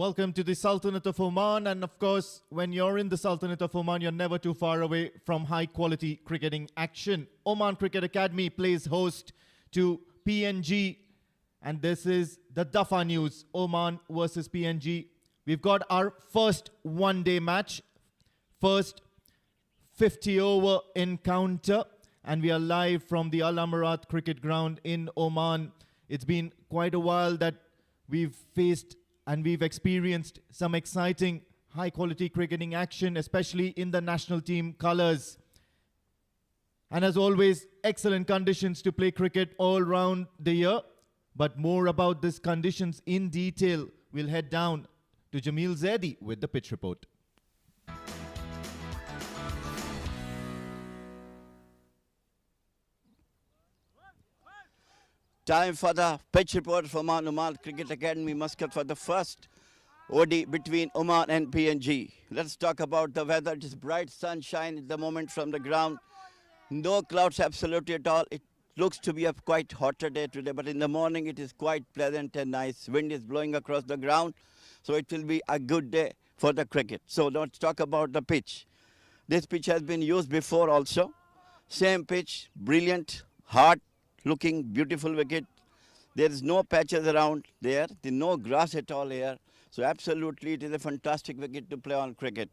Welcome to the Sultanate of Oman, and of course, when you're in the Sultanate of Oman, you're never too far away from high-quality cricketing action. Oman Cricket Academy plays host to PNG, and this is the Dafa News, Oman versus PNG. We've got our first one-day match, first 50-over encounter, and we are live from the Al Amarat Cricket Ground in Oman. It's been quite a while that we've faced and we've experienced some exciting high-quality cricketing action, especially in the national team colours. And as always, excellent conditions to play cricket all round the year. But more about these conditions in detail, we'll head down to Jamil Zaidi with the pitch report. Time for the pitch report from Oman Cricket Academy, Muscat, for the first OD between Oman and PNG. Let's talk about the weather. It is bright sunshine at the moment from the ground. No clouds absolutely at all. It looks to be a quite hotter day today, but in the morning it is quite pleasant and nice. Wind is blowing across the ground, so it will be a good day for the cricket. So let's talk about the pitch. This pitch has been used before also. Same pitch, brilliant, hard looking, beautiful wicket. There is no patches around there. There's no grass at all here. So absolutely it is a fantastic wicket to play on cricket.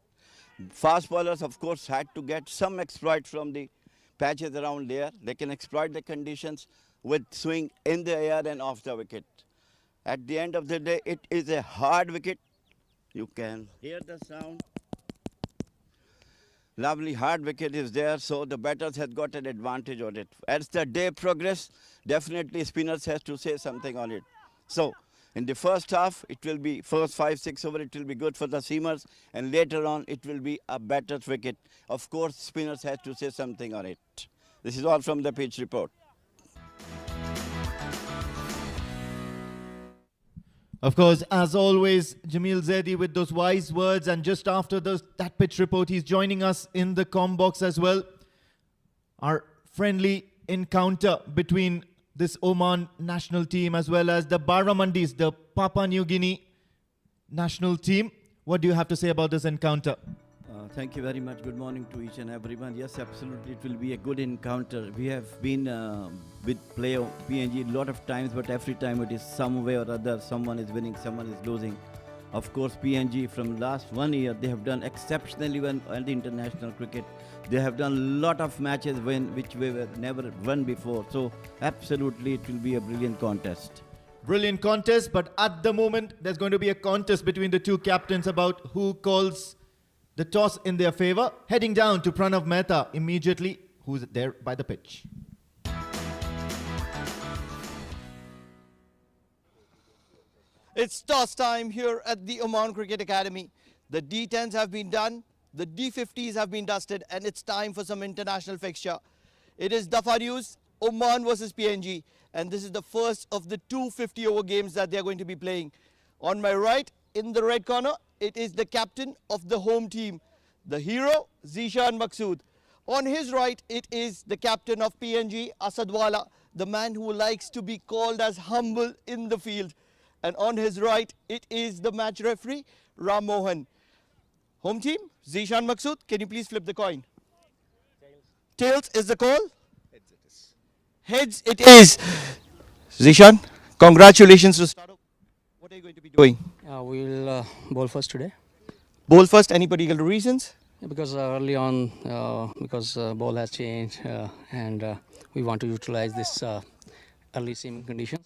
Fast bowlers, of course, had to get some exploit from the patches around there. They can exploit the conditions with swing in the air and off the wicket. At the end of the day, it is a hard wicket. You can hear the sound. Lovely hard wicket is there, so the batters have got an advantage on it. As the day progresses, definitely spinners has to say something on it. So in the first half, it will be first 5-6 over, it will be good for the seamers, and later on it will be a batter's wicket. Of course, spinners have to say something on it. This is all from the pitch report. Of course, as always, Jamil Zaidi with those wise words, and just after that pitch report, he's joining us in the comm box as well. Our friendly encounter between this Oman national team as well as the Barramundis, the Papua New Guinea national team. What do you have to say about this encounter? Thank you very much. Good morning to each and everyone. Yes, absolutely, it will be a good encounter. We have been with player PNG a lot of times, but every time it is some way or other, someone is winning, someone is losing. Of course, PNG from last 1 year, they have done exceptionally well in the international cricket. They have done a lot of matches which we were never won before. So absolutely, it will be a brilliant contest. Brilliant contest, but at the moment, there's going to be a contest between the two captains about who calls the toss in their favor. Heading down to Pranav Mehta immediately, who's there by the pitch. It's toss time here at the Oman Cricket Academy. The D10s have been done, the D50s have been dusted, and it's time for some international fixture. It is Dafa News, Oman versus PNG, and this is the first of the 250-over games that they're going to be playing. On my right, in the red corner, it is the captain of the home team, the hero, Zishan Maqsood. On his right, it is the captain of PNG, Asadwala, the man who likes to be called as humble in the field. And on his right, it is the match referee, Ram Mohan. Home team, Zishan Maqsood, can you please flip the coin? Tails is the call? Heads it is. Heads it is. Zishan, congratulations to start off. What are you going to be doing? We'll bowl first today. Bowl first, any particular reasons? Because early on, because ball has changed and we want to utilize this early seaming conditions.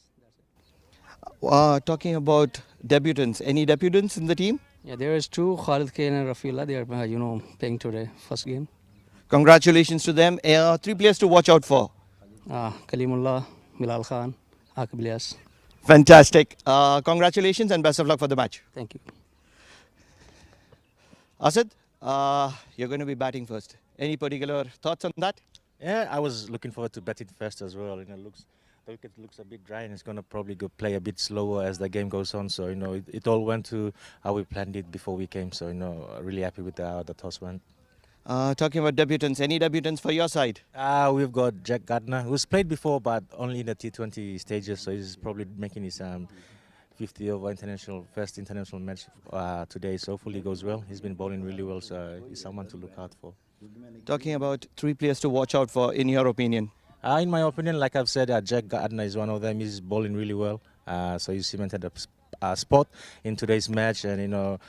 Talking about debutants, any debutants in the team? Yeah, there is two, Khalid Kane and Rafila. They are, playing today, first game. Congratulations to them. 3 players to watch out for. Kalimullah, Bilal Khan, Aqib Ilyas. Fantastic. Congratulations and best of luck for the match. Thank you. Asad, you're going to be batting first. Any particular thoughts on that? Yeah, I was looking forward to batting first as well. The wicket looks a bit dry and it's going to probably go play a bit slower as the game goes on. So, it all went to how we planned it before we came. So, really happy with how the toss went. Talking about debutants, any debutants for your side? We've got Jack Gardner, who's played before but only in the T20 stages. So he's probably making his 50 over first international match today. So hopefully it goes well. He's been bowling really well, so he's someone to look out for. Talking about 3 players to watch out for, in your opinion. In my opinion, like I've said, Jack Gardner is one of them. He's bowling really well, so he cemented a spot in today's match, and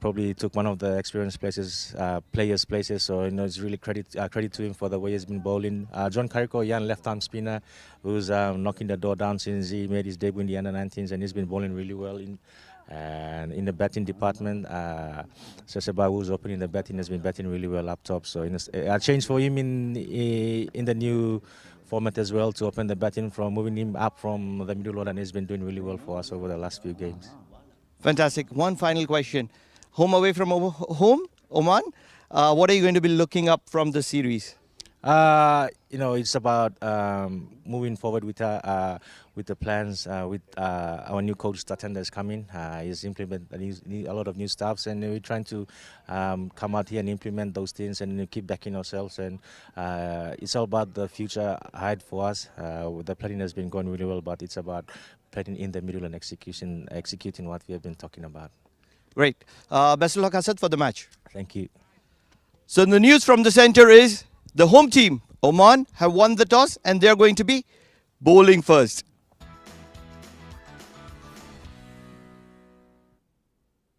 probably took one of the experienced players' places. So it's really credit to him for the way he's been bowling. John Carrico, young left-arm spinner, who's knocking the door down since he made his debut in the under-19s, and he's been bowling really well. And in the batting department, Seseba, who's opening the batting, has been batting really well up top. So a change for him in the new format as well, to open the batting from moving him up from the middle order, and he's been doing really well for us over the last few games. Fantastic. One final question. Home away from home, Oman. What are you going to be looking up from the series? It's about moving forward with the plans with our new coach Tatenda is coming. He's implementing a lot of new stuffs, and we're trying to come out here and implement those things and keep backing ourselves. And it's all about the future ahead for us. The planning has been going really well, but it's about planning in the middle and executing what we have been talking about. Great. Best of luck, Asad, for the match. Thank you. So the news from the center is the home team, Oman, have won the toss and they're going to be bowling first.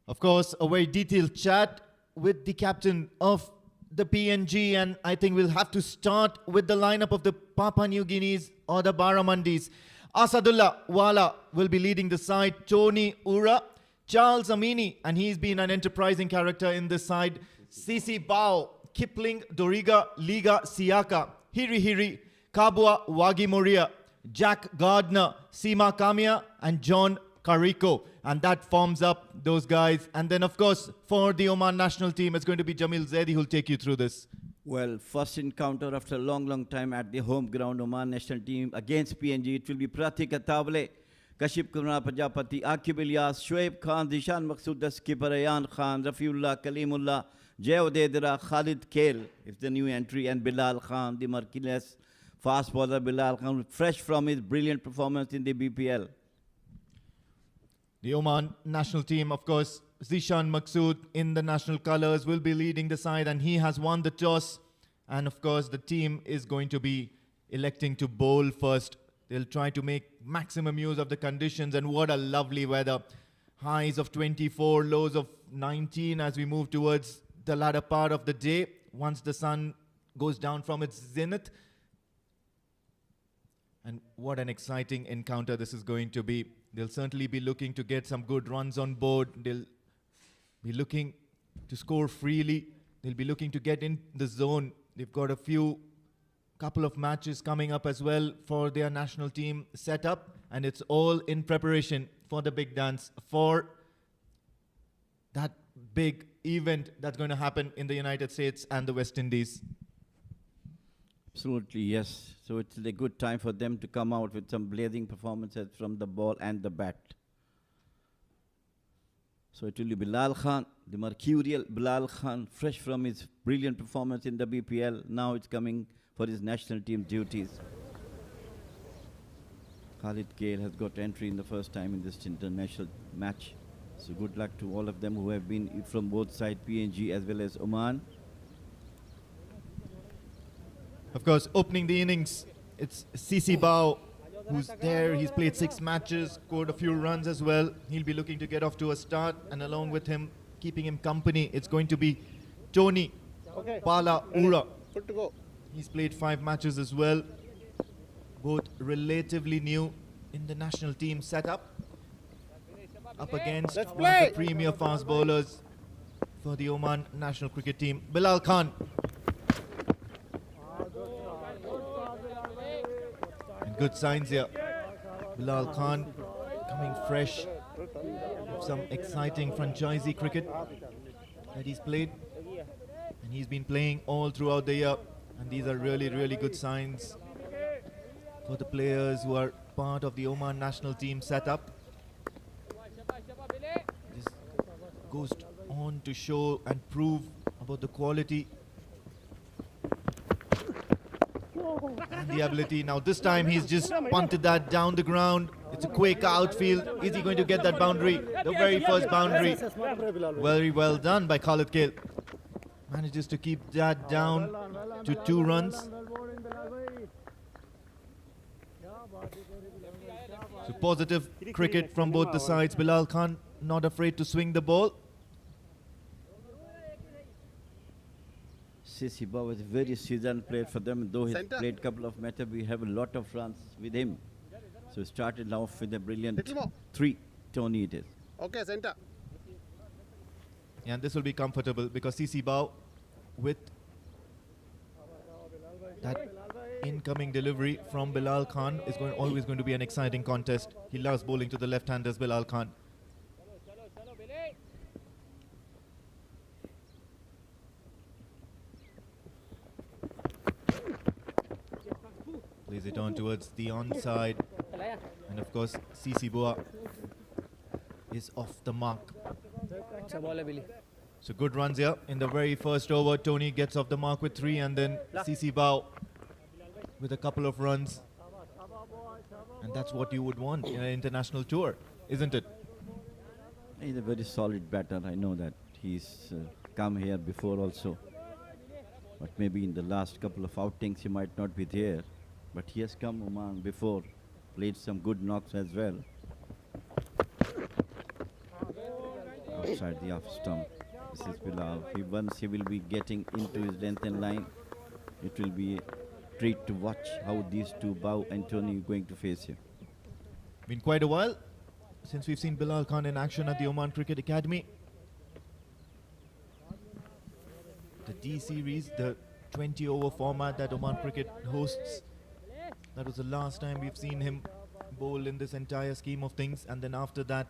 Of course, a very detailed chat with the captain of the PNG, and I think we'll have to start with the lineup of the Papua New Guineas or the Barramundis. Asadullah Wala will be leading the side. Tony Ura, Charles Amini, and he's been an enterprising character in this side. Sisi Bao, Kipling, Doriga, Liga, Siaka, Hiri, Kabua, Wagi Moria, Jack Gardner, Seema Kamia, and John Carrico. And that forms up those guys. And then, of course, for the Oman national team, it's going to be Jamil Zaidi who'll take you through this. Well, first encounter after a long time at the home ground, Oman national team against PNG. It will be Pratik Atavale, Kashif Kumar Prajapati, Akib Ilyas, Shoaib Khan, Dishan Maqsood, the skipper Ayan Khan, Rafiullah, Kalimullah, Jay Odedra, Khalid Khail is the new entry, and Bilal Khan, the merciless fast bowler Bilal Khan, fresh from his brilliant performance in the BPL. The Oman national team, of course, Zishan Maqsood in the national colours will be leading the side, and he has won the toss. And of course, the team is going to be electing to bowl first. They'll try to make maximum use of the conditions, and what a lovely weather. Highs of 24, lows of 19 as we move towards the latter part of the day. Once the sun goes down from its zenith. And what an exciting encounter this is going to be. They'll certainly be looking to get some good runs on board. They'll be looking to score freely. They'll be looking to get in the zone. They've got a couple of matches coming up as well for their national team set up, and it's all in preparation for the big dance, for that big event that's going to happen in the United States and the West Indies. Absolutely, yes. So it's a good time for them to come out with some blazing performances from the ball and the bat. So it will be Bilal Khan, the mercurial Bilal Khan, fresh from his brilliant performance in the BPL. Now it's coming for his national team duties. Khalid Khail has got entry in the first time in this international match. So good luck to all of them who have been from both sides, PNG as well as Oman. Of course, opening the innings, it's Sisi Bao who's there. He's played 6 matches, scored a few runs as well. He'll be looking to get off to a start, and along with him, keeping him company, it's going to be Tony Pala Ura. Good to go. He's played 5 matches as well, both relatively new in the national team setup. Up against one of the premier fast bowlers for the Oman national cricket team, Bilal Khan. And good signs here. Bilal Khan coming fresh with some exciting franchisee cricket that he's played. And he's been playing all throughout the year. And these are really good signs for the players who are part of the Oman national team setup. This goes on to show and prove about the quality and the ability. Now this time he's just punted that down the ground It's a quick outfield. Is he going to get that boundary? The very first boundary. Very well done by Khalid Gill. Manages to keep that down to 2 runs. So positive cricket from both the sides. Bilal Khan not afraid to swing the ball. Sisiba was a very seasoned player for them, though he played a couple of matches. We have a lot of runs with him. So he started off with a brilliant 3. Tony it is. Okay, center. And this will be comfortable because CC Bao with that incoming delivery from Bilal Khan is always going to be an exciting contest. He loves bowling to the left-handers, Bilal Khan. Plays it on towards the onside. And of course, CC Boa is off the mark. So good runs here in the very first over. Tony gets off the mark with 3 and then CC Bao with a couple of runs. And that's what you would want in an international tour, isn't it? He's a very solid batter. I know that. He's come here before also. But maybe in the last couple of outings he might not be there. But he has come Oman before. Played some good knocks as well. Outside the off stump. This is Bilal. Once he will be getting into his length and line, it will be a treat to watch how these two, Bao and Tony, are going to face him. Been quite a while since we've seen Bilal Khan in action at the Oman Cricket Academy. The D series, the 20-over format that Oman Cricket hosts, that was the last time we've seen him bowl in this entire scheme of things. And then after that,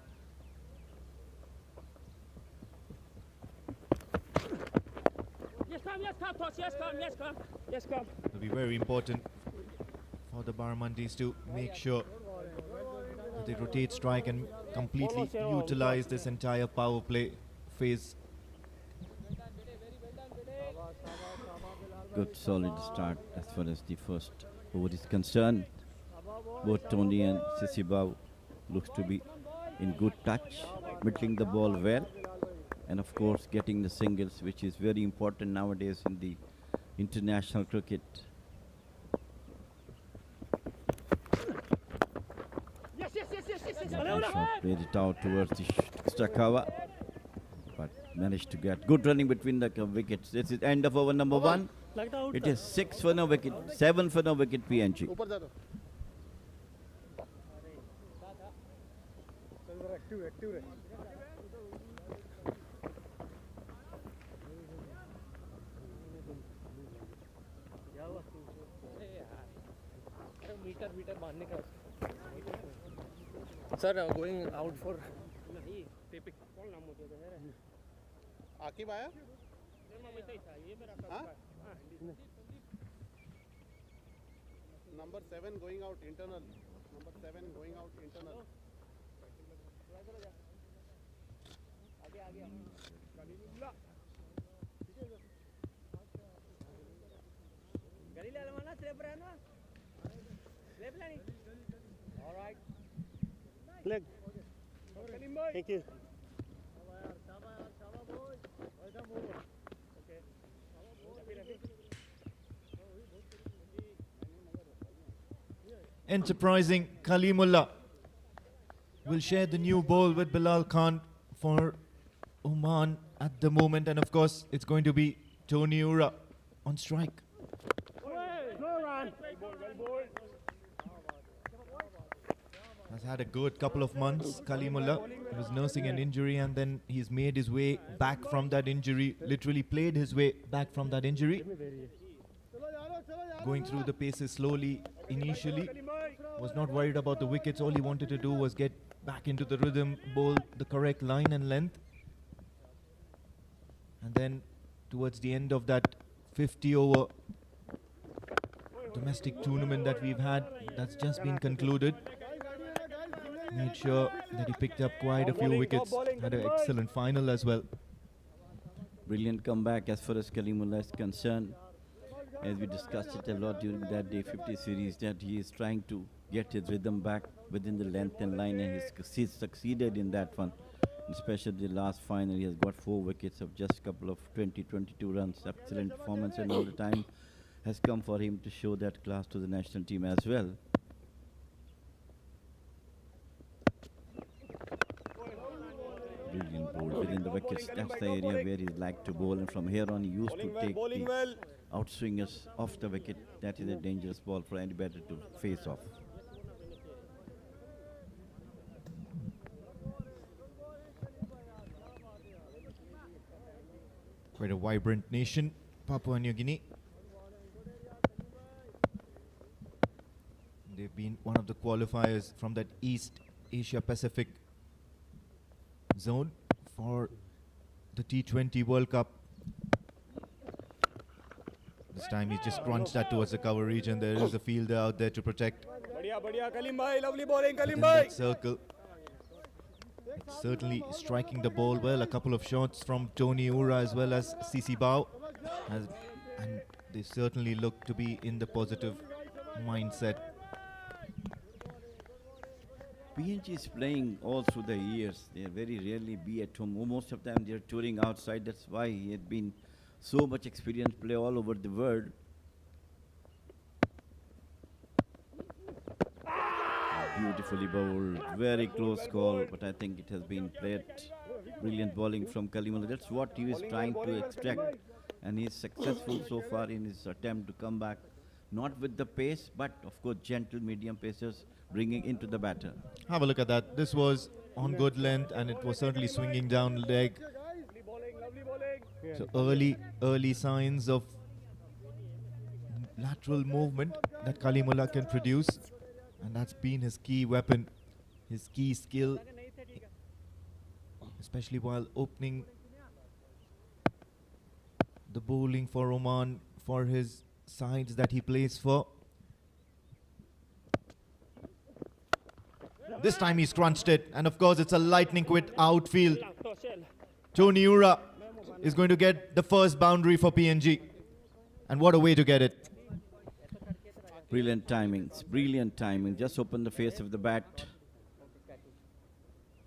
it'll be very important for the Baramandis to make sure that they rotate strike and completely utilize this entire power play phase. Good solid start as far as the first over is concerned. Both Tony and Sisibao looks to be in good touch, middling the ball well, and of course getting the singles, which is very important nowadays in the international cricket. Shot played it out towards the Stakawa, but managed to get good running between the wickets. This is end of over number 1. It is 6 for no wicket, 7 for no wicket PNG. Sir, going out for Akib आया? हाँ? Number 7 going out internal. Number 7 going out internal. all right. Leg. Thank you. Enterprising Kalimullah will share the new ball with Bilal Khan for Oman at the moment, and of course it's going to be Tony Ura on strike. Has had a good couple of months, Kalimullah. He was nursing an injury and then he's made his way back from that injury, literally played his way back from that injury. Going through the paces slowly initially, was not worried about the wickets. All he wanted to do was get back into the rhythm, bowl the correct line and length. And then towards the end of that 50-over domestic tournament that we've had, that's just been concluded, made sure that he picked up quite a few wickets, had an excellent final as well. Brilliant comeback as far as Kalimullah is concerned. as we discussed it a lot during that day 50 series, that he is trying to get his rhythm back within the length and line, and he's succeeded in that one. Especially the last final, he has got 4 wickets of just a couple of 22 runs. Excellent performance, and all the time has come for him to show that class to the national team as well. Brilliant bowl within the wickets. That's the area where he'd like to bowl, and from here on he used to take the outswingers off the wicket. That is a dangerous ball for any batter to face off. Quite a vibrant nation, Papua New Guinea. They've been one of the qualifiers from that East Asia Pacific zone for the T20 World Cup. This time he just crunched that towards the cover region. There is a fielder out there to protect Lovely bowling, within that circle. Certainly striking the ball well. A couple of shots from Tony Ura as well as CC Bao. And they certainly look to be in the positive mindset. PNG is playing all through the years. They very rarely be at home. Most of the time they're touring outside. That's why he had been so much experience play all over the world. Beautifully bowled, very close call, but I think it has been played. Brilliant bowling from Kalimullah. That's what he is trying to extract, and he's successful so far in his attempt to come back, not with the pace, but of course gentle medium pacers bringing into the batter. Have a look at that. This was on good length and it was certainly swinging down leg. So early signs of lateral movement that Kalimullah can produce, and that's been his key weapon, his key skill, especially while opening the bowling for Oman for his sides that he plays for. This time he's crunched it, and of course it's a lightning quick outfield. Tony Ura is going to get the first boundary for PNG, and what a way to get it. Brilliant timings, brilliant timing. Just open the face of the bat.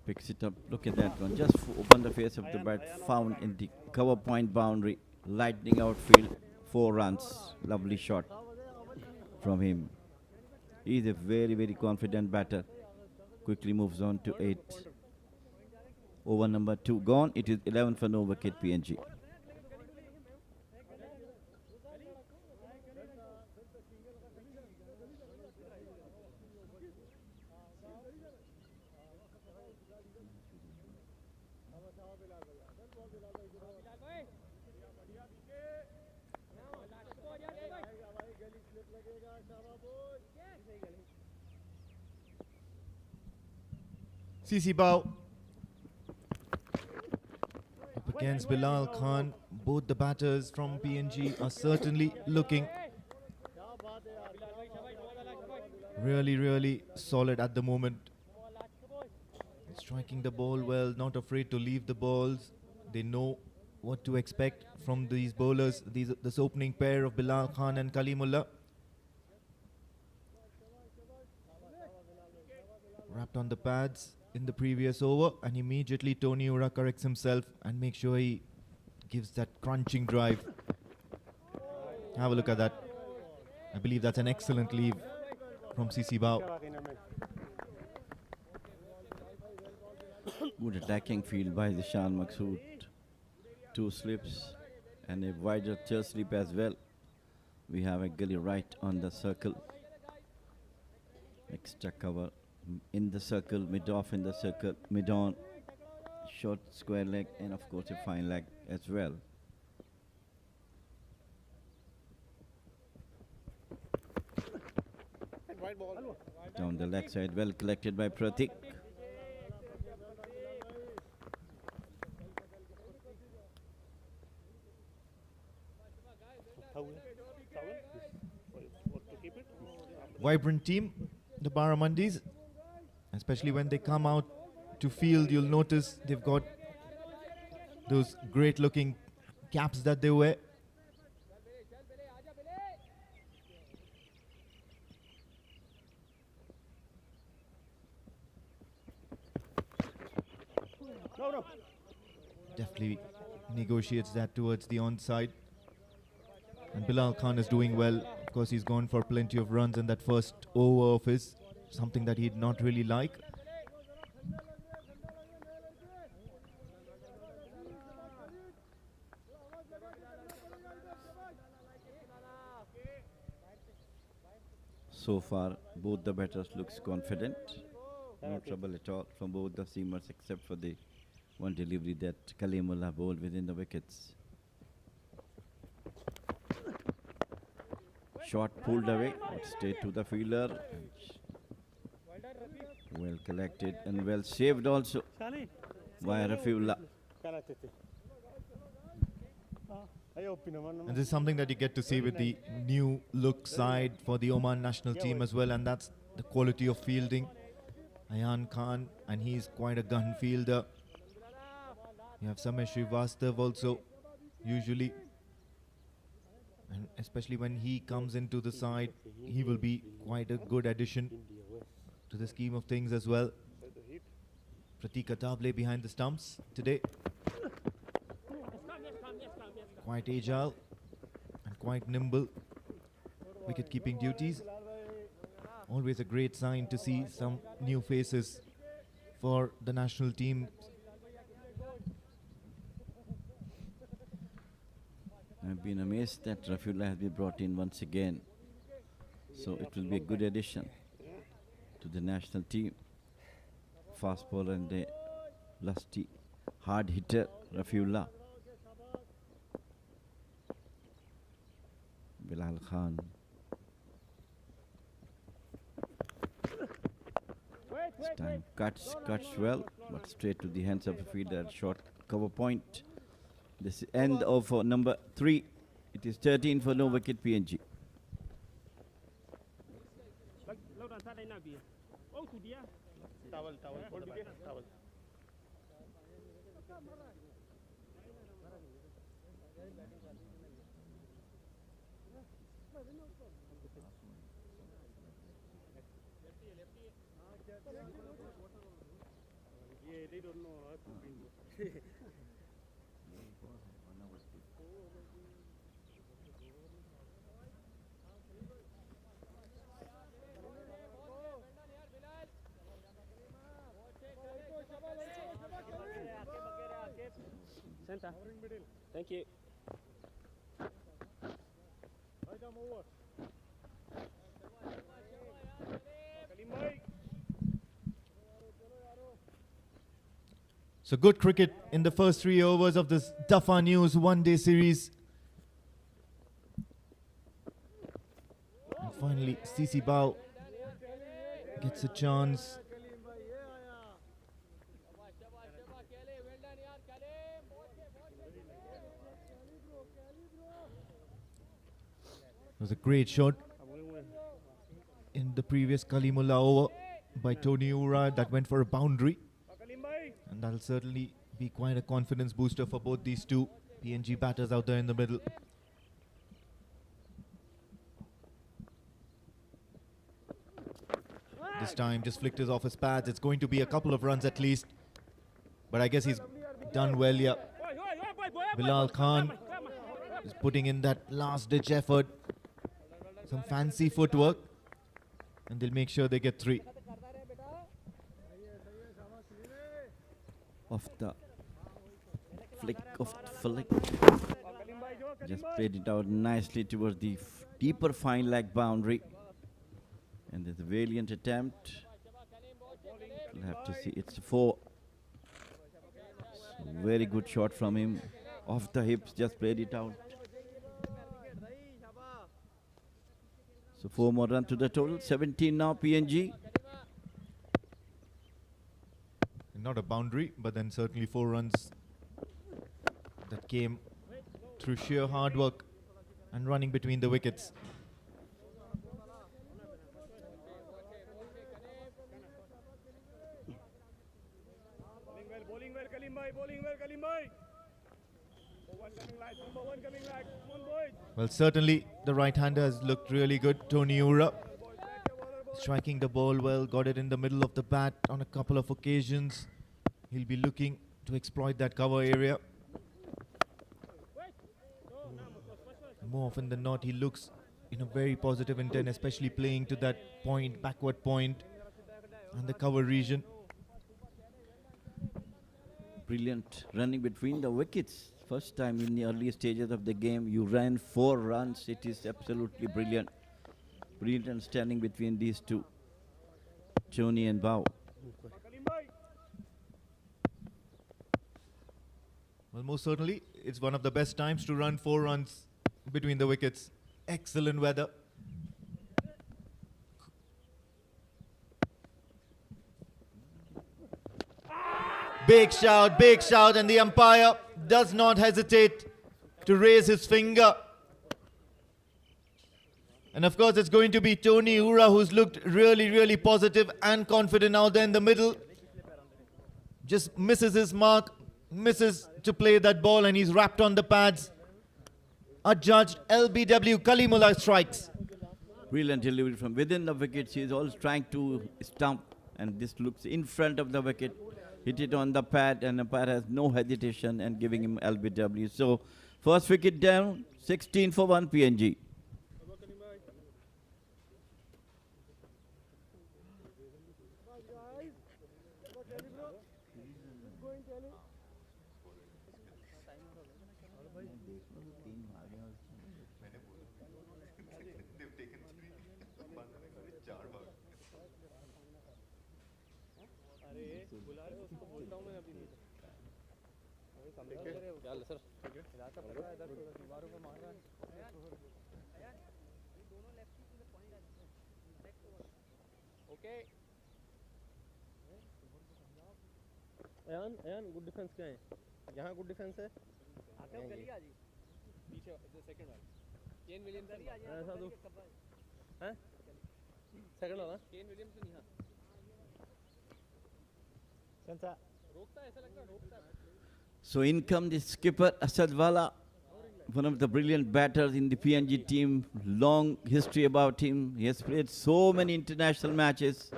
Picks it up, look at that one. Just open the face of the bat, found in the cover point boundary. Lightning outfield, 4 runs. Lovely shot from him. He's a very, very confident batter. Quickly moves on to 8. Over number 2 gone. It is 11 for no wicket PNG. CC Bao up against Bilal Khan. Both the batters from PNG are certainly looking really solid at the moment. Striking the ball well, not afraid to leave the balls. They know what to expect from these bowlers, this opening pair of Bilal Khan and Kalimullah. Wrapped on the pads in the previous over, and immediately Tony Ura corrects himself and makes sure he gives that crunching drive. Have a look at that. I believe that's an excellent leave from CC Bao. Good attacking field by Zishan Maqsood. 2 slips and a wider third slip as well. We have a gully right on the circle. Extra cover in the circle, mid off in the circle, mid on, short square leg, and of course a fine leg as well. Down the leg side, well collected by Pratik. Vibrant team, the Baramandis. Especially when they come out to field, you'll notice they've got those great looking caps that they wear. Definitely negotiates that towards the onside. And Bilal Khan is doing well. Of course, he's gone for plenty of runs in that first over of his, something that he'd not really like. So far, both the batters looks confident. No trouble at all from both the seamers except for the one delivery that Kalimullah bowled within the wickets. Shot pulled away, but straight to the fielder. Well collected and well saved also by Rafiullah. And this is something that you get to see with the new look side for the Oman national team as well, and that's the quality of fielding. Ayan Khan, and he's quite a gun fielder. You have Samesh Srivastav also, usually. And especially when he comes into the side, he will be quite a good addition to the scheme of things as well. Pratik Atable behind the stumps today. Quite agile and quite nimble. Wicket-keeping duties. Always a great sign to see some new faces for the national team. I've been amazed that Rafiullah has been brought in once again. So it will be a good addition to the national team. Fast bowler and a lusty hard hitter, Rafiullah. Bilal Khan. This time cuts well, but straight to the hands of the fielder. Short cover point. This is end of number 3. It is 13 for no wicket PNG. They don't know how to bring it. Center. Thank you. So good cricket in the first 3 overs of this Dafa News one-day series. And finally, CC Bao gets a chance. It was a great shot in the previous Kalimullah over by Tony Ura that went for a boundary. And that'll certainly be quite a confidence booster for both these two PNG batters out there in the middle. This time just flicked us off his pads. It's going to be a couple of runs at least. But I guess he's done well here. Bilal Khan is putting in that last ditch effort. Some fancy footwork. And they'll make sure they get 3. Off the flick. Just played it out nicely towards the deeper fine leg boundary. And there's a valiant attempt. We'll have to see. It's 4. So very good shot from him. Off the hips, just played it out. So 4 more runs to the total. 17 now PNG. Not a boundary, but then certainly 4 runs that came through sheer hard work and running between the wickets. Bowling well, Kalim bhai. Bowling well, Kalim bhai. Number 1 coming like. Come on, boys. Well, certainly the right-hander has looked really good. Tony Ura striking the ball well, got it in the middle of the bat on a couple of occasions. He'll be looking to exploit that cover area. More often than not, he looks in a very positive intent, especially playing to that point, backward point, and the cover region. Brilliant running between the wickets. First time in the early stages of the game, you ran 4 runs. It is absolutely brilliant. Brilliant standing between these two, Joni and Bao. Well, most certainly, it's one of the best times to run 4 runs between the wickets. Excellent weather. Big shout, and the umpire does not hesitate to raise his finger. And of course, it's going to be Tony Ura, who's looked really, really positive and confident out there in the middle. Just misses his mark, misses to play that ball, and he's wrapped on the pads. Adjudged LBW, Kalimullah strikes. Brilliant delivery from within the wickets. He is always trying to stump, and this looks in front of the wicket. Hit it on the pad, and the umpire has no hesitation and giving him LBW. So, first wicket down, 16 for 1 PNG. Ayaan good defence क्या है यहाँ good defence है आते हो गली आ जी पीछे second वाला Kane Williams ऐसा दो हैं सेकंड वाला केन विलियम्स नहीं हां सेंसा रोकता है ऐसा लगता है रोकता है. So in comes the skipper Asadwala, one of the brilliant batters in the PNG team. Long history about him. He has played so many international matches,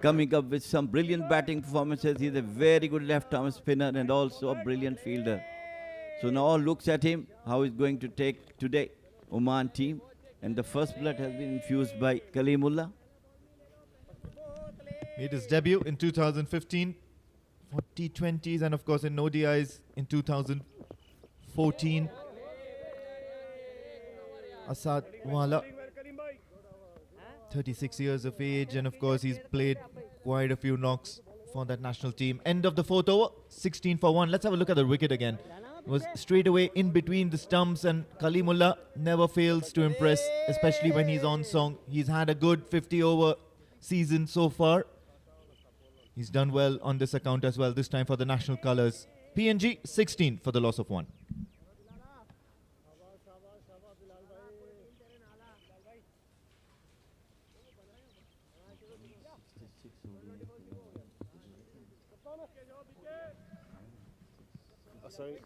coming up with some brilliant batting performances. He's a very good left-arm spinner and also a brilliant fielder. So now all looks at him, how he's going to take today Oman team. And the first blood has been infused by Kalimullah. Made his debut in 2015 for T20s and of course in ODIs in 2014. Asad Wala, 36 years of age, and of course he's played quite a few knocks for that national team. End of the 4th over, 16 for 1. Let's have a look at the wicket again. It was straight away in between the stumps, and Kalimullah never fails to impress, especially when he's on song. He's had a good 50 over season so far. He's done well on this account as well, this time for the national colours. PNG 16 for the loss of 1. Sorry.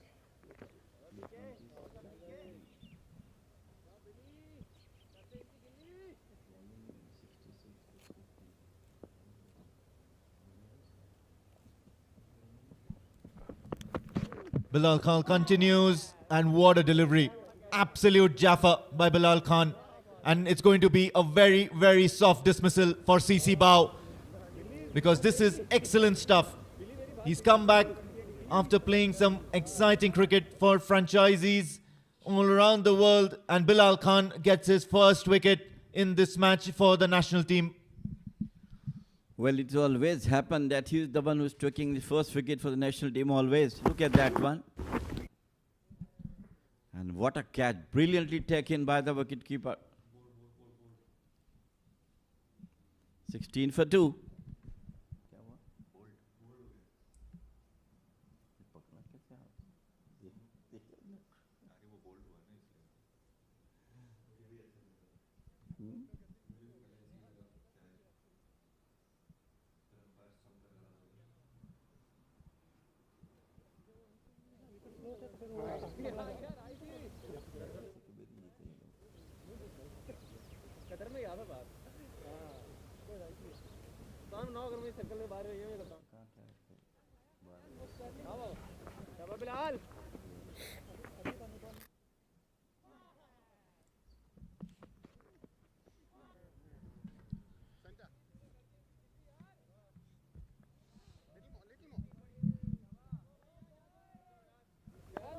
Bilal Khan continues, and what a delivery. Absolute Jaffa by Bilal Khan. And it's going to be a very, very soft dismissal for CC Bao, because this is excellent stuff. He's come back after playing some exciting cricket for franchisees all around the world, and Bilal Khan gets his first wicket in this match for the national team. Well, it's always happened that he's the one who's taking the first wicket for the national team always. Look at that one. And what a catch. Brilliantly taken by the wicketkeeper. 16 for 2.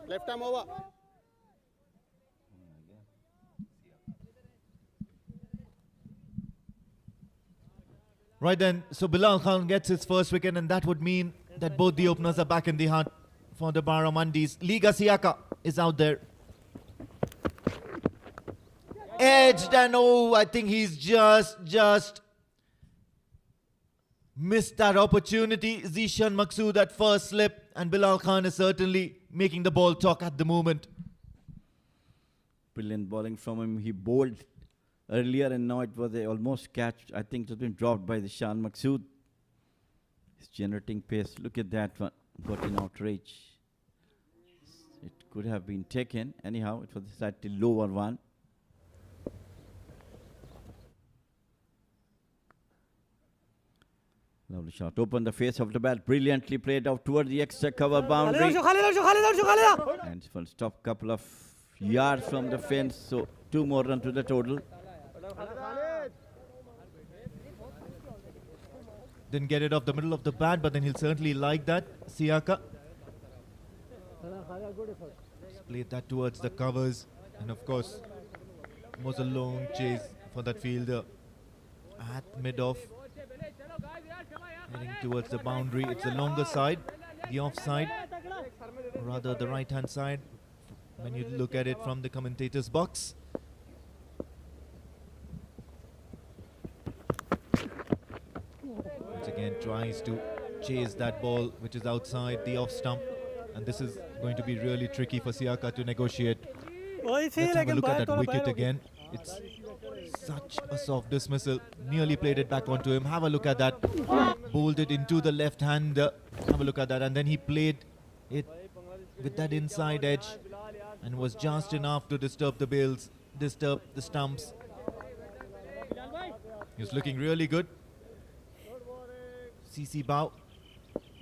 Left arm over. Right then, so Bilal Khan gets his first wicket, and that would mean that both the openers are back in the hunt for the Barramundis. Liga Siaka is out there. Edged, and oh, I think he's just missed that opportunity. Zishan Maqsood at first slip, and Bilal Khan is certainly making the ball talk at the moment. Brilliant bowling from him. He bowled earlier and now it was a almost catch. I think it has been dropped by the Zishan Maqsood. He's generating pace. Look at that one. Got in outrage. It could have been taken. Anyhow, it was a slightly lower one. Lovely shot. Open the face of the bat. Brilliantly played out toward the extra cover boundary. And will stop couple of yards from the fence. So 2 more run to the total. Didn't get it off the middle of the bat, but then he'll certainly like that. Siaka. Just played that towards the covers. And of course, was a long chase for that fielder at mid-off. Heading towards the boundary. It's the longer side, the offside, or rather the right-hand side when you look at it from the commentator's box. Once again tries to chase that ball which is outside the off stump, and this is going to be really tricky for Siaka to negotiate. Let's have a look at that wicket again. It's such a soft dismissal. Nearly played it back onto him. Have a look at that. Bowled it into the left hand. Have a look at that. And then he played it with that inside edge and was just enough to disturb the bails, disturb the stumps. He was looking really good. CC Bao,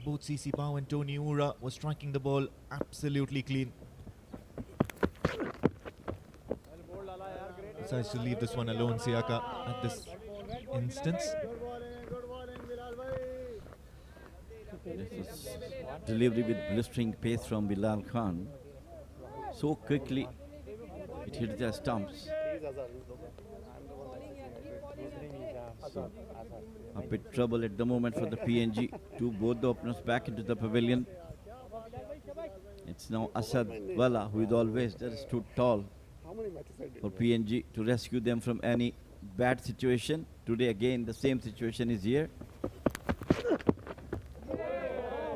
both CC Bao and Tony Ura was striking the ball absolutely clean. Decides to leave this one alone, Siaka, at this instance. This is delivery with blistering pace from Bilal Khan. So quickly, it hit the stumps. So, a bit trouble at the moment for the PNG. Both the openers back into the pavilion. It's now Asad Wala, who is always there, stood tall for PNG to rescue them from any bad situation. Today again the same situation is here.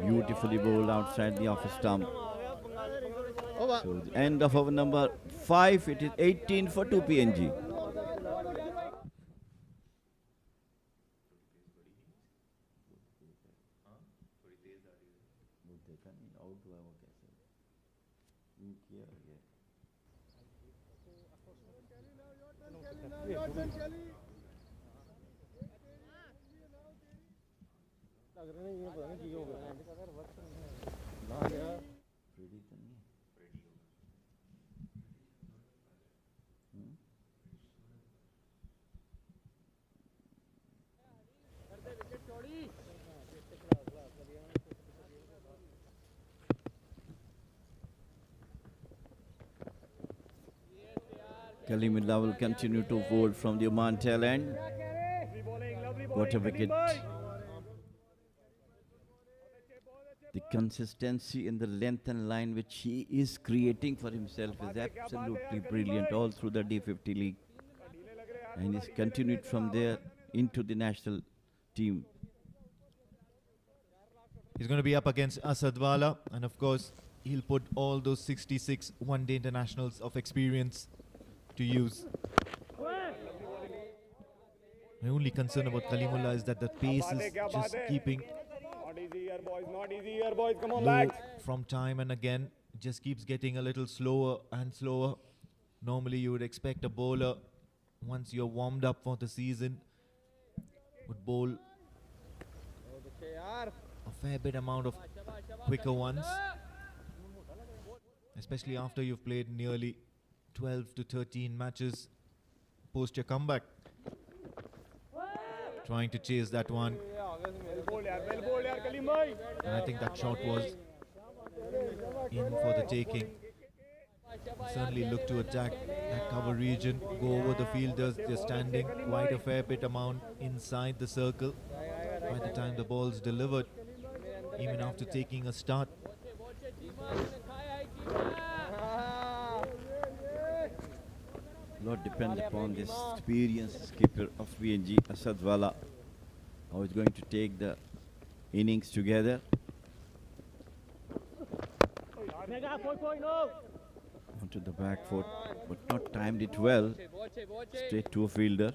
Beautifully bowled outside the off stump. So the end of over number 5. It is 18 for 2 PNG. Kalimullah will continue to bowl from the Oman tail end. Got a wicket. The consistency in the length and line which he is creating for himself is absolutely brilliant all through the D50 League. And he's continued from there into the national team. He's going to be up against Asad Wala, and of course, he'll put all those 66 one-day internationals of experience to use. My only concern about Kalimullah is that the pace is just keeping low from time and again. It just keeps getting a little slower and slower. Normally you would expect a bowler, once you're warmed up for the season, would bowl a fair bit amount of quicker ones. especially after you've played nearly 12 to 13 matches post your comeback. Trying to chase that one. And I think that shot was in for the taking. Certainly look to attack that cover region, go over the fielders. They're standing quite a fair bit amount inside the circle by the time the ball's delivered, even after taking a start. A lot depends upon this experienced skipper of PNG, Asadwala, how he's going to take the innings together. Onto the back foot, but not timed it well. Straight to a fielder.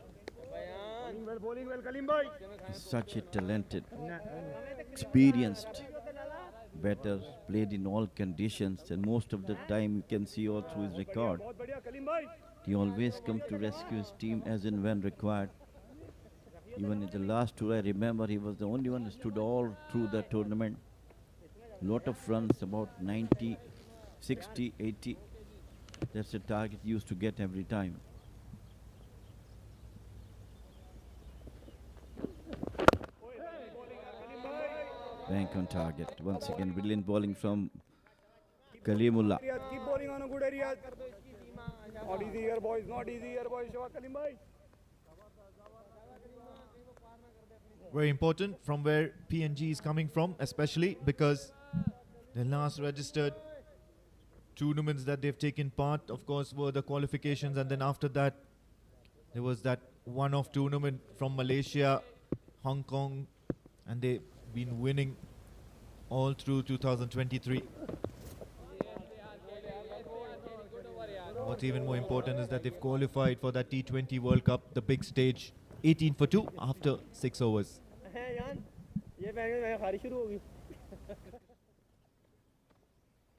He's such a talented, experienced batter, played in all conditions, and most of the time you can see all through his record. He always comes to rescue his team as and when required. Even in the last tour, I remember he was the only one who stood all through the tournament. Lot of runs, about 90, 60, 80. That's the target he used to get every time. Bank on target. Once again, brilliant bowling from Kalimullah. Keep bowling on a good area. Not easy here, boys. Not easy here, boys. Show Kalim bhai. Very important from where PNG is coming from, especially because the last registered tournaments that they've taken part, of course, were the qualifications, and then after that there was that one-off tournament from Malaysia, Hong Kong, and they've been winning all through 2023. What's even more important is that they've qualified for that T20 World Cup, the big stage, 18 for 2 after 6 overs.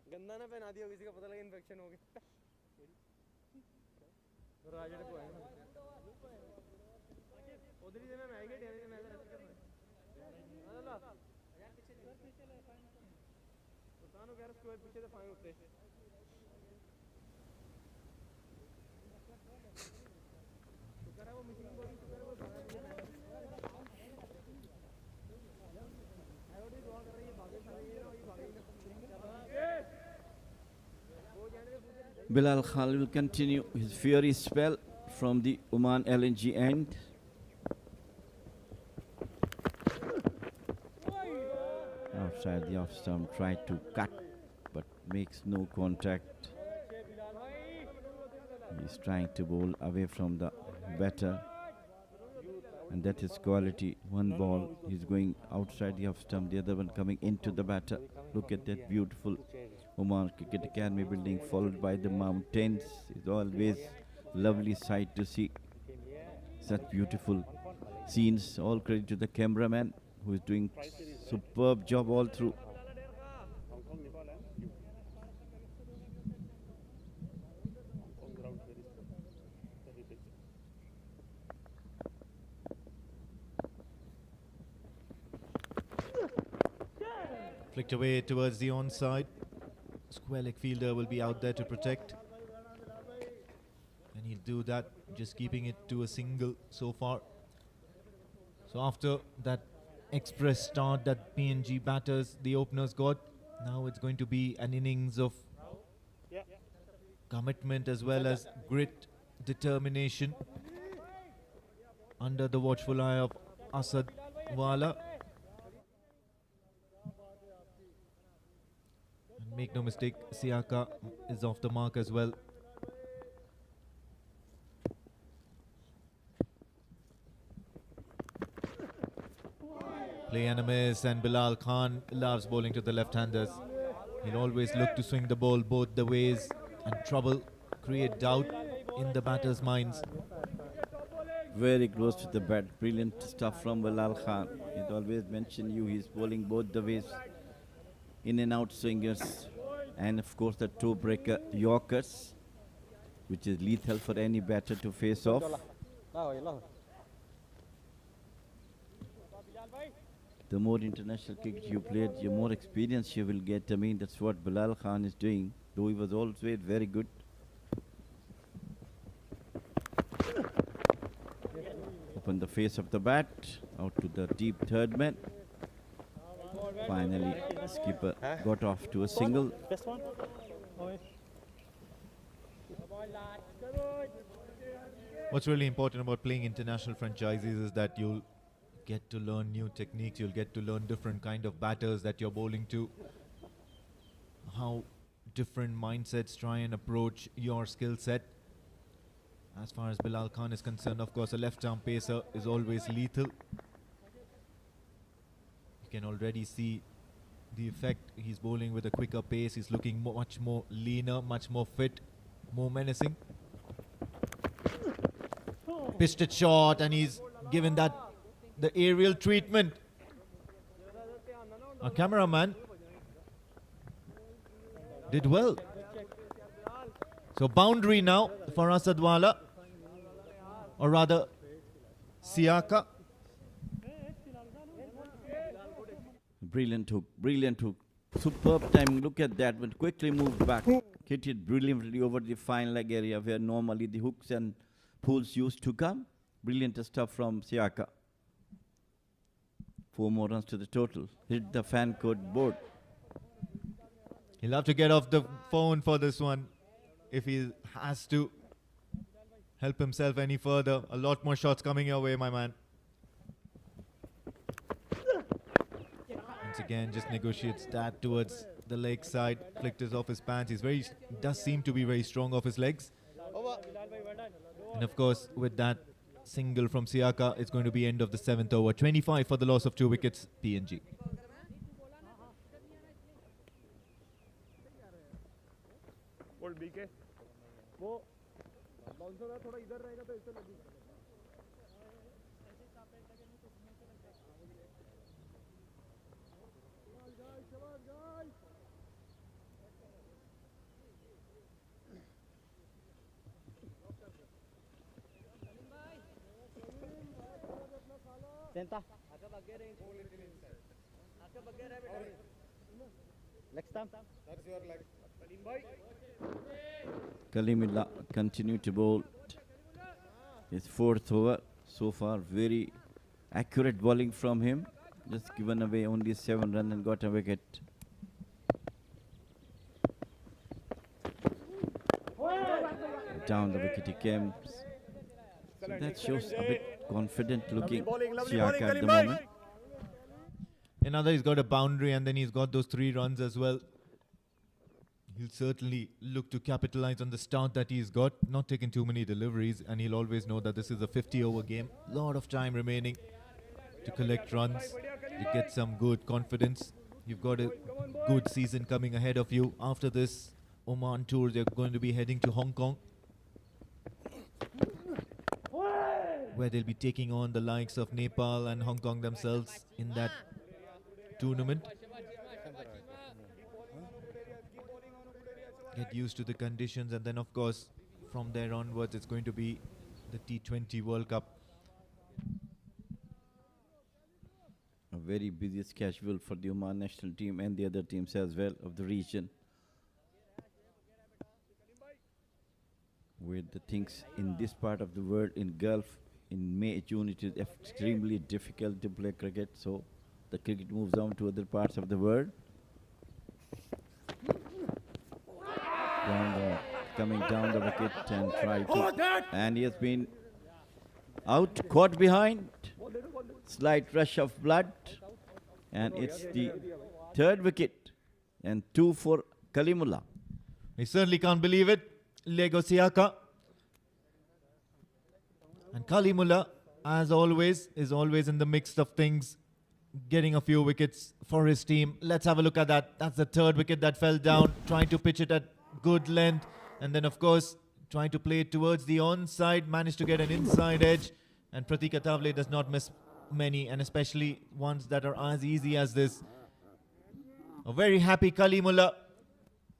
गंदा ना पहना दिया किसी का पता लगे infection हो गया राजड़ को है उधर ही मैं आएगा डेरे में ऐसा कर अल्लाह यार पीछे चले फाइन बतानो यार स्क्वायर पीछे से फाइन उठते शुक्र है वो मिशिंग बॉलिंग शुक्र है वो आईओडी दुआ कर रही है भागे कर रही है वही भागेंगे Bilal Khan will continue his fiery spell from the Oman LNG end. Outside the off stump, tried to cut but makes no contact. He's trying to bowl away from the batter, and that is quality. One ball, he's going outside the off stump, the other one coming into the batter. Look at that beautiful Oman Cricket Academy building followed by the mountains. It's always lovely sight to see such beautiful scenes. All credit to the cameraman who is doing superb job all through. Flicked away towards the onside. Square leg fielder will be out there to protect. And he'll do that, just keeping it to a single so far. So after that express start that PNG batters, the openers got, now it's going to be an innings of commitment as well as grit, determination under the watchful eye of Asad Wala. And make no mistake, Siaka is off the mark as well. Play and a miss, and Bilal Khan loves bowling to the left-handers. He'll always look to swing the ball both the ways and trouble, create doubt in the batters' minds. Very close to the bat. Brilliant stuff from Bilal Khan. He'd always mention you, he's bowling both the ways. In and out swingers. And of course the toe breaker Yorkers, which is lethal for any batter to face off. The more international cricket you played, the more experience you will get. I mean, that's what Bilal Khan is doing. though he was always very good. Open the face of the bat, out to the deep third man. Finally, skipper got off to a single. What's really important about playing international franchises is that you'll get to learn new techniques, you'll get to learn different kind of batters that you're bowling to, how different mindsets try and approach your skill set. As far as Bilal Khan is concerned, of course, a left-arm pacer is always lethal. You can already see the effect. He's bowling with a quicker pace, he's looking much more leaner, much more fit, more menacing. Pitched it short and he's given that the aerial treatment. Our cameraman did well. So boundary now for Asadwala, or rather Siaka. Brilliant hook, superb timing. Look at that, but quickly moved back, hit it brilliantly over the fine leg area where normally the hooks and pulls used to come. Brilliant stuff from Siaka. 4 more runs to the total. Hit the fan court board. He'll have to get off the phone for this one if he has to help himself any further. A lot more shots coming your way, my man. Once again, just negotiates that towards the leg side. Flicked us off his pants. He's does seem to be very strong off his legs. And of course, with that single from Siaka, it's going to be end of the 7th over. 25 for the loss of 2 wickets, PNG. Kalimullah continued to bowl his 4th over. So far, very accurate bowling from him. Just given away only 7 runs and got a wicket. Down the wicket he came. So that shows a bit confident looking Siaka at the moment. Another, he's got a boundary and then he's got those 3 runs as well. He'll certainly look to capitalize on the start that he's got, not taking too many deliveries, and he'll always know that this is a 50-over game. Lot of time remaining to collect runs, to get some good confidence. You've got a good season coming ahead of you. After this Oman tour, they're going to be heading to Hong Kong, where they'll be taking on the likes of Nepal and Hong Kong themselves in that tournament. Get used to the conditions, and then of course from there onwards it's going to be the T20 World Cup. A very busy schedule for the Oman national team and the other teams as well of the region, where the things in this part of the world, in Gulf, in May, June, it is extremely difficult to play cricket, so the cricket moves on to other parts of the world. Coming down the wicket and try to, and he has been out, caught behind. Slight rush of blood, and it's the 3rd wicket and 2 for Kalimullah. I certainly can't believe it. Lego Siaka. And Kalimullah, as always, is always in the mix of things, getting a few wickets for his team. Let's have a look at that. That's the 3rd wicket that fell down, trying to pitch it at good length, and then of course trying to play it towards the onside, managed to get an inside edge, and Pratik Athavale does not miss many, and especially ones that are as easy as this. A very happy Kalimullah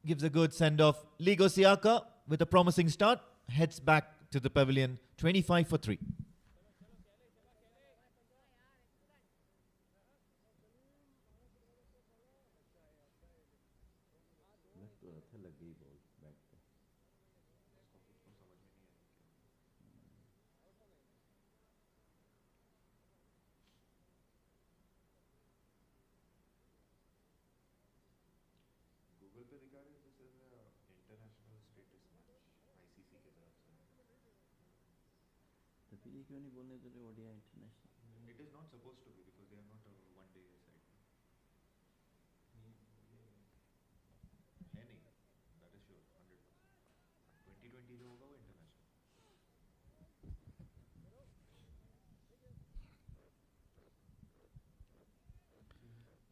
gives a good send-off. Lego Siaka, with a promising start, heads back to the pavilion, 25 for 3. Google पे दिखा रहे हैं तो sir international status match ICC की तरफ से तो फिर ये क्यों नहीं बोलने दे रहे ODI international? It is not suppose to be because they are not a one day side है नहीं दैट इज श्योर 100%. 2020 जो होगा वो international.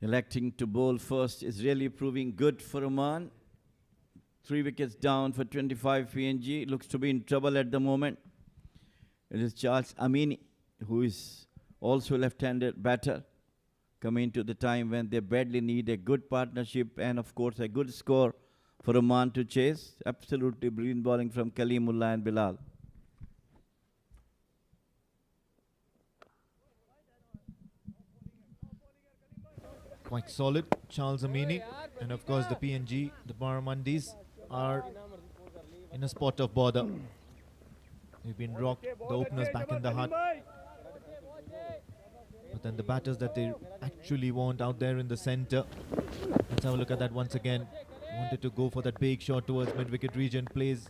Electing to bowl first is really proving good for Oman. 3 wickets down for 25 PNG. Looks to be in trouble at the moment. It is Charles Amini, who is also left-handed batter, coming into the time when they badly need a good partnership and, of course, a good score for Oman to chase. Absolutely brilliant bowling from Kalimullah and Bilal. Quite solid, Charles Amini. And of course the PNG, the Baramandis, are in a spot of bother. They've been rocked, the openers back in the hut. But then the batters that they actually want out there in the centre. Let's have a look at that once again. Wanted to go for that big shot towards mid-wicket region, plays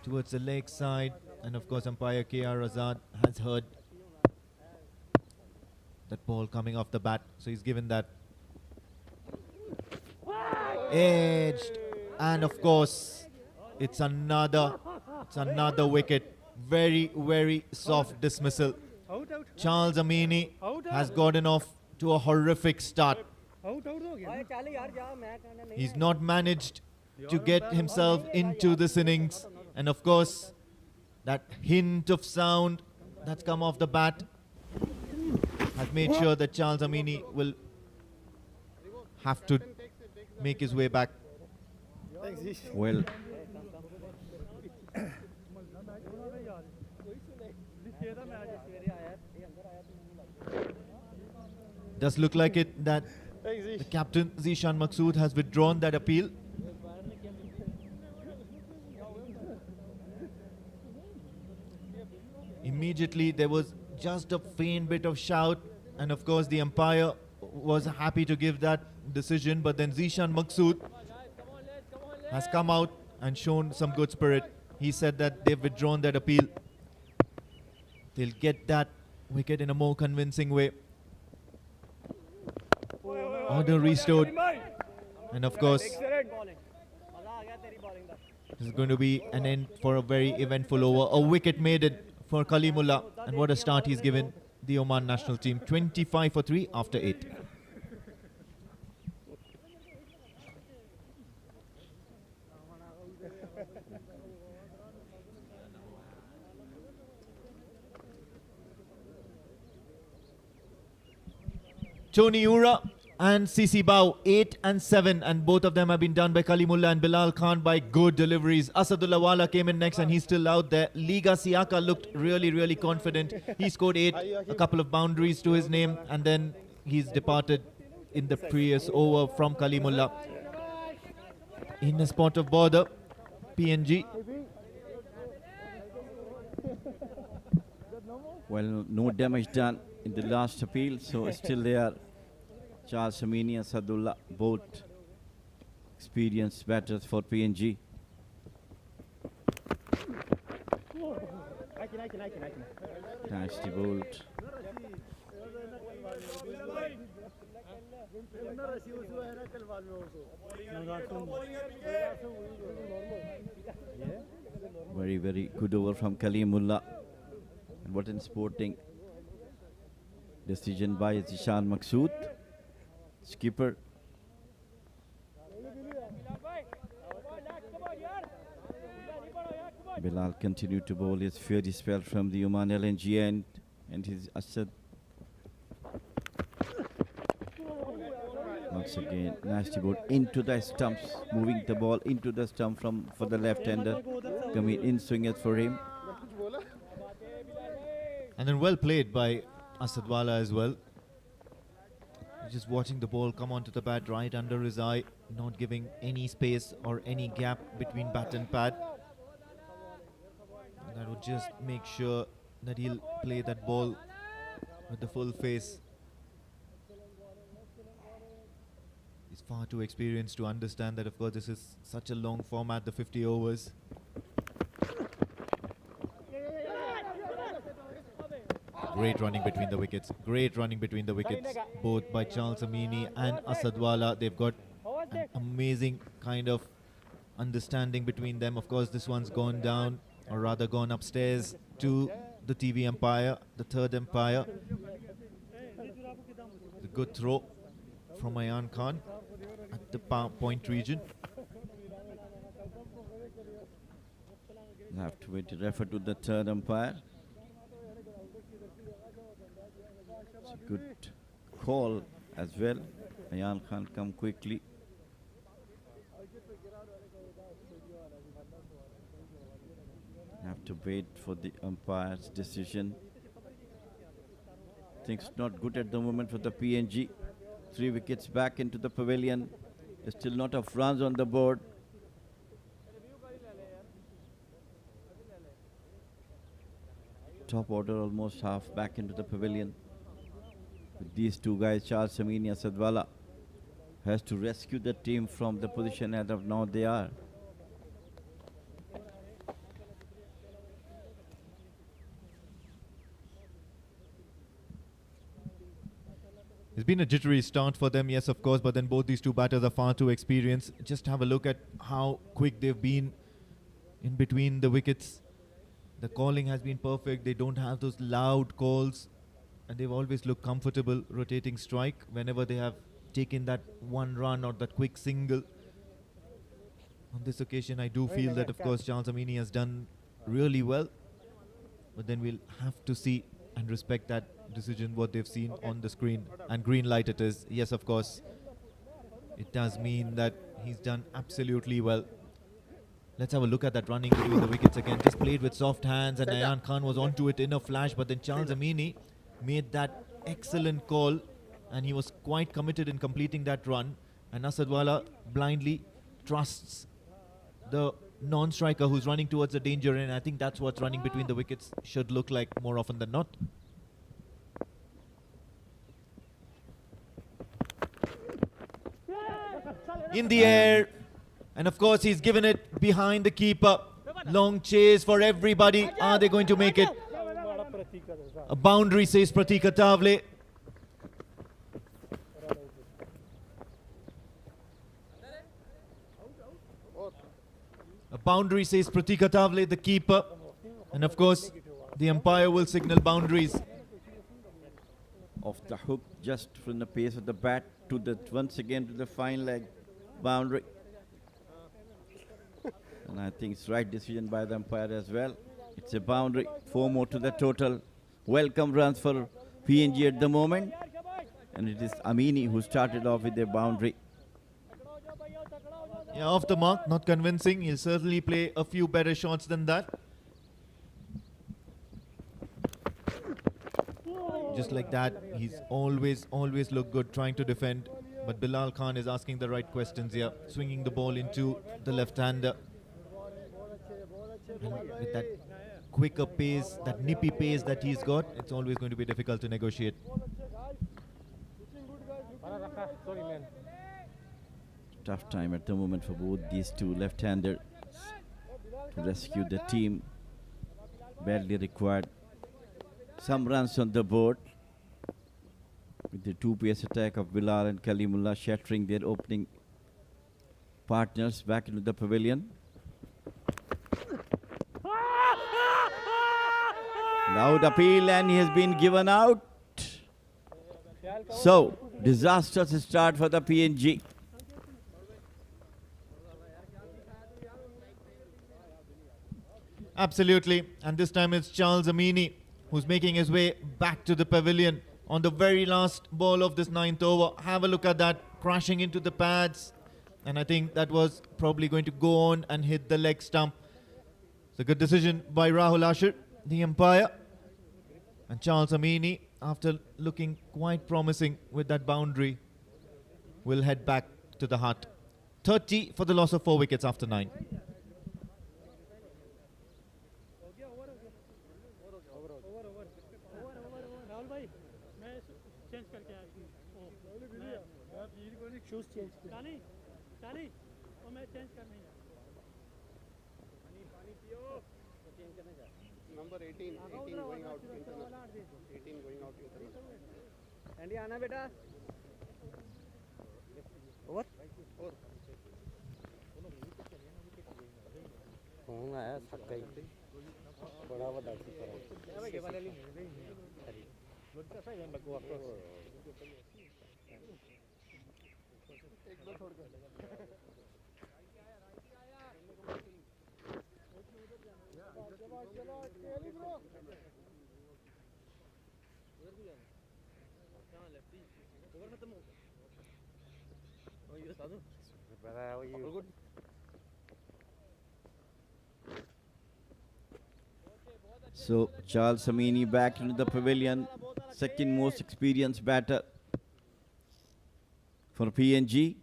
towards the leg side. And of course umpire K.R. Azad has heard that ball coming off the bat, so he's given that. Edged, and of course it's another wicket. Very, very soft dismissal. Charles Amini has gotten off to a horrific start. He's not managed to get himself into this innings, and of course that hint of sound that's come off the bat has made sure that Charles Amini will have to make his way back. Well, does look like it that the captain Zishan Maqsood has withdrawn that appeal. Immediately there was just a faint bit of shout, and of course the umpire was happy to give that decision, but then Zishan Maqsood has come out and shown some good spirit. He said that they've withdrawn that appeal. They'll get that wicket in a more convincing way. Order restored, and of course this is going to be an end for a very eventful over. A wicket made it for Kalimullah, and what a start he's given the Oman national team. 25 for 3 after 8. Tony Ura and CC Bao, 8 and 7, and both of them have been done by Kalimullah and Bilal Khan by good deliveries. Asadullah Wala came in next and he's still out there. Liga Siaka looked really, really confident. He scored 8, a couple of boundaries to his name, and then he's departed in the previous over from Kalimullah. In a spot of bother, PNG. well, no damage done in the last appeal, so still there. Charles Amini and Sadullah, both experienced batters for PNG. Nasty bolt. Very, very good over from Kalimullah. And what in sporting decision by Zishan Maqsood, skipper. Bilal continued to bowl his fiery spell from the Oman LNG end, and his Asad. Once again, nasty ball into the stumps, moving the ball into the stump for the left-hander. Coming in swing it for him. And then well played by Asadwala as well. Just watching the ball come onto the bat right under his eye, not giving any space or any gap between bat and pad. And that would just make sure that he'll play that ball with the full face. He's far too experienced to understand that, of course, this is such a long format, the 50 overs. Great running between the wickets. Great running between the wickets, both by Charles Amini and Asadwala. They've got an amazing kind of understanding between them. Of course, this one's gone down, or rather gone upstairs to the TV umpire, the third umpire. The good throw from Ayan Khan at the point region. Have to wait to refer to the third umpire. It's a good call as well. Ayan Khan come quickly. Have to wait for the umpire's decision. Things not good at the moment for the PNG. 3 wickets back into the pavilion. There's still not enough runs on the board. Top order almost half back into the pavilion. With these two guys, Charles Amini and Asadwala, has to rescue the team from the position as of now they are. It's been a jittery start for them, yes, of course, but then both these two batters are far too experienced. Just have a look at how quick they've been in between the wickets. The calling has been perfect. They don't have those loud calls, and they've always looked comfortable rotating strike whenever they have taken that one run or that quick single. On this occasion, I do feel that, of course, Charles Amini has done really well, but then we'll have to see and respect that decision, what they've seen on the screen. And green light it is. Yes, of course, it does mean that he's done absolutely well. Let's have a look at that running between the wickets again. Just played with soft hands, and Ayan Khan was onto it in a flash, but then Charles Amini made that excellent call, and he was quite committed in completing that run. And Asadwala blindly trusts the non-striker who's running towards the danger, and I think that's what running between the wickets should look like more often than not. In the air, and of course he's given it behind the keeper. Long chase for everybody. Are they going to make it? A boundary, says Pratika Tavle. A boundary, says Pratika Tavle, the keeper. And of course, the umpire will signal boundaries. Off the hook, just from the pace of the bat to the once again to the fine leg boundary. And I think it's right decision by the umpire as well. It's a boundary. 4 more to the total. Welcome runs for PNG at the moment. And it is Amini who started off with a boundary. Yeah, off the mark, not convincing. He'll certainly play a few better shots than that. Just like that, he's always looked good trying to defend. But Bilal Khan is asking the right questions here, swinging the ball into the left-hander. And with that quicker pace, that nippy pace that he's got, it's always going to be difficult to negotiate. Tough time at the moment for both these two left-handers to rescue the team. Badly required some runs on the board, with the 2-pace attack of Bilal and Kalimullah shattering their opening partners back into the pavilion. Loud appeal, and he has been given out. So, disastrous start for the PNG. Absolutely, and this time it's Charles Amini who's making his way back to the pavilion on the very last ball of this 9th over. Have a look at that, crashing into the pads, and I think that was probably going to go on and hit the leg stump. It's a good decision by Rahul Ashar, the umpire. And Charles Amini after looking quite promising with that boundary, will head back to the hut. 30 for the loss of 4 wickets after 9. Number 18, 18 going out internal. 18 going out internal. Andy आना बेटा over phone आया छक्का ही बड़ा बड़ा So Charles Omani back into the pavilion, second most experienced batter for PNG.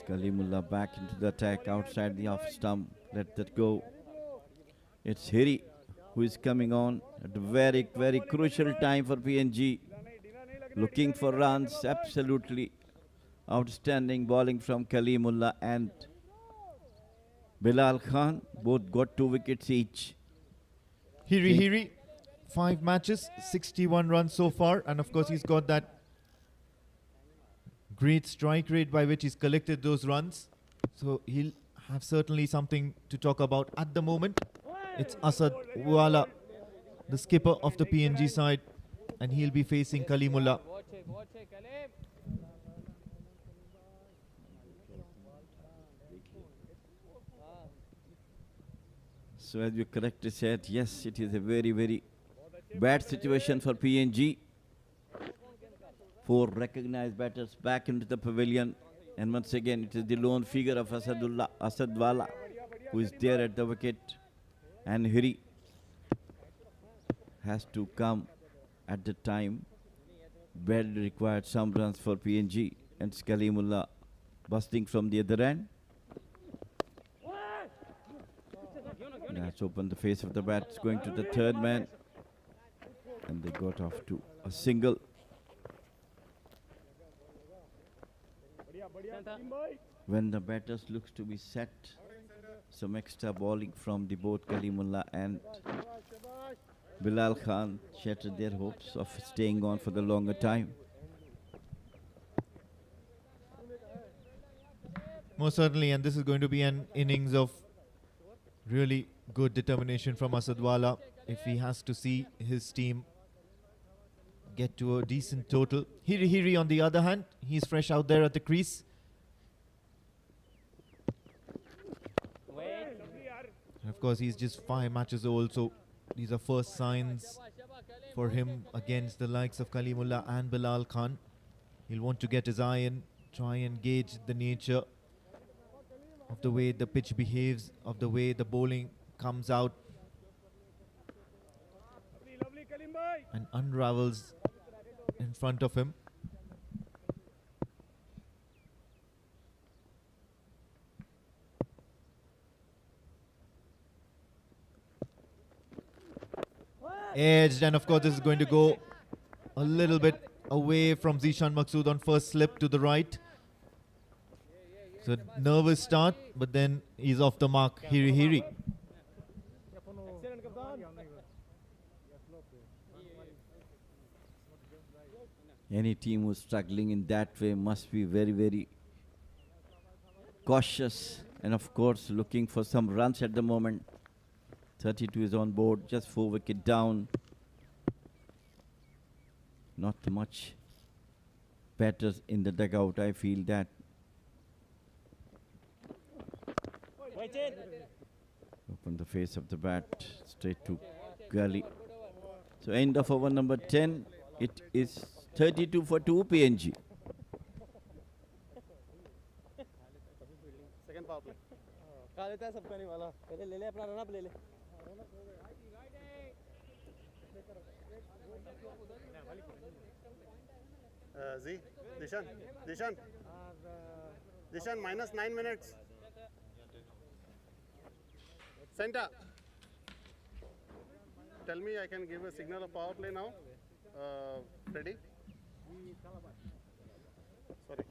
Kalimullah back into the attack outside the off stump. Let that go. It's Hiri who is coming on at a very, very crucial time for PNG. Looking for runs, absolutely outstanding bowling from Kalimullah and Bilal Khan. Both got 2 wickets each. Hiri, 5 matches, 61 runs so far, and of course he's got that great strike rate by which he's collected those runs. So he'll have certainly something to talk about at the moment. It's Asad Wala, the skipper of the PNG side, and he'll be facing Kalimullah. So as you correctly said, yes, it is a very, very bad situation for PNG. 4 recognized batters back into the pavilion, and once again it is the lone figure of Asad Wala who is there at the wicket, and Hiri has to come at the time. Badly required some runs for PNG, and Kalimullah busting from the other end. That's opened the face of the bat. It's going to the third man, and they got off to a single. When the batters looks to be set, some extra bowling from the both Kalimullah and Bilal Khan shattered their hopes of staying on for the longer time. Most certainly, and this is going to be an innings of really good determination from Asad Wala if he has to see his team get to a decent total. Hiri on the other hand, he's fresh out there at the crease. And of course, he's just 5 matches old, so these are first signs for him against the likes of Kalimullah and Bilal Khan. He'll want to get his eye in, try and gauge the nature of the way the pitch behaves, of the way the bowling comes out and unravels in front of him. Edged, and of course this is going to go a little bit away from Zishan Maqsood on first slip to the right. So nervous start, but then he's off the mark. Hiri. Any team who's struggling in that way must be very, very cautious, and of course looking for some runs at the moment. 32 is on board, just 4 wicket down. Not much batters in the dugout, I feel that. Open the face of the bat, straight to gully. So end of over number 10, it is 32 for 2 PNG. Second power play. थका देता है सबका नहीं वाला पहले ले ले अपना रन अप ले ले Z, Dishan, minus 9 minutes. Center. Tell me, I can give a signal of power play now. Ready? Sorry.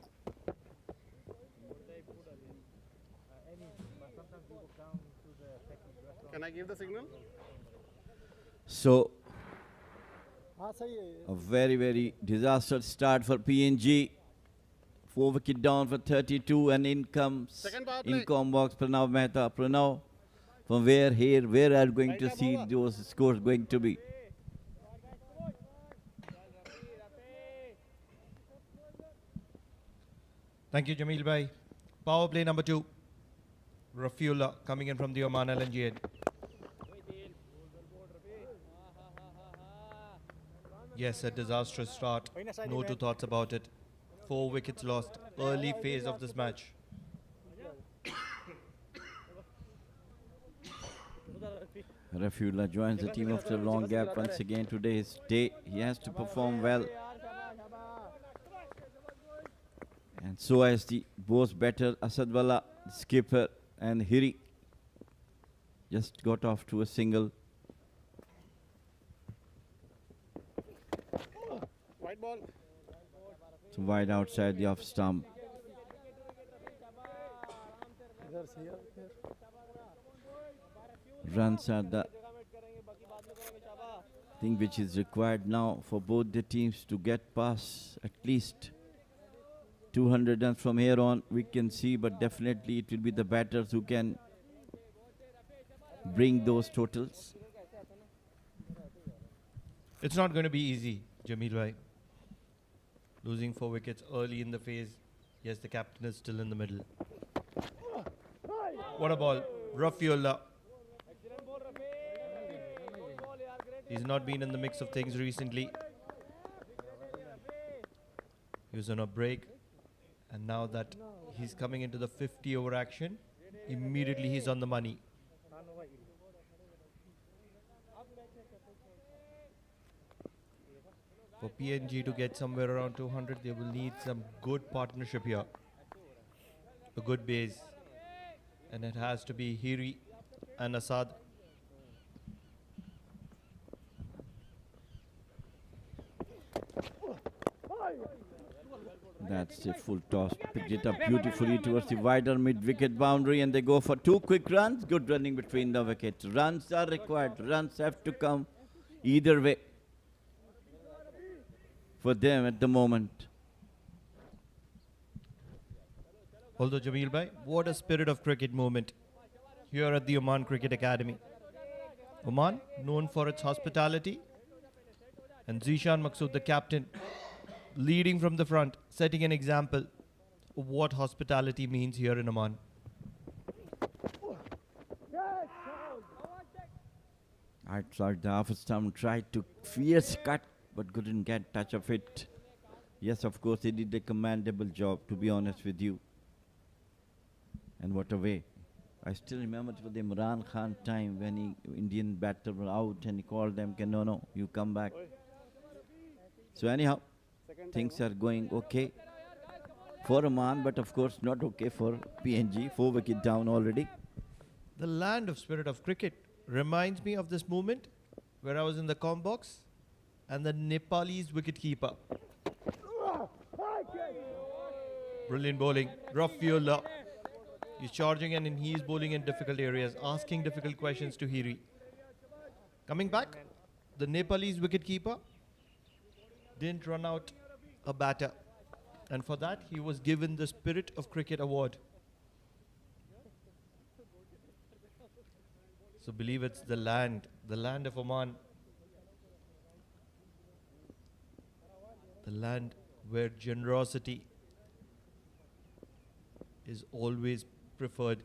Can I give the signal? So, a very, very disastrous start for PNG. 4 wicket down for 32, and in comes Second power play. in box Pranav Mehta. Pranav, from where are you going to see those scores going to be? Thank you, Jamil Bhai. Power play number 2. Rafiullah coming in from the Oman LNG end. Yes, a disastrous start. No two thoughts about it. 4 wickets lost. Early phase of this match. Rafiullah joins the team after a long gap once again. Today is day. He has to perform well. And so as the both batter Asadwala, skipper, and Hiri just got off to a single. White ball. So wide outside the off stump. Runs are the thing which is required now for both the teams to get past at least 200 runs from here on. We can see, but definitely it will be the batters who can bring those totals. It's not going to be easy, Jamil Bhai. Losing 4 wickets early in the phase. Yes, the captain is still in the middle. What a ball. Rafiullah. He's not been in the mix of things recently. He was on a break. And now that he's coming into the 50 over action, immediately he's on the money. For PNG to get somewhere around 200, they will need some good partnership here. A good base. And it has to be Hiri and Asad. That's a full toss. Picked it up beautifully towards the wider mid-wicket boundary, and they go for 2 quick runs. Good running between the wickets. Runs are required. Runs have to come either way for them at the moment. Although Jamil Bhai, what a spirit of cricket moment here at the Oman Cricket Academy. Oman, known for its hospitality, and Zishan Maqsood, the captain, leading from the front, setting an example of what hospitality means here in Oman. Outside the half stump, tried to fierce cut, but couldn't get touch of it. Yes, of course, he did a commendable job, to be honest with you. And what a way. I still remember it was the Imran Khan time when Indian batter were out and he called them, no, you come back. So anyhow, things are going okay for Oman, but of course not okay for PNG. 4 wicket down already. The land of spirit of cricket reminds me of this moment where I was in the comm box and the Nepalese wicketkeeper. Brilliant bowling. Rafiullah. He's charging and he's bowling in difficult areas, asking difficult questions to Hiri. Coming back, the Nepalese wicketkeeper didn't run out a batter. And for that, he was given the Spirit of Cricket Award. So believe it's the land of Oman. The land where generosity is always preferred.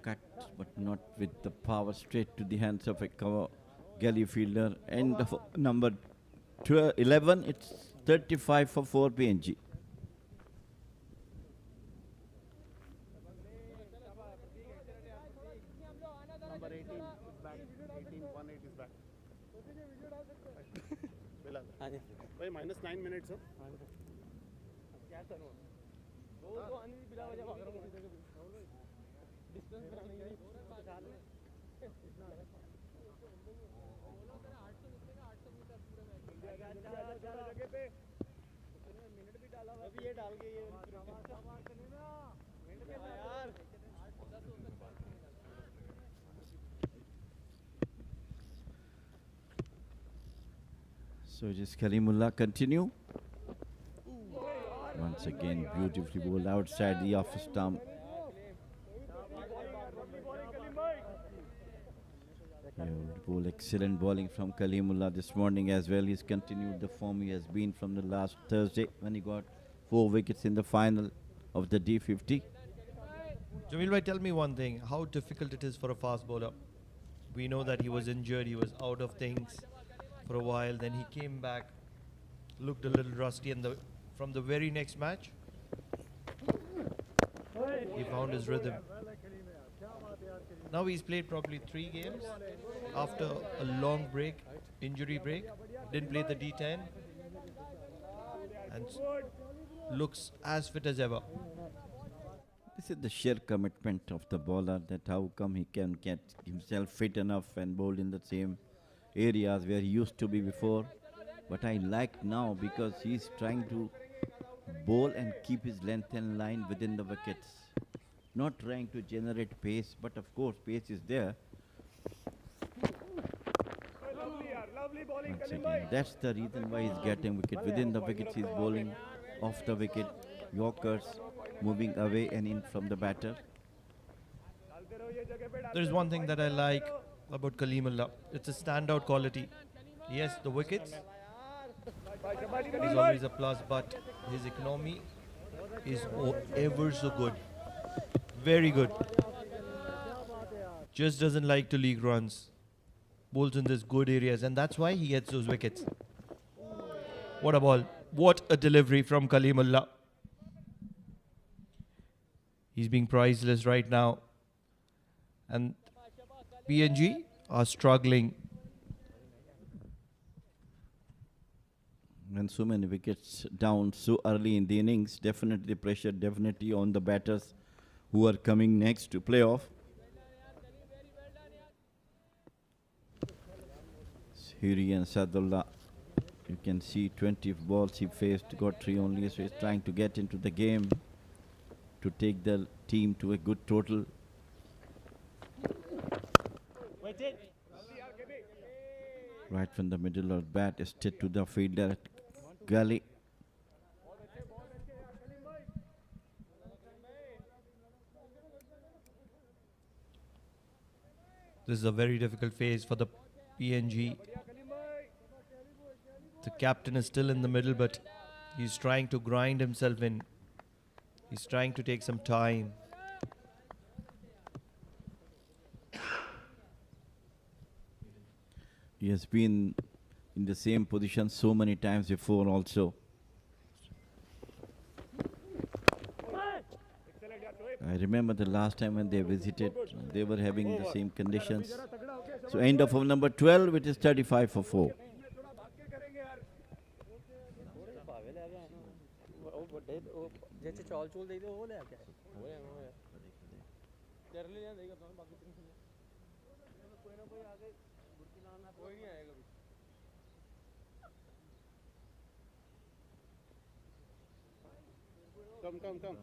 Cut, but not with the power, straight to the hands of a cover galley fielder. End of number 11. It's 35 for 4 PNG. back. 18-18 is back. Bilal. भाई -9 minutes हो. क्या करूँ? वो आने भी बिना वजह भाग रहा हूँ किधर कभी. डिस्टेंस बनाने के लिए बचा ले. इतना है. बोलो मेरा 800 निकलेगा 800 मीटर पूरे मैच. चला जगह पे. मिनट भी डाला हुआ. अभी ये डाल के ये. मार करने ना. मिनट के यार. 10 हो सकता है. So just Karimullah continue. Once again, beautifully bowled outside the off stump. Ball, excellent bowling from Kalimullah this morning as well. He's continued the form he has been from the last Thursday when he got 4 wickets in the final of the D50. Jamil bhai, tell me one thing. How difficult it is for a fast bowler? We know that he was injured. He was out of things for a while. Then he came back, looked a little rusty, and from the very next match, he found his rhythm. Now he's played probably 3 games after a long break, injury break. Didn't play the D10 and looks as fit as ever. This is the sheer commitment of the bowler, that how come he can get himself fit enough and bowl in the same areas where he used to be before. But I like now because he's trying to bowl and keep his length and line within the wickets. Not trying to generate pace, but of course pace is there. Once again, that's the reason why he's getting wicket. Within the wickets he's bowling, off the wicket, Yorkers moving away and in from the batter. There's one thing that I like about Kalimullah. It's a standout quality. Yes, the wickets is always a plus, but his economy is ever so good. Very good. Just doesn't like to leak runs. Bowls in these good areas, and that's why he gets those wickets. What a ball. What a delivery from Kalimullah. He's being priceless right now. And PNG are struggling. And so many wickets down so early in the innings, definitely pressure, definitely on the batters who are coming next to play off. Huri and Sadullah, you can see 20 balls he faced, got 3 only, so he's trying to get into the game to take the team to a good total. Right from the middle of bat, straight to the fielder, gully. This is a very difficult phase for the PNG. The captain is still in the middle, but he's trying to grind himself in. He's trying to take some time. He has been in the same position so many times before also. I remember the last time when they visited, they were having the same conditions. So end of over number 12, it is 35 for 4. Come.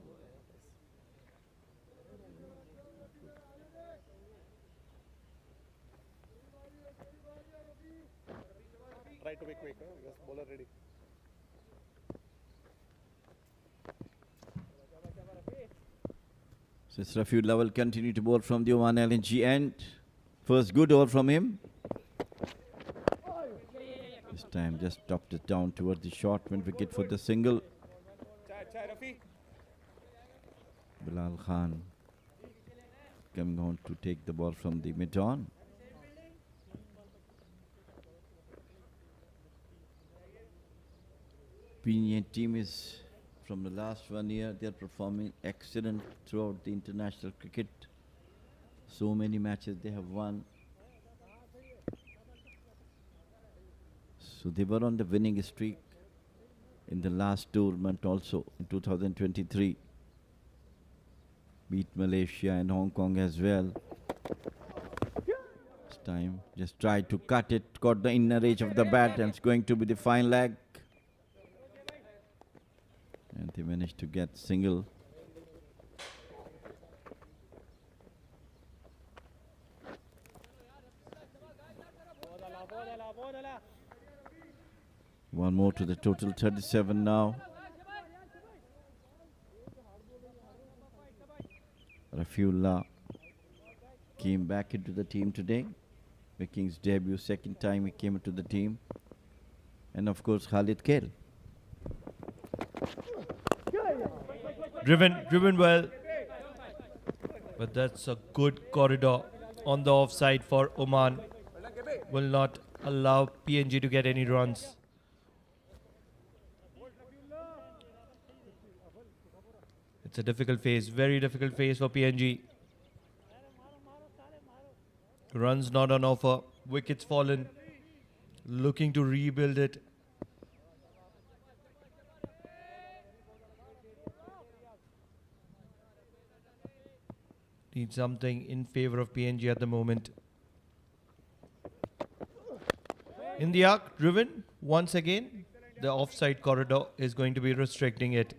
Try to be quick, just bowler ready. So Rafiul Lawal continue to bowl from the Oman LNG end. First good over from him. This time just topped it down towards the short mid wicket for the single. Bilal Khan coming on to take the ball from the mid-on. PNG team is from the last 1 year, they are performing excellent throughout the international cricket. So many matches they have won. So they were on the winning streak in the last tournament also in 2023. Beat Malaysia and Hong Kong as well. This time just tried to cut it, got the inner edge of the bat, and it's going to be the fine leg. And they managed to get single. One more to the total, 37 now. Rafiullah came back into the team today, making his debut, second time he came into the team. And of course, Khalid Khail. Driven well. But that's a good corridor on the offside for Oman. Will not allow PNG to get any runs. It's a difficult phase, very difficult phase for PNG. Runs not on offer, wickets fallen, looking to rebuild it. Need something in favor of PNG at the moment. In the arc, driven once again. The offside corridor is going to be restricting it.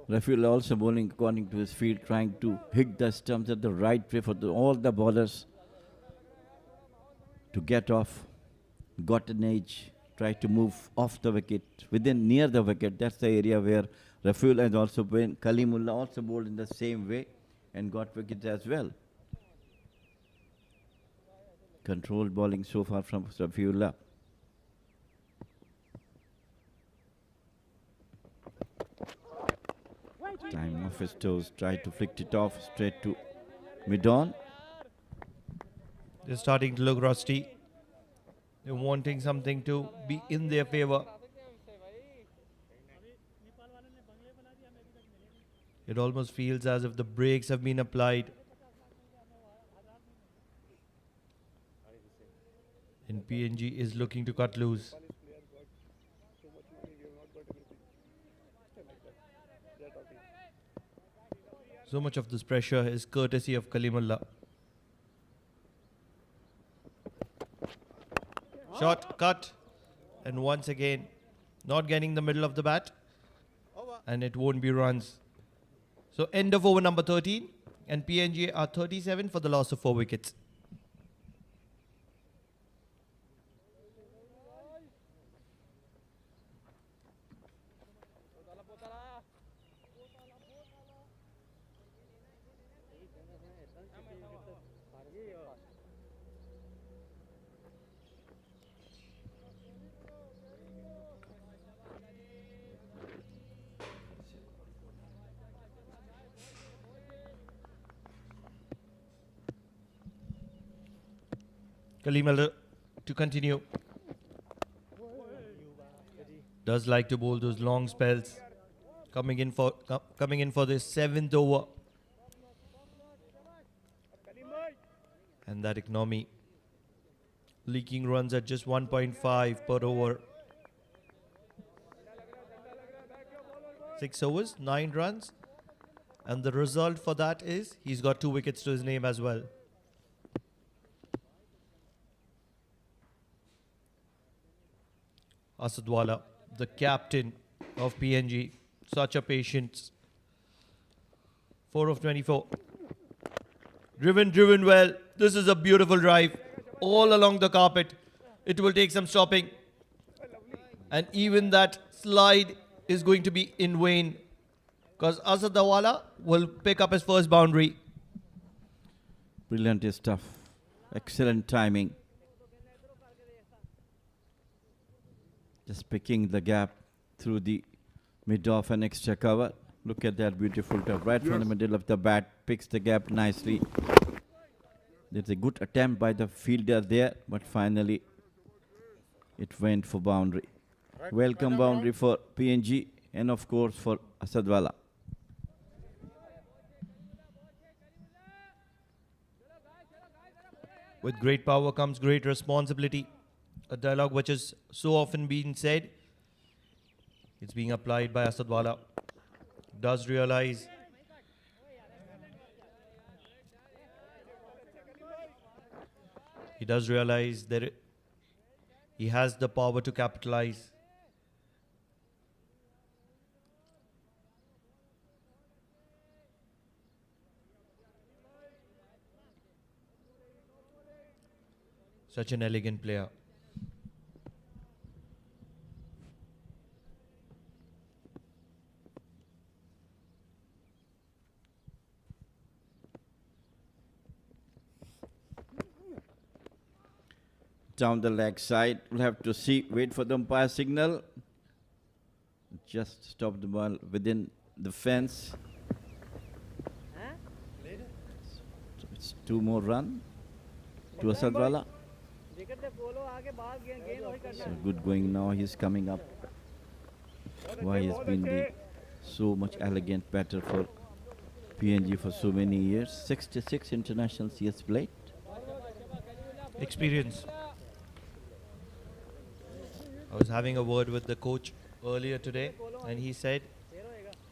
Rafiullah also bowling according to his field, trying to hit the stumps at the right way for all the bowlers to get off. Got an edge, tried to move off the wicket, within near the wicket. That's the area where Rafiullah has also been. Kalimullah also bowled in the same way and got wickets as well. Controlled bowling so far from Rafiullah. Time off his toes, tried to flick it off straight to mid-on. They're starting to look rusty. They're wanting something to be in their favor. It almost feels as if the brakes have been applied. And PNG is looking to cut loose. So much of this pressure is courtesy of Kalimullah. Shot, cut, and once again, not getting the middle of the bat, and it won't be runs. So end of over number 13, and PNG are 37 for the loss of 4 wickets. Kalimullah to continue. Does like to bowl those long spells. Coming in for this 7th over. And that economy leaking runs at just 1.5 per over. 6 overs, 9 runs. And the result for that is he's got 2 wickets to his name as well. Asadwala, the captain of PNG, such a patience. 4 of 24. Driven well. This is a beautiful drive all along the carpet. It will take some stopping. And even that slide is going to be in vain because Asadwala will pick up his first boundary. Brilliant stuff. Excellent timing. Just picking the gap through the mid-off and extra cover. Look at that beautiful top right from the middle of the bat. Picks the gap nicely. There's a good attempt by the fielder there, but finally it went for boundary. Welcome boundary for PNG and of course for Asadwala. With great power comes great responsibility. A dialogue which is so often being said. It's being applied by Asadwala. Does realize that he has the power to capitalize. Such an elegant player. Down the leg side, we'll have to see, wait for the umpire signal. Just stop the ball within the fence. So it's 2 more run to Asadwala. So good going now, he's coming up. Why he's been the so much elegant batter for PNG for so many years. 66 internationals he has played. Experience. I was having a word with the coach earlier today, and he said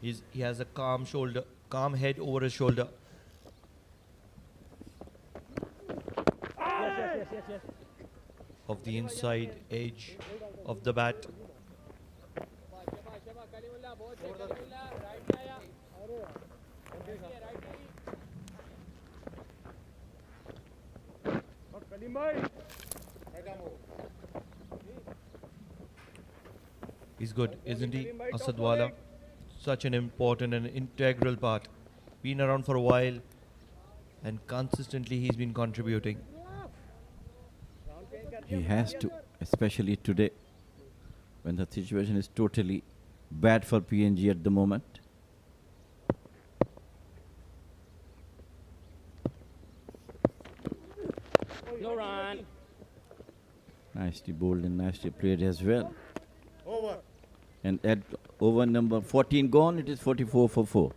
he has a calm head over his shoulder. Of the inside edge of the bat. He's good, isn't he, Asadwala? Such an important and integral part. Been around for a while, and consistently he's been contributing. He has to, especially today, when the situation is totally bad for PNG at the moment. No run. Nicely bowled and nicely played as well. Over. And at over number 14 gone, it is 44 for 4.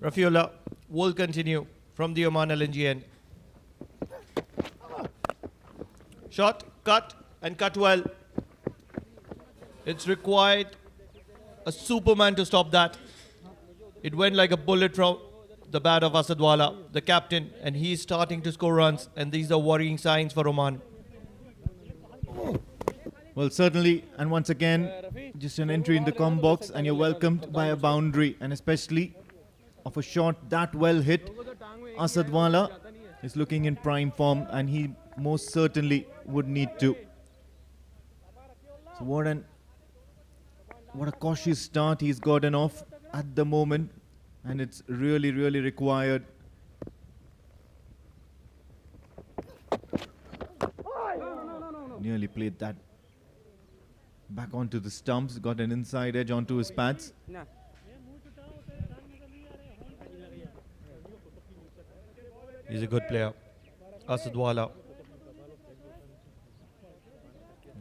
Rafiullah will continue from the Oman LNG end. Shot, cut, and cut well. It's required a Superman to stop that. It went like a bullet from the bat of Asadwala, the captain, and he's starting to score runs, and these are worrying signs for Oman. Well, certainly, and once again, just an entry in the com box, and you're welcomed by a boundary, and especially of a shot that well hit. Asadwala is looking in prime form, and he most certainly would need to. So what a cautious start he's gotten off at the moment, and it's really required. Nearly played that back onto the stumps, got an inside edge onto his pads. He's a good player. Asadwala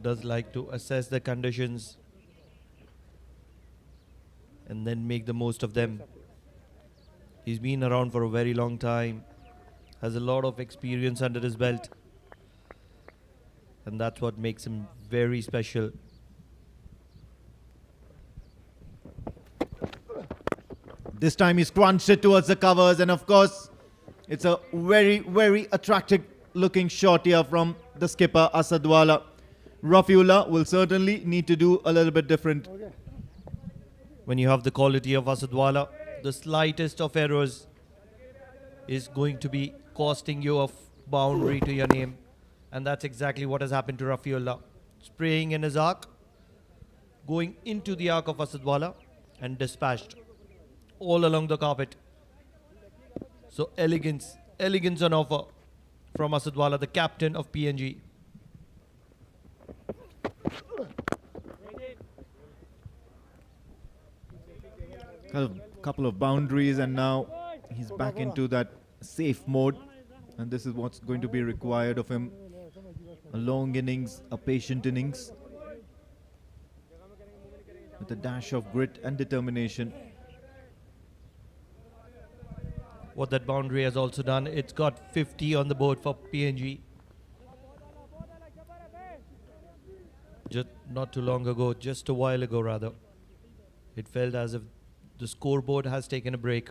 does like to assess the conditions and then make the most of them. He's been around for a very long time, has a lot of experience under his belt, and that's what makes him very special. This time he's crunched it towards the covers, and of course it's a very attractive looking shot here from the skipper Asadwala. Rafiullah will certainly need to do a little bit different. When you have the quality of Asadwala, the slightest of errors is going to be costing you a boundary to your name, and that's exactly what has happened to Rafiullah. Spraying in his arc, going into the arc of Asadwala and dispatched all along the carpet. So elegance on offer from Asadwala, the captain of PNG. Couple of boundaries, and now he's back into that safe mode, and this is what's going to be required of him. A long innings, a patient innings with a dash of grit and determination. What that boundary has also done, it's got 50 on the board for PNG. Just not too long ago, just a while ago rather, it felt as if the scoreboard has taken a break.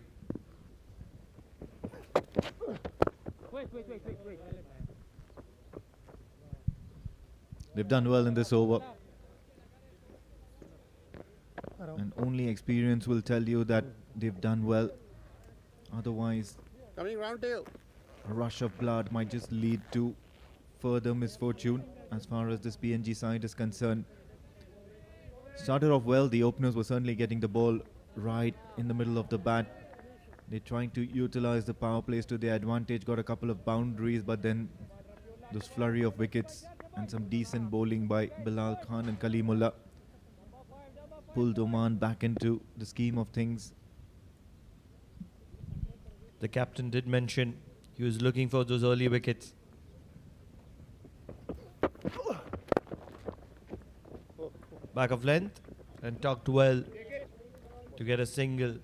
They've done well in this over, and only experience will tell you that they've done well. Otherwise, Coming round tail. a rush of blood might just lead to further misfortune as far as this PNG side is concerned. Started off well, the openers were certainly getting the ball right in the middle of the bat. They're trying to utilize the power plays to their advantage, got a couple of boundaries, but then this flurry of wickets and some decent bowling by Bilal Khan and Kalimullah pulled Oman back into the scheme of things. The captain did mention he was looking for those early wickets. Back of length and tucked well to get a single.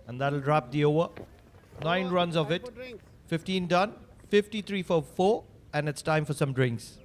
And that'll wrap the over. 9 runs of it. 15 done. 53 for 4. And it's time for some drinks.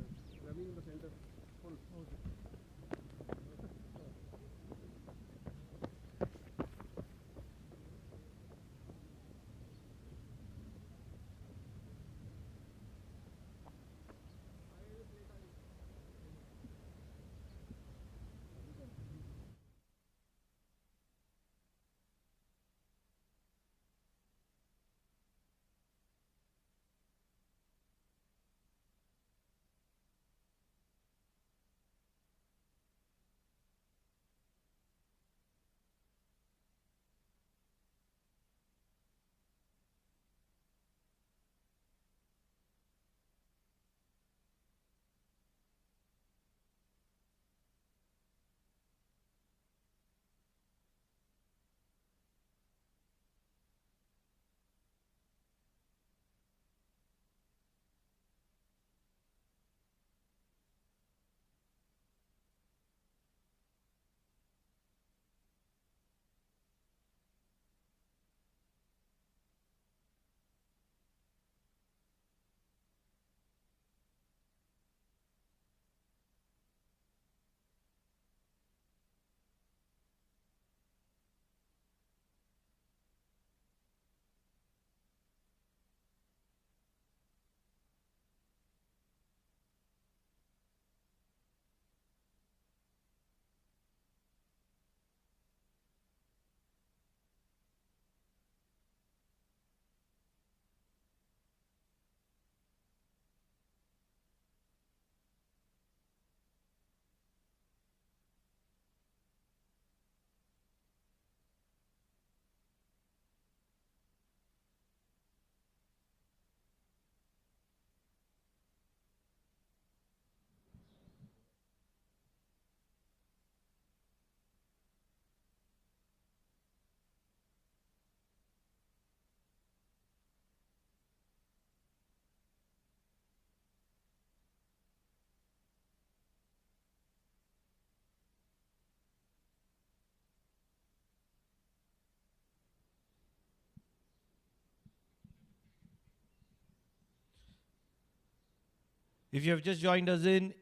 If you have just joined us in,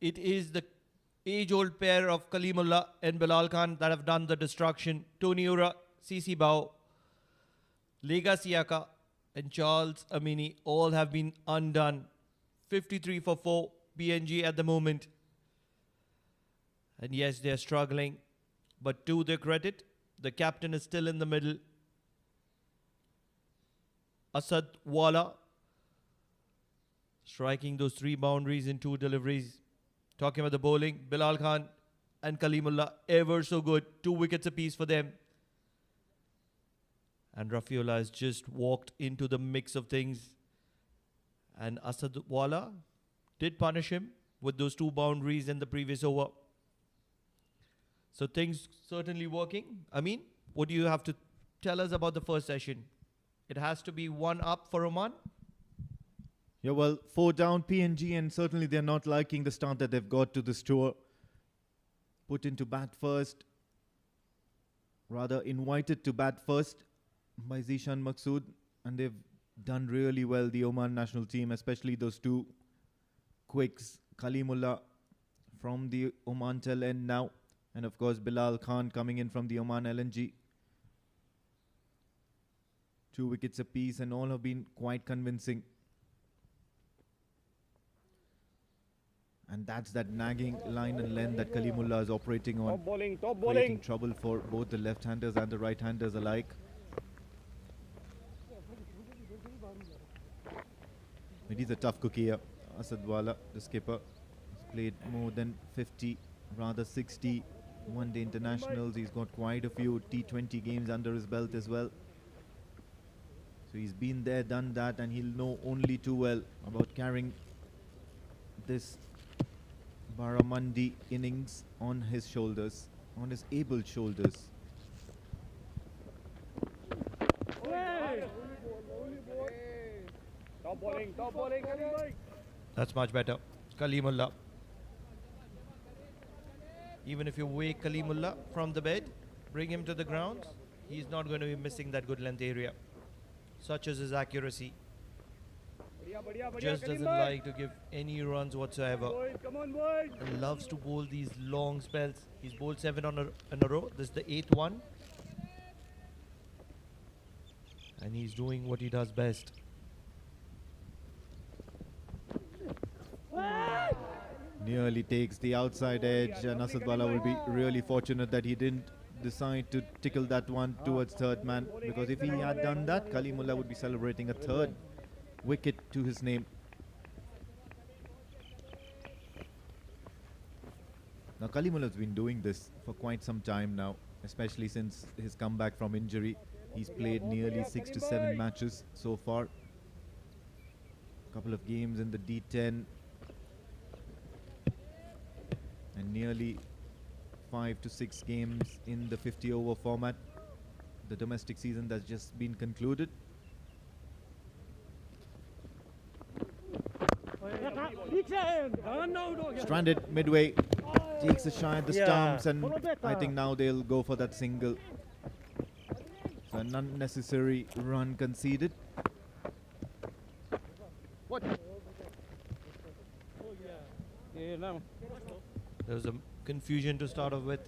it is the age-old pair of Kalimullah and Bilal Khan that have done the destruction. Tony Ura, CC Bao, Lega Siaka and Charles Amini all have been undone. 53 for 4 PNG at the moment. And yes, they're struggling. But to their credit, the captain is still in the middle. Asad Wala striking those 3 boundaries in 2 deliveries. Talking about the bowling, Bilal Khan and Kalimullah ever so good. 2 wickets apiece for them. And Rafiola has just walked into the mix of things. And Asadwala did punish him with those 2 boundaries in the previous over. So things certainly working. I mean, what do you have to tell us about the first session? It has to be 1 up for Oman. Yeah, well, 4 down PNG, and certainly they're not liking the start that they've got to this tour. Put into bat first, rather invited to bat first by Zishan Maqsood, and they've done really well, the Oman national team, especially those 2 quicks. Kalimullah from the Oman tail end now, and of course Bilal Khan coming in from the Oman LNG. 2 wickets apiece, and all have been quite convincing. And that's that nagging line and length that Kalimullah is operating on. Top bowling, creating trouble for both the left-handers and the right-handers alike. It is a tough cookie here. Asadwala, the skipper, has played more than 50, rather 60 one-day internationals. He's got quite a few T20 games under his belt as well. So he's been there, done that, and he'll know only too well about carrying this Baramandi innings on his shoulders, on his able shoulders. Top bowling, That's much better. Kalimullah. Even if you wake Kalimullah from the bed, bring him to the ground, he's not going to be missing that good length area. Such as his accuracy. Just doesn't like to give any runs whatsoever. Come on, boys. And loves to bowl these long spells. He's bowled 7 in a row. This is the 8th one. And he's doing what he does best. Nearly takes the outside edge, and Asadwala will be really fortunate that he didn't decide to tickle that one towards third man, because if he had done that, Kalimullah would be celebrating a 3rd wicket to his name. Now Kalimullah has been doing this for quite some time now, especially since his comeback from injury. He's played nearly 6 to 7 matches so far. Couple of games in the D10 and nearly 5 to 6 games in the 50 over format, the domestic season that's just been concluded. Stranded midway, takes a shot at the stumps, and I think now they'll go for that single. So an unnecessary run conceded. There was a confusion to start off with.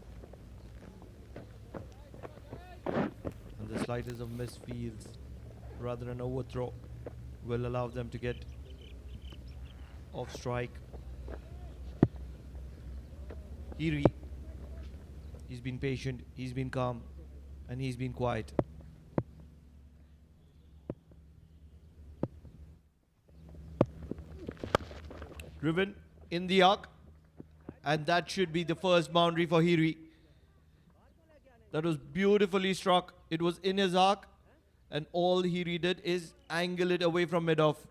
And the slightest of misfields, rather than overthrow, will allow them to get off strike. Hiri, he's been patient, he's been calm, and he's been quiet. Driven in the arc, and that should be the first boundary for Hiri. That was beautifully struck. It was in his arc, and all Hiri did is angle it away from mid-off.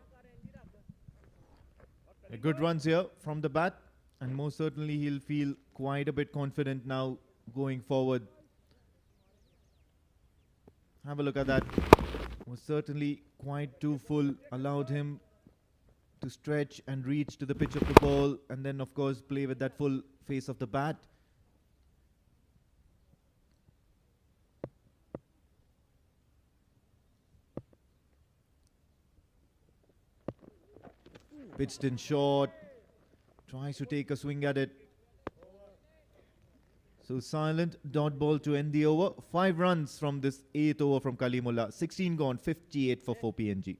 Good runs here from the bat, and most certainly he'll feel quite a bit confident now going forward. Have a look at that. Was certainly quite too full, allowed him to stretch and reach to the pitch of the ball, and then of course play with that full face of the bat. Pitched in short, tries to take a swing at it. So silent dot ball to end the over. 5 runs from this 8th over from Kalimullah. 16 gone, 58 for 4 PNG.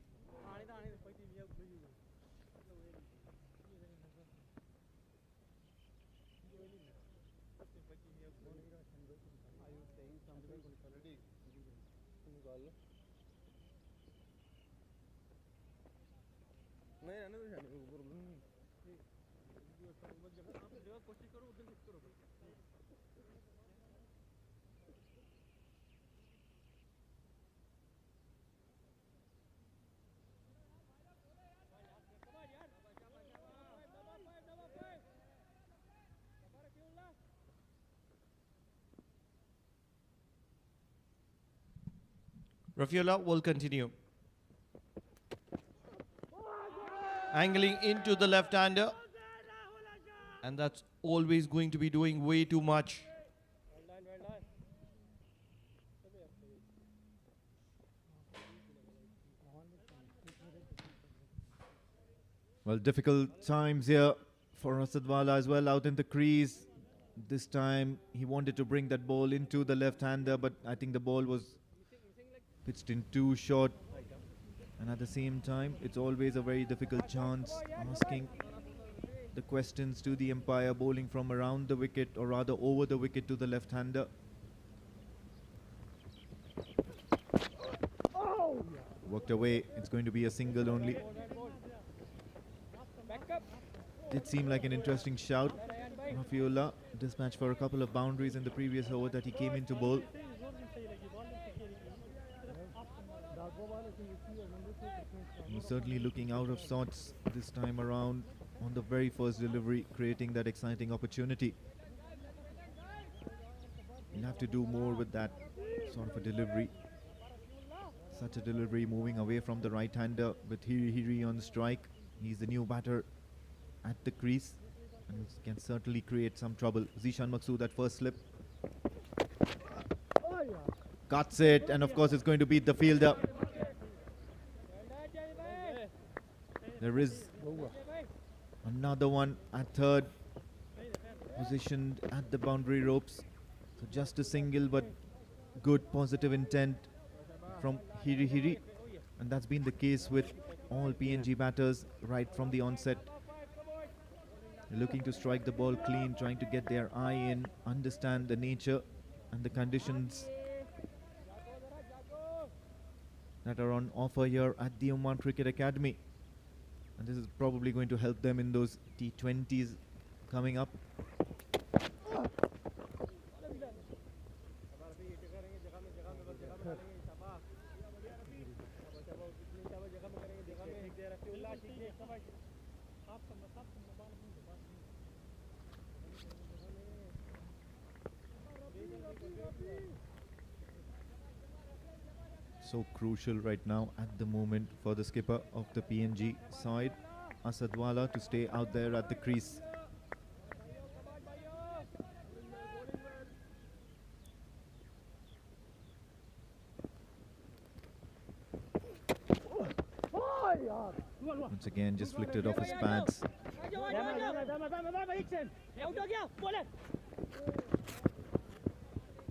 Rafiola will continue. Angling into the left-hander. And that's always going to be doing way too much. Well, difficult times here for Asadwala as well, out in the crease. This time he wanted to bring that ball into the left-hander, but I think the ball was pitched in too short. And at the same time, it's always a very difficult chance asking the questions to the umpire, bowling from around the wicket or rather over the wicket to the left-hander. Worked away. It's going to be a single only. Did seem like an interesting shout. Rafiola dispatched for a couple of boundaries in the previous over that he came into bowl. He was certainly looking out of sorts this time around on the very first delivery, creating that exciting opportunity. He'll have to do more with that sort of a delivery. Such a delivery moving away from the right-hander with Hiri on strike. He's the new batter at the crease and can certainly create some trouble. Zishan Maqsood at first slip. Cuts it, and of course it's going to beat the fielder. There is another one at third, positioned at the boundary ropes. So just a single, but good positive intent from Hiri. And that's been the case with all PNG batters right from the onset. They're looking to strike the ball clean, trying to get their eye in, understand the nature and the conditions that are on offer here at the Oman Cricket Academy. And this is probably going to help them in those T20s coming up. So crucial right now at the moment for the skipper of the PNG side, Asadwala, to stay out there at the crease. Once again, just flicked it off his pads.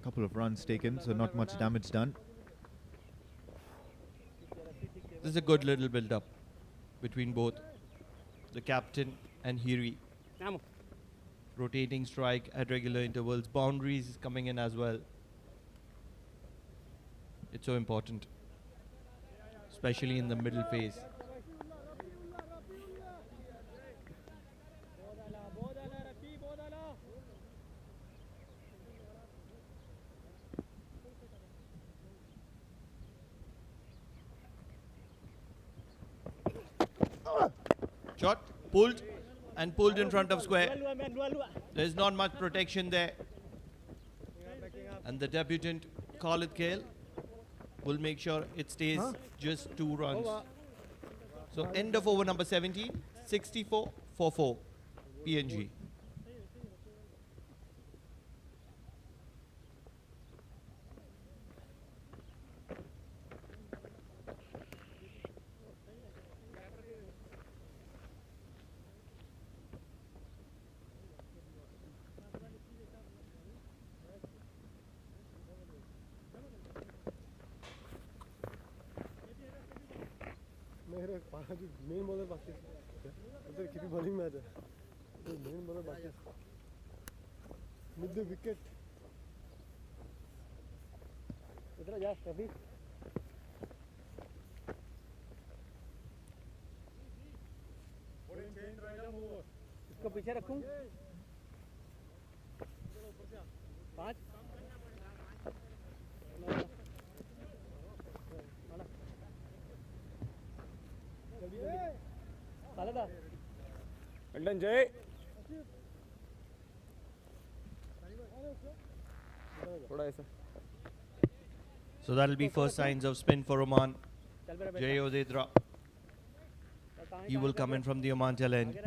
Couple of runs taken, so not much damage done. This is a good little build-up between both the captain and Hiri. Rotating strike at regular intervals, boundaries coming in as well. It's so important, especially in the middle phase. Shot, pulled, and pulled in front of square. There's not much protection there. And the debutant, Khalid Khail, will make sure it stays just 2 runs. So end of over number 17, 64 for 4, PNG. main bowler बाकी उधर कितनी bowling में आ जाए main bowler बाकी mid the wicket इधर जा कभी इसको पीछे रखूं 5 London Jay. थोड़ा ऐसा So that'll be first signs of spin for Oman. Jay Odedra. He will come in from the Oman tail end.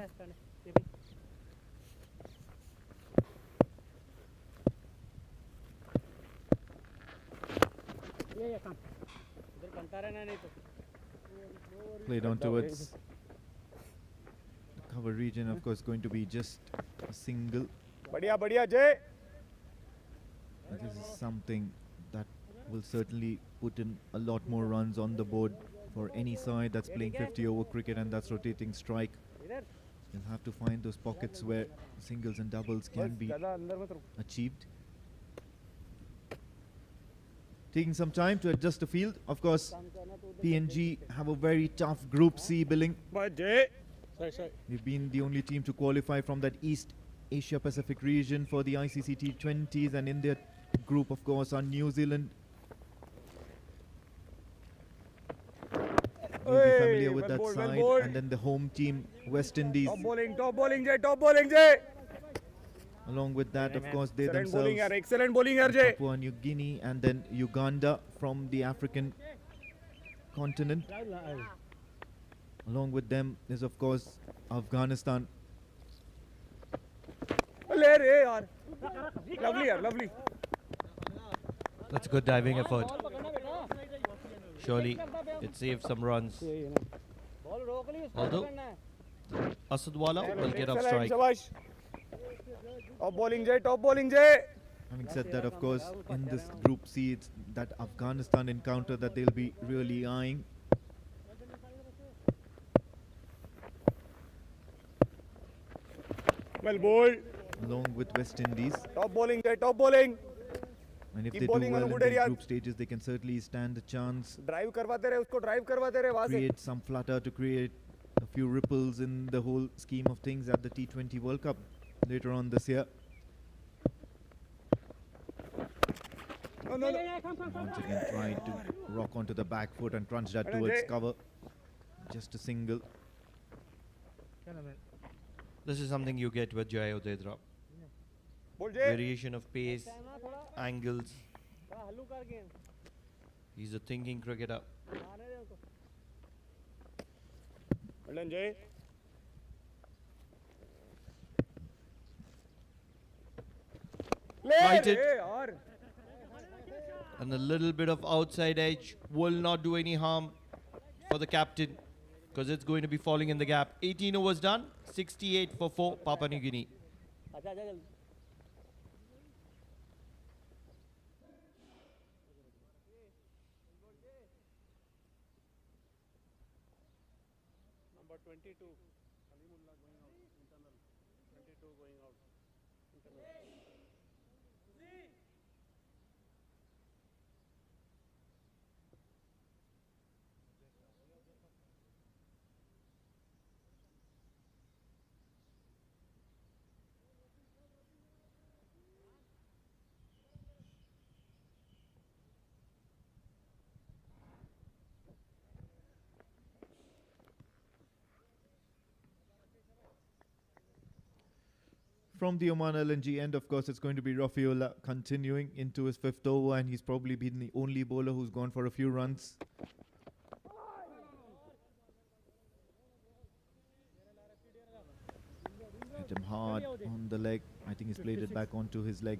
Played on towards the cover region, of course, going to be just a single. बढ़िया बढ़िया जय This is something that will certainly put in a lot more runs on the board for any side that's playing 50 over cricket and that's rotating strike. You'll have to find those pockets where singles and doubles can be achieved. Taking some time to adjust the field. Of course, PNG have a very tough Group C billing. We've been the only team to qualify from that East Asia Pacific region for the ICC T20s, and in their group, of course, are New Zealand. You'll be familiar with that side. And then the home team, West Indies. top bowling Jay Along with that, of course, they excellent themselves, bowling yaar excellent bowling yaar Jay Papua New Guinea, and then Uganda from the African continent. Along with them is, of course, Afghanistan. ले रे यार lovely yaar lovely That's a good diving effort. Surely it saved some runs. Although Asadwala will get off strike. shabash top bowling Jay Having said that, of course, in this Group C, it's that Afghanistan encounter that they'll be really eyeing. well bowled Along with West Indies. top bowling Jay top bowling And if Keep they do bowling well on in good the area. group stages, they can certainly stand a chance. drive करवाते रहे उसको drive करवाते रहे वहां से Create some flutter to create a few ripples in the whole scheme of things at the T20 World Cup later on this year. no Once again trying to rock onto the back foot and crunch that towards cover. Just a single. This is something you get with Jay Odedra. bowl Jay Variation of pace, angles. He's a thinking cricketer. well done Jay ले Flighted. रे यार And a little bit of outside edge will not do any harm for the captain because it's going to be falling in the gap. 18 overs done, 68 for 4, Papua New Guinea. Number 22, Halimullah going out, internal. 22 going out, internal. From the Oman LNG end, of course, it's going to be Rafiullah continuing into his 5th over, and he's probably been the only bowler who's gone for a few runs. Hit him hard on the leg. I think he's played it back onto his leg.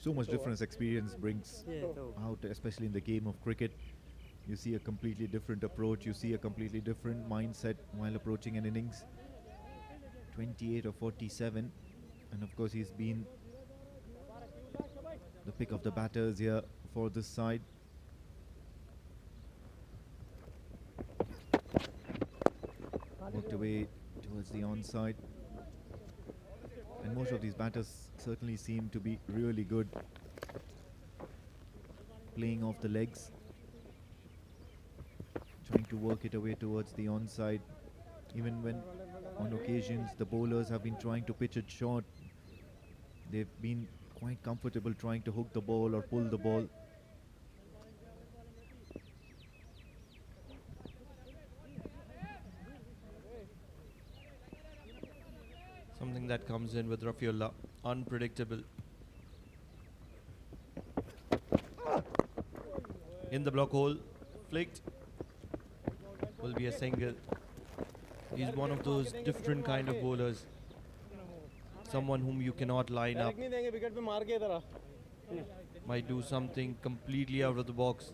So much difference experience brings out, especially in the game of cricket. You see a completely different approach, you see a completely different mindset while approaching an innings. 28 or 47, and of course he's been the pick of the batters here for this side. Worked away towards the onside. And most of these batters certainly seem to be really good playing off the legs, trying to work it away towards the onside. Even when on occasions the bowlers have been trying to pitch it short, they've been quite comfortable trying to hook the ball or pull the ball. that comes in with Rafiullah. Unpredictable. In the block hole, flicked. Will be a single. He's one of those different kind of bowlers. Someone whom you cannot line up. Might do something completely out of the box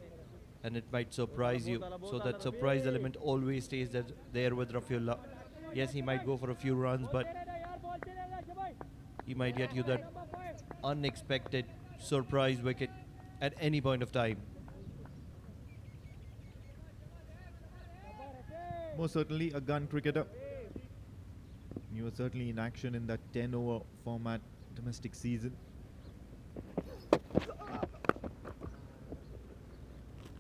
and it might surprise you. So that surprise element always stays there with Rafiullah. Yes, he might go for a few runs, but he might get you that unexpected surprise wicket at any point of time. Most certainly a gun cricketer. He was certainly in action in that 10-over format domestic season.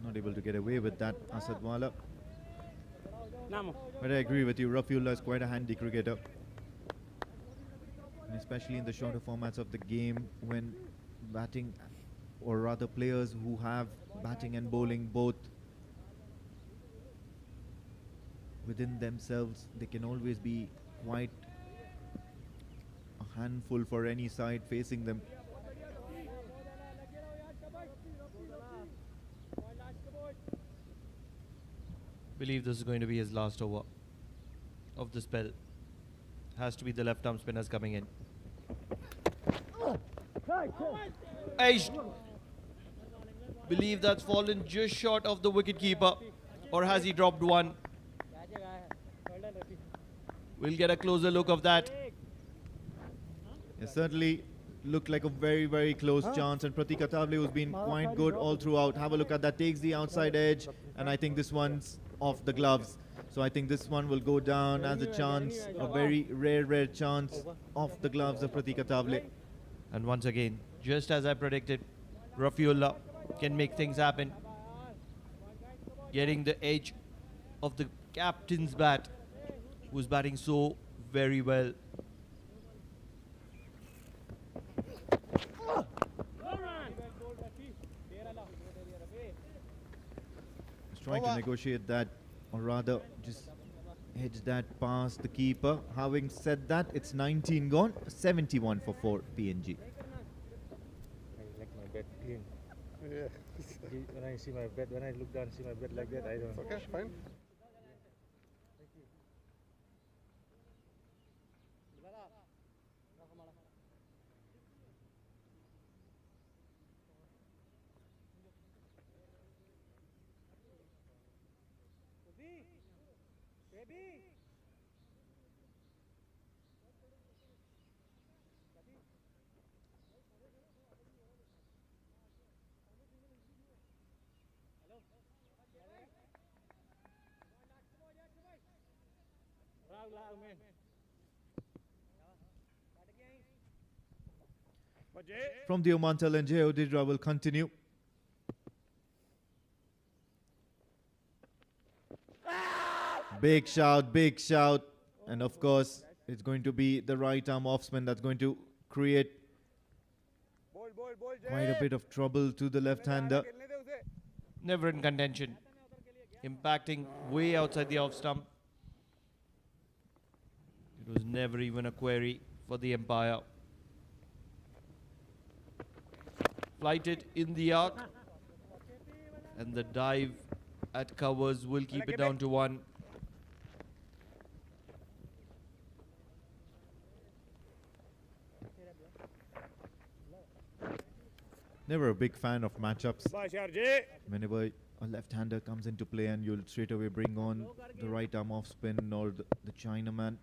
Not able to get away with that, Asadwala. But I agree with you, Rafiullah is quite a handy cricketer. And especially in the shorter formats of the game, when batting, or rather players who have batting and bowling both within themselves, they can always be quite a handful for any side facing them. Believe this is going to be his last over of the spell. Has to be the left arm spinners coming in. Aish. Believe that's fallen just short of the wicket keeper, or has he dropped one? We'll get a closer look of that. It certainly looked like a very, very close chance, and Pratik Athavale, who's been quite good all throughout. Have a look at that, takes the outside edge, and I think this one's off the gloves. So I think this one will go down as a chance, a very rare chance off the gloves of Pratik Athavale. And once again, just as I predicted, Rafiullah can make things happen. Getting the edge of the captain's bat, who's batting so very well. Trying to negotiate that, or rather just edge that past the keeper. Having said that, it's 19 gone, 71 for 4 PNG. I like my bed clean. Yeah. When I see my bed, when I look down, see my bed like that, I don't. Okay, fine. From the Oman talent, Jay Odidra will continue. Big shout, and of course it's going to be the right arm off spin that's going to create quite a bit of trouble to the left-hander. Never in contention. Impacting way outside the off stump. It was never even a query for the umpire. Flighted in the arc, and the dive at covers will keep it down to 1. Never a big fan of matchups. Whenever a left-hander comes into play and you'll straight away bring on the right arm off spin or the Chinaman.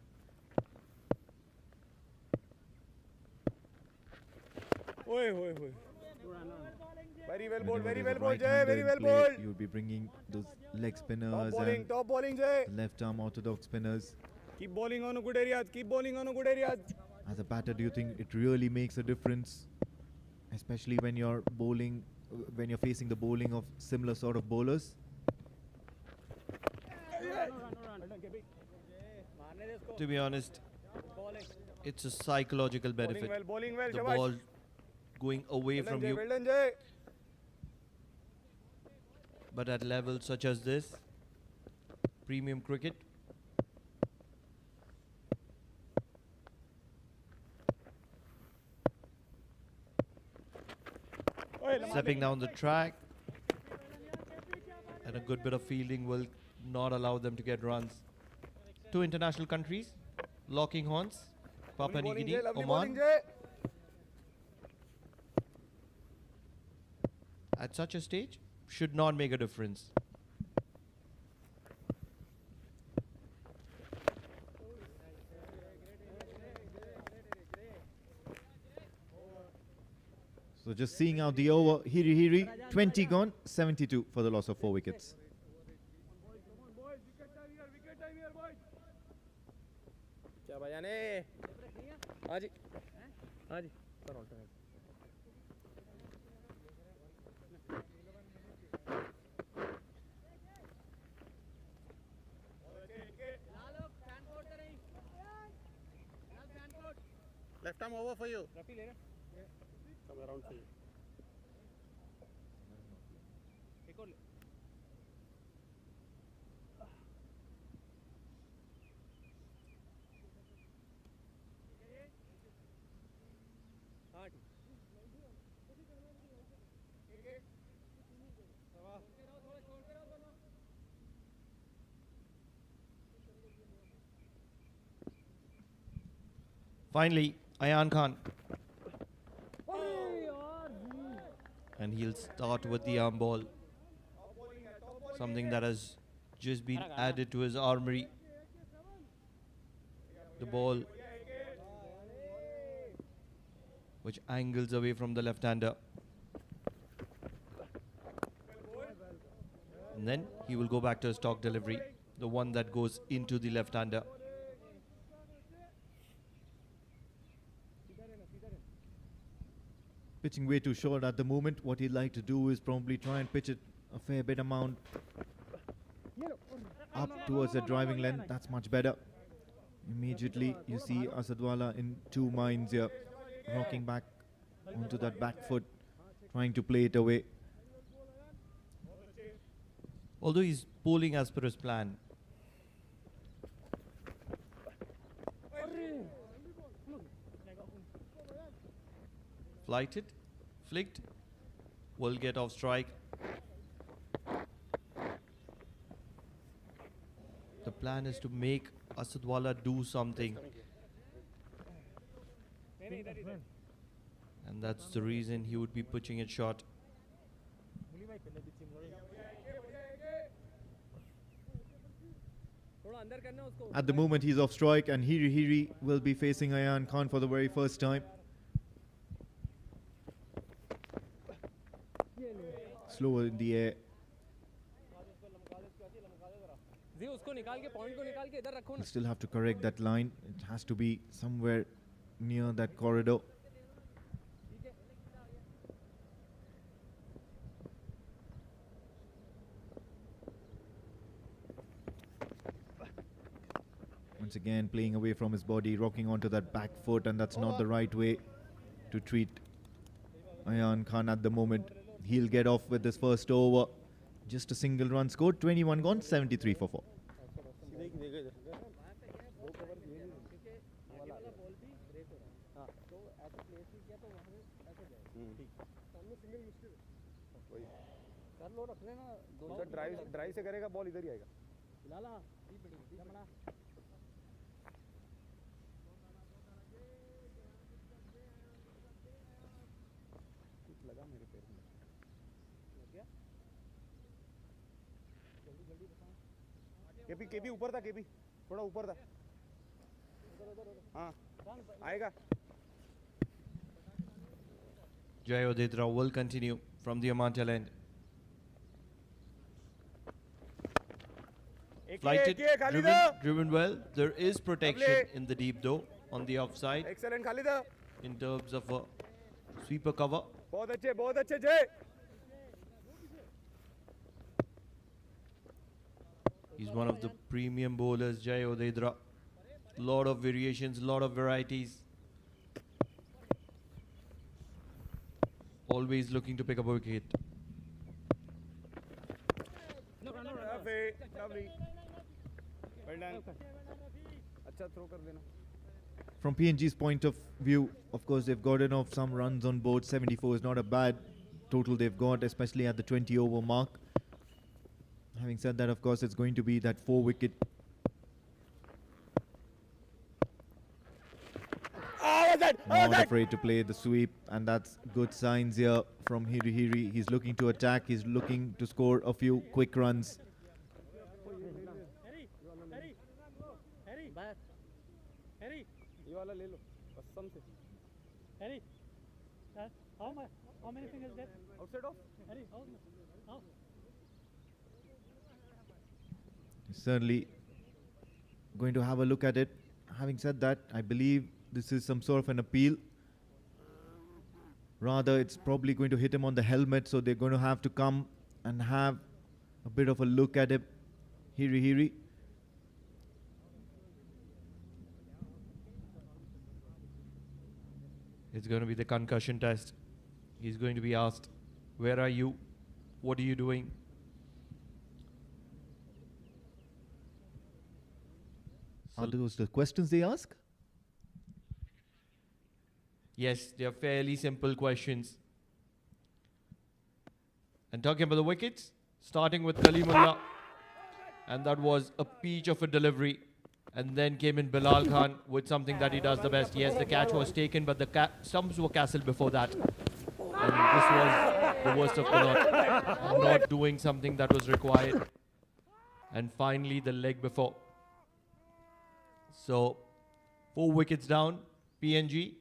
Very well Whenever bowled, very there's well a bowled, Jay, right-hander very in well play, bowled. you'll be bringing those leg Top spinners bowling, Jay. and left arm orthodox spinners. Keep bowling on a good areas, keep bowling on a good areas. As a batter, do you think it really makes a difference, especially when you're bowling, when you're facing the bowling of similar sort of bowlers? To be honest, it's a psychological benefit. Bowling well, The Shabash. ball going away from you. Well done, Jay. But at levels such as this, premium cricket, stepping down the track. And a good bit of fielding will not allow them to get runs. Two international countries, locking horns, Papua New Guinea, Oman. At such a stage, should not make a difference. So just seeing out the over, Hiri, 20 gone, 72 for the loss of 4 wickets. क्या बयान है हाँ जी हाँ जी sir alternate Left arm over for you. Come around for you एक और ले हाँ ठीक Finally, Ayan Khan. And he'll start with the arm ball. Something that has just been added to his armory. The ball which angles away from the left-hander. And then he will go back to his stock delivery, the one that goes into the left-hander. Pitching way too short at the moment. What he'd like to do is probably try and pitch it a fair bit amount up towards the driving length. That's much better. Immediately you see Asadwala in two minds here, rocking back onto that back foot, trying to play it away. Although he's bowling as per his plan. Flighted, flicked, will get off strike. The plan is to make Asadwala do something. And that's the reason he would be pitching it short. At the moment he's off strike and Hiri will be facing Ayan Khan for the very first time. Slower in the air. You still have to correct that line. It has to be somewhere near that corridor. Once again playing away from his body, rocking onto that back foot, and that's not the right way to treat Ayan Khan at the moment. He'll get off with this first over. Just a single run scored, 21 gone, 73 for 4. Drive से करेगा ball इधर ही आएगा लगा मेरे पैर में KP ऊपर था केपी थोड़ा ऊपर था हाँ आएगा Jai Odedra will continue from the Oman tail end. Flighted, driven well. There is protection in the deep though on the offside. Excellent Khalida. In terms of a sweeper cover. बहुत अच्छे जय. He's one of the premium bowlers, Jai Odedra. Lot of variations, lot of varieties. Always looking to pick up a wicket. From PNG's point of view, of course, they've gotten off some runs on board. 74 is not a bad total they've got, especially at the 20 over mark. Having said that, of course, it's going to be that 4 wicket. Not afraid to play the sweep, and that's good signs here from Hiri. He's looking to attack. He's looking to score a few quick runs. How many fingers left? Outside off. Out. Certainly going to have a look at it. Having said that, I believe this is some sort of an appeal. Rather, it's probably going to hit him on the helmet, so they're going to have to come and have a bit of a look at him. Hiri. It's going to be the concussion test. He's going to be asked, where are you? What are you doing? Are those the questions they ask? Yes, they are fairly simple questions. And talking about the wickets, starting with Kalimullah. And that was a peach of a delivery. And then came in Bilal Khan with something that he does the best. Yes, the catch was taken, but the stumps were castled before that. And this was the worst of the lot. Not doing something that was required. And finally, the leg before. So, 4 wickets down, PNG.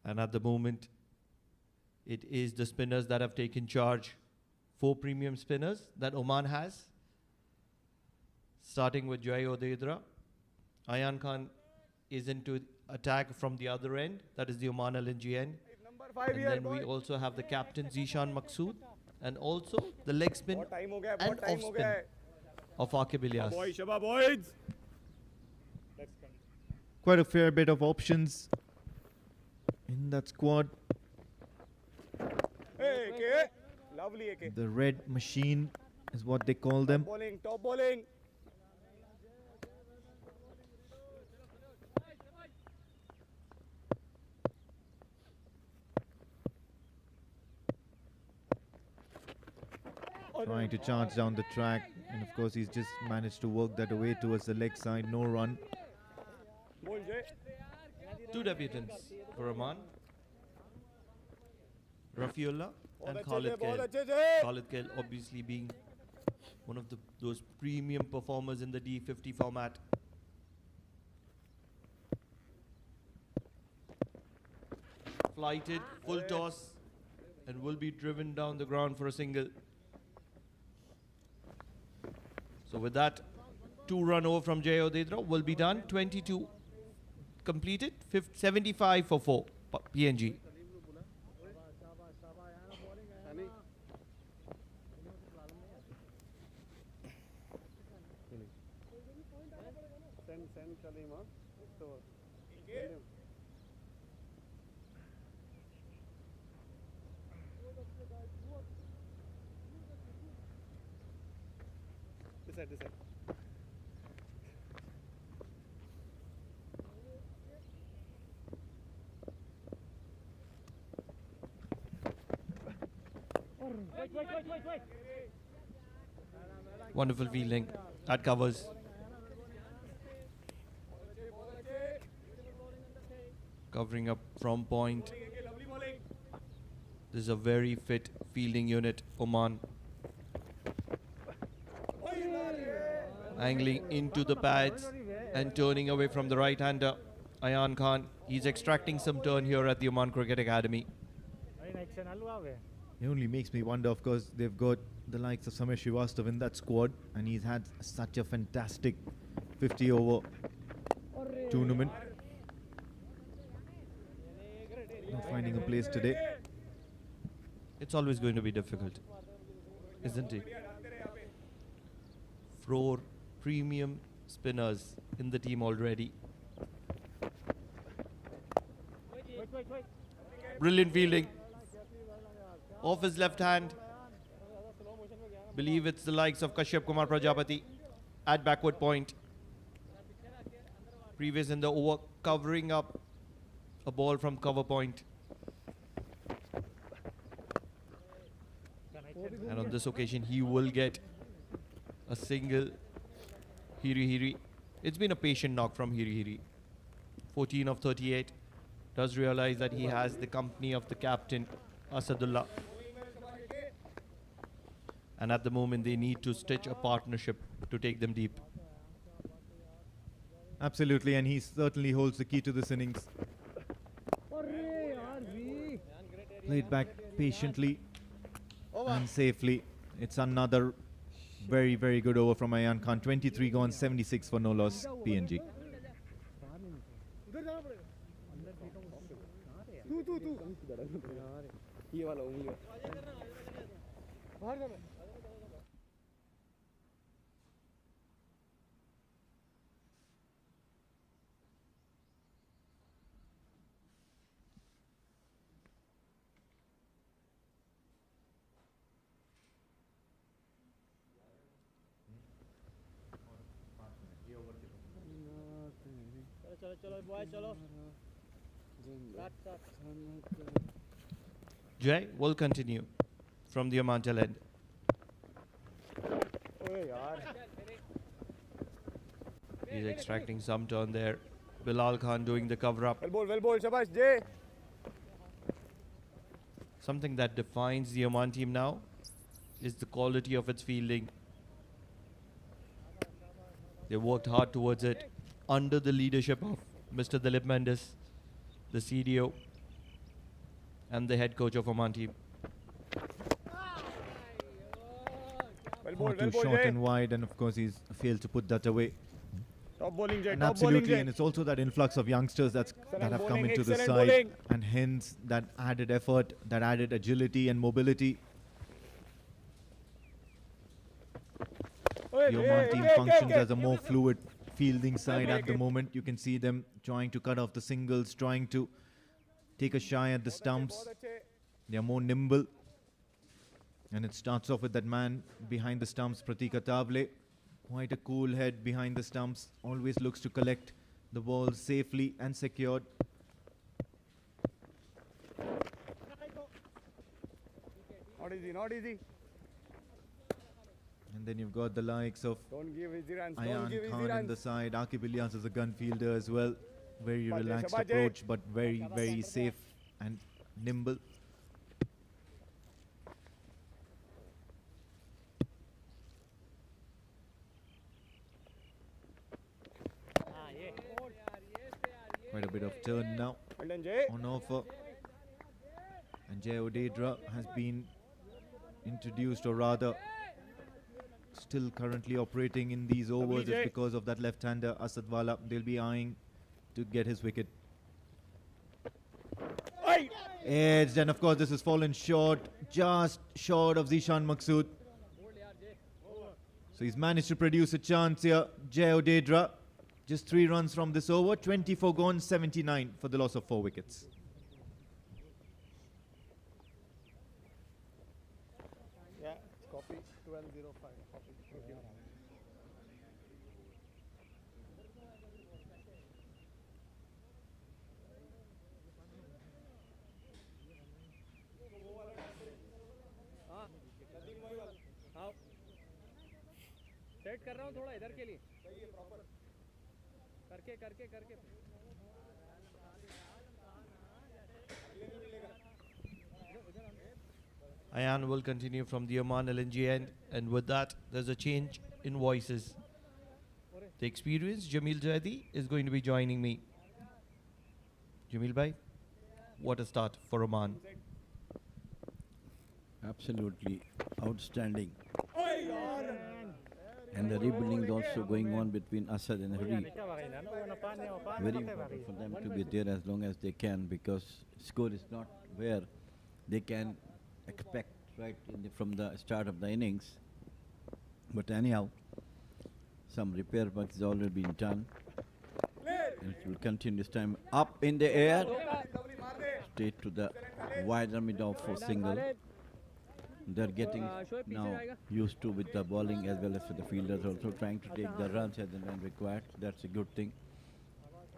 And at the moment, it is the spinners that have taken charge. 4 premium spinners that Oman has. Starting with Jai Odeidra. Ayan Khan is into attack from the other end. That is the Oman LNGN. And then we also have the captain Zishan Maqsood. And also the leg spin and off spin of Aqib Ilyas. Quite a fair bit of options in that squad. Lovely AK. The red machine is what they call them. Top bowling. Trying to charge down the track, and of course he's just managed to work that away towards the leg side. No run. 2 debutants for Oman. Rafiullah and Khalid Kail. Khalid Kail obviously being one of those premium performers in the D50 format. Flighted, full toss, and will be driven down the ground for a single. So with that, 2-run over from Jai Odeidra will be done. 22 completed, 75 for 4, PNG. Send Kalima. This side. Wait. Wonderful fielding. That covers. Covering up from point. This is a very fit fielding unit, Oman. Angling into the pads and turning away from the right-hander, Ayan Khan. He's extracting some turn here at the Oman Cricket Academy. It only makes me wonder, of course, they've got the likes of Samir Srivastav in that squad, and he's had such a fantastic 50-over tournament. Not finding a place today. It's always going to be difficult, isn't it? 4 premium spinners in the team already. Brilliant fielding. Off his left hand. Believe it's the likes of Kashyap Kumar Prajapati at backward point. previous in the over, covering up a ball from cover point. And on this occasion, he will get a single. Hiri. It's been a patient knock from Hiri. 14 of 38. Does realize that he has the company of the captain, Asadullah. And at the moment, they need to stitch a partnership to take them deep. Absolutely, and he certainly holds the key to this innings. Played back patiently and safely. It's another very, very good over from Ayan Khan. 23 gone, 76 for no loss, PNG. Jay will continue from the Oman end. He's extracting some turn there. Bilal Khan doing the cover up. Well ball, shabash, Jay. Something that defines the Oman team now is the quality of its fielding. They worked hard towards it under the leadership of Mr. Dilip Mendes, the CDO, and the head coach of Oman team. Far too short and wide, and of course he's failed to put that away. Top bowling, Jay. And Top bowling, absolutely, Jay. and it's also that influx of youngsters that have come bowling, into the excellent side, bowling. and hence that added effort, that added agility and mobility. The Oman team functions as a more fluid fielding side at the moment. You can see them trying to cut off the singles, trying to take a shy at the stumps. They are more nimble. And it starts off with that man behind the stumps, Pratik Atavale. Quite a cool head behind the stumps. Always looks to collect the ball safely and secured. Not easy. And then you've got the likes of Don't give easy runs. Ayan Khan in the side. Aqib Ilyas is a gun fielder as well. Very Shabash, relaxed Shabash. approach, but very, very safe and nimble. Quite a bit of turn now Well done, Jay. on offer. And Jay Odedra has been introduced, or rather still currently operating in these overs. Jay. It's because of that left-hander Asadwala. They'll be eyeing to get his wicket. Edged, and of course this has fallen short, just short of Zishan Maqsood. So he's managed to produce a chance here. Jay Odedra, just 3 runs from this over. 24 gone, 79 for the loss of 4 wickets. Yeah, copy 1205. Copy. Okay. Set कर रहा हूँ थोड़ा इधर के लिए करके Ayan will continue from the Oman LNG end, and with that, there's a change in voices. The experienced Jamil Jaidi is going to be joining me. Jamil bhai, what a start for Oman. Absolutely outstanding. And the rebuilding is also going on between Asad and Hari. Very important for them to be there as long as they can, because score is not where they can expect right from the start of the innings. But anyhow, some repair work has already been done. And it will continue this time up in the air, straight to the wider mid off for single. They're getting now used to with the bowling as well as with the fielders also trying to take the runs as and when required. That's a good thing.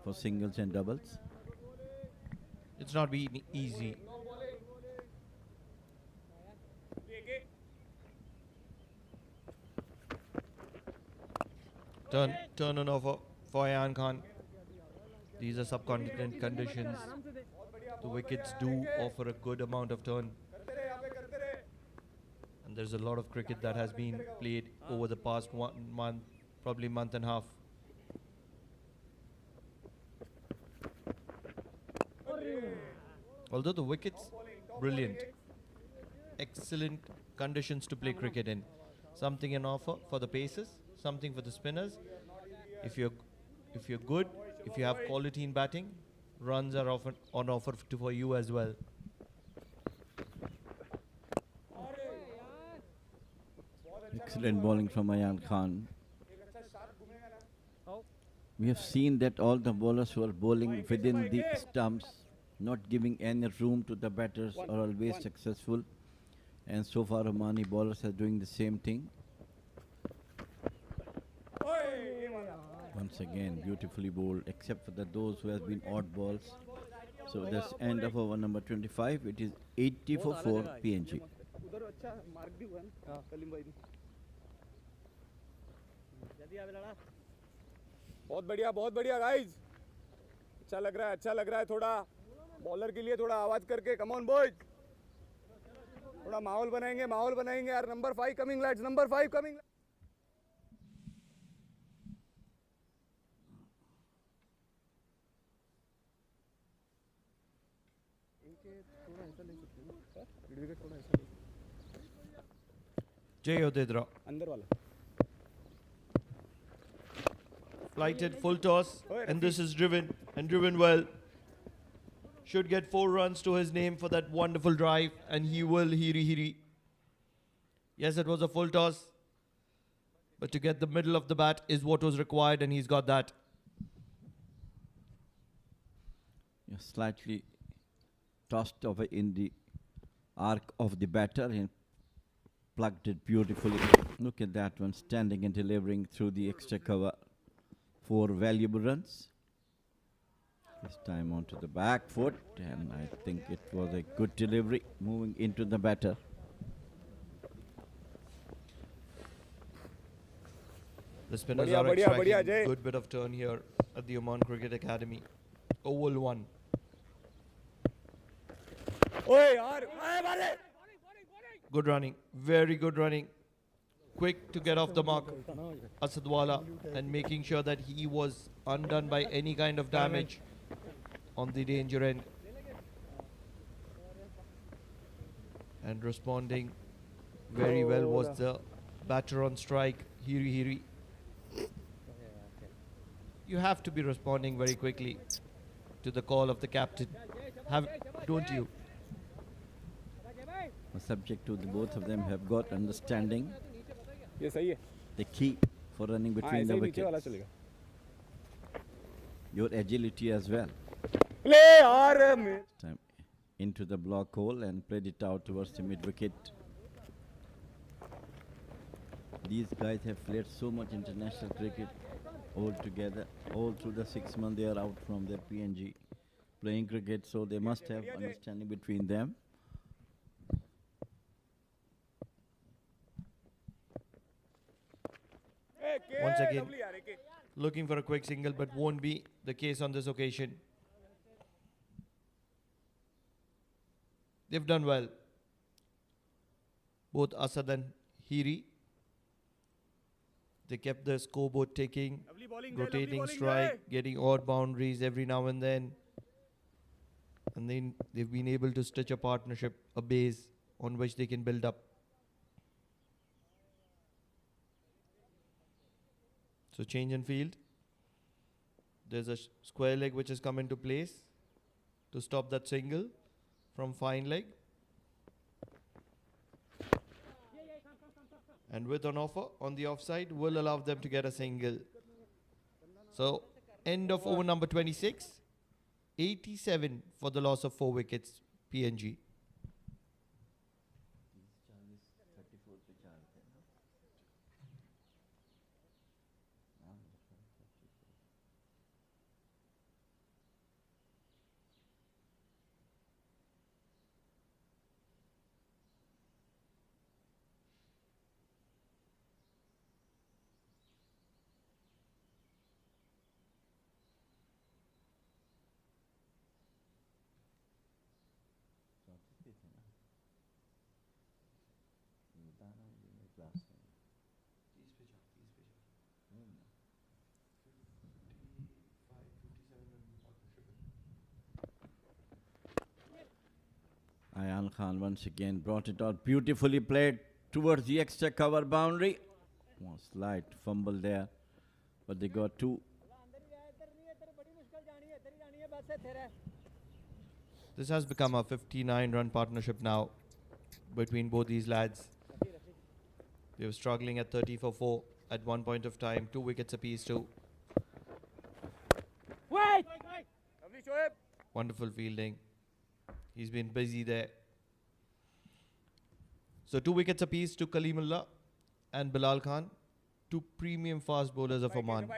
for singles and doubles. It's not been easy. Turn on offer for Ayan Khan. These are subcontinent conditions. The wickets do offer a good amount of turn. And there's a lot of cricket that has been played over the past 1 month, probably month and a half. Although the wickets, brilliant. Excellent conditions to play cricket in. Something in offer for the pacers, something for the spinners. If you're good, if you have quality in batting, runs are often on offer for you as well. Excellent bowling from Ayan Khan. We have seen that all the bowlers who are bowling within the stumps, not giving any room to the batters, are always successful. And so far Omani bowlers are doing the same thing. Once again, beautifully bowled, except for those who have been odd balls. So that's end of over number 25. It is 80 for 4 PNG. बहुत बढ़िया guys. अच्छा लग रहा है थोड़ा bowler के लिए थोड़ा आवाज करके. कम ऑन बॉयज, थोड़ा माहौल बनाएंगे यार. Number 5 coming lights, number 5 coming. Jay Odedra. अंदर वाला. Flighted full toss, and this is driven well. Should get 4 runs to his name for that wonderful drive, and he will hiri. Yes, it was a full toss, but to get the middle of the bat is what was required, and he's got that. Slightly tossed over in the arc of the batter and plugged it beautifully. Look at that one, standing and delivering through the extra cover. 4 valuable runs. This time onto the back foot, and I think it was a good delivery moving into the batter. The spinners are extracting a good bit of turn here at the Oman Cricket Academy. Oval 1. Good running, very good running. Quick to get off the mark, Asadwala, and making sure that he was undone by any kind of damage on the danger end. And responding very well was the batter on strike, Hiri. You have to be responding very quickly to the call of the captain, don't you? Subject to the both of them have got understanding. The key for running between the wickets. Your agility as well. Time into the block hole and played it out towards the mid wicket. These guys have played so much international cricket all together. All through the 6 months they are out from their PNG playing cricket, so they must have understanding between them. Once again, looking for a quick single, but won't be the case on this occasion. They've done well, both Asad and Hiri. They kept the scoreboard ticking, rotating strike, getting odd boundaries every now and then. And then they've been able to stitch a partnership, a base on which they can build up. So change in field. There's a square leg which has come into place to stop that single from fine leg. And with an offer on the offside will allow them to get a single. So end of over number 26. 87 for the loss of 4 wickets, PNG. Ayan Khan once again brought it out, beautifully played towards the extra cover boundary. One slight fumble there, but they got two. This has become a 59-run partnership now between both these lads. They were struggling at 30 for 4 at one point of time. 2 wickets apiece too. Wait! Lovely Shoaib. Wonderful fielding. He's been busy there. So 2 wickets apiece to Kalimullah and Bilal Khan, 2 premium fast bowlers of Oman.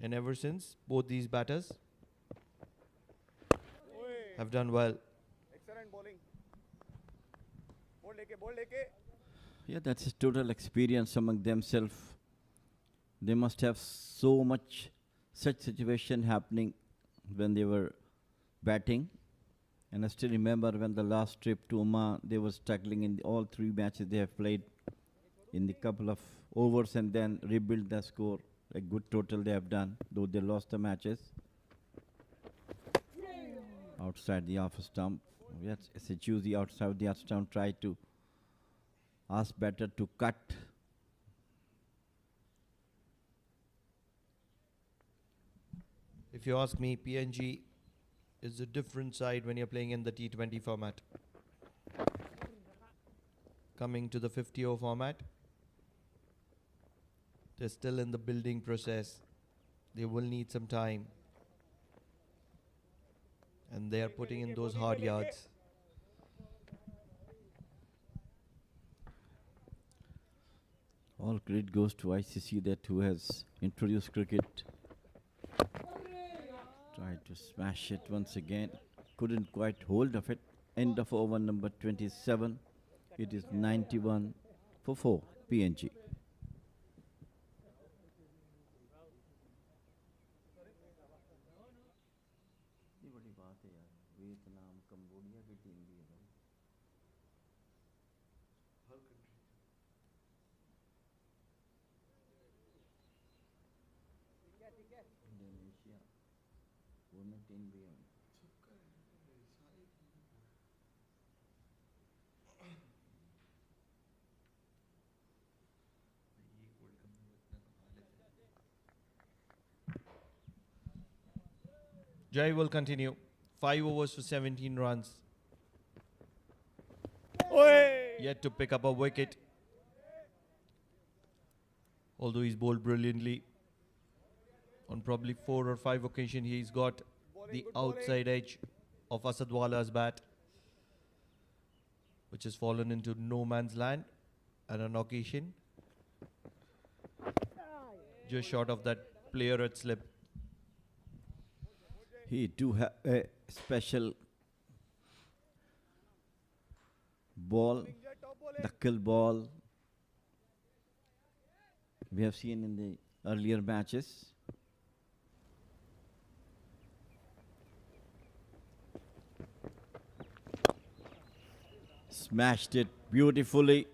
And ever since, both these batters have done well. Excellent bowling. Ball leke. Yeah, that's a total experience among themselves. They must have so much such situation happening when they were batting. And I still remember when the last trip to Oman, they were struggling in all 3 matches they have played in the couple of overs and then rebuild the score. A good total they have done, though they lost the matches. Outside the off stump. Yes, it's a choosy outside the off stump. Try to ask batter to cut. If you ask me, PNG is a different side when you're playing in the T20 format. Coming to the 50-over format, they're still in the building process. They will need some time. And they are putting in those hard yards. All credit goes to ICC that who has introduced cricket. Tried to smash it once again. Couldn't quite hold of it. End of over number 27. It is 91 for 4 PNG. Jai will continue. 5 overs for 17 runs. Yet to pick up a wicket. Although he's bowled brilliantly. On probably 4 or 5 occasions he's got the outside edge of Asadwala's bat, which has fallen into no man's land. And on occasion, just short of that player at slip. He do have a special ball, knuckle ball. We have seen in the earlier matches. Smashed it beautifully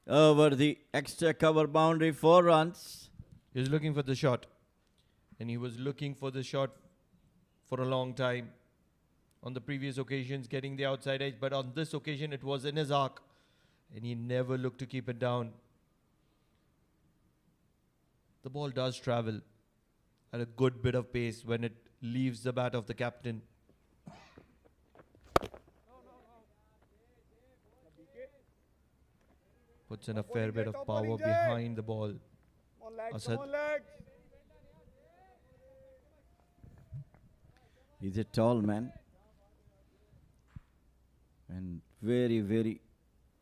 over the extra cover boundary, 4 runs. He was looking for the shot. And he was looking for the shot for a long time. On the previous occasions, getting the outside edge. But on this occasion, it was in his arc. And he never looked to keep it down. The ball does travel at a good bit of pace when it leaves the bat of the captain. Puts in a fair bit of power behind the ball. Asad. He's a tall man. And very, very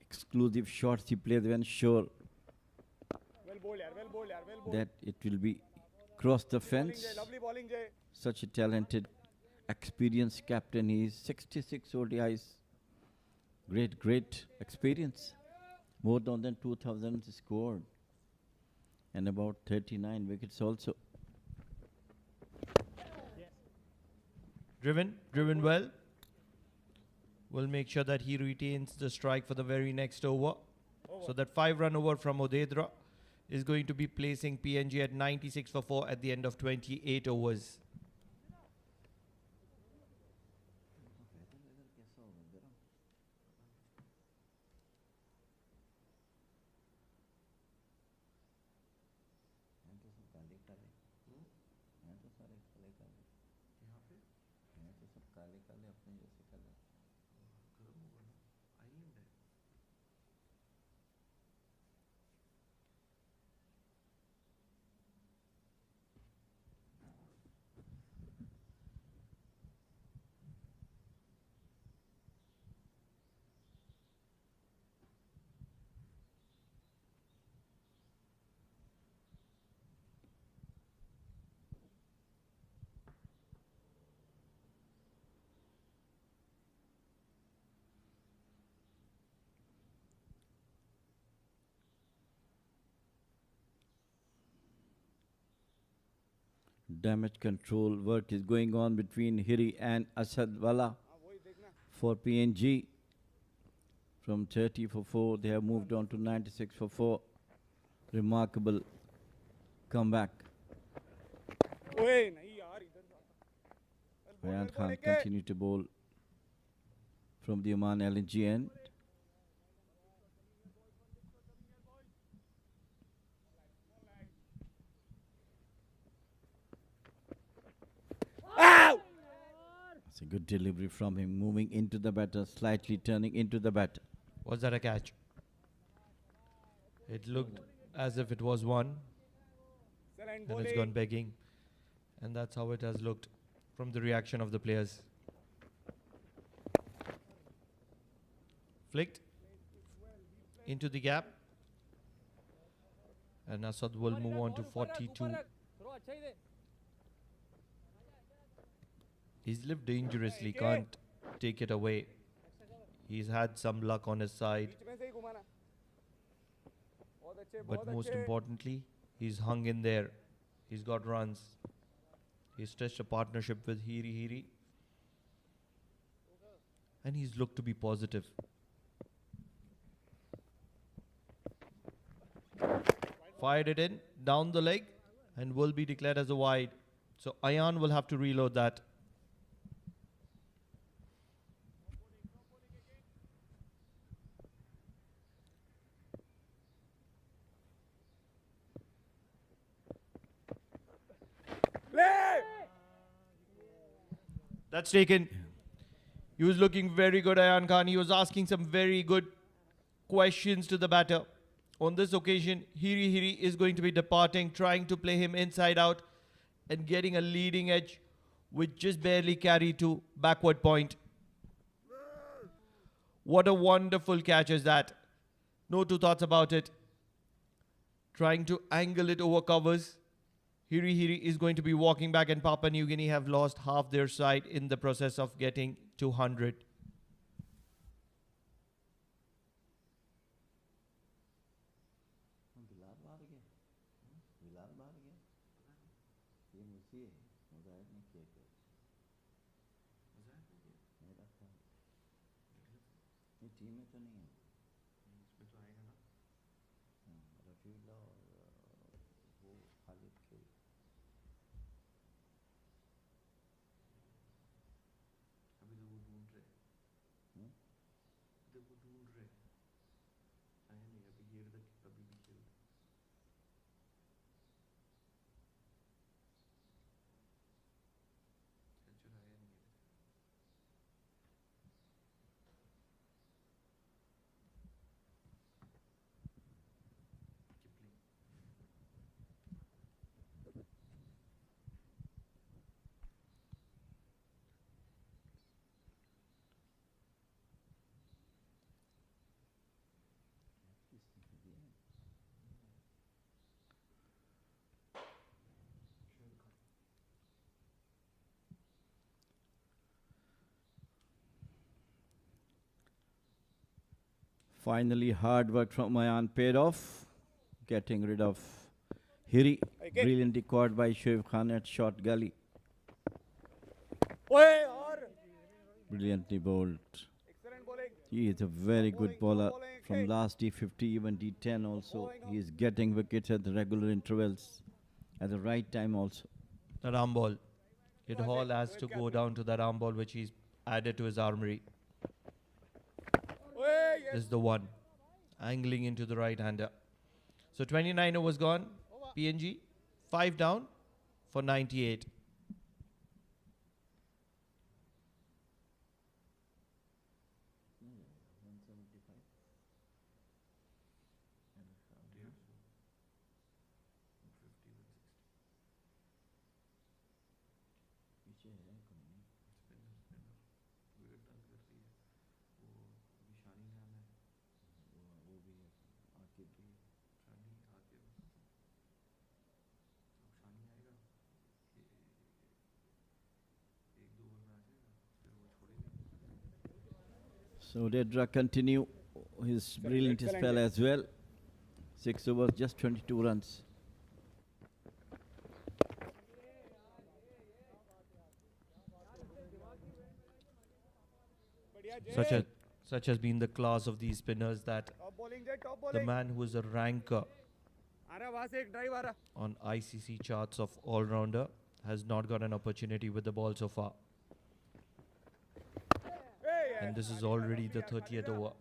exclusive shots he plays when sure that it will be cross the fence. Such a talented, experienced captain. He is 66 ODIs. Great experience. More than 2,000 scored. And about 39 wickets also. Driven well. Will make sure that he retains the strike for the very next over. So that 5-run over from Odedra is going to be placing PNG at 96 for 4 at the end of 28 overs. Damage control work is going on between Hiri and Asadwala for PNG. From 30 for 4, they have moved on to 96 for 4. Remarkable comeback. Bayan Khan continue to bowl from the Oman LNG end. It's a good delivery from him, moving into the batter, slightly turning into the batter. Was that a catch? It looked as if it was one. And it's gone begging. And that's how it has looked from the reaction of the players. Flicked into the gap. And Asad will move on to 42. He's lived dangerously, can't take it away. He's had some luck on his side. But most importantly, he's hung in there. He's got runs. He's stretched a partnership with Hiri. And he's looked to be positive. Fired it in, down the leg, and will be declared as a wide. So Ayan will have to reload that. That's taken. He was looking very good, Ayan Khan. He was asking some very good questions to the batter. On this occasion, Hiri is going to be departing, trying to play him inside out and getting a leading edge which just barely carried to backward point. What a wonderful catch is that. No two thoughts about it. Trying to angle it over covers. Hiri is going to be walking back, and Papua New Guinea have lost half their side in the process of getting to 100. Finally, hard work from Mayan paid off, getting rid of Hiri. Brilliantly caught by Shoaib Khan at short gully. Brilliantly bowled He is a very good bowler. From last D50, even D10 also. He is getting wickets at the regular intervals. At the right time also. That arm ball. It all has to go down to that arm ball which he's added to his armory. This is the one. Angling into the right hander. So 29 overs gone. PNG 5 down for 98. So Dedra continue his brilliant spell as well. 6 overs, just 22 runs. Such has been the class of these spinners that the man who is a ranker on ICC charts of all-rounder has not got an opportunity with the ball so far. And this is already the 30th over.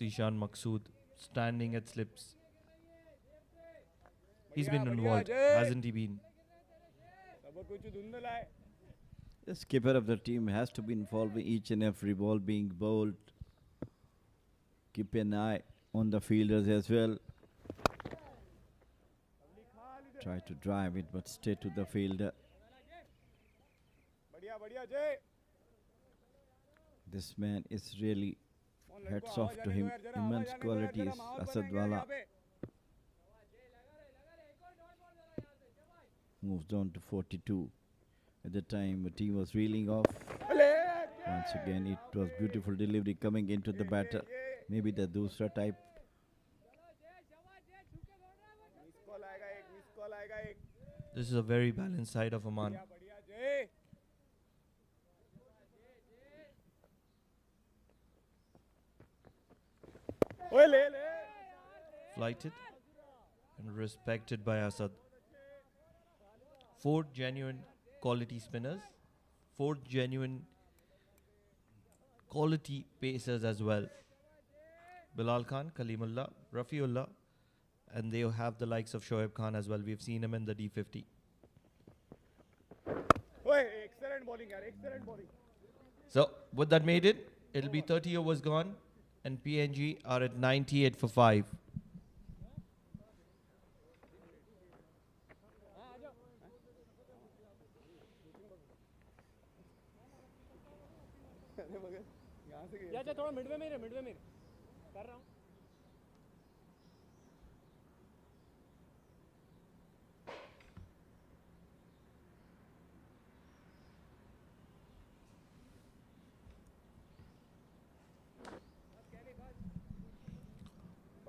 Zishan Maqsood standing at slips. He's been involved, hasn't he been? The skipper of the team has to be involved in each and every ball being bowled. Keep an eye on the fielders as well. Try to drive it, but stay to the fielder. This man is really, hats off to him. Immense qualities, Asadwala. Moves on to 42. At the time, the team was reeling off. Once again, it was beautiful delivery coming into the batter. Maybe the Dusra type. This is a very balanced side of Oman. Flighted and respected by Asad. 4 genuine quality spinners, 4 genuine quality pacers as well. Bilal Khan, Kalimullah, Rafiullah, and they have the likes of Shoaib Khan as well. We've seen him in the D50. Excellent bowling, excellent bowling. So with that made it'll be 30 overs gone, and PNG are at 98 for 5. थोड़ा Midway में कर रहा हूँ.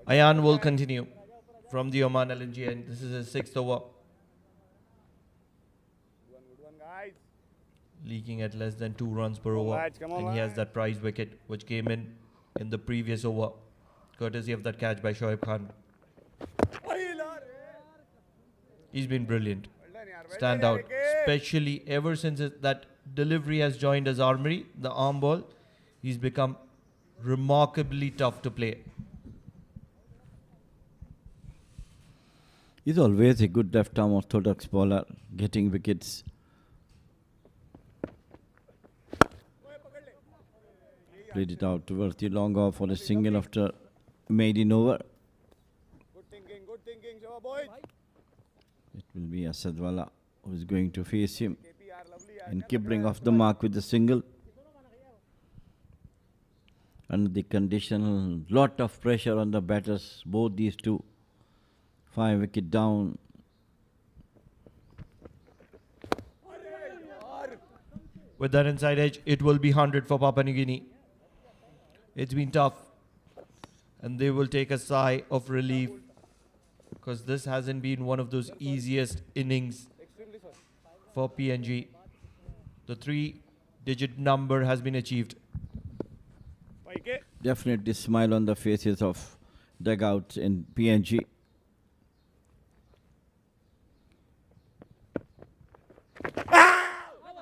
Ayan will continue from the Oman LNG, and this is his 6th over. Good one, guys. Leaking at less than 2 runs per over, and he has that prize wicket which came in the previous over, courtesy of that catch by Shoaib Khan. He's been brilliant. Stand out, especially ever since that delivery has joined his armory, the arm ball. He's become remarkably tough to play. He's always a good left-arm orthodox bowler, getting wickets. Played it out towards the long off for a single after maiden over. Good thinking, Shava boys. It will be Asadwala who is going to face him and keep bring off the mark with the single. Under the condition, lot of pressure on the batters, both these two. 5 wicket down. With that inside edge, it will be 100 for Papua New Guinea. It's been tough, and they will take a sigh of relief, because this hasn't been one of those easiest innings for PNG. The 3 digit number has been achieved. Definitely smile on the faces of dugouts in PNG.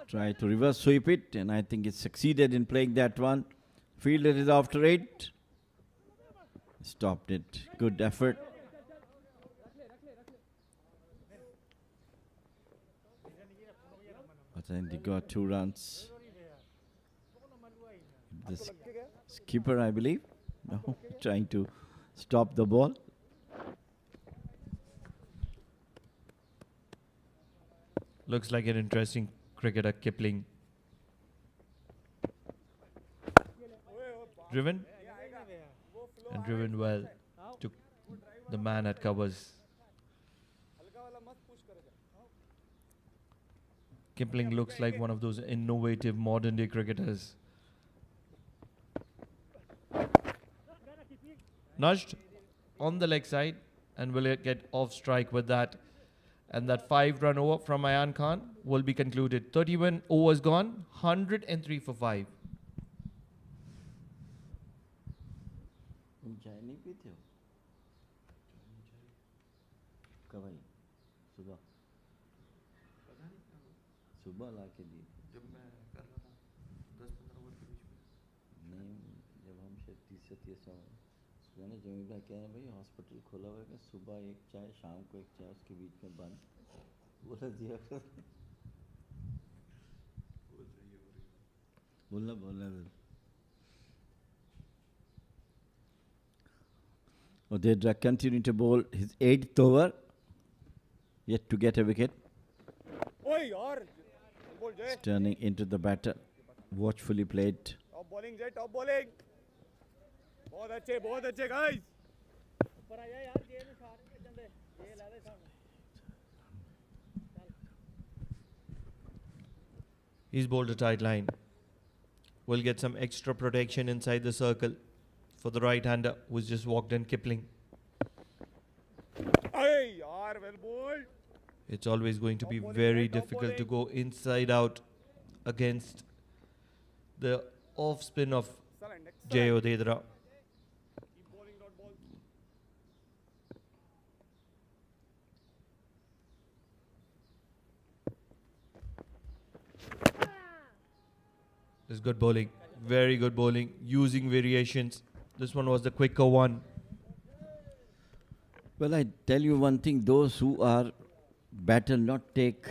Try to reverse sweep it, and I think it succeeded in playing that one. Fielder is after it. Stopped it. Good effort. But then they got 2 runs. The skipper, I believe, no, trying to stop the ball. Looks like an interesting cricketer, Kipling. Driven and driven well. Took the man at covers. Kipling looks like one of those innovative modern day cricketers. Nudged on the leg side and will get off strike with that. And that 5-run over from Ayan Khan will be concluded. 31 overs gone, 103 for 5. सुबह ला के दी जब मैं कर रहा था 10-15 over के बीच में नहीं जब हम शायद 30 मैंने जमीन भाई कह रहे हैं भाई हॉस्पिटल खोला हुआ है सुबह एक चाय शाम को एक चाय उसके बीच में बंद बोला दिया कर बोलना Odedra continuing to bowl his 8th over, yet to get a wicket. Turning into the batter, watchfully played. Top bowling, Jay, top bowling. बहुत अच्छे guys. He's bowled a tight line. Will get some extra protection inside the circle for the right-hander who's just walked in, Kipling. Hey, yaar, well bowled. It's always going to be very difficult to go inside out against the off spin of Jay Odedra. This is good bowling, very good bowling, using variations. This one was the quicker one. Well, I tell you one thing, those who are better not take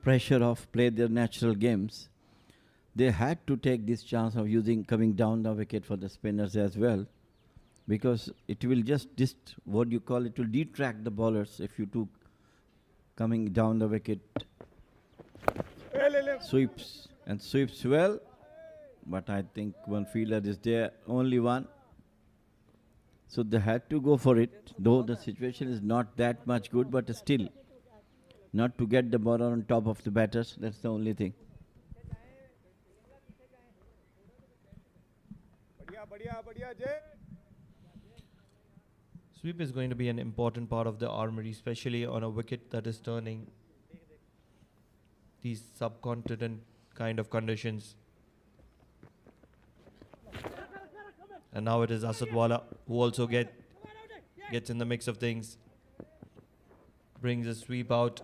pressure off, play their natural games, they had to take this chance of coming down the wicket for the spinners as well, because it will just will detract the bowlers if you took coming down the wicket. Sweeps well, but I think one fielder is there, only one. So they had to go for it, though the situation is not that much good, but still, not to get the ball on top of the batters, that's the only thing. Sweep is going to be an important part of the armory, especially on a wicket that is turning. These subcontinent kind of conditions. And now it is Asadwala who also gets in the mix of things. Brings a sweep out.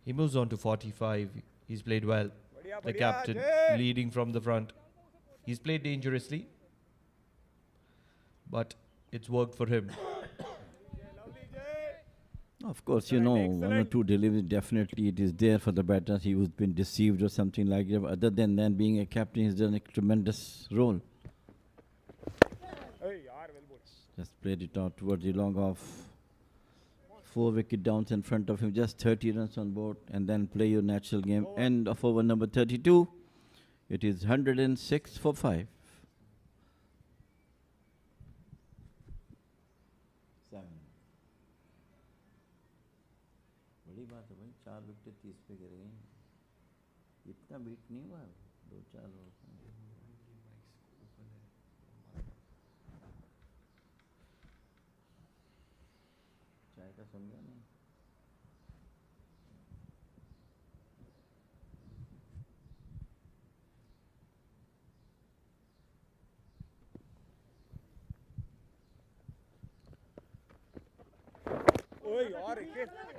He moves on to 45. He's played well. The captain leading from the front. He's played dangerously, but it's worked for him. Of course, you know, one or two deliveries, definitely it is there for the batter. He was been deceived or something like that. Other than that, being a captain, he's done a tremendous role. Just played it out towards the long off. 4 wicket downs in front of him, just 30 runs on board, and then play your natural game. End of over number 32. It is 106 for 5. 7. बड़ी बात है भाई, 4 wicket 30 पे गिर गई, इतना beat नहीं हुआ, 2-4 चाय का सुन गया नहीं।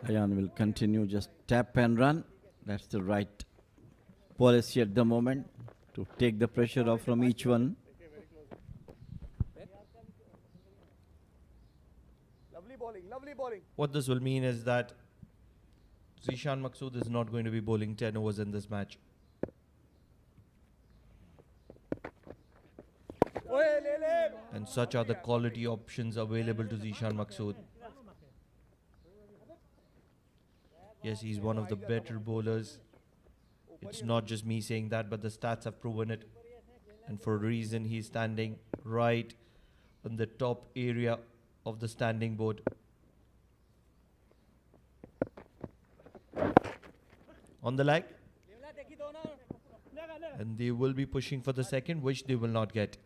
Ayan will continue, just tap and run. That's the right policy at the moment to take the pressure off from each one. Lovely bowling, lovely bowling. What this will mean is that Zishan Maqsood is not going to be bowling 10 overs in this match. And such are the quality options available to Zishan Maqsood. Yes, he's one of the better bowlers. It's not just me saying that, but the stats have proven it. And for a reason, he's standing right on the top area of the standing board. On the leg. And they will be pushing for the second, which they will not get.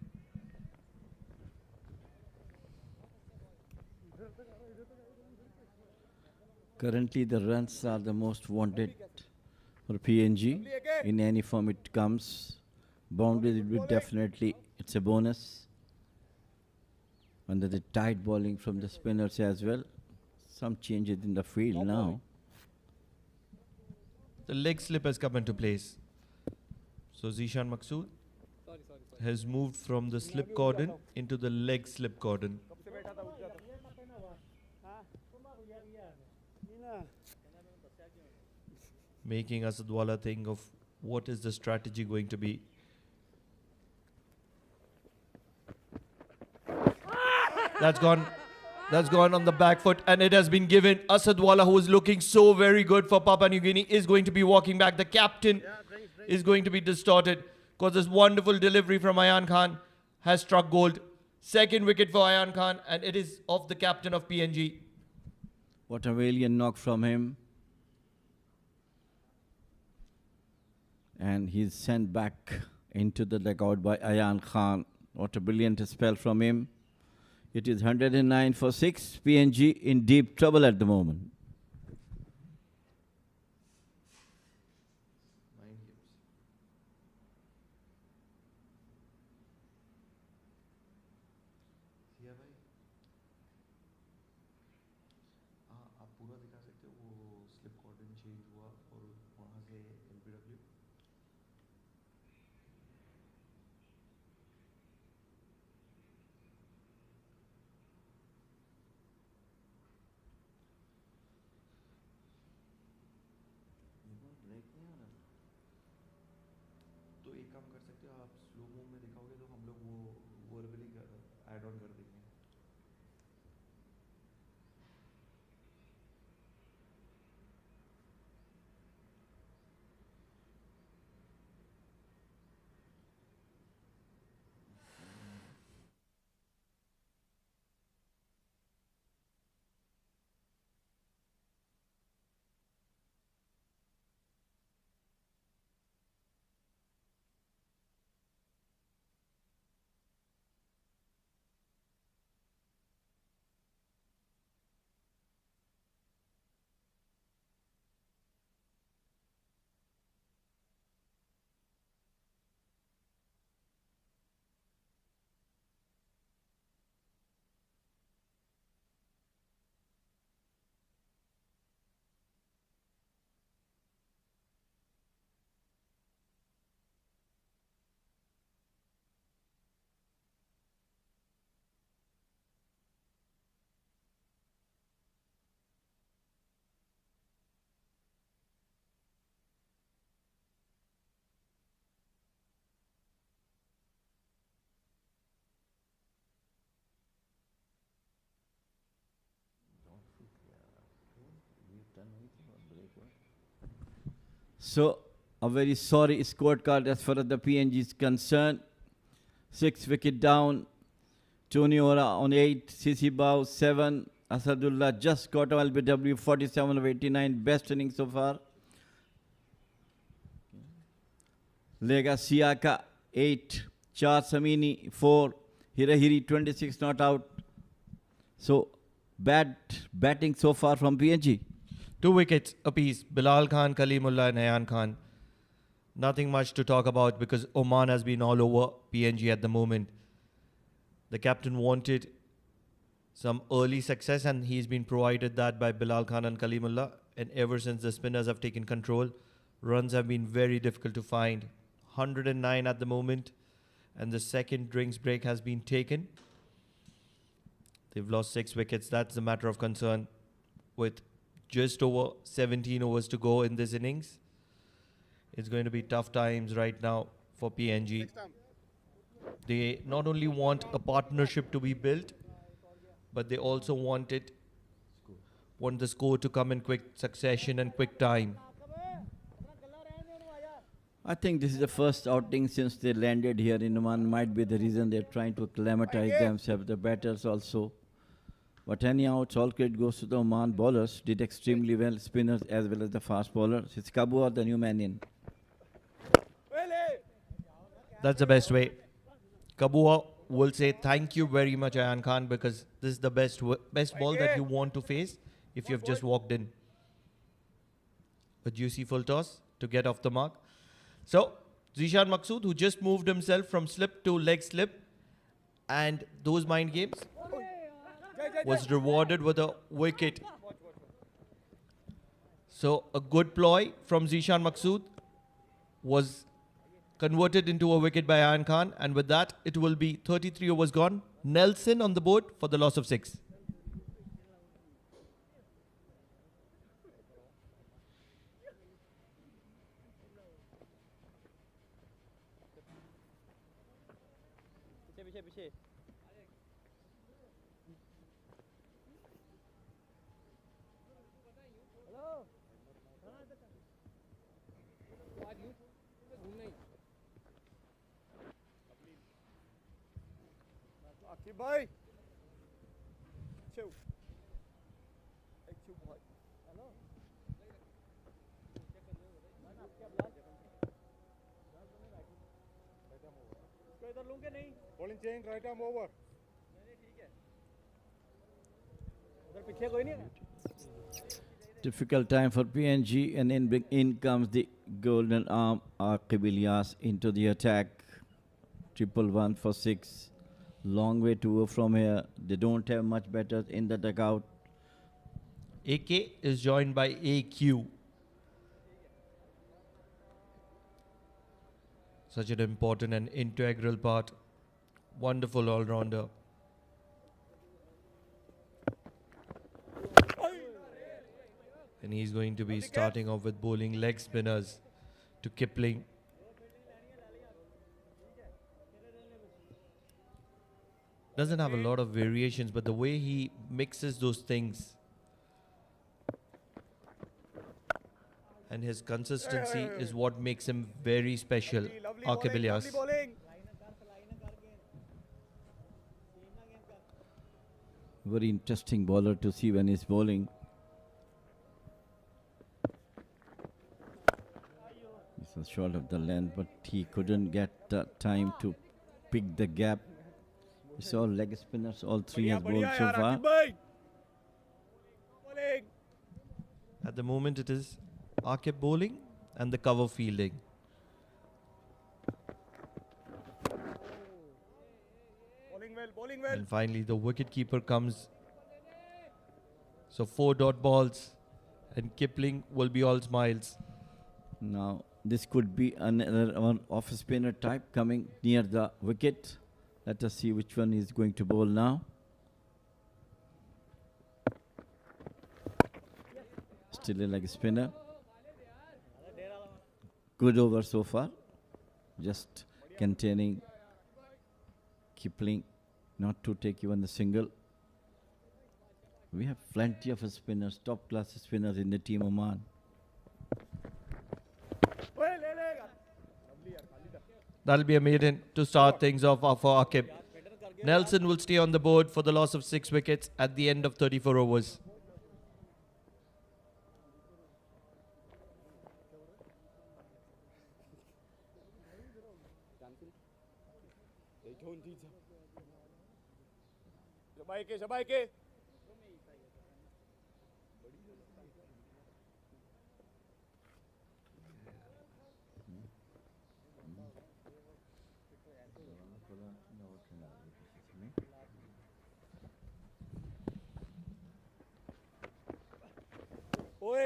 Currently, the runs are the most wanted for PNG. In any form it comes. Boundaries will be definitely, it's a bonus. And the tight bowling from the spinners as well. Some changes in the field now. The leg slip has come into place. So Zishan Maqsood has moved from the slip cordon into the leg slip cordon. Making Asadwala think of what is the strategy going to be. That's gone on the back foot, and it has been given. Asadwala, who is looking so very good for Papua New Guinea, is going to be walking back. The captain is going to be distorted because this wonderful delivery from Ayan Khan has struck gold. Second wicket for Ayan Khan, and it is of the captain of PNG. What a valiant knock from him. And he's sent back into the dugout by Ayan Khan. What a brilliant spell from him. It is 109 for 6. PNG in deep trouble at the moment. तो एक काम कर सकते हो आप slow move में दिखाओगे तो हम लोग वो वर्बली ऐड ऑन कर देंगे So, a very sorry scorecard as far as the PNG is concerned. 6 wicket down. Tony Ora on 8. CC Bao 7. Asadullah just got a LBW 47 of 89. Best inning so far. Lega Siaka 8. Char Samini 4. Hirahiri 26 not out. So, bad batting so far from PNG. 2 wickets apiece. Bilal Khan, Kalimullah and Ayan Khan. Nothing much to talk about because Oman has been all over PNG at the moment. The captain wanted some early success, and he's been provided that by Bilal Khan and Kalimullah. And ever since the spinners have taken control, runs have been very difficult to find. 109 at the moment, and the second drinks break has been taken. They've lost 6 wickets. That's a matter of concern with just over 17 overs to go in this innings. It's going to be tough times right now for PNG. They not only want a partnership to be built, but they also want the score to come in quick succession and quick time. I think this is the first outing since they landed here in Oman. Might be the reason they're trying to acclimatize themselves, the batters also. But anyhow, all credit goes to the Oman bowlers. Did extremely well, spinners as well as the fast bowlers. It's Kabua, the new man in. That's the best way. Kabua will say thank you very much, Ayan Khan, because this is the best ball that you want to face if you've just walked in. A juicy full toss to get off the mark. So, Zishan Maqsood, who just moved himself from slip to leg slip, and those mind games, was rewarded with a wicket. So, a good ploy from Zishan Maqsood was converted into a wicket by Ayan Khan, and with that, it will be 33 overs gone. Nelson on the board for the loss of 6. भाई bowling change right arm over उधर पीछे कोई नहीं है Difficult time for PNG, and in comes the golden arm, Aqib Ilyas into the attack. 111 for 6. Long way to go from here. They don't have much batters in the dugout. AK is joined by AQ. Such an important and integral part. Wonderful all-rounder. And he's going to be starting off with bowling leg spinners to Kipling. Doesn't have a lot of variations, but the way he mixes those things and his consistency is what makes him very special. Aqib Ilyas. Very interesting bowler to see when he's bowling. This was short of the length, but he couldn't get the time to pick the gap. It's all leg spinners, all 3 has bowled so far. At the moment it is Aqib bowling and the cover fielding. Bowling well. And finally the wicket keeper comes. So 4 dot balls and Kipling will be all smiles. Now this could be another one off spinner type coming near the wicket. Let us see which one is going to bowl now. Still a leg spinner. Good over so far. Just containing Kipling not to take even the single. We have plenty of spinners, top class spinners in the team Oman. That'll be a maiden to start things off for Aqib. Nelson will stay on the board for the loss of 6 wickets at the end of 34 overs. Shabaike.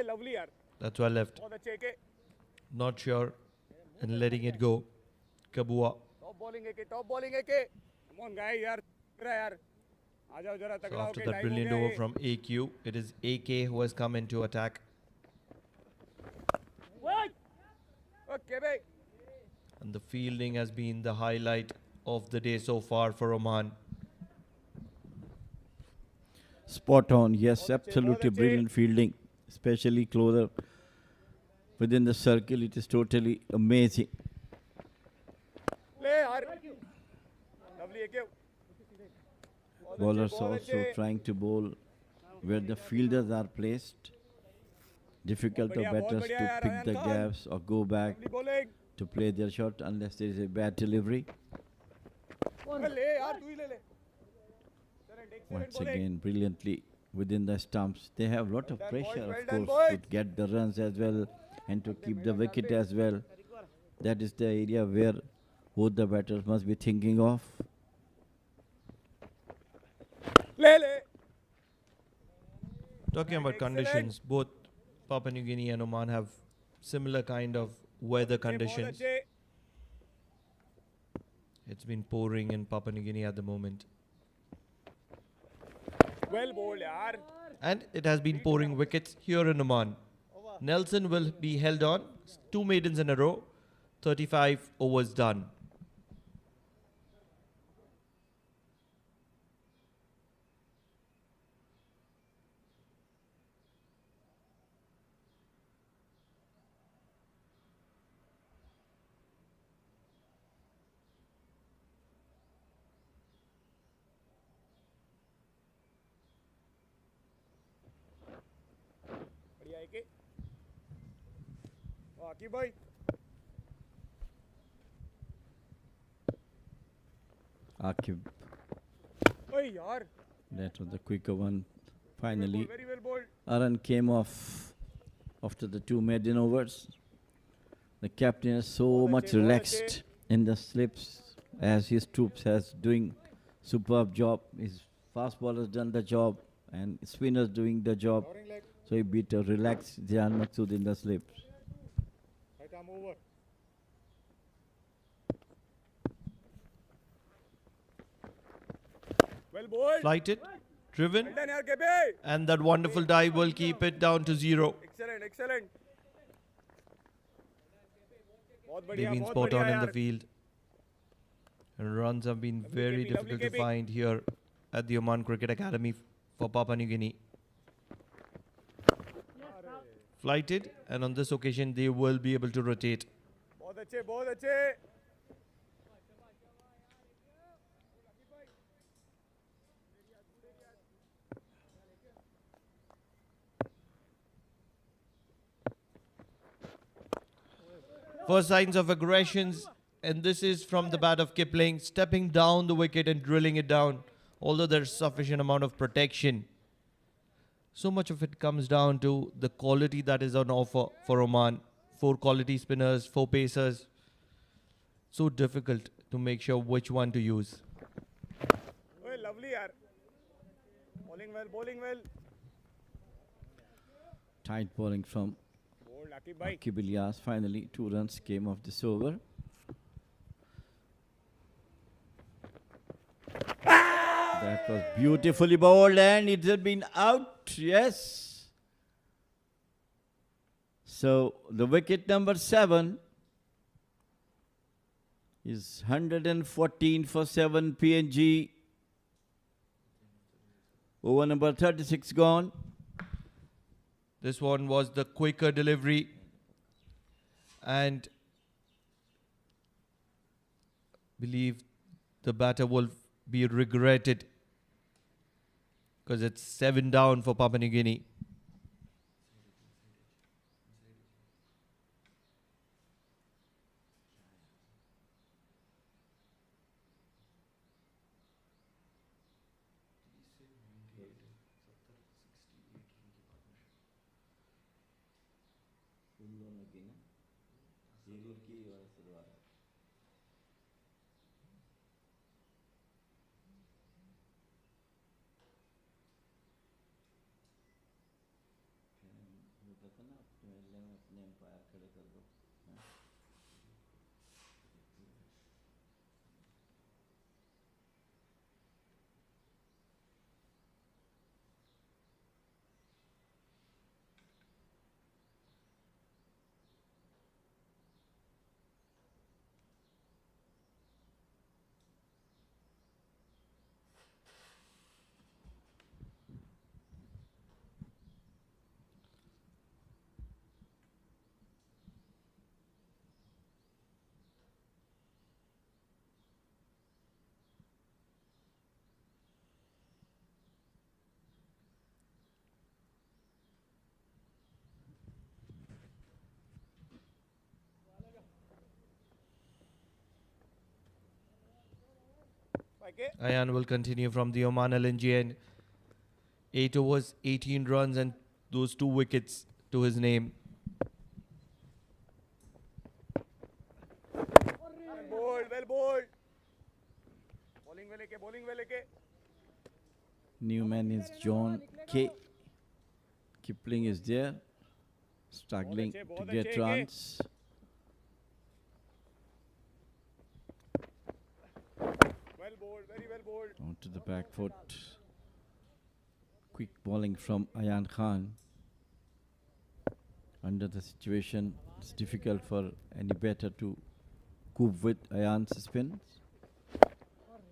lovely यार. That's well left. बहुत अच्छे AK. Not sure and letting it go. Kabua. Top bowling AK, top bowling AK. Come on guys यार. यार. आ जाओ जरा So तगड़ा after होके that time brilliant हो गया over ये. from AQ, it is AK who has come into attack. Okay भाई. And the fielding has been the highlight of the day so far for Oman. Spot on, yes, absolutely brilliant fielding, especially closer within the circle. It is totally amazing. ले यार. Lovely AK. Bowlers also trying to bowl where the fielders are placed. Difficult for batters to pick the gaps or go back to play their shot unless there is a bad delivery. ले यार तू ही ले ले. Once again, brilliantly within the stumps. They have a lot of pressure, of course, to get the runs as well and to keep the wicket as well. That is the area where both the batters must be thinking of. ले ले. Talking about conditions, both Papua New Guinea and Oman have similar kind of weather conditions. It's been pouring in Papua New Guinea at the moment. Well bowled यार. And it has been pouring wickets here in Oman. Nelson will be held on. 2 maidens in a row. 35 overs done. बढ़िया AK. आकी भाई. Akib, ओए यार. that was the quicker one. Finally, Very well bowled. a run came off after the 2 maiden overs. The captain is so much relaxed in the slips as his troops has doing superb job. His fast bowlers done the job and spinners doing the job. So he beat a relaxed Jan Maksud in the slips. Right arm over. Well bowled. Flighted, driven, Well done यार KB. and that wonderful dive will keep it down to 0. Excellent, excellent. बहुत They've बढ़िया, been बहुत spot बढ़िया on in यार. the field. And runs have been very KP, difficult to KP. find here at the Oman Cricket Academy for Papua New Guinea. Flighted, and on this occasion they will be able to rotate. बहुत अच्छे, बहुत अच्छे. First signs of aggressions, and this is from the bat of Kipling, stepping down the wicket and drilling it down, although there's sufficient amount of protection. So much of it comes down to the quality that is on offer for Oman. 4 quality spinners, 4 pacers. So difficult to make sure which one to use. ओए lovely यार. Bowling well, bowling well. Tight bowling from Bowled Akib भाई. Akib Ilyas. Finally, 2 runs came off this over. That was beautifully bowled and it had been out. Yes. So the wicket number 7 is 114 for 7 PNG. Over number 36 gone. This one was the quicker delivery, and believe the batter will be regretted because it's 7 down for Papua New Guinea. Ayan will continue from the Oman LNG end. 8 overs, 18 runs, and those 2 wickets to his name. Bowled, well bowled. Bowling well ke, bowling well ke. New man is John K. Kipling is there, struggling to get runs. Well bowled, very well bowled. Onto the back foot. Quick bowling from Ayan Khan. Under the situation, it's difficult for any batter to cope with Ayan's spins.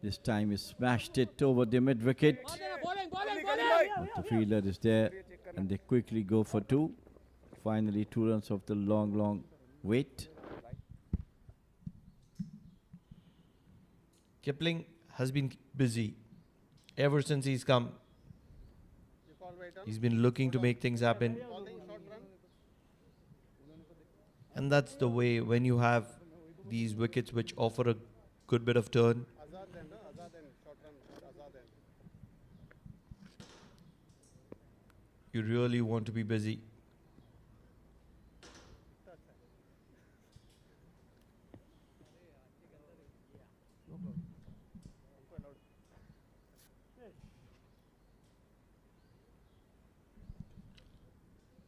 This time he smashed it over the mid wicket. But the fielder is there and they quickly go for 2. Finally 2 runs of the long wait. Kipling has been busy ever since he's come. He's been looking to make things happen. And that's the way when you have these wickets which offer a good bit of turn. You really want to be busy.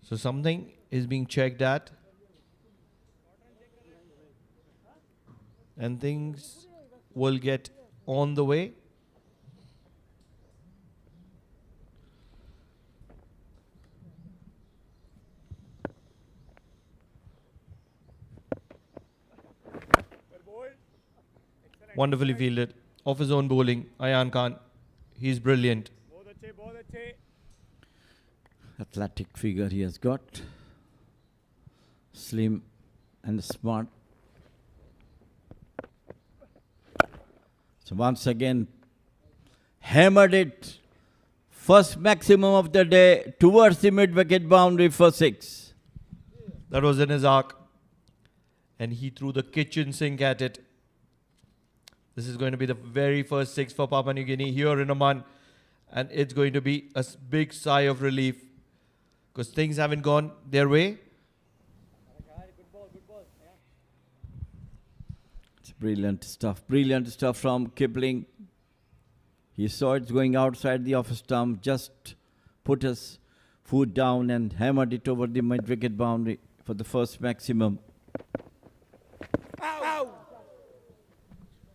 So something is being checked at. And things will get on the way. Wonderfully fielded. Off his own bowling, Ayan Khan. He's brilliant. Athletic figure he has got. Slim and smart. So once again, hammered it. First maximum of the day towards the mid-wicket boundary for 6. That was in his arc. And he threw the kitchen sink at it. This is going to be the very first 6 for Papua New Guinea here in Oman. And it's going to be a big sigh of relief. Because things haven't gone their way. It's brilliant stuff from Kipling. He saw it going outside the off stump, just put his foot down and hammered it over the mid-wicket boundary for the first maximum.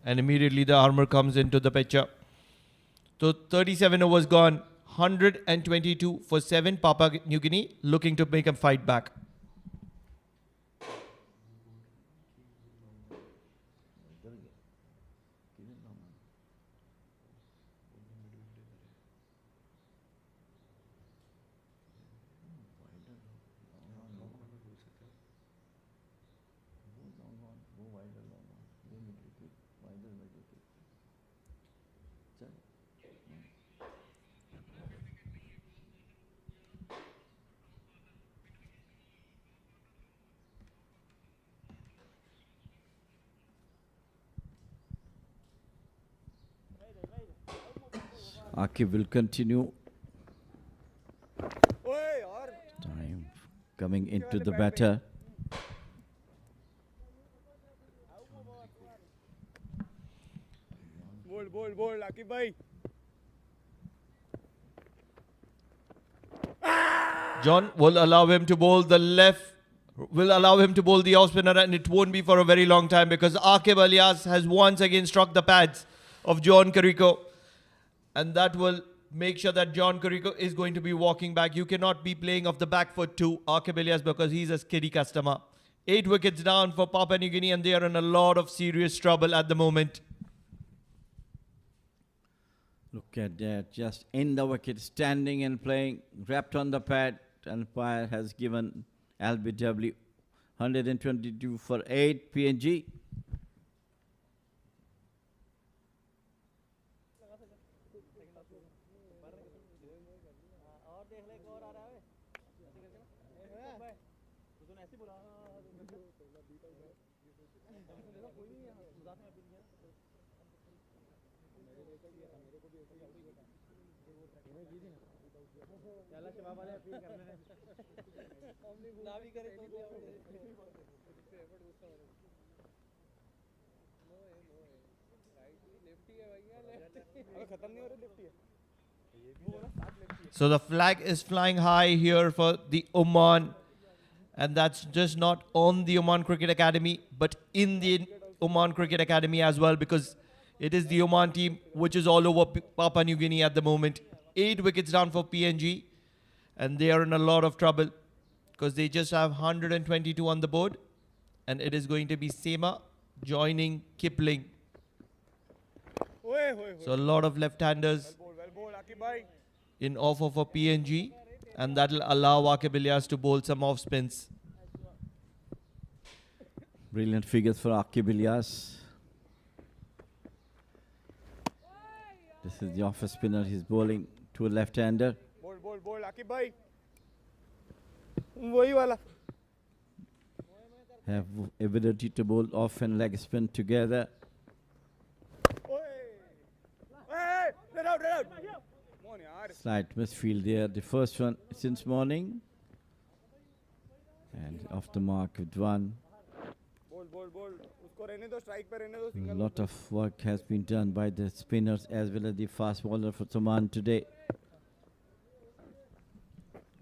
And immediately the armour comes into the picture. So 37 overs gone. 122 for 7. Papua New Guinea looking to make a fight back. Akib will continue. Time coming into the batter. Bold, Akib bhai. John will allow him to bowl the left will allow him to bowl the off spinner, and it won't be for a very long time because Aqib Alias has once again struck the pads of John Carrico, and that will make sure that John Carrico is going to be walking back. You cannot be playing off the back foot to Aqib Alias because he's a skiddy customer. 8 wickets down for Papua New Guinea, and they are in a lot of serious trouble at the moment. Look at that, just in the wicket, standing and playing, wrapped on the pad. Umpire has given LBW 122 for 8 PNG. So the flag is flying high here for the Oman, and that's just not on the Oman Cricket Academy, but in the Oman Cricket Academy as well, because it is the Oman team which is all over Papua New Guinea at the moment. 8 wickets down for PNG, and they are in a lot of trouble because they just have 122 on the board, and it is going to be Sema joining Kipling. So a lot of left-handers in offer for PNG, and that will allow Aqib Alias to bowl some off spins. Brilliant figures for Aqib Alias. This is the off spinner. He's bowling to a left-hander. Bol, Aqib bhai. Wahi wala. Have ability to bowl off and leg spin together. Let out. Slight misfield there. The first one since morning. And off the mark with one. Bol. Usko rehne do, strike pe rehne do, A single. lot of work has been done by the spinners as well as the fast bowler for Oman today.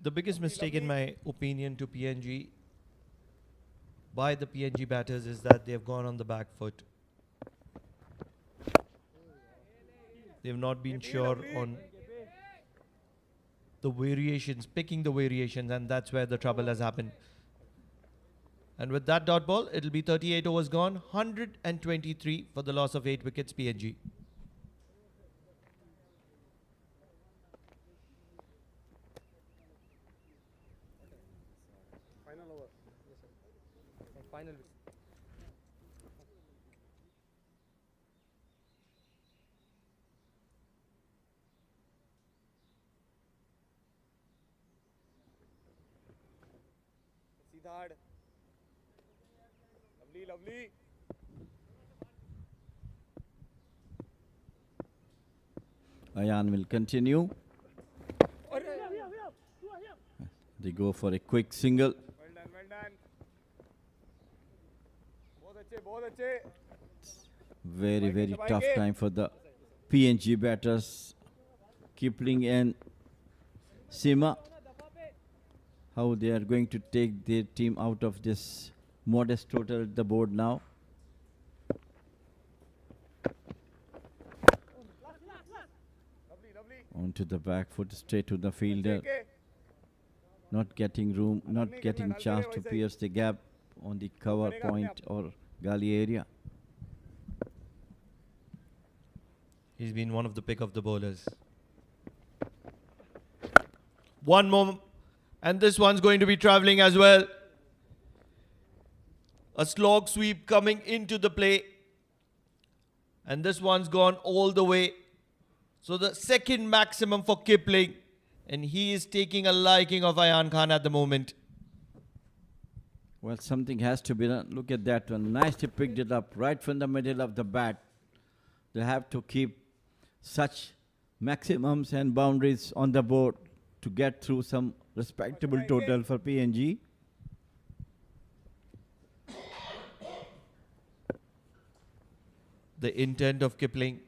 The biggest mistake in my opinion to PNG by the PNG batters is that they have gone on the back foot. They have not been sure on the variations, picking the variations, and that's where the trouble has happened. And with that dot ball, it'll be 38 overs gone, 123 for the loss of 8 wickets PNG. Final over. Yes, sir. Final. Siddharth. Lovely. Ayan will continue. They go for a quick single. Well done. Bahut achhe. Very tough time for the PNG batters. Kipling and Sema. How they are going to take their team out of this modest total at the board now. Onto the back foot, straight to the fielder. Not getting room, not getting chance to pierce the gap on the cover point or gully area. He's been one of the pick of the bowlers. One more, and this one's going to be travelling as well. A slog sweep coming into the play. And this one's gone all the way. So the second maximum for Kipling. And he is taking a liking of Ayan Khan at the moment. Well, something has to be done. Look at that one. Nicely picked it up right from the middle of the bat. They have to keep such maximums and boundaries on the board to get through some respectable total for PNG. The intent of Kipling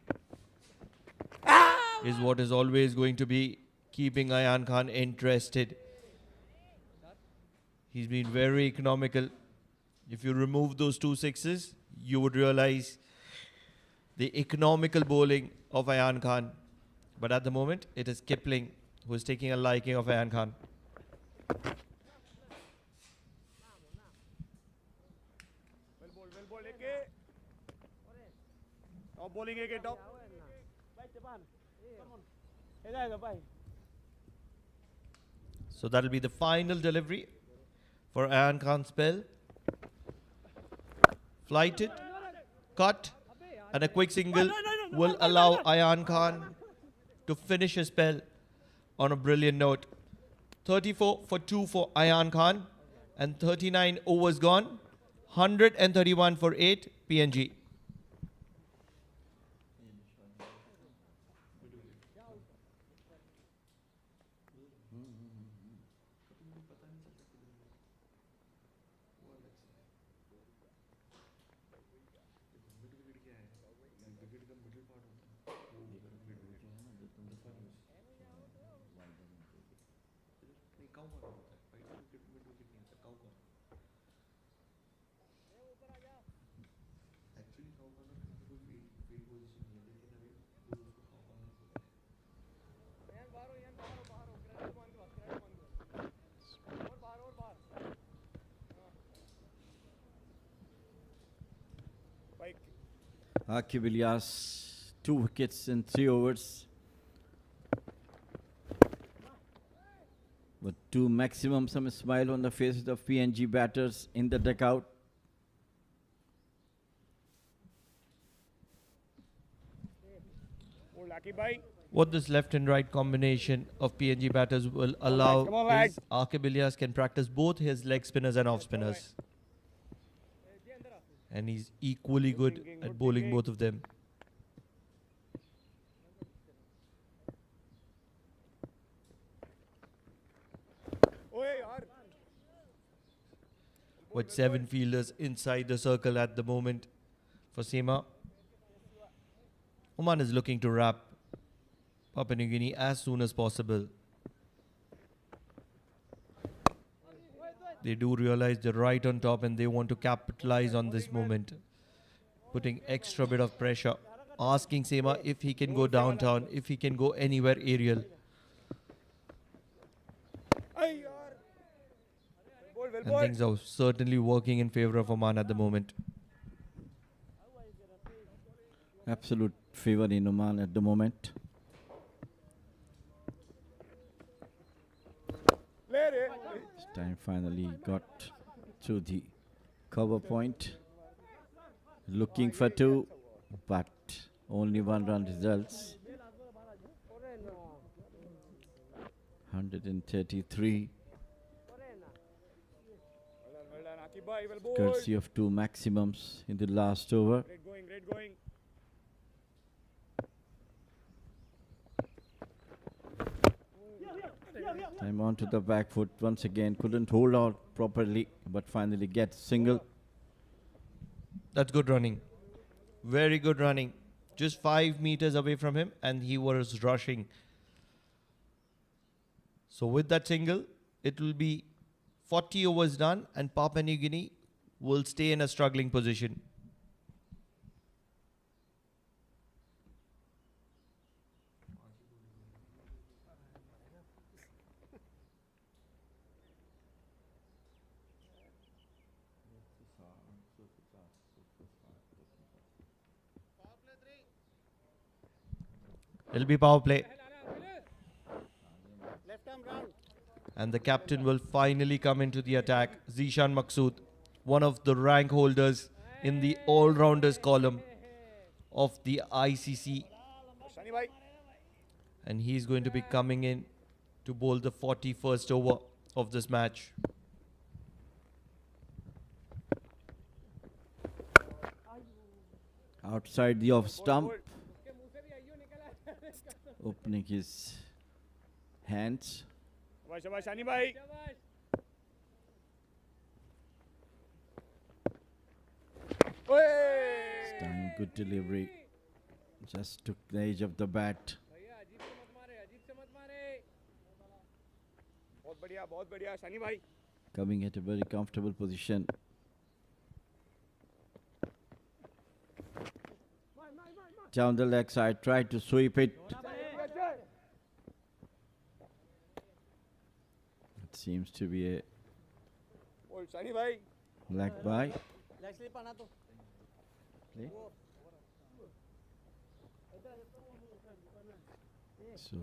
is what is always going to be keeping Ayan Khan interested. He's been very economical. If you remove those 2 sixes, you would realize the economical bowling of Ayan Khan. But at the moment, it is Kipling who is taking a liking of Ayan Khan. Well bowled, AK. Top bowling AK, top. So that'll be the final delivery for Ayan Khan's spell. Flighted, cut, and a quick single will allow Ayan Khan to finish his spell on a brilliant note. 34 for 2 for Ayan Khan and 39 overs gone. 131 for 8 PNG. Aqib Ilyas, 2 wickets in 3 overs. With 2 maximum, some smile on the faces of PNG batters in the dugout. What this left and right combination of PNG batters will allow is Aqib Ilyas can practice both his leg spinners and off spinners. And he's equally good at bowling both of them. With 7 fielders inside the circle at the moment for Seema. Oman is looking to wrap Papua New Guinea as soon as possible. They do realize they're right on top and they want to capitalize on this moment. Putting extra bit of pressure. Asking Seema if he can go downtown, if he can go anywhere aerial. And things are certainly working in favor of Oman at the moment. Absolute favor in Oman at the moment. This time finally got to the cover point. Looking for 2, but only 1 run results. 133. Courtesy of 2 maximums in the last over. Great going. Time on to the back foot once again. Couldn't hold out properly, but finally gets single. That's good running. Very good running. Just 5 meters away from him and he was rushing. So with that single, it will be 40 overs done and Papua New Guinea will stay in a struggling position. It'll be power play. And the captain will finally come into the attack. Zishan Maqsood, one of the rank holders in the all-rounders column of the ICC. And he's going to be coming in to bowl the 41st over of this match. Outside the off stump. Opening his hands. This time good delivery. Just took the edge of the bat. coming at a very comfortable position. Down the leg side, tried to sweep it. It seems to be a leg by. Play. So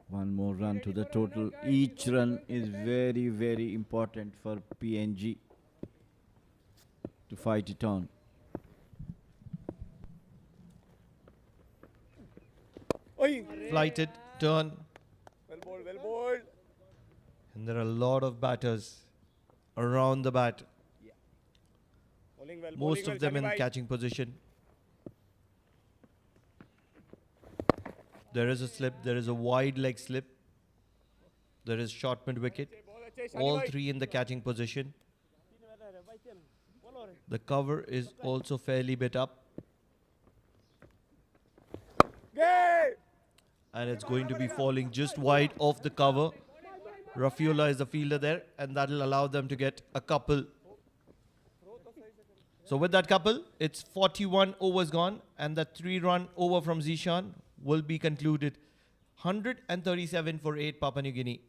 one more run to the total. Each run is very, very important for PNG to fight it on. Flighted, turn. Well bowled, well bowled. And there are a lot of batters around the bat. Bowling well, Most bowling of them well, in Shani bhai. catching position. There is a slip, there is a wide leg slip. There is short mid wicket. All three in the catching position. The cover is also fairly bit up. And it's going to be falling just wide of the cover. Rafiola is the fielder there, and that will allow them to get a couple. So with that couple, it's 41 overs gone, and the 3-run over from Zishan will be concluded. 137 for 8 Papua New Guinea.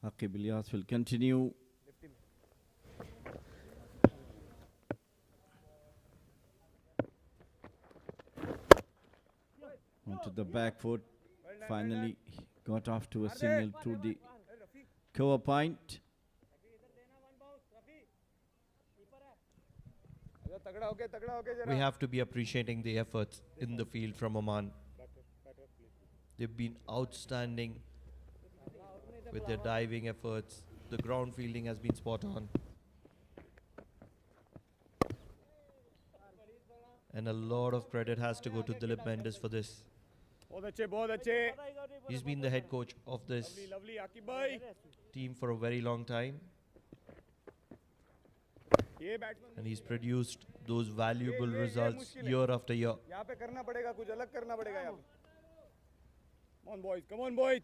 Aqib Ilyas will continue. Onto the back foot. Finally got off to a single through the cover point. We have to be appreciating the efforts in the field from Oman. They've been outstanding with their diving efforts. The ground fielding has been spot on. And a lot of credit has to go to Dilip Mendes for this. He's been the head coach of this team for a very long time. And he's produced those valuable results year after year. Come on, boys. Come on, boys.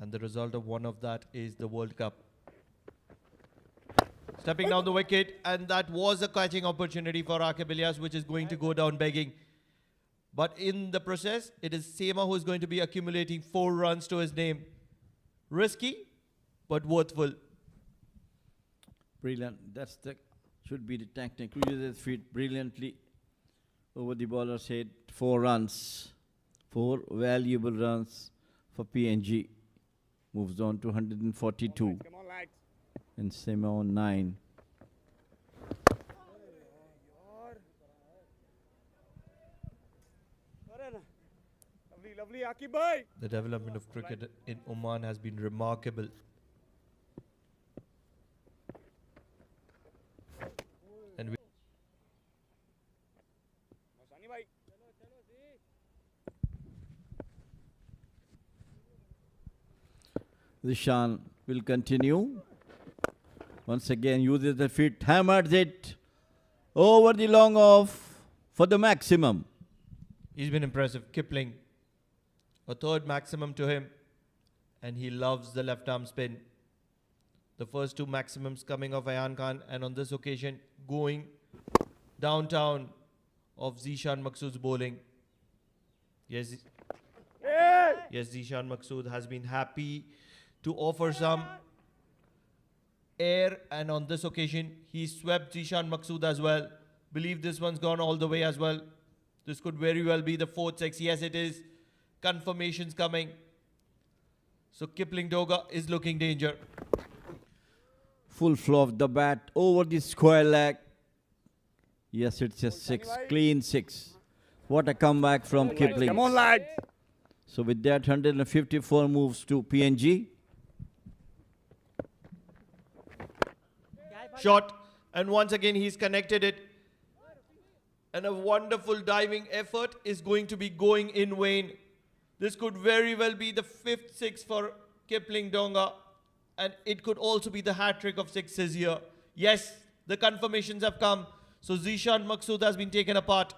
And the result of one of that is the World Cup. Stepping down the wicket, and that was a catching opportunity for Aqib Ilyas, which is going to go down begging. But in the process, it is Sema who is going to be accumulating 4 runs to his name. Risky, but worthwhile. Brilliant. Should be the technique. Uses his feet brilliantly over the bowler's head. 4 runs. 4 valuable runs for PNG. Moves on to 142. Come on, lads. And Sema on 9. Lovely, lovely, Aqib bhai. The development of cricket in Oman has been remarkable. And Shani bhai. Zishan will continue. Once again uses the feet, hammers it over the long off for the maximum. he's been impressive. Kipling, a 3rd maximum to him. And he loves the left arm spin. The first 2 maximums coming off Ayan Khan, and on this occasion going downtown of Zishan Maqsood's bowling. Yes, yes, Zishan Maqsood has been happy to offer some air, and on this occasion he swept Zishan Maqsood as well. Believe this one's gone all the way as well. This could very well be the 4th 6. Yes, it is. Confirmations coming. So Kipling Doga is looking danger. Full flow of the bat over the square leg. Yes, it's a 6, clean 6. What a comeback from Kipling. Come on, lads. So with that, 154 moves to PNG. Shot, and once again he's connected it. And a wonderful diving effort is going to be going in vain. This could very well be the 5th six for Kipling Donga. And it could also be the hat-trick of sixes here. Yes, the confirmations have come. So Zishan Maqsood has been taken apart.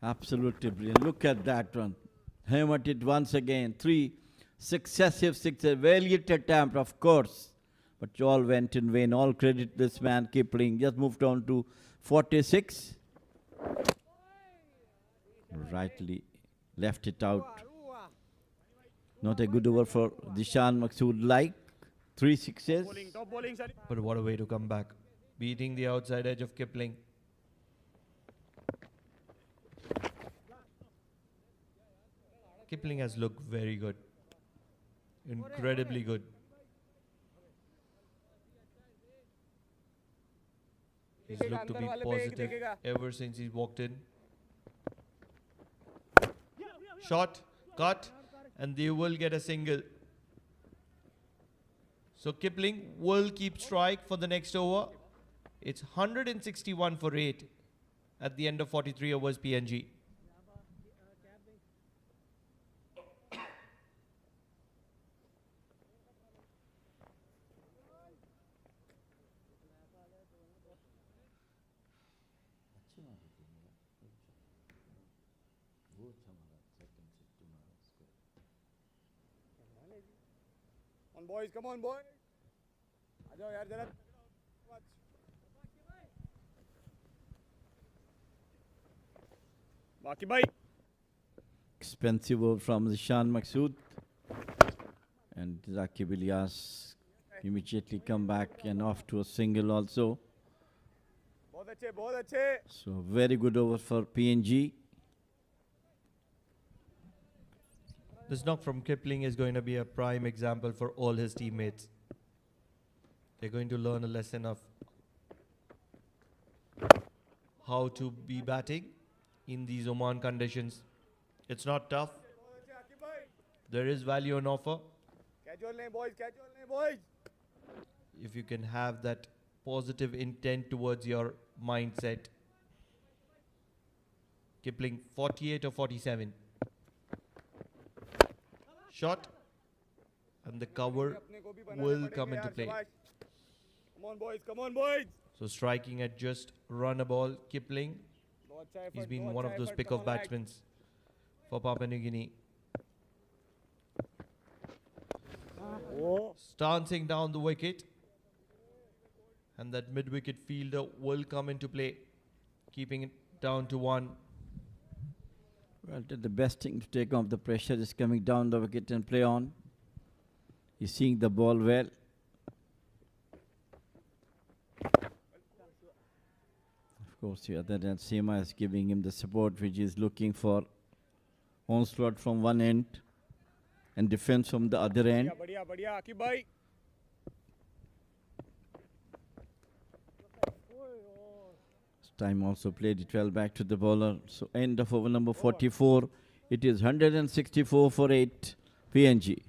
Absolutely brilliant. Look at that one. Hammered it once again. 3 successive sixes. Valiant attempt, of course. But all went in vain. All credit this man, Kipling. Just moved on to 46. Rightly left it out. Not a good over for Zishan Maqsood like. 3 sixes. But what a way to come back. Beating the outside edge of Kipling. Kipling has looked very good. Incredibly good. He's looked to be positive ever since he walked in. Shot, cut, and they will get a single. So Kipling will keep strike for the next over. It's 161 for 8 at the end of 43 overs PNG. On boys, come on boys. आ जाओ यार जरा. बाकी भाई. Expensive over from Zishan Maqsood. And Zaki Ilyas immediately come back and off to a single also. बहुत अच्छे, बहुत अच्छे. So very good over for PNG. This knock from Kipling is going to be a prime example for all his teammates. They're going to learn a lesson of how to be batting in these Oman conditions. It's not tough. There is value on offer. Casual nahi boys, casual nahi boys. If you can have that positive intent towards your mindset. Kipling 48 or 47. Shot, and the cover will come into play. Come on boys, come on boys. So striking at just run a ball, Kipling. He's been one of those pick-off batsmen for Papua New Guinea. Stancing down the wicket, and that mid-wicket fielder will come into play, keeping it down to 1. Well, the best thing to take off the pressure is coming down the wicket and play on. He's seeing the ball well. Of course, the other than Seema is giving him the support which he is looking for. Onslaught from one end and defense from the other end. बढ़िया बढ़िया आकिब भाई. Time also played it well back to the bowler. So end of over number 44. It is 164 for 8 PNG.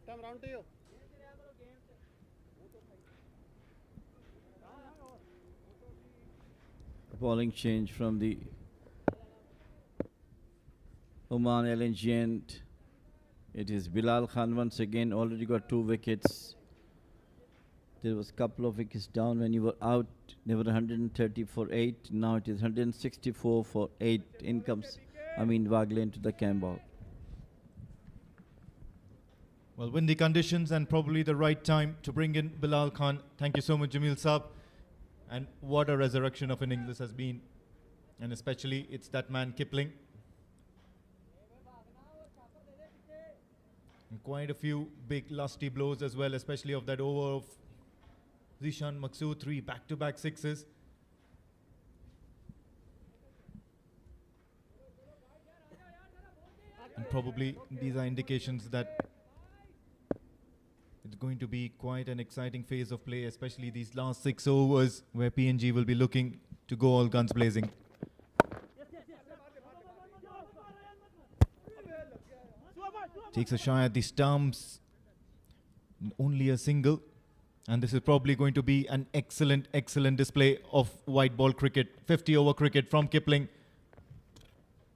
Come round to you. Bowling change from the Oman LNG end. It is Bilal Khan once again, already got 2 wickets. There was a couple of wickets down when you were out. They were 130 for 8. Now it is 164 for 8. In comes Amin Wagle into the camp out. Well, windy conditions and probably the right time to bring in Bilal Khan. Thank you so much, Jamil Saab. And what a resurrection of innings this has been. And especially it's that man Kipling. And quite a few big lusty blows as well, especially of that over of Zishan Maqsood, 3 back-to-back sixes. And probably these are indications that it's going to be quite an exciting phase of play, especially these last 6 overs where PNG will be looking to go all guns blazing. Takes a shot at the stumps. Only a single. And this is probably going to be an excellent, excellent display of white ball cricket, 50 over cricket from Kipling.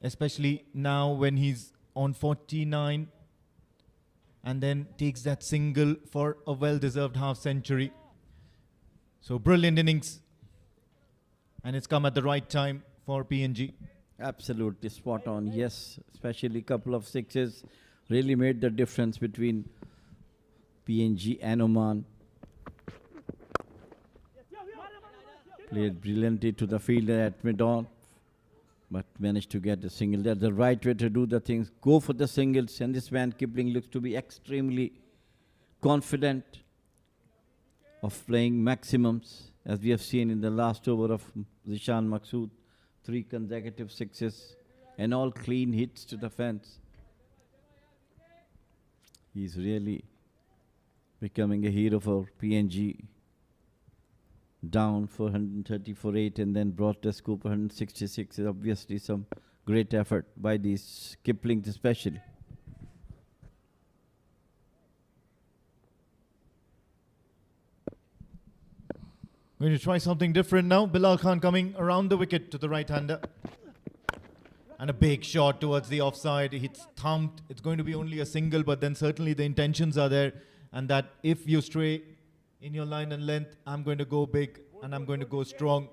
Especially now when he's on 49 and then takes that single for a well-deserved half century. So brilliant innings. And it's come at the right time for PNG. Absolutely spot on, yes. Especially a couple of sixes really made the difference between PNG and Oman. Played brilliantly to the fielder at mid-on, but managed to get the single. That's the right way to do the things. Go for the singles, and this man Kipling looks to be extremely confident of playing maximums, as we have seen in the last over of Zishan Maqsood. 3 consecutive sixes and all clean hits to the fence. He's really becoming a hero for PNG. Down 430 for 8 and then brought the scoop 166 is obviously some great effort by these Kiplings especially. Going to try something different now. Bilal Khan coming around the wicket to the right-hander. And a big shot towards the offside. It's thumped. It's going to be only a single, but then certainly the intentions are there. And that if you stray in your line and length, I'm going to go big and I'm going to go strong.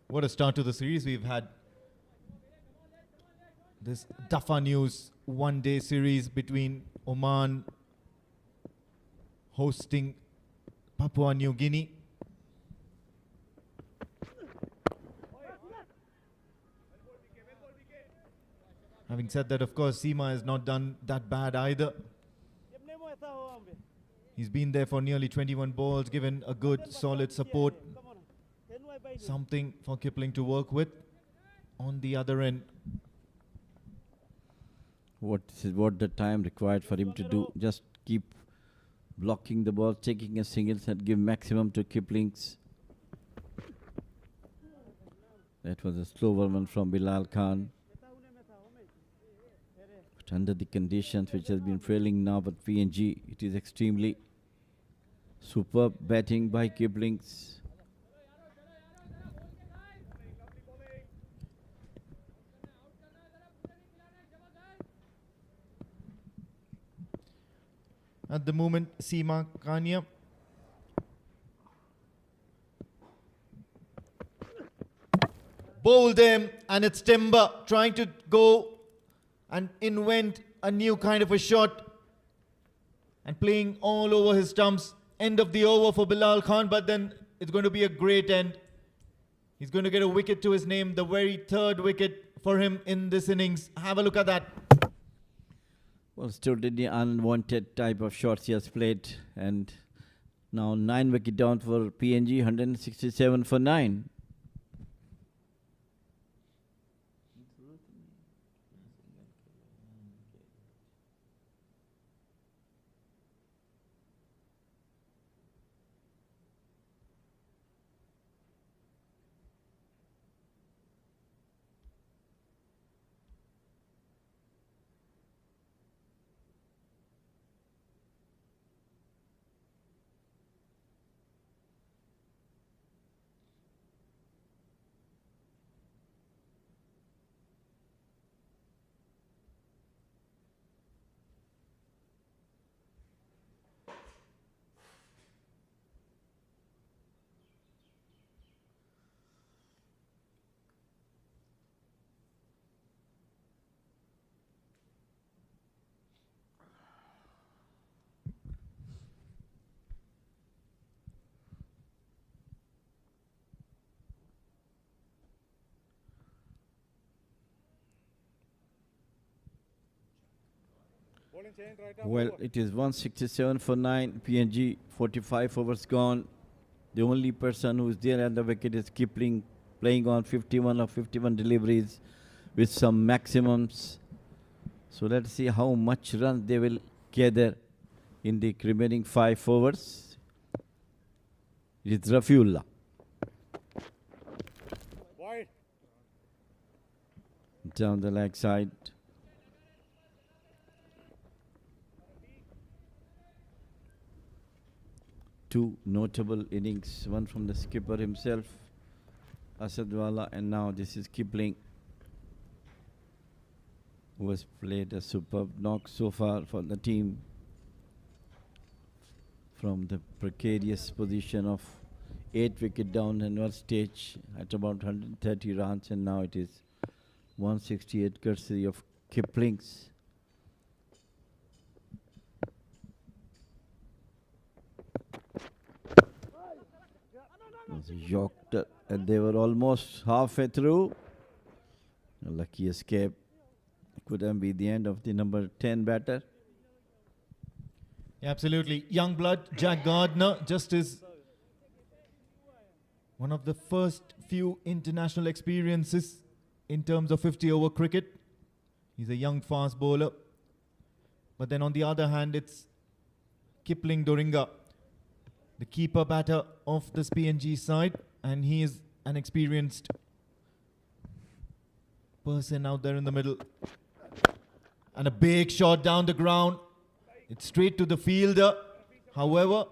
What a start to the series we've had. This Dafa News one-day series between Oman hosting Papua New Guinea. Having said that, of course, Seema has not done that bad either. He's been there for nearly 21 balls, given a good, solid support. Something for Kipling to work with on the other end. What the time required for him to do? Just keep blocking the ball, taking a singles and give maximum to Kipling's. That was a slower one from Bilal Khan. But under the conditions which has been failing now, but PNG, it is extremely superb batting by Kipling's. At the moment, Seema Kania. Bowled him, and it's Timber trying to go and invent a new kind of a shot and playing all over his stumps. End of the over for Bilal Khan, but then it's going to be a great end. He's going to get a wicket to his name, the very 3rd wicket for him in this innings. Have a look at that. Well, still did the unwanted type of shots he has played, and now 9 wicket down for PNG, 167 for 9. Well, it is 167 for 9. PNG 45 overs gone. The only person who is there at the wicket is Kipling, playing on 51 of 51 deliveries with some maximums. So let's see how much runs they will gather in the remaining 5 overs. It is Rafiullah. Down the leg side. Two notable innings, one from the skipper himself, Asadwala, and now this is Kipling, who has played a superb knock so far for the team from the precarious position of 8 wicket down in one stage at about 130 runs, and now it is 168 courtesy of Kipling's. Was yoked and they were almost halfway through. A lucky escape. Couldn't be the end of the number 10 batter. Absolutely. Young blood, Jack Gardner, just is one of the first few international experiences in terms of 50-over cricket. He's a young fast bowler. But then on the other hand, it's Kipling Doringa, the keeper batter of this PNG side, and he is an experienced person out there in the middle. And a big shot down the ground. It's straight to the fielder. However,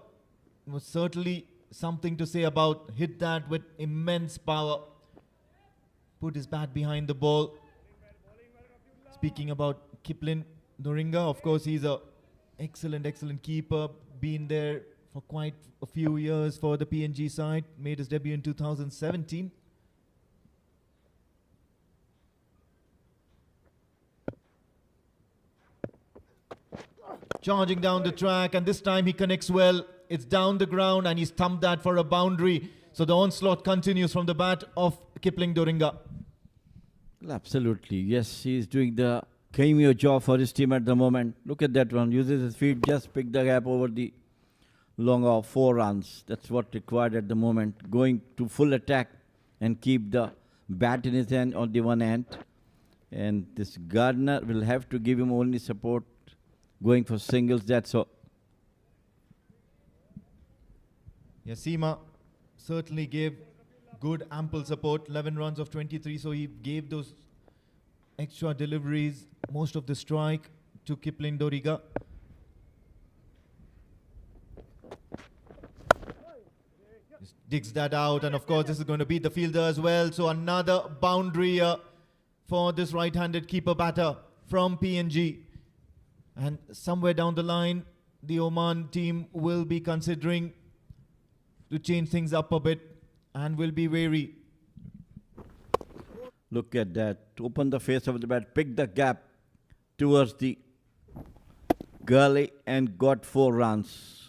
it was certainly something to say about hit that with immense power. Put his bat behind the ball. Speaking about Kipling Doringa, of course, he's a excellent keeper. Been there for quite a few years for the PNG side. Made his debut in 2017. Charging down the track, and this time he connects well. It's down the ground, and he's thumped that for a boundary. So the onslaught continues from the bat of Kipling Doringa. Well, absolutely, yes, he is doing the cameo job for his team at the moment. Look at that one, uses his feet, just pick the gap over the long of 4 runs. That's what required at the moment. Going to full attack and keep the bat in his hand on the one hand. And this Gardner will have to give him only support. Going for singles, that's all. Yasima certainly gave good ample support. 11 runs of 23, so he gave those extra deliveries, most of the strike to Kipling Doringa. Just digs that out, and of course this is going to beat the fielder as well. So another boundary for this right-handed keeper batter from PNG. And somewhere down the line, the Oman team will be considering to change things up a bit and will be wary. Look at that. Open the face of the bat, pick the gap towards the gully and got 4 runs.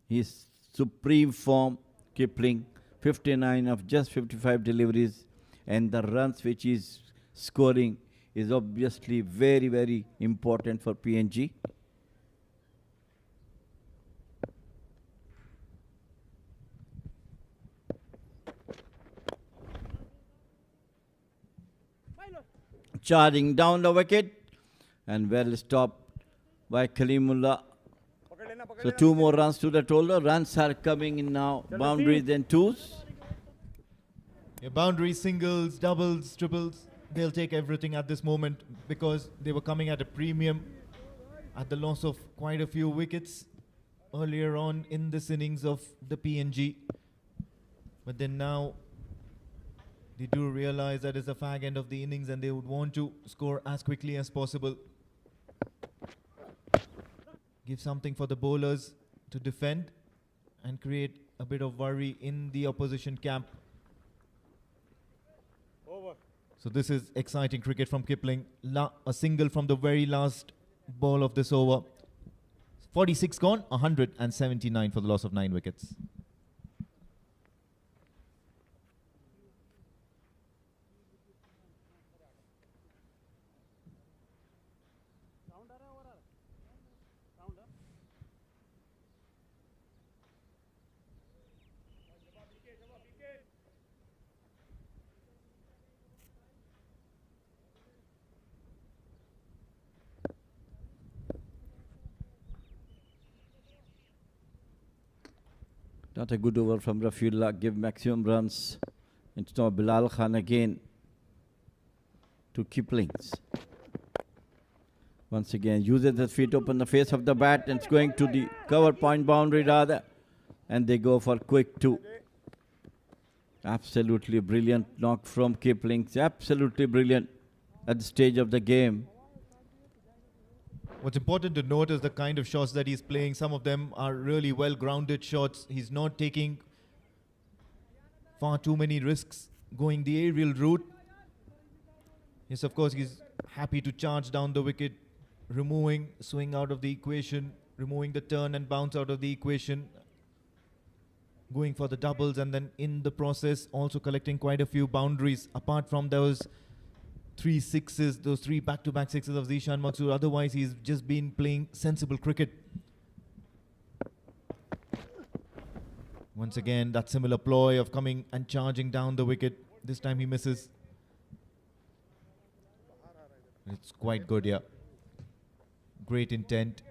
His supreme form, Kipling, 59 of just 55 deliveries, and the runs which he's scoring is obviously very important for PNG. Charging down the wicket and well stopped by Kalimullah. So 2 more runs to the total. Runs are coming in now. Boundaries and twos. Yeah, boundaries, singles, doubles, triples. They'll take everything at this moment because they were coming at a premium at the loss of quite a few wickets earlier on in this innings of the PNG. But then now they do realize that it's the fag end of the innings and they would want to score as quickly as possible. Give something for the bowlers to defend and create a bit of worry in the opposition camp. So this is exciting cricket from Kipling. A single from the very last ball of this over. 46 gone, 179 for the loss of 9 wickets. Not a good over from Rafiullah. Give maximum runs. It's now Bilal Khan again to Kiplings. Once again, uses his feet open the face of the bat and it's going to the cover point boundary rather. And they go for quick two. Absolutely brilliant knock from Kiplings. Absolutely brilliant at the stage of the game. What's important to note is the kind of shots that he's playing. Some of them are really well-grounded shots. He's not taking far too many risks going the aerial route. Yes, of course, he's happy to charge down the wicket, removing swing out of the equation, removing the turn and bounce out of the equation, going for the doubles, and then in the process also collecting quite a few boundaries apart from those 3 sixes, those 3 back-to-back sixes of Zishan Maksud. Otherwise, he's just been playing sensible cricket. Once again, that similar ploy of coming and charging down the wicket. This time he misses. It's quite good, yeah. Great intent.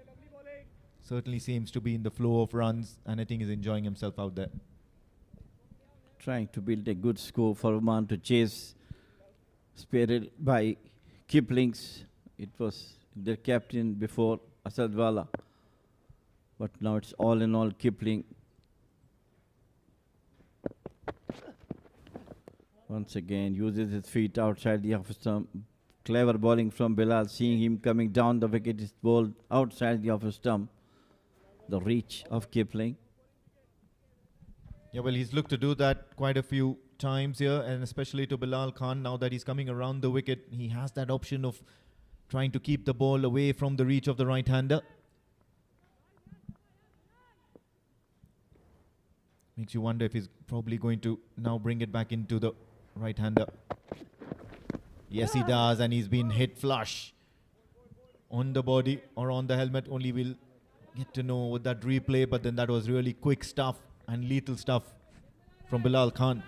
Certainly seems to be in the flow of runs, and I think he's enjoying himself out there. Trying to build a good score for Oman to chase. Spearheaded by Kiplings. It was their captain before Asadwala. But now it's all in all Kipling. Once again, uses his feet outside the off stump. Clever bowling from Bilal. Seeing him coming down the wicket, is bowled outside the off stump. The reach of Kipling. Yeah, well, he's looked to do that quite a few times here, and especially to Bilal Khan. Now that he's coming around the wicket, he has that option of trying to keep the ball away from the reach of the right-hander. Makes you wonder if he's probably going to now bring it back into the right-hander. Yes, he does, and he's been hit flush on the body or on the helmet. Only we'll get to know with that replay, but then that was really quick stuff and lethal stuff from Bilal Khan.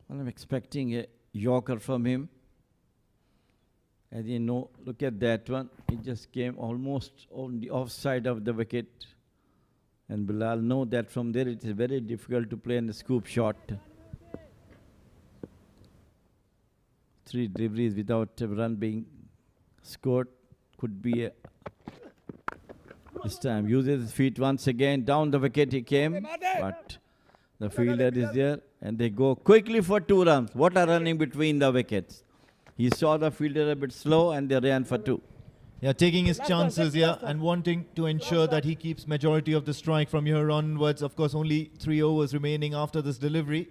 Well, I'm expecting a Yorker from him. As you know, look at that one. It just came almost on the offside of the wicket. And Bilal know that from there it is very difficult to play in a scoop shot. 3 deliveries without a run being scored could be a... This time uses his feet once again. Down the wicket he came. But the fielder is there. And they go quickly for 2 runs. What a running between the wickets. He saw the fielder a bit slow and they ran for 2. Yeah, taking his chances here and wanting to ensure that he keeps majority of the strike from here onwards. Of course, only 3 overs remaining after this delivery.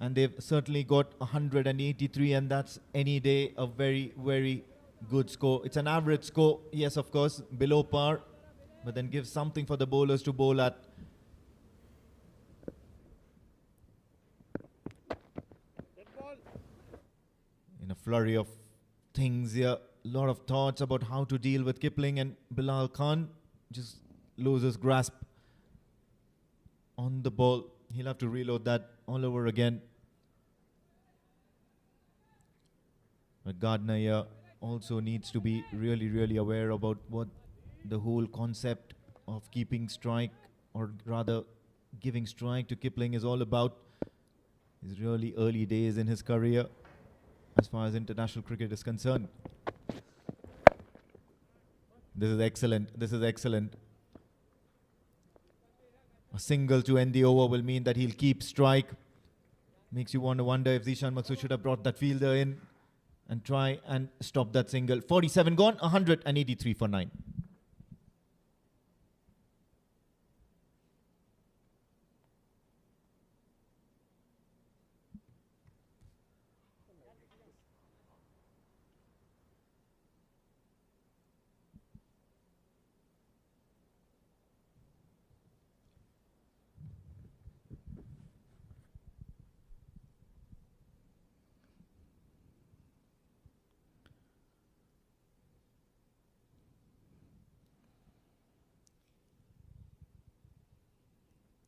And they've certainly got 183, and that's any day a very, very good score. It's an average score, yes, of course, below par, but then gives something for the bowlers to bowl at. In a flurry of things here, a lot of thoughts about how to deal with Kipling, and Bilal Khan just loses grasp on the ball. He'll have to reload that all over again. But Gardner here also needs to be really, really aware about what the whole concept of keeping strike, or rather giving strike to Kipling, is all about. His really early days in his career as far as international cricket is concerned. This is excellent. This is excellent. A single to end the over will mean that he'll keep strike. Makes you want to wonder if Zishan Maksud should have brought that fielder in and try and stop that single. 47 gone, 183 for 9.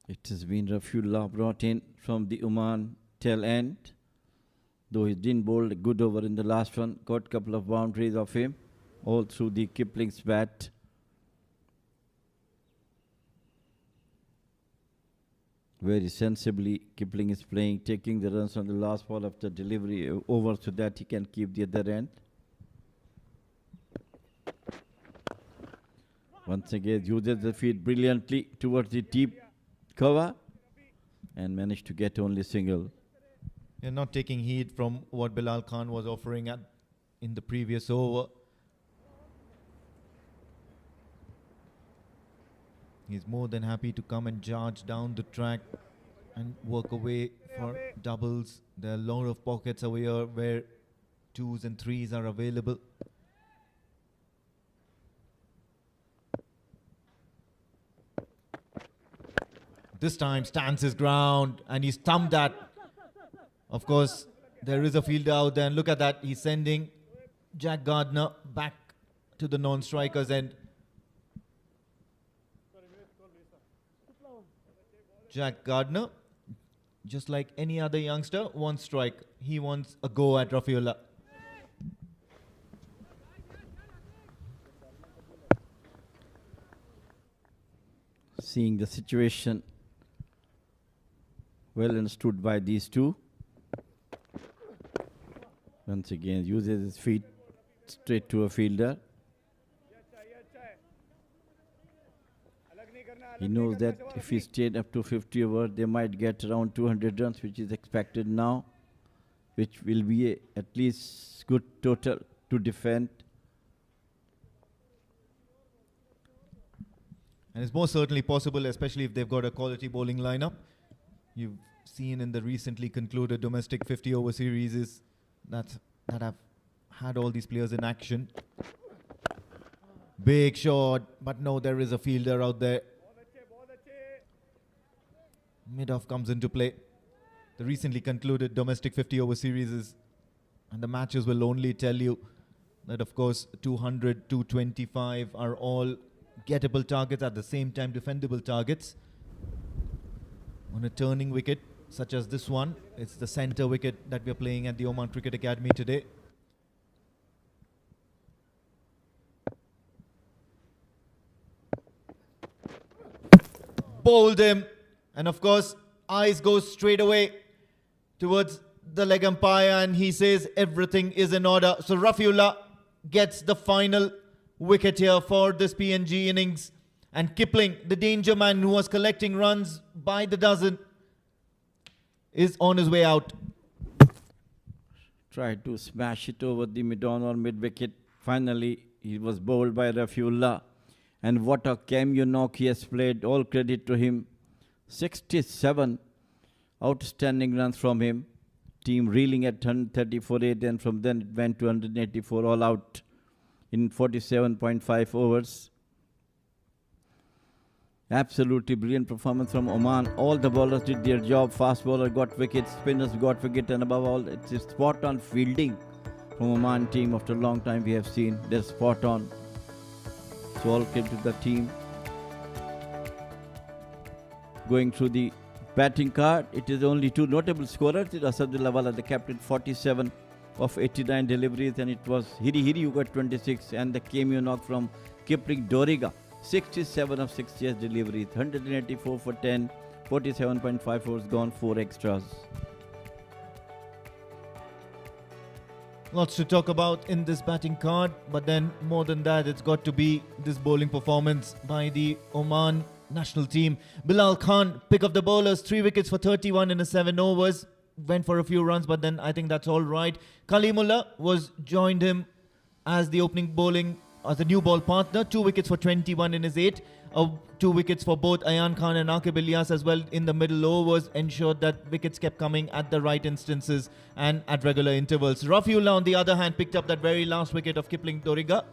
It has been Rafiullah brought in from the Oman tail end. Though he didn't bowl a good over in the last one, got a couple of boundaries of him, all through the Kipling's bat. very sensibly. Kipling is playing, taking the runs on the last ball of the delivery over so that he can keep the other end. Once again, uses the feet brilliantly towards the deep cover and managed to get only single. You're not taking heed from what Bilal Khan was offering in the previous over. He's more than happy to come and charge down the track and work away for doubles. There are a lot of pockets over here where 2s and 3s are available. This time stands his ground and he's thumped that. Of course, there is a fielder out there, and look at that. He's sending Jack Gardner back to the non-strikers end. Jack Gardner, just like any other youngster, wants strike. He wants a go at Rafiullah. Seeing the situation well understood by these two. Once again, uses his feet straight to a fielder. He knows that if he stayed up to 50 overs, they might get around 200 runs, which is expected now, which will be at least good total to defend. And it's most certainly possible, especially if they've got a quality bowling lineup. You've seen in the recently concluded domestic 50-over series that have had all these players in action. Big shot, but no, there is a fielder out there. Mid-off comes into play. The recently concluded domestic 50-over series and the matches will only tell you that, of course, 200, 225 are all gettable targets, at the same time defendable targets. On a turning wicket such as this one, it's the center wicket that we're playing at the Oman Cricket Academy today. Bowled him, and of course eyes go straight away towards the leg umpire and he says everything is in order. So Rafiullah gets the final wicket here for this PNG innings, and Kipling, the danger man who was collecting runs by the dozen, is on his way out. Tried to smash it over the mid-on or mid-wicket. Finally, he was bowled by Rafiullah. And what a cameo knock he has played. All credit to him. 67 outstanding runs from him. Team reeling at 134.8, and from then it went to 184 all out in 47.5 overs. Absolutely brilliant performance from Oman. All the bowlers did their job. Fast bowler got wickets, spinners got wicket, and above all, it's a spot on fielding from Oman team. After a long time we have seen they're spot on. So all credit to the team. Going through the batting card, it is only two notable scorers. It was Asadullah Wala, the captain, 47 of 89 deliveries, and it was Hiri Hiri who got 26, and the cameo knock from Kipling Doriga, 67 of 60 deliveries, 184 for 10, 47.5 overs gone, 4 extras. Lots to talk about in this batting card, but then more than that, it's got to be this bowling performance by the Oman national team. Bilal Khan, pick of the bowlers, 3 wickets for 31 in 7 overs. Went for a few runs, but then I think that's all right. Kalimullah joined him as the opening bowling, as a new ball partner. 2 wickets for 21 in his 8. 2 wickets for both Ayan Khan and Aqib Ilyas as well in the middle overs, ensured that wickets kept coming at the right instances and at regular intervals. Rafiullah, on the other hand, picked up that very last wicket of Kipling Doriga,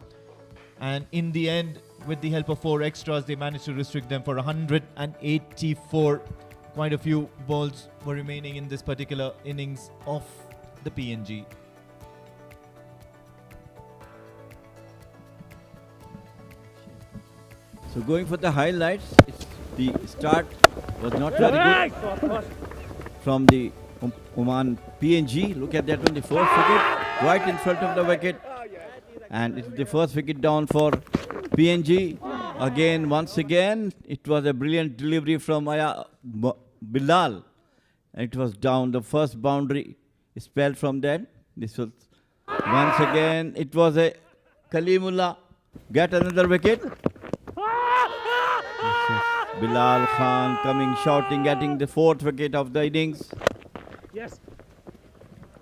and in the end, with the help of 4 extras, they managed to restrict them for 184. Quite a few balls were remaining in this particular innings of the PNG. So going for the highlights, the start was not very good from the Oman PNG. Look at that one, the first wicket right in front of the wicket, and it's the first wicket down for PNG. Again, once again, it was a brilliant delivery from Bilal. And it was down. The first boundary spelled from that. This was once again. It was a Kalimullah. Get another wicket. This is Bilal Khan coming, shouting, getting the 4th wicket of the innings. Yes.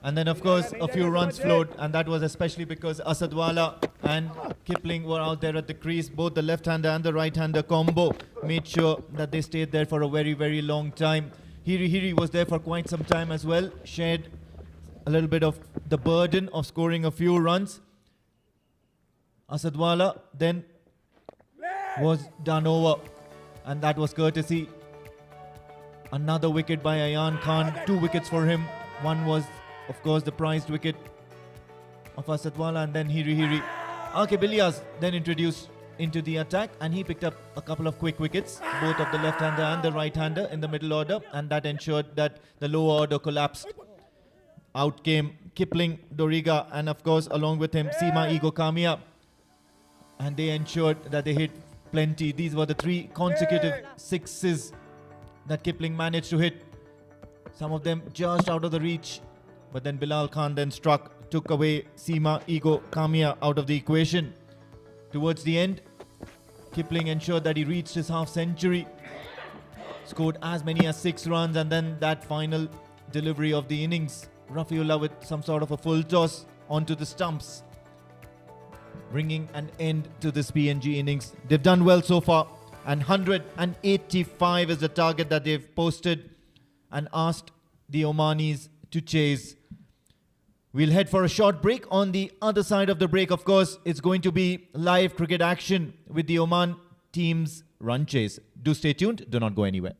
And then, of course, a few runs flowed, and that was especially because Asadwala and Kipling were out there at the crease. Both the left-hander and the right-hander combo made sure that they stayed there for a very, very long time. Hiri was there for quite some time as well, shared a little bit of the burden of scoring a few runs. Asadwala then was done over, and that was courtesy. Another wicket by Ayan Khan, 2 wickets for him. One was, of course, the prized wicket of Asadwala, and then Hiri. Akib Ilyas then introduced into the attack, and he picked up a couple of quick wickets, both of the left-hander and the right-hander in the middle order, and that ensured that the lower order collapsed. Out came Kipling, Doriga, and of course, along with him, Seema Ego Kamia, and they ensured that they hit plenty. These were the 3 consecutive sixes that Kipling managed to hit. Some of them just out of the reach, but then Bilal Khan then struck, took away Seema Ego Kamia out of the equation. Towards the end, Kipling ensured that he reached his half-century, scored as many as 6 runs, and then that final delivery of the innings, Rafiullah with some sort of a full toss onto the stumps, bringing an end to this PNG innings. They've done well so far, and 185 is the target that they've posted and asked the Omanis to chase. We'll head for a short break. On the other side of the break, of course, it's going to be live cricket action with the Oman team's run chase. Do stay tuned. Do not go anywhere.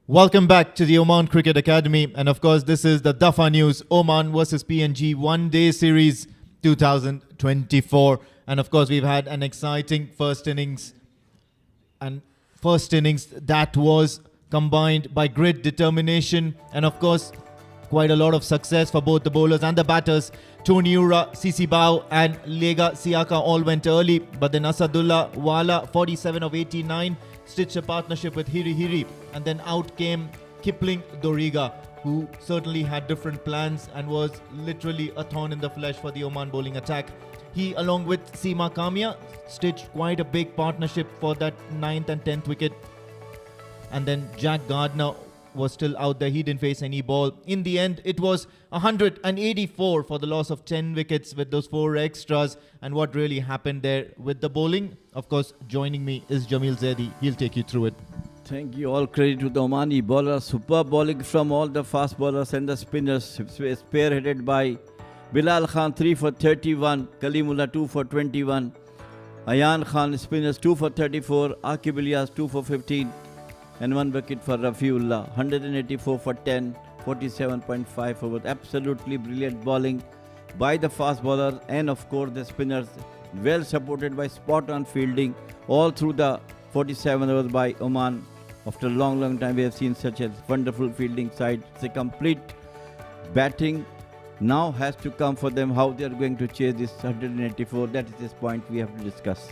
Welcome back to the Oman Cricket Academy. And of course, this is the Dafa News Oman versus PNG One-Day Series 2024. And of course, we've had an exciting first innings. And first innings that was combined by grit, determination, and of course, quite a lot of success for both the bowlers and the batters. Tony Ura, Sisi Bao and Lega Siaka all went early. But then Asadullah Wala, 47 of 89, stitched a partnership with Hiri Hiri, and then out came Kipling Doriga, who certainly had different plans and was literally a thorn in the flesh for the Oman bowling attack. He, along with Seema Kamia, stitched quite a big partnership for that 9th and 10th wicket. And then Jack Gardner was still out there. He didn't face any ball. In the end, it was 184 for the loss of 10 wickets with those 4 extras. And what really happened there with the bowling? Of course, joining me is Jamil Zaidi. He'll take you through it. Thank you. All credit to the Omani bowlers. Superb bowling from all the fast bowlers and the spinners. Spearheaded by Bilal Khan, 3 for 31. Kalimullah, 2 for 21. Ayan Khan, spinners, 2 for 34. Aqib Ilyas, 2 for 15. And 1 wicket for Rafiullah. 184 for 10. 47.5 overs. Absolutely brilliant bowling by the fast bowler and of course the spinners. Well supported by spot-on fielding all through the 47 overs by Oman. After a long time we have seen such a wonderful fielding side. It's a complete batting now has to come for them, how they are going to chase this 184. That is this point we have to discuss.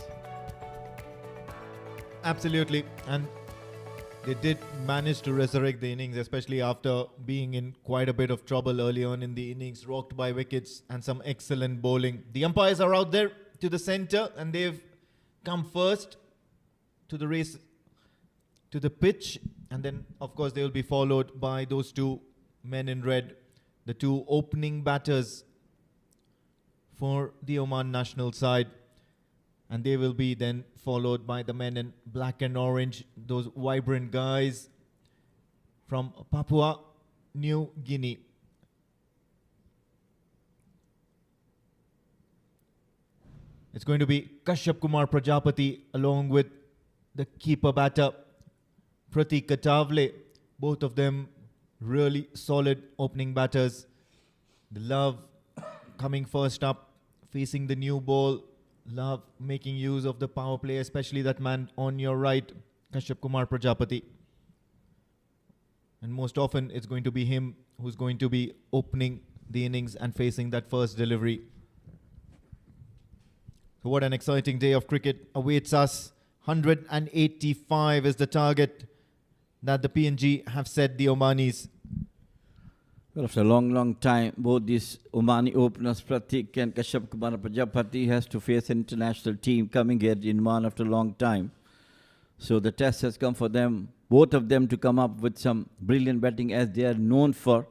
Absolutely. And they did manage to resurrect the innings, especially after being in quite a bit of trouble early on in the innings, rocked by wickets and some excellent bowling. The umpires are out there to the center and they've come first to the race, to the pitch. And then, of course, they will be followed by those 2 men in red, the 2 opening batters for the Oman national side. And they will be then followed by the men in black and orange, those vibrant guys from Papua New Guinea. It's going to be Kashyap Kumar Prajapati along with the keeper batter Pratik Katavle. Both of them really solid opening batters. The Love coming first up, facing the new ball. Love making use of the power play, especially that man on your right, Kashyap Kumar Prajapati. And most often it's going to be him who's going to be opening the innings and facing that first delivery. So what an exciting day of cricket awaits us. 185 is the target that the PNG have set the Omanis. Well, after a long time, both these Omani openers, Pratik and Kashyap Kumar Prajapati, has to face an international team coming here in Oman after a long time. So the test has come for them, both of them, to come up with some brilliant batting as they are known for,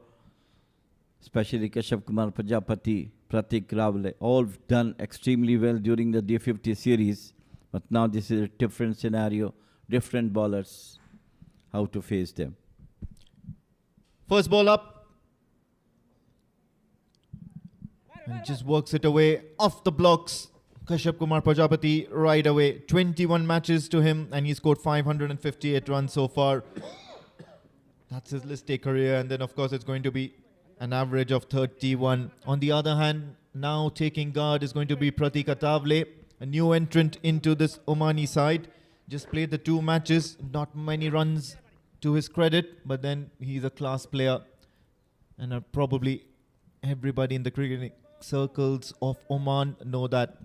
especially Kashyap Kumar Prajapati, Pratik Ravle, all done extremely well during the D50 series. But now this is a different scenario, different bowlers, how to face them. First ball up. And just works it away off the blocks. Kashyap Kumar Prajapati right away. 21 matches to him and he scored 558 runs so far. That's his list A career. And then of course it's going to be an average of 31. On the other hand, now taking guard is going to be Pratik Katavle, a new entrant into this Omani side. Just played the 2 matches, not many runs to his credit, but then he's a class player. And probably everybody in the cricketing circles of Oman know that.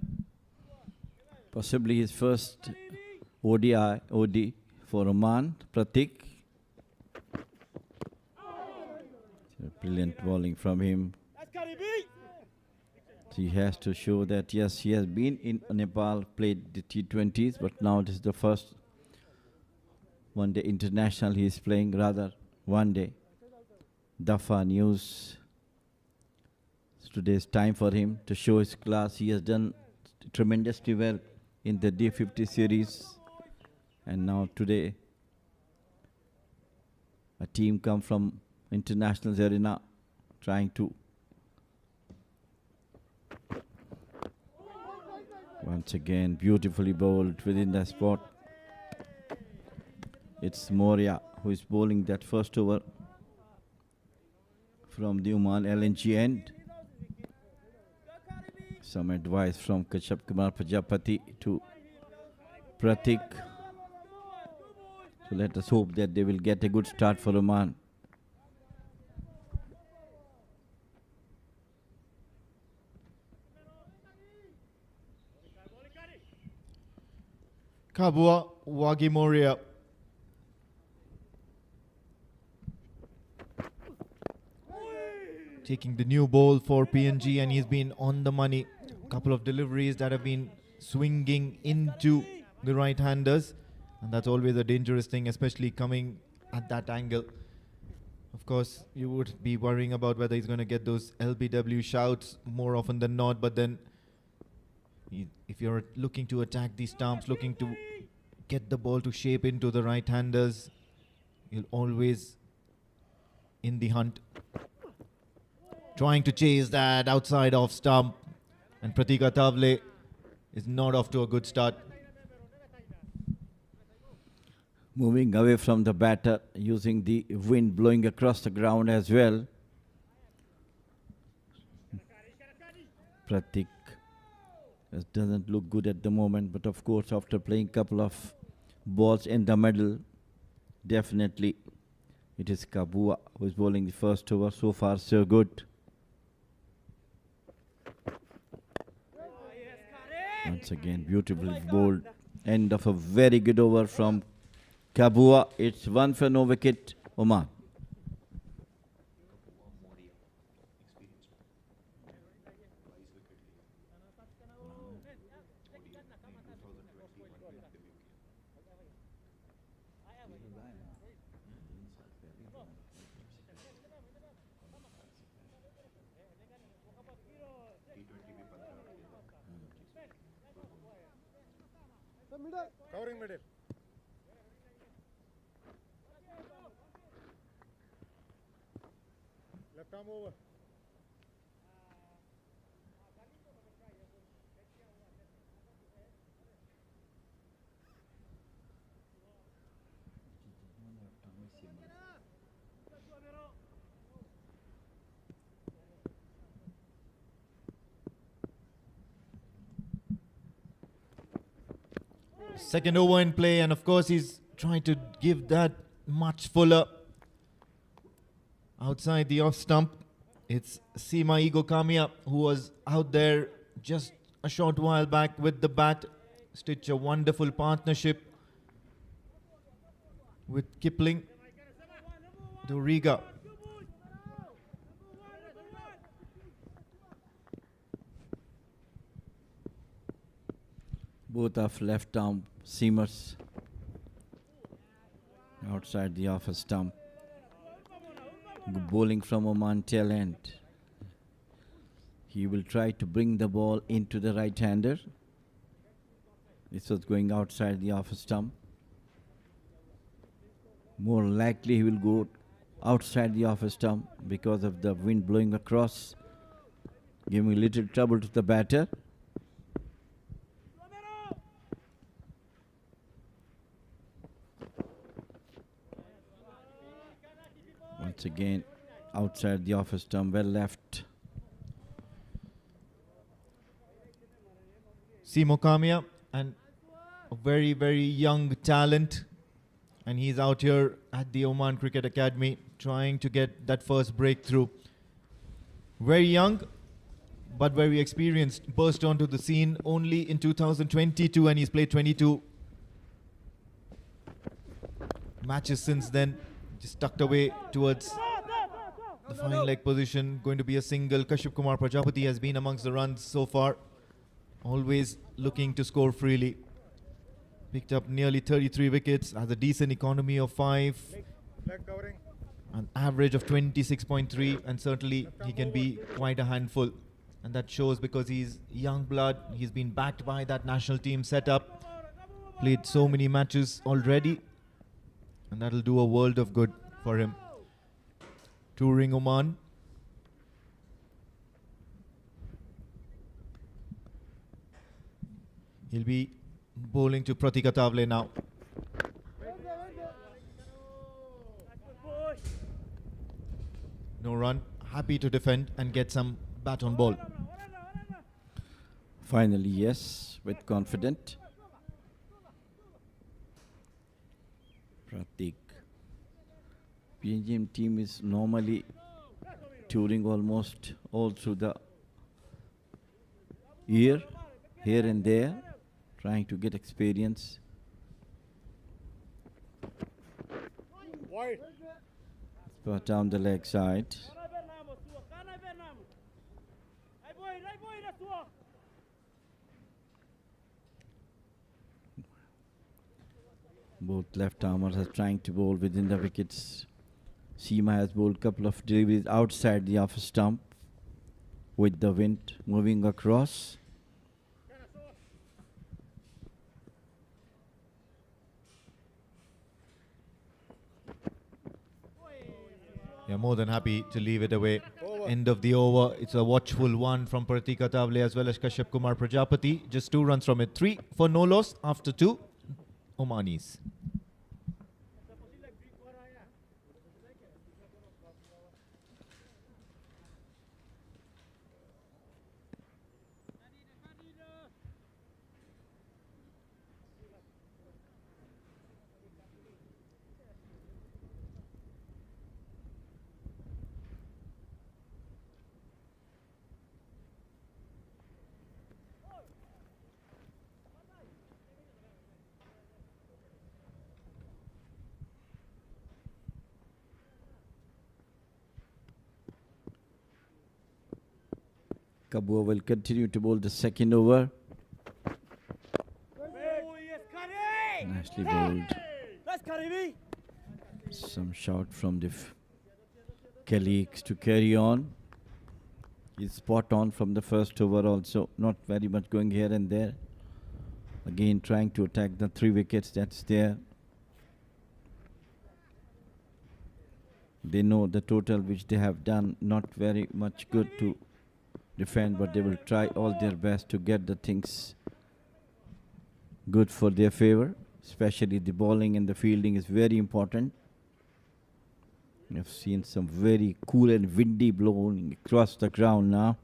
Possibly his first OD for Oman, Pratik. Brilliant bowling from him. He has to show that, yes, he has been in Nepal, played the T20s, but now this is the first one-day international he is playing, rather one day. Dafa News. Today's time for him to show his class. He has done tremendously well in the D50 series. And now today, a team come from international arena trying to once again beautifully bowled within the spot. It's Moria who is bowling that first over from the Oman LNG end. Some advice from Kashyap Kumar Prajapati to Pratik. So let us hope that they will get a good start for Oman. Kabua Wagimoria. Taking the new ball for PNG, and he's been on the money. Couple of deliveries that have been swinging into the right-handers, and that's always a dangerous thing, especially coming at that angle. Of course, you would be worrying about whether he's going to get those LBW shouts more often than not, but then if you're looking to attack these stumps, looking to get the ball to shape into the right-handers, you'll always in the hunt. Trying to chase that outside off stump, and Pratika Tavle is not off to a good start. Moving away from the batter, using the wind blowing across the ground as well. Pratik doesn't look good at the moment, but of course after playing couple of balls in the middle, definitely it is Kabua who is bowling the first over. So far so good. Once again, beautifully bowled. End of a very good over from Kabua. It's 1 for no wicket, Oman. Covering middle. Left arm over. Second over in play, and of course he's trying to give that much fuller outside the off stump. It's Seema Igo Kamia who was out there just a short while back with the bat. Stitch a wonderful partnership with Kipling Doriga. Both of left arm seamers outside the off stump. Good bowling from Oman tail end. He will try to bring the ball into the right-hander. This was going outside the off stump. More likely he will go outside the off stump because of the wind blowing across, giving a little trouble to the batter. Once again, outside the off stump, well left. Seema Kamia, and a very, very young talent. And he's out here at the Oman Cricket Academy trying to get that first breakthrough. Very young, but very experienced. Burst onto the scene only in 2022, and he's played 22 matches since then. Just tucked away towards the fine leg position. Going to be a single. Kashyap Kumar Prajapati has been amongst the runs so far. Always looking to score freely. Picked up nearly 33 wickets, has a decent economy of 5, an average of 26.3, and certainly he can be quite a handful. And that shows because he's young blood. He's been backed by that national team setup. Played so many matches already, and that'll do a world of good for him. Touring Oman. He'll be bowling to Pratika Tavle now. No run. Happy to defend and get some bat on ball. Finally, yes, with confident. Pratik. PNG team is normally touring almost all through the year, here and there, trying to get experience. Spot down the leg side. Both left armers are trying to bowl within the wickets. Seema has bowled a couple of deliveries outside the off stump with the wind moving across. Yeah, more than happy to leave it away. End of the over. It's a watchful one from Pratika Tavle as well as Kashyap Kumar Prajapati. Just 2 runs from it. 3 for no loss after 2 Omanis. Kabua will continue to bowl the second over. Nicely bowled. Some shout from the colleagues to carry on. He's spot on from the first over also. Not very much going here and there. Again trying to attack the 3 wickets that's there. They know the total which they have done. Not very much good to defend, but they will try all their best to get the things good for their favor. Especially the bowling and the fielding is very important. We have seen some very cool and windy blowing across the ground now.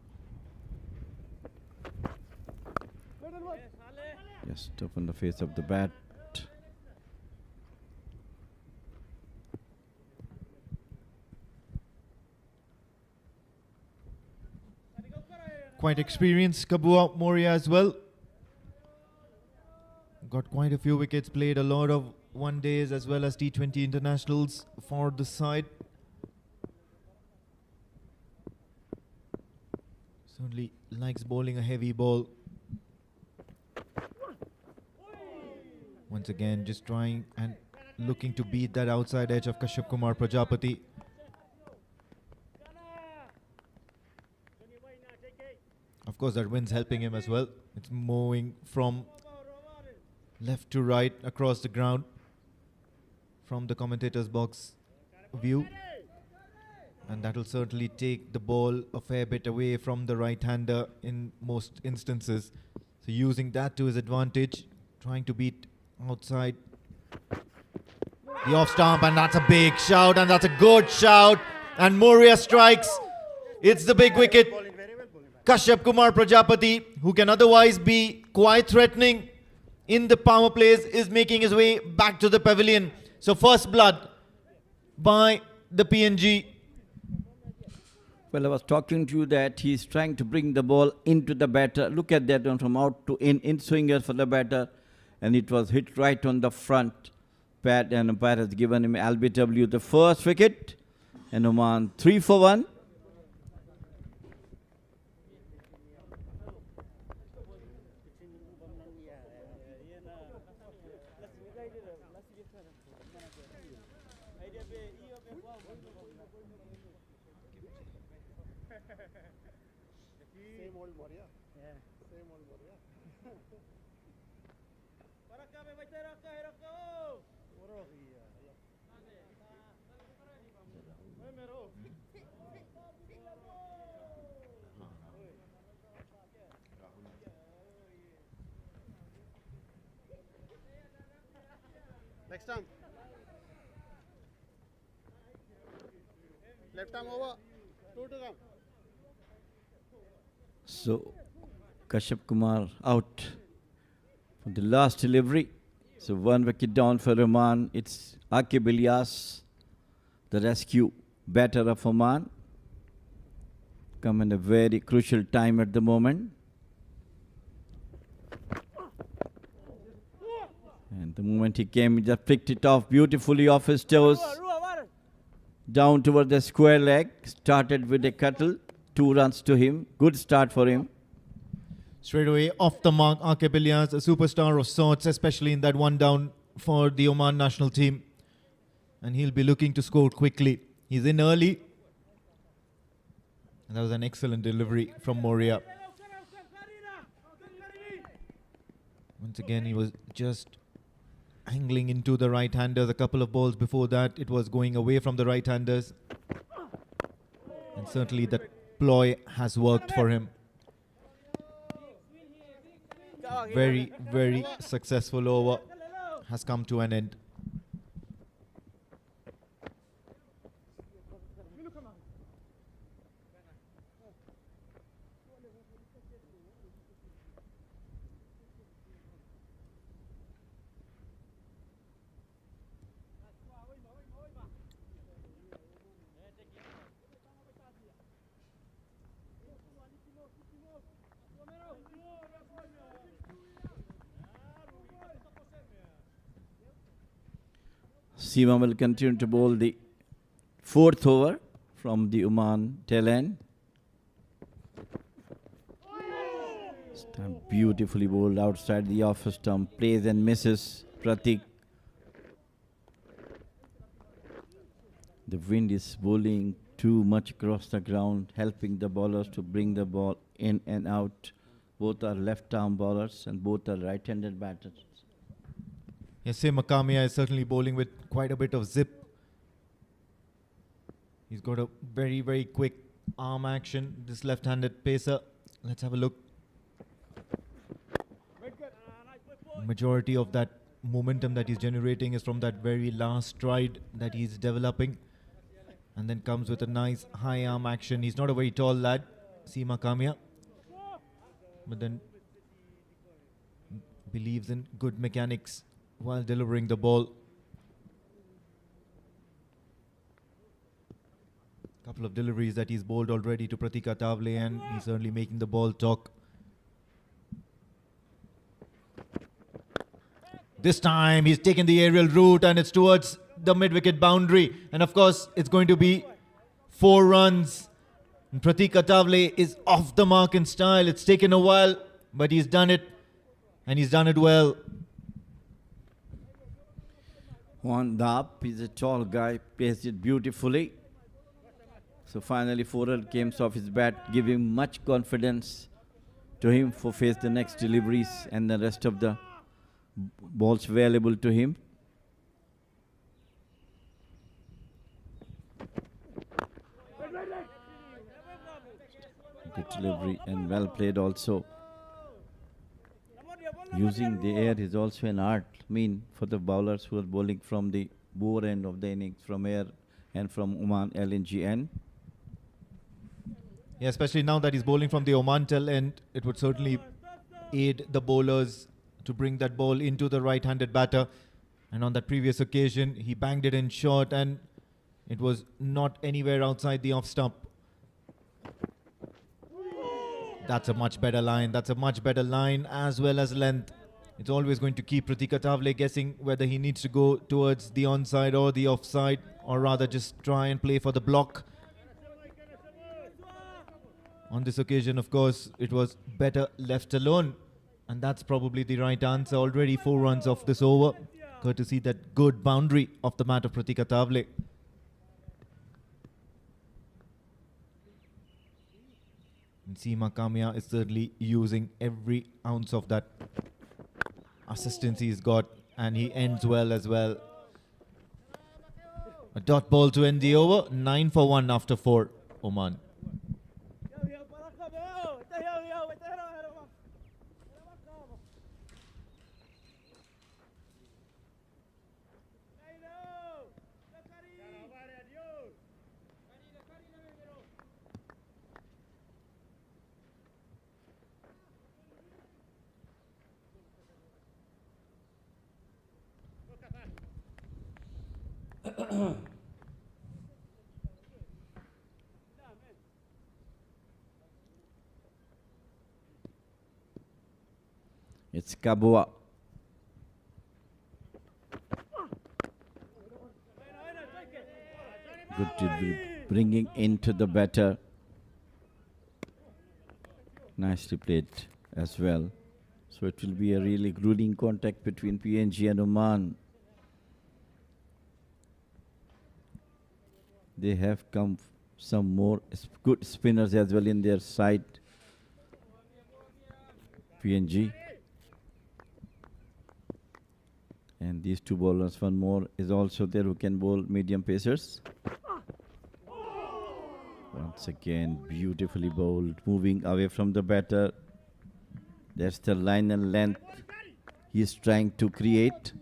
Just open the face of the bat. Quite experienced Kabua Moria as well. Got quite a few wickets, played a lot of one days as well as T20 internationals for the side. Certainly likes bowling a heavy ball. Once again, just trying and looking to beat that outside edge of Kashyap Kumar Prajapati. Of course, that wind's helping him as well. It's moving from left to right across the ground from the commentator's box view. And that will certainly take the ball a fair bit away from the right-hander in most instances. So using that to his advantage, trying to beat outside the off stump, and that's a big shout, and that's a good shout. And Moria strikes. It's the big wicket. Kashyap Kumar Prajapati, who can otherwise be quite threatening in the power plays, is making his way back to the pavilion. So first blood by the PNG. Well, I was talking to you that he's trying to bring the ball into the batter. Look at that one from out to in swinger for the batter. And it was hit right on the front pad, and umpire has given him LBW the first wicket. And Oman 3 for 1. Same old Moria. Yeah. Same old Moria. Next time. Left arm over. 2 to come. So, Kashyap Kumar out for the last delivery. So, 1 wicket down for Oman. It's Aqib Ilyas, the rescue batter of Oman. Come in a very crucial time at the moment. And the moment he came, he just picked it off beautifully off his toes. Down toward the square leg. Started with a cuttle. 2 runs to him. Good start for him. Straight away off the mark, Aqib Ilyas, a superstar of sorts, especially in that one down for the Oman national team. And he'll be looking to score quickly. He's in early. And that was an excellent delivery from Moria. Once again, he was just angling into the right-handers. A couple of balls before that, it was going away from the right-handers. And certainly that ploy has worked for him. Very, very successful over has come to an end. Seema will continue to bowl the 4th over from the Oman tail end. Stump beautifully bowled outside the off stump. Plays and misses Pratik. The wind is bowling too much across the ground, helping the bowlers to bring the ball in and out. Both are left-arm bowlers and both are right-handed batters. Yes, Makamia is certainly bowling with quite a bit of zip. He's got a very, very quick arm action, this left-handed pacer. Let's have a look. Majority of that momentum that he's generating is from that very last stride that he's developing. And then comes with a nice high arm action. He's not a very tall lad, Seema Kamia. But then believes in good mechanics while delivering the ball. Couple of deliveries that he's bowled already to Pratik Attavale, and he's certainly making the ball talk. This time he's taken the aerial route and it's towards the mid-wicket boundary. And of course, it's going to be 4 runs. And Pratik Attavale is off the mark in style. It's taken a while, but he's done it. And he's done it well. Juan Dap, he's a tall guy, placed it beautifully. So finally 4 runs came off his bat, giving much confidence to him for face the next deliveries and the rest of the balls available to him. Good delivery and well played also. Using the air is also an art. I mean, for the bowlers who are bowling from the bore end of the innings, from air and from Oman LNG end. Yeah, especially now that he's bowling from the Oman tail end, it would certainly aid the bowlers to bring that ball into the right-handed batter. And on that previous occasion, he banged it in short and it was not anywhere outside the off stump. That's a much better line. That's a much better line as well as length. It's always going to keep Pratik Attavale guessing whether he needs to go towards the onside or the offside, or rather just try and play for the block. On this occasion, of course, it was better left alone. And that's probably the right answer. Already 4 runs off this over, courtesy that good boundary off the mat of Pratik Attavale. And Seema Kamia is certainly using every ounce of that assistance he's got, and he ends well as well. A dot ball to end the over. 9 for 1 after 4, Oman. It's Kabua. Good delivery, bringing into the batter. Nicely played as well. So it will be a really grueling contact between PNG and Oman. They have come some more good spinners as well in their side. PNG. And these two bowlers, one more is also there who can bowl medium pacers. Once again, beautifully bowled, moving away from the batter. That's the line and length he is trying to create.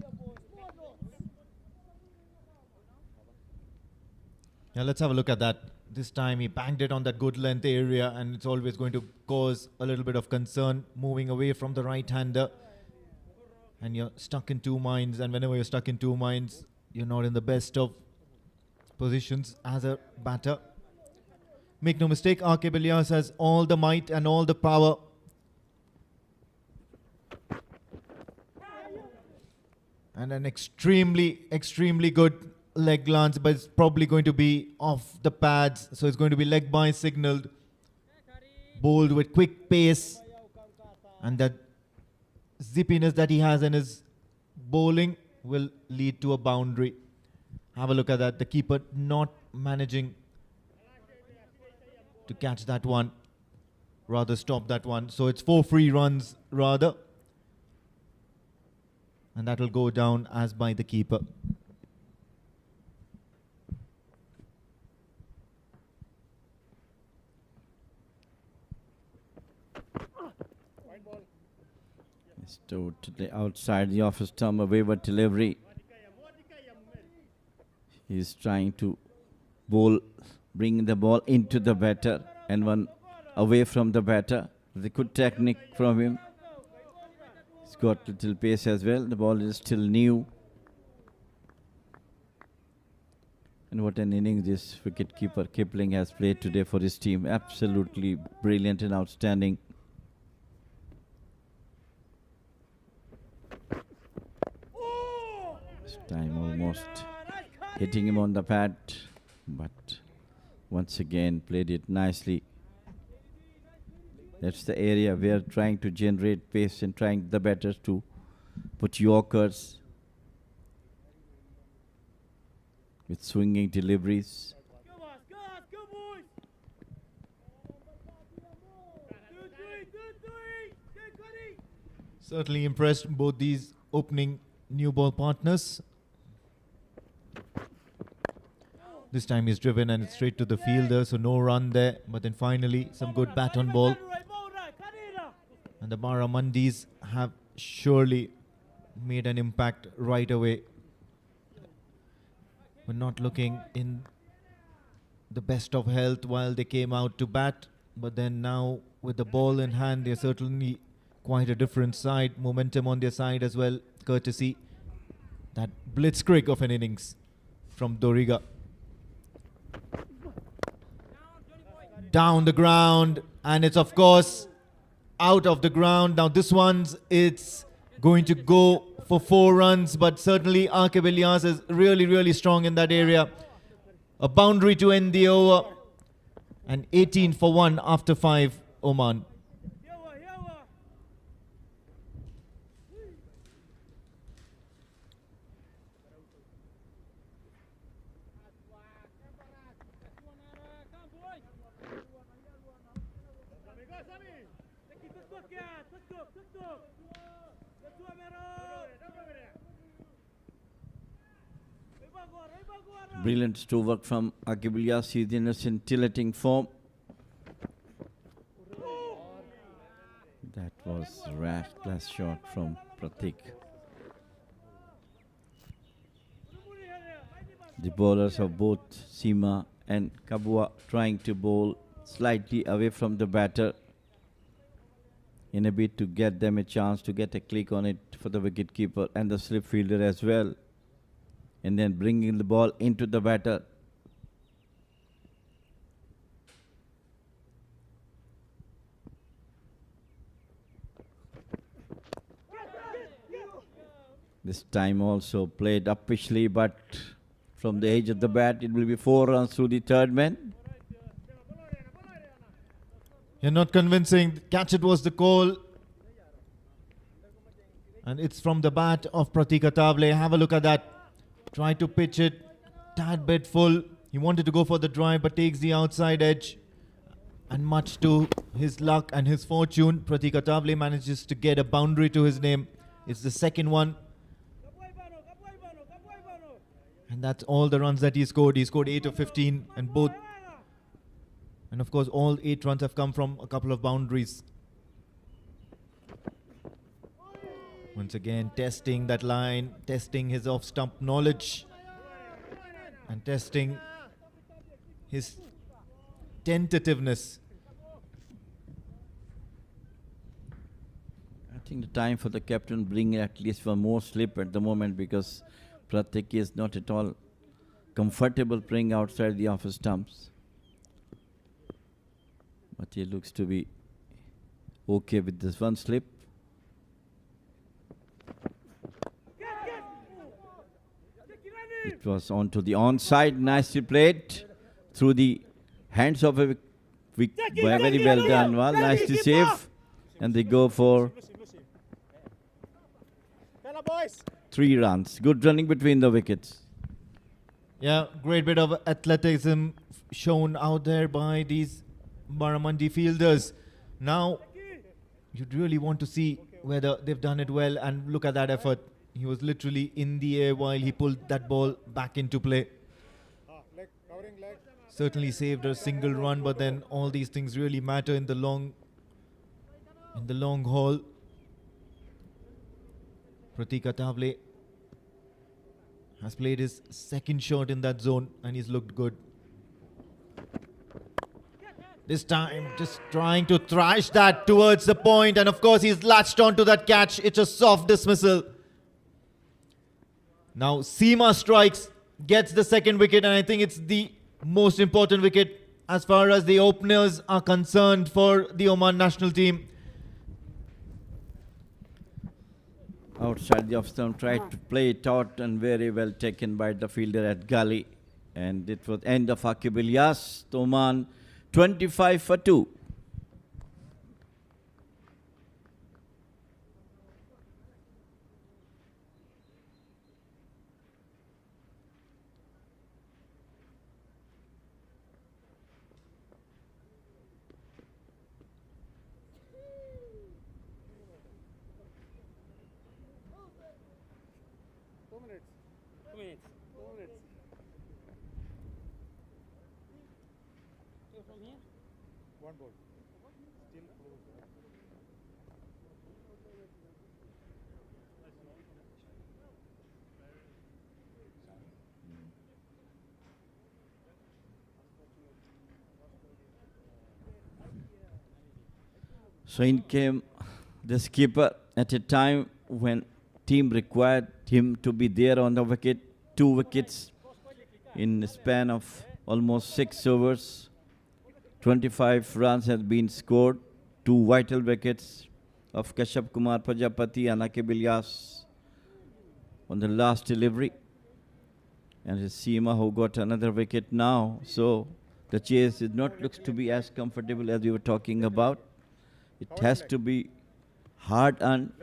Yeah, let's have a look at that. This time he banged it on that good length area, and it's always going to cause a little bit of concern moving away from the right-hander. And you're stuck in two minds, and whenever you're stuck in two minds, you're not in the best of positions as a batter. Make no mistake, Aqib Ilyas has all the might and all the power. And an extremely good leg glance, but it's probably going to be off the pads. So it's going to be leg by signaled. Bowled with quick pace. And that zippiness that he has in his bowling will lead to a boundary. Have a look at that. The keeper not managing to catch that one. Rather stop that one. So it's 4 free runs rather. And that will go down as by the keeper. So to the outside the office stump, a wayward delivery. He's trying to bowl, bring the ball into the batter and one away from the batter. The good technique from him. He's got little pace as well. The ball is still new. And what an innings this wicket-keeper Kipling has played today for his team. Absolutely brilliant and outstanding. This time almost hitting him on the pad, but once again played it nicely. That's the area where trying to generate pace and trying the batters to put yorkers with swinging deliveries. Certainly impressed both these opening new ball partners. This time he's driven and it's straight to the fielder, so no run there. But then finally some good bat on ball. And the Baramandis have surely made an impact right away. We're not looking in the best of health while they came out to bat. But then now with the ball in hand, they're certainly quite a different side. Momentum on their side as well, courtesy that blitzkrieg of an innings from Doriga. Down the ground, and it's of course out of the ground. Now this one's, it's going to go for 4 runs, but certainly Aqib Ilyas is really strong in that area. A boundary to end the over, and 18 for 1 after 5, Oman. Brilliant stroke from Aqib Ilyas. He's in a scintillating form. That was a rash class shot from Pratik. The bowlers of both Seema and Kabua trying to bowl slightly away from the batter in a bit to get them a chance to get a click on it for the wicket keeper and the slip fielder as well. and then bringing the ball into the batter. This time also played uppishly, but from the edge of the bat, it will be 4 runs through the third man. You're not convincing. Catch it was the call. And it's from the bat of Pratik Atavale. Have a look at that. Try to pitch it. Tad bit full. He wanted to go for the drive, but takes the outside edge. And much to his luck and his fortune, Pratik Atavale manages to get a boundary to his name. It's the second one. And that's all the runs that he scored. He scored 8 of 15 and both. And of course, all 8 runs have come from a couple of boundaries. Once again, testing that line, testing his off-stump knowledge, and testing his tentativeness. I think the time for the captain bring at least one more slip at the moment, because Pratik is not at all comfortable playing outside the off stumps. But he looks to be okay with this one slip. It was onto the onside, nicely played through the hands of a very well done one, nicely save, and they go for 3 runs. Good running between the wickets. Yeah, great bit of athleticism shown out there by these Baramandi fielders. Now, you'd really want to see whether they've done it well, and look at that effort. He was literally in the air while he pulled that ball back into play. Certainly saved a single run, but then all these things really matter in the long haul. Pratik Atavale has played his second shot in that zone and he's looked good. This time just trying to thrash that towards the point, and of course he's latched onto that catch. It's a soft dismissal. Now Seema strikes, gets the second wicket, and I think it's the most important wicket as far as the openers are concerned for the Oman national team. Outside the off-stump, tried to play it out, and very well taken by the fielder at gully. And it was end of Aqib Ilyas. Oman 25 for 2. One ball. Still close. So in came the skipper at a time when team required him to be there on the wicket. 2 wickets in a span of almost 6 overs. 25 runs have been scored. 2 vital wickets of Kashyap Kumar Prajapati and Aqib Ilyas on the last delivery. And it's Seema who got another wicket now. So the chase is not looks to be as comfortable as we were talking about. It has to be hard earned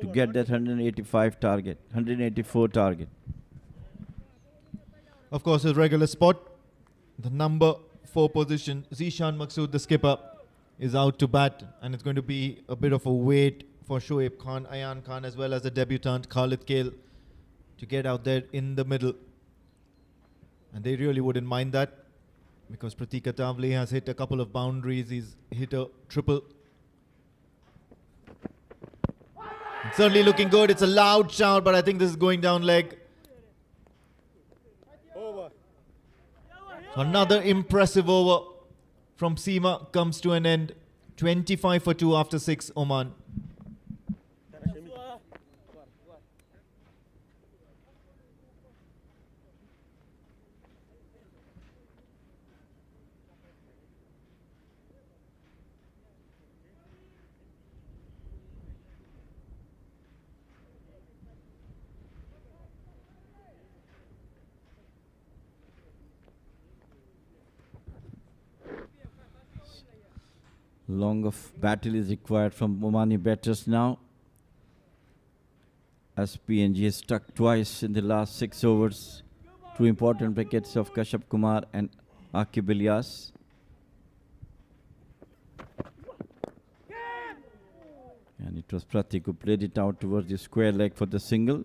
to get that 185 target, 184 target. Of course, his regular spot, the number 4 position, Zishan Maqsood, the skipper, is out to bat, and it's going to be a bit of a wait for Shoaib Khan, Ayan Khan, as well as the debutant Khalid Kale to get out there in the middle. And they really wouldn't mind that, because Pratik Atavale has hit a couple of boundaries. He's hit a triple. It's certainly looking good. It's a loud shout, but I think this is going down leg. Over. So another impressive over from Seema comes to an end. 25 for 2 after 6, Oman. Long of battle is required from Omani batters now, as PNG has struck twice in the last 6 overs. 2 important wickets of Kashyap Kumar and Akib Ilyas. And it was Pratik who played it out towards the square leg for the single.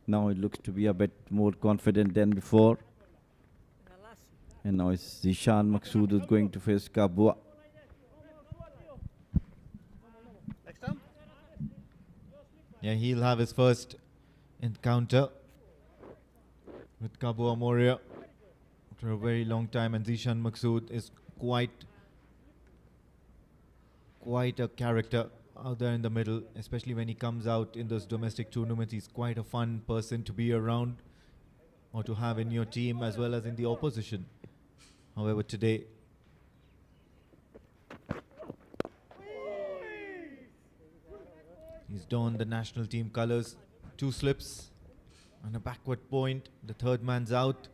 Now it looks to be a bit more confident than before. And now it's Zishan Maqsood who's going to face Kabua. Yeah, he'll have his first encounter with Kabua Moria after a very long time, and Zishan Maqsood is quite a character out there in the middle, especially when he comes out in those domestic tournaments. He's quite a fun person to be around or to have in your team as well as in the opposition. However, today he's donned the national team colours. 2 slips and a backward point. The third man's out.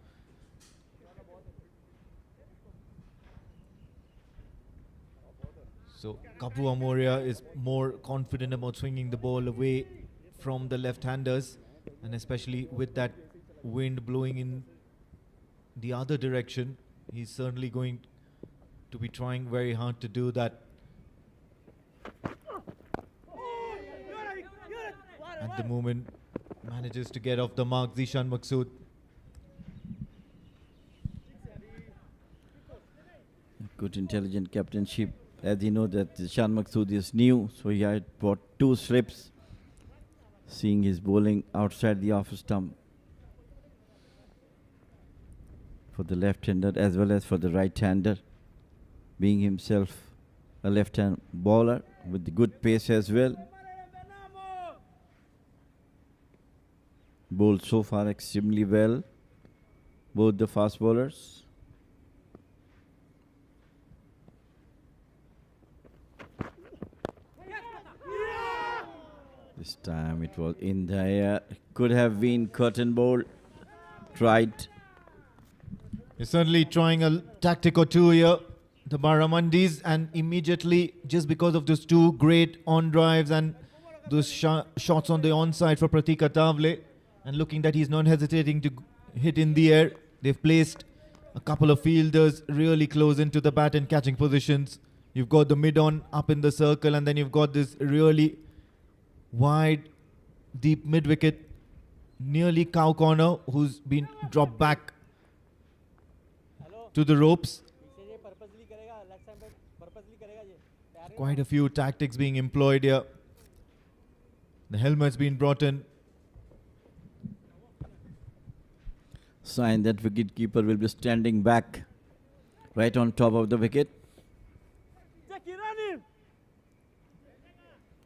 So Kabua Moria is more confident about swinging the ball away from the left-handers, and especially with that wind blowing in the other direction, he's certainly going to be trying very hard to do that. At the moment, manages to get off the mark, Zishan Maqsood. Good intelligent captainship. As you know that Zishan Maqsood is new, so he had brought 2 slips, seeing his bowling outside the off stump for the left-hander as well as for the right-hander, being himself a left-hand bowler with the good pace as well. Bowled so far extremely well, both the fast bowlers. This time it was in the air. Could have been curtain ball. Tried. He's certainly trying a tactic or two here, the Baramandis, and immediately, just because of those 2 great on drives and those shots on the onside for Pratik Atavale, and looking that he's not hesitating to hit in the air, they've placed a couple of fielders really close into the bat and catching positions. You've got the mid-on up in the circle, and then you've got this really wide, deep mid-wicket, nearly cow corner, who's been dropped back to the ropes. Quite a few tactics being employed here. The helmet's been brought in. Sign that wicket-keeper will be standing back right on top of the wicket.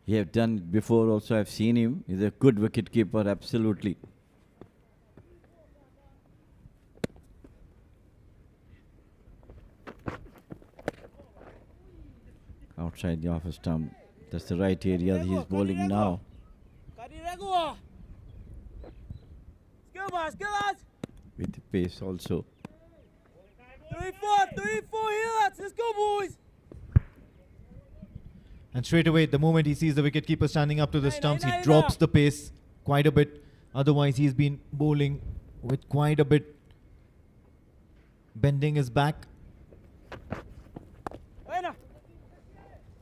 He have done it before also. I've seen him. He's a good wicket-keeper, absolutely. Outside the off stump. That's the right area he's bowling now. With the pace also. 3-4 here, let's go boys. And straight away, the moment he sees the wicketkeeper standing up to the stumps, he drops the pace quite a bit. Otherwise, he's been bowling with quite a bit, bending his back.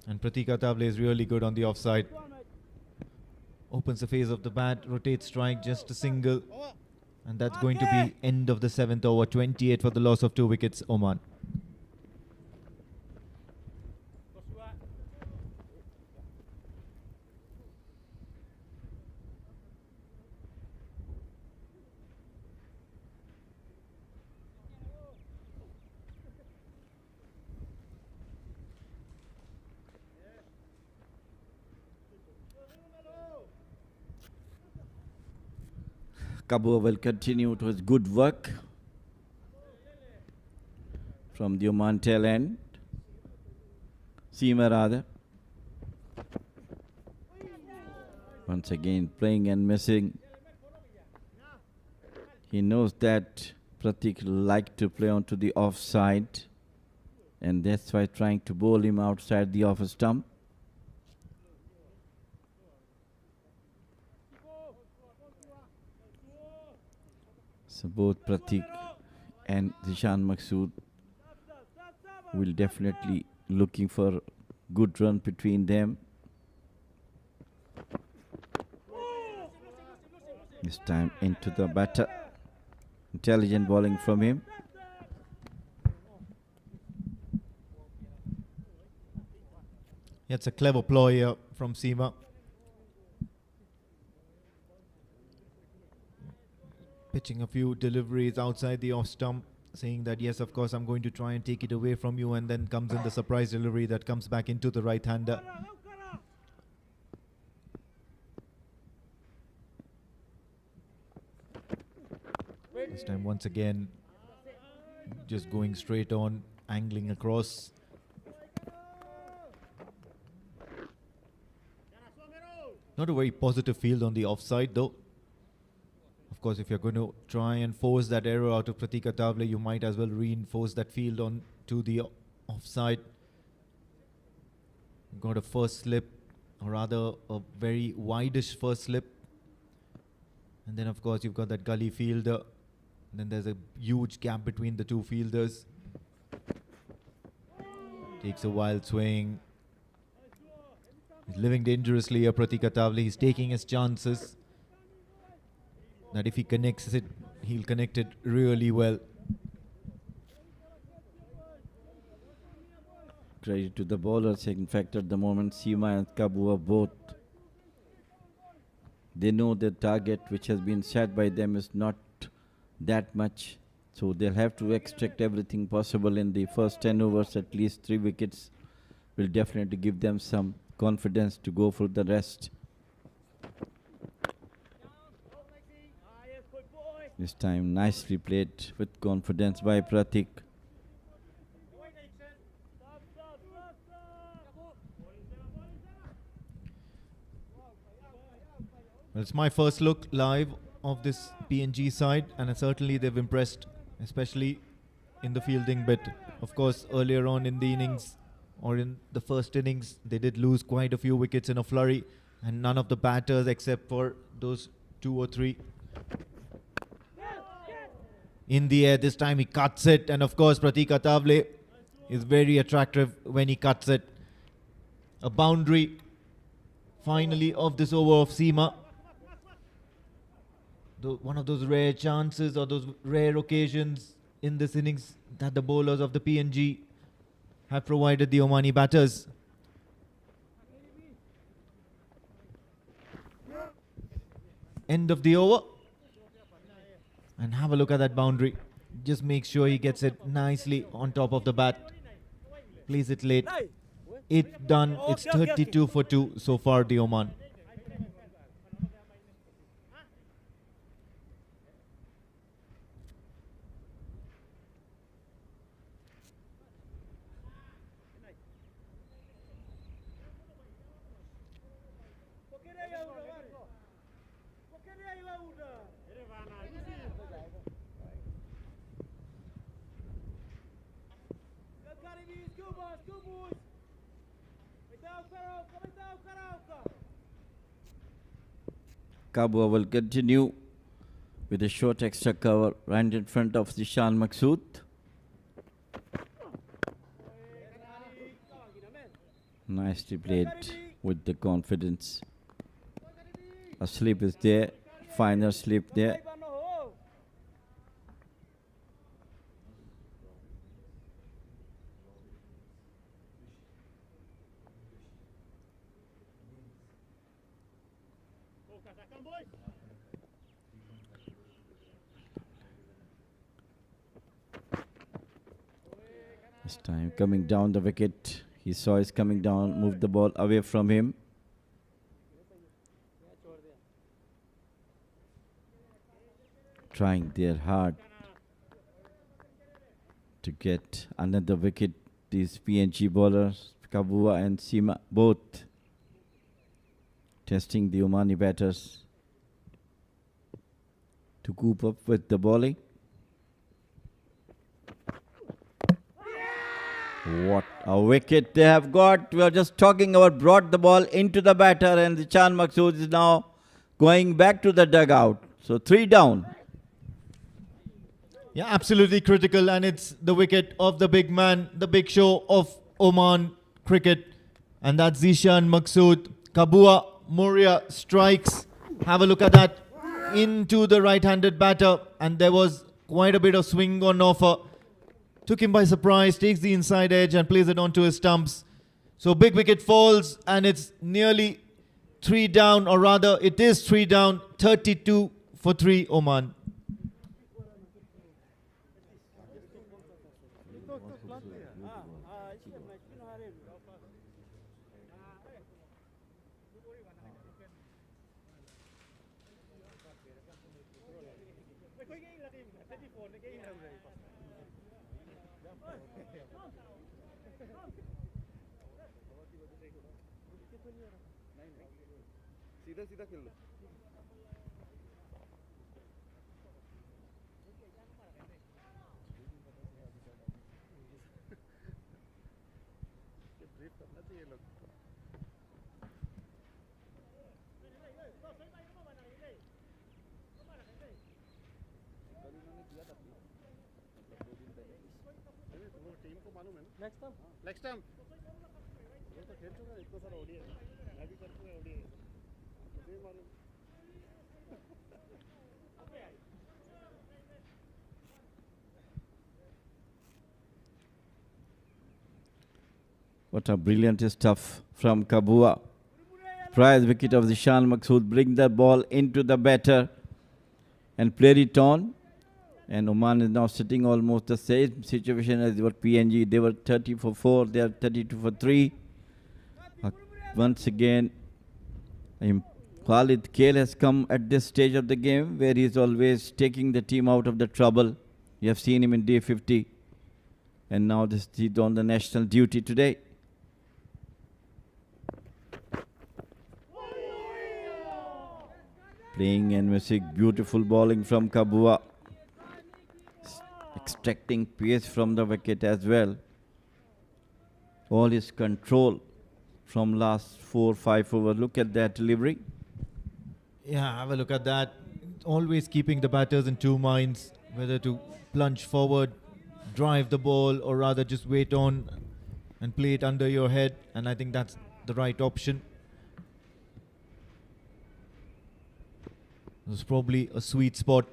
And Pratik Atavale is really good on the offside. Opens the face of the bat, rotates strike, just a single. And that's going to be end of the 7th over, 28 for the loss of 2 wickets, Oman. Kabua will continue to his good work from the Oman tail end. Seamer rather. Once again playing and missing. He knows that Pratik like to play onto the offside. and that's why trying to bowl him outside the off stump. So both Pratik and Zishan Maqsood will definitely looking for good run between them. This time into the batter. Intelligent bowling from him. It's a clever ploy here from Seema. Pitching a few deliveries outside the off stump, saying that yes, of course, I'm going to try and take it away from you, and then comes in the surprise delivery that comes back into the right-hander. This time once again, just going straight on, angling across. Not a very positive field on the offside though. Of course, if you're going to try and force that error out of Pratik Attavale, you might as well reinforce that field on to the offside. Got a first slip, or rather a very wideish first slip. And then of course you've got that gully fielder. Then there's a huge gap between the two fielders. Takes a wild swing. He's living dangerously here, Pratik Attavale. He's taking his chances. That if he connects it, he'll connect it really well. Credit to the bowlers. In fact, at the moment, Seema and Kabu are both. They know the target which has been set by them is not that much. So they'll have to extract everything possible in the first 10 overs. At least 3 wickets will definitely give them some confidence to go for the rest. This time nicely played with confidence by Pratik. Well, it's my first look live of this PNG side, and certainly they've impressed, especially in the fielding bit. Of course, earlier on in the innings, or in the first innings, they did lose quite a few wickets in a flurry, and none of the batters except for those 2 or 3 in the air. This time he cuts it, and of course Pratik Attavale is very attractive when he cuts it. A boundary finally of this over of Seema. One of those rare chances or those rare occasions in this innings that the bowlers of the PNG have provided the Omani batters. End of the over. And have a look at that boundary. Just make sure he gets it nicely on top of the bat. Plays it late. It's done. It's 32 for 2 so far, the Oman. Kabua will continue with a short extra cover right in front of Zishan Maqsood. Nicely played with the confidence. A slip is there, final slip there. This time coming down the wicket. He saw he's coming down, moved the ball away from him. Trying their hard to get another wicket. These PNG bowlers, Kabua and Seema, both testing the Omani batters to coop up with the bowling. What a wicket they have got. We are just talking about brought the ball into the batter, and the Chan Maqsood is now going back to the dugout. So 3 down. Yeah, absolutely critical, and it's the wicket of the big man, the big show of Oman cricket, and that's Zishan Maqsood. Kabua Muria strikes. Have a look at that. Into the right-handed batter, and there was quite a bit of swing on offer. Took him by surprise, takes the inside edge and plays it onto his stumps. So big wicket falls, and it's nearly 3 down, or rather it is 3 down, 32 for 3 Oman. सीधा सीधा खेल लो brief करना चाहिए लोग team को मालूम है ना नेक्स्ट टाइम वो तो खेल चुका है इतना सारा ओडीआई मैं भी कर चुका ओडीआई मुझे मालूम What a brilliant stuff from Kabua. Prize wicket of Zishan Maqsood. Bring the ball into the batter and play it on. And Oman is now sitting almost the same situation as what PNG. They were 30 for 4. They are 32 for 3. Once again, Khalid Kale has come at this stage of the game where he is always taking the team out of the trouble. You have seen him in day 50. And now he's on the national duty today. Playing and music, beautiful bowling from Kabua. Extracting pace from the wicket as well. All his control from last 4-5 overs. Look at that delivery. Yeah, have a look at that. Always keeping the batters in 2 minds, whether to plunge forward, drive the ball, or rather just wait on and play it under your head. And I think that's the right option. It was probably a sweet spot.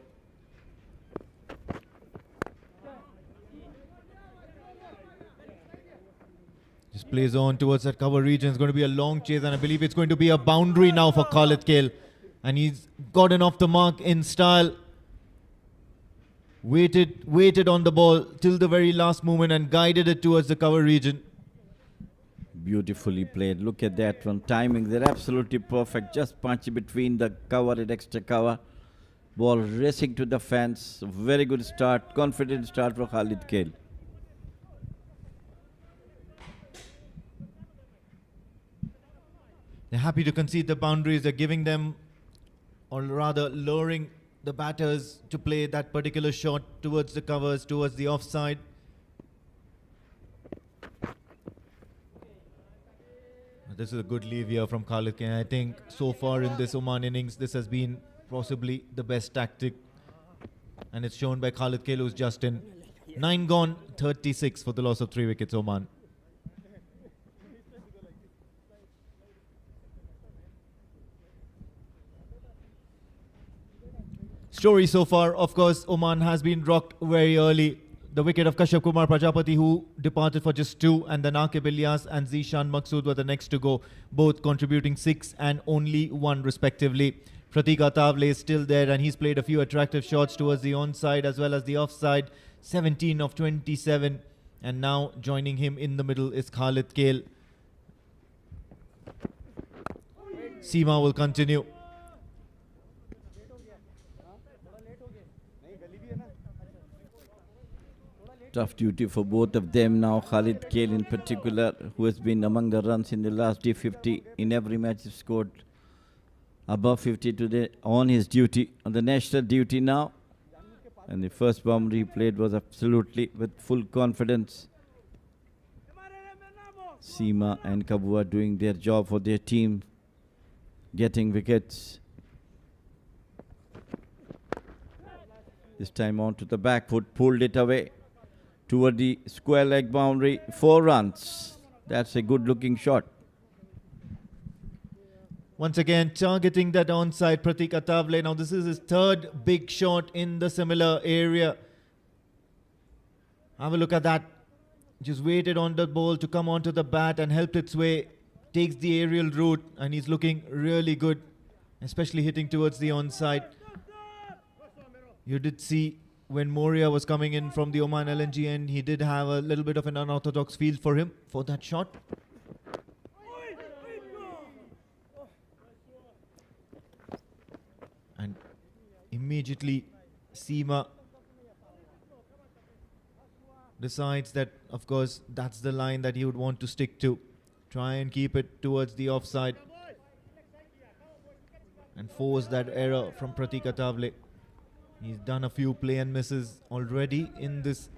Just plays on towards that cover region. It's going to be a long chase, and I believe it's going to be a boundary now for Khalid Kale. And he's gotten off the mark in style. Waited on the ball till the very last moment and guided it towards the cover region. Beautifully played. Look at that one. Timing, they're absolutely perfect. Just punch between the cover and extra cover. Ball racing to the fence. Very good start. Confident start for Khalid Kale. They're happy to concede the boundaries. They're giving them, or rather luring the batters to play that particular shot towards the covers, towards the offside. This is a good leave here from Khalid Kale. I think so far in this Oman innings, this has been possibly the best tactic. And it's shown by Khalid Kale, who's just in. 9 gone, 36 for the loss of 3 wickets, Oman. Story so far, of course, Oman has been rocked very early. The wicket of Kashyap Kumar Prajapati, who departed for just 2, and then Aqib Ilyas and Zishan Maqsood were the next to go, both contributing 6 and only 1 respectively. Pratik Atavle is still there, and he's played a few attractive shots towards the onside as well as the offside. 17 of 27, and now joining him in the middle is Khalid Kale. Seema will continue. Tough duty for both of them now. Khalid Kale in particular, who has been among the runs in the last day 50. In every match he scored above 50 today on his duty, on the national duty now. And the first boundary he played was absolutely with full confidence. Seema and Kabua doing their job for their team, getting wickets. This time on to the back foot, pulled it away toward the square leg boundary. 4 runs. That's a good looking shot. Once again, targeting that onside, Pratik Attavale. Now, this is his third big shot in the similar area. Have a look at that. Just waited on the ball to come onto the bat and helped its way. Takes the aerial route and he's looking really good, especially hitting towards the onside. You did see when Moria was coming in from the Oman LNG end, he did have a little bit of an unorthodox feel for him for that shot. And immediately Seema decides that, of course, that's the line that he would want to stick to. Try and keep it towards the offside and force that error from Pratik Attavale. He's done a few play and misses already in this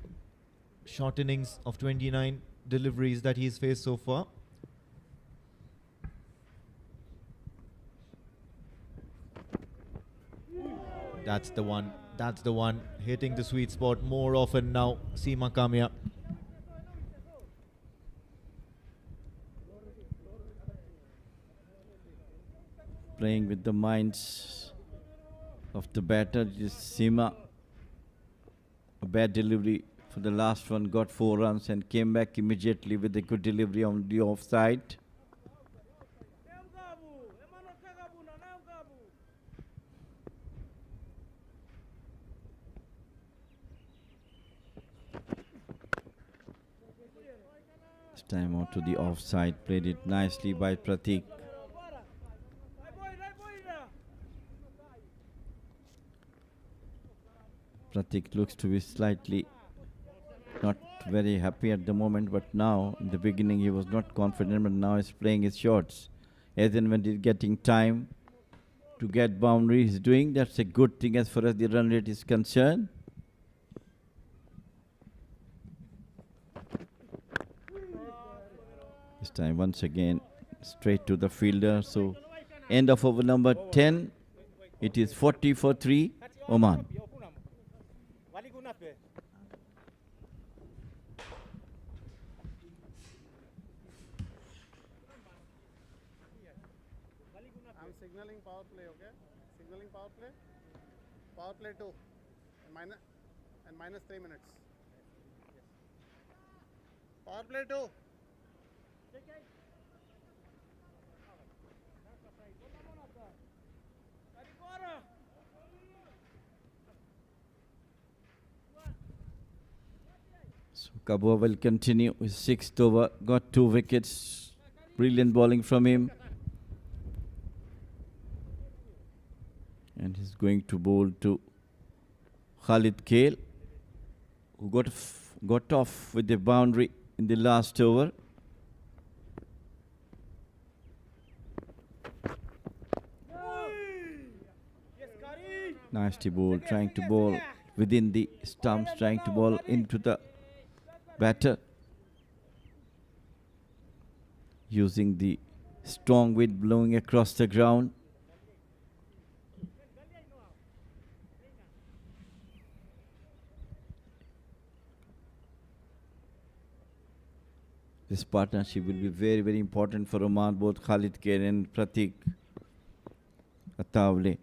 short innings of 29 deliveries that he's faced so far. That's the one. That's the one. Hitting the sweet spot more often now. Seema Kamya. Playing with the minds of the batter, just Seema. A bad delivery for the last one, got 4 runs and came back immediately with a good delivery on the offside. This time on to the offside, played it nicely by Pratik. Pratik looks to be slightly not very happy at the moment, but now in the beginning he was not confident, but now he's playing his shots. As and when he's getting time to get boundary, he's doing. That's a good thing as far as the run rate is concerned. This time once again straight to the fielder. So end of over number 10. It is 40 for 3 Oman. I'm signaling power play, okay? Signaling power play. Power play 2. And minus 3 minutes. Power play 2. So Kabua will continue with 6th over, got 2 wickets. Brilliant bowling from him. And he's going to bowl to Khalid Kale, who got off with the boundary in the last over. Nasty ball, trying to bowl within the stumps, trying to bowl into the batter. Using the strong wind blowing across the ground. This partnership will be very, very important for Oman, both Khalid Khair and Pratik Attavale.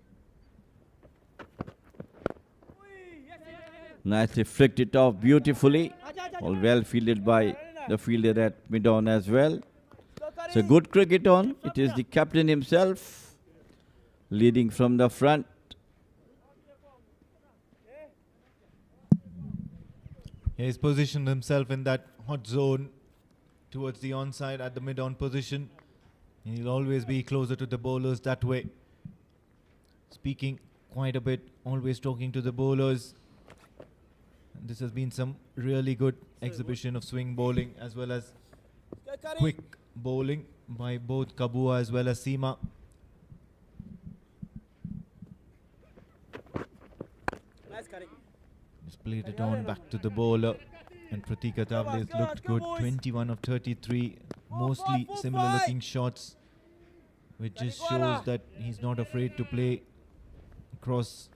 Nicely flicked it off beautifully. All well fielded by the fielder at mid-on as well. So good cricket on. It is the captain himself leading from the front. He's positioned himself in that hot zone towards the onside at the mid-on position. He'll always be closer to the bowlers that way. Speaking quite a bit, always talking to the bowlers. And this has been some really good exhibition of swing bowling as well as quick bowling by both Kabua as well as Seema. Just played it on back to the bowler. And Pratik Attavale has looked good. 21 of 33. mostly similar looking shots, which just shows that he's not afraid to play cross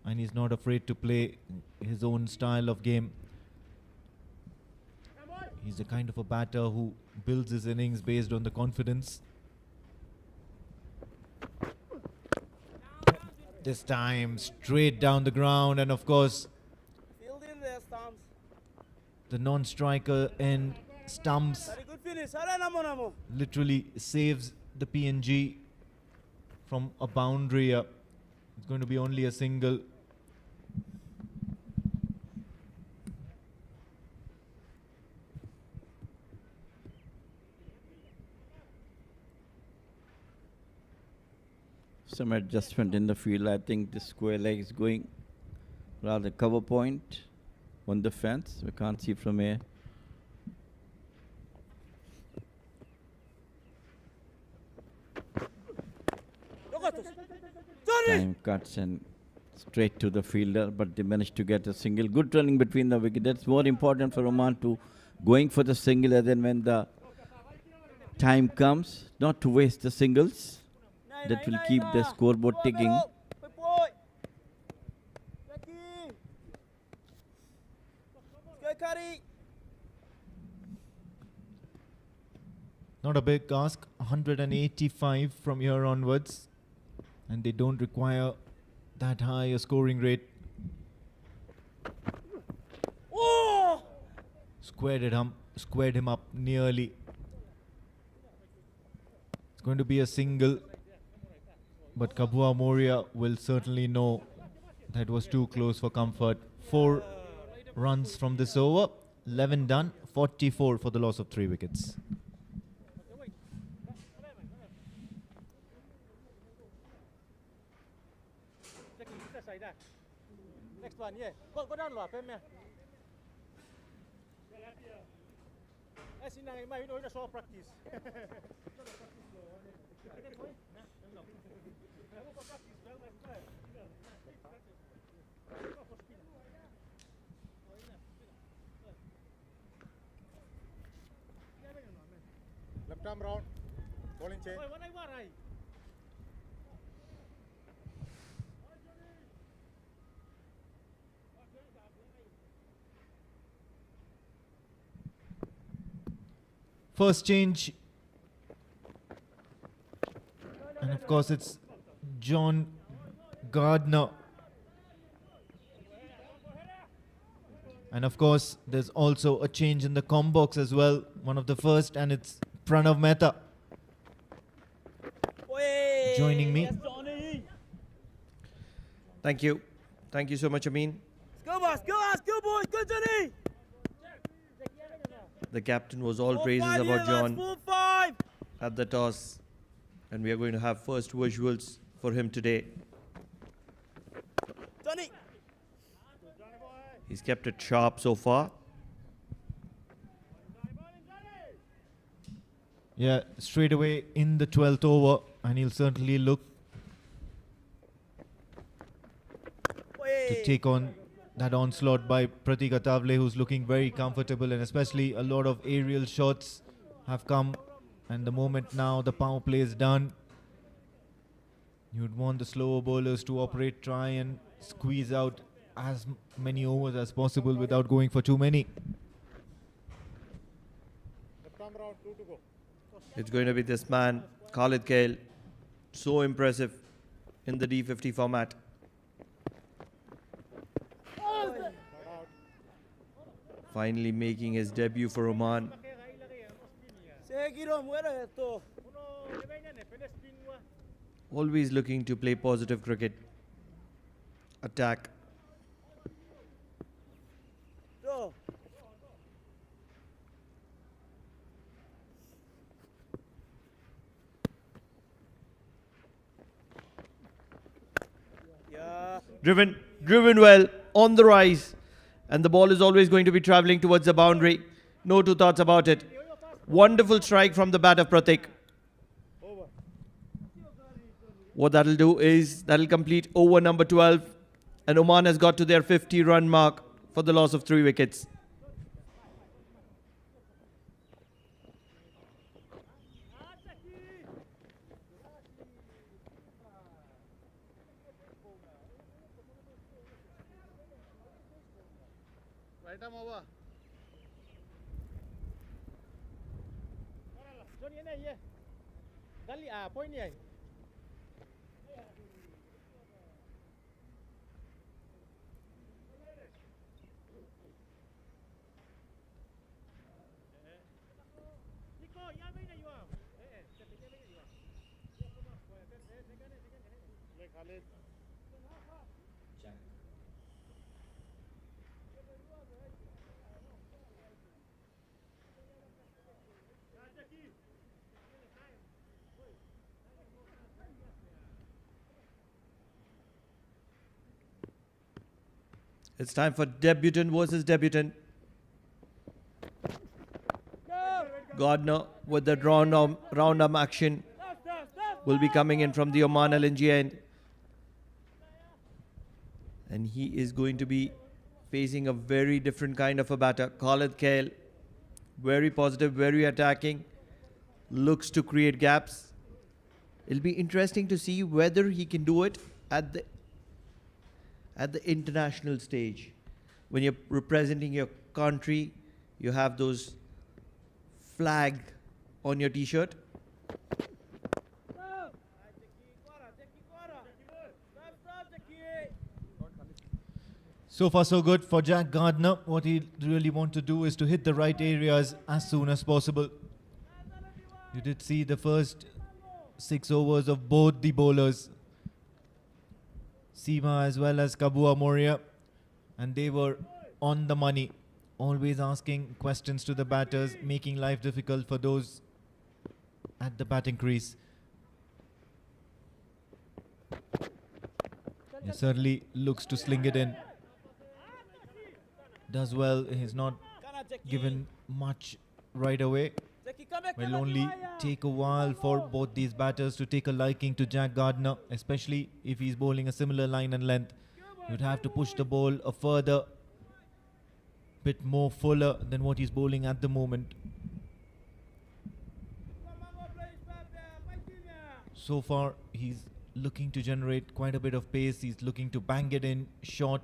and he's not afraid to play his own style of game. He's the kind of a batter who builds his innings based on the confidence. This time straight down the ground, and of course the non-striker end stumps literally saves the PNG from a boundary. It's going to be only a single. Some adjustment in the field. I think the square leg is going rather cover point on the fence. We can't see from here. Time cuts and straight to the fielder, but they managed to get a single. Good running between the wicket. That's more important for Oman to going for the single, and then when the time comes, not to waste the singles. That will keep the scoreboard ticking. Not a big ask, 185 from here onwards, and they don't require that high a scoring rate. Squared him up nearly. It's going to be a single, but Kabua Moria will certainly know that was too close for comfort. 4 runs from this over, 11 done, 44 for the loss of 3 wickets. Next one, yeah. Go down, Lua. As in, I might know the short practice. Left arm round. Bowling change. First change, and of course it's John Gardner, and of course there's also a change in the com box as well, one of the first, and it's Pranav Mehta joining me. Thank you so much, Amin. Go boys, go boys, go Johnny. The captain was all praises about John at the toss, and we are going to have first visuals for him today. Johnny. He's kept it sharp so far. Yeah, straight away in the 12th over, and he'll certainly look to take on that onslaught by Pratik Atavale, who's looking very comfortable, and especially a lot of aerial shots have come, and the moment now the power play is done, you'd want the slower bowlers to operate, try and squeeze out as many overs as possible without going for too many. It's going to be this man, Khalid Kale, so impressive in the D50 format. Finally making his debut for Oman. Always looking to play positive cricket. Attack. Driven well, on the rise. And the ball is always going to be travelling towards the boundary. No two thoughts about it. Wonderful strike from the bat of Pratik. What that'll do is, that'll complete over number 12. And Oman has got to their 50-run mark for the loss of 3 wickets. Right arm over. Johnny ini ya. Kali point ni. It's time for debutant versus debutant. Gardner with the round arm action will be coming in from the Oman LNG end. And he is going to be facing a very different kind of a batter. Khalid Kale, very positive, very attacking, looks to create gaps. It'll be interesting to see whether he can do it at the international stage. When you're representing your country, you have those flag on your t-shirt. So far so good for Jack Gardner. What he really wants to do is to hit the right areas as soon as possible. You did see the first 6 overs of both the bowlers, Seema as well as Kabua Moria, and they were on the money, always asking questions to the batters, making life difficult for those at the batting crease. He certainly looks to sling it in. Does well. He's not given much right away. Will only take a while for both these batters to take a liking to Jack Gardner, especially if he's bowling a similar line and length. You'd have to push the ball a further bit more fuller than what he's bowling at the moment. So far, he's looking to generate quite a bit of pace. He's looking to bang it in short.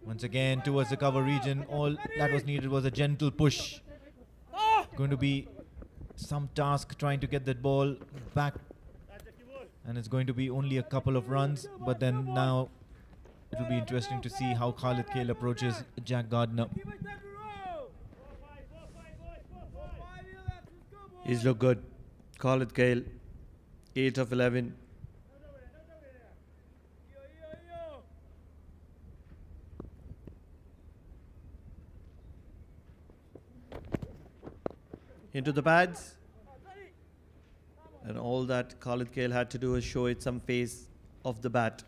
Once again towards the cover region. All that was needed was a gentle push. Going to be some task trying to get that ball back, and it's going to be only a couple of runs, but then now it will be interesting to see how Khalid Kale approaches Jack Gardner. He's looked good. Khalid Kale, 8 of 11. Into the pads. And all that Khalid Kale had to do is show it some face of the bat.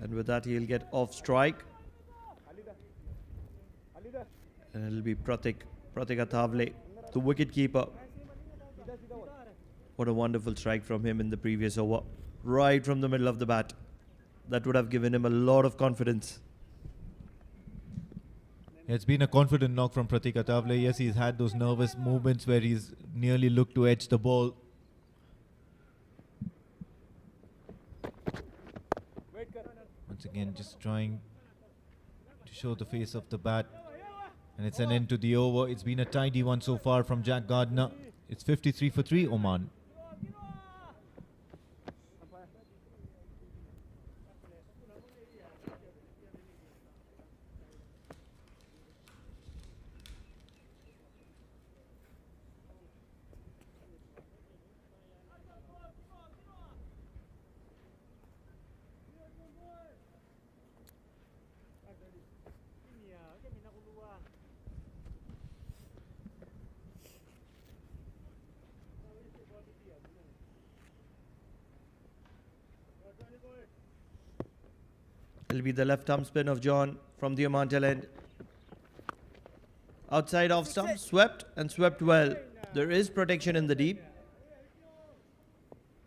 And with that, he'll get off strike. And it'll be Pratik Athavale, the wicket keeper. What a wonderful strike from him in the previous over. Right from the middle of the bat. That would have given him a lot of confidence. It's been a confident knock from Pratik Athavale. Yes, he's had those nervous movements where he's nearly looked to edge the ball. Once again, just trying to show the face of the bat. And it's an end to the over. It's been a tidy one so far from Jack Gardner. It's 53 for 3, Oman. It'll be the left arm spin of John from the Oman tail end. Outside off stump, swept and swept well. There is protection in the deep.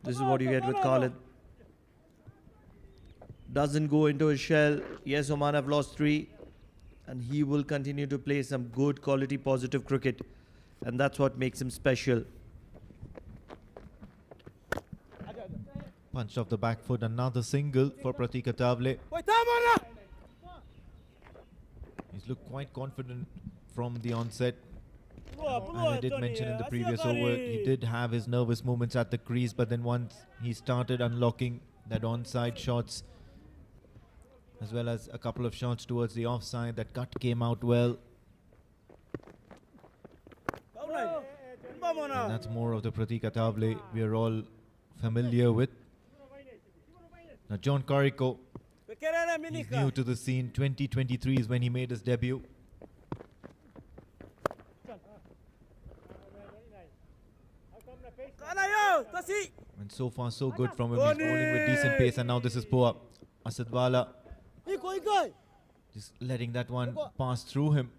This is what you get with Khalid. Doesn't go into his shell. Yes, Oman have lost 3. And he will continue to play some good quality positive cricket. And that's what makes him special. Punched off the back foot, another single for Pratik Atavale. He's looked quite confident from the onset. As I did mention in the previous over, he did have his nervous moments at the crease, but then once he started unlocking that onside shots, as well as a couple of shots towards the offside, that cut came out well. And that's more of the Pratik Atavale we are all familiar with. Now John Carrico, he's new to the scene. 2023 is when he made his debut. And so far so good from him. He's bowling with decent pace, and now this is poor. Asadwala just letting that one pass through him.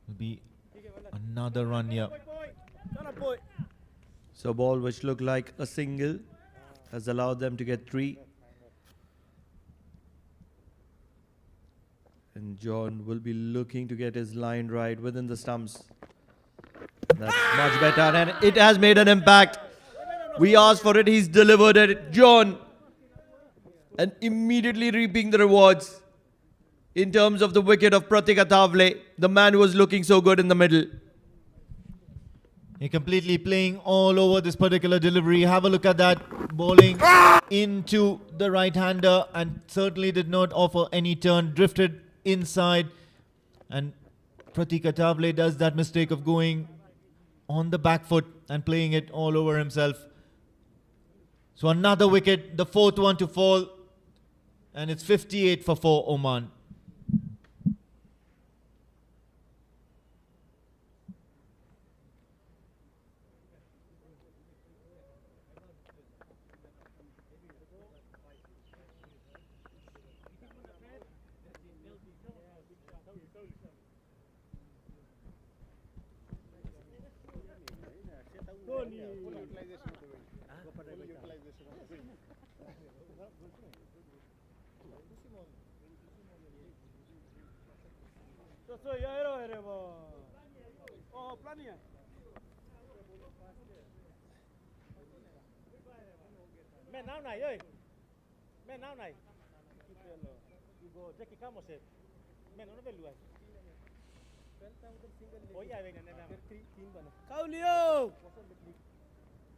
Will be another run here. So ball which looked like a single has allowed them to get 3. And John will be looking to get his line right within the stumps. That's much better, and it has made an impact. We asked for it, he's delivered it. John, and immediately reaping the rewards in terms of the wicket of Pratik Atavale, the man who was looking so good in the middle. He completely playing all over this particular delivery. Have a look at that. Bowling into the right-hander and certainly did not offer any turn. Drifted inside. And Pratik Atavale does that mistake of going on the back foot and playing it all over himself. So another wicket, the 4th one to fall. And it's 58 for 4 Oman.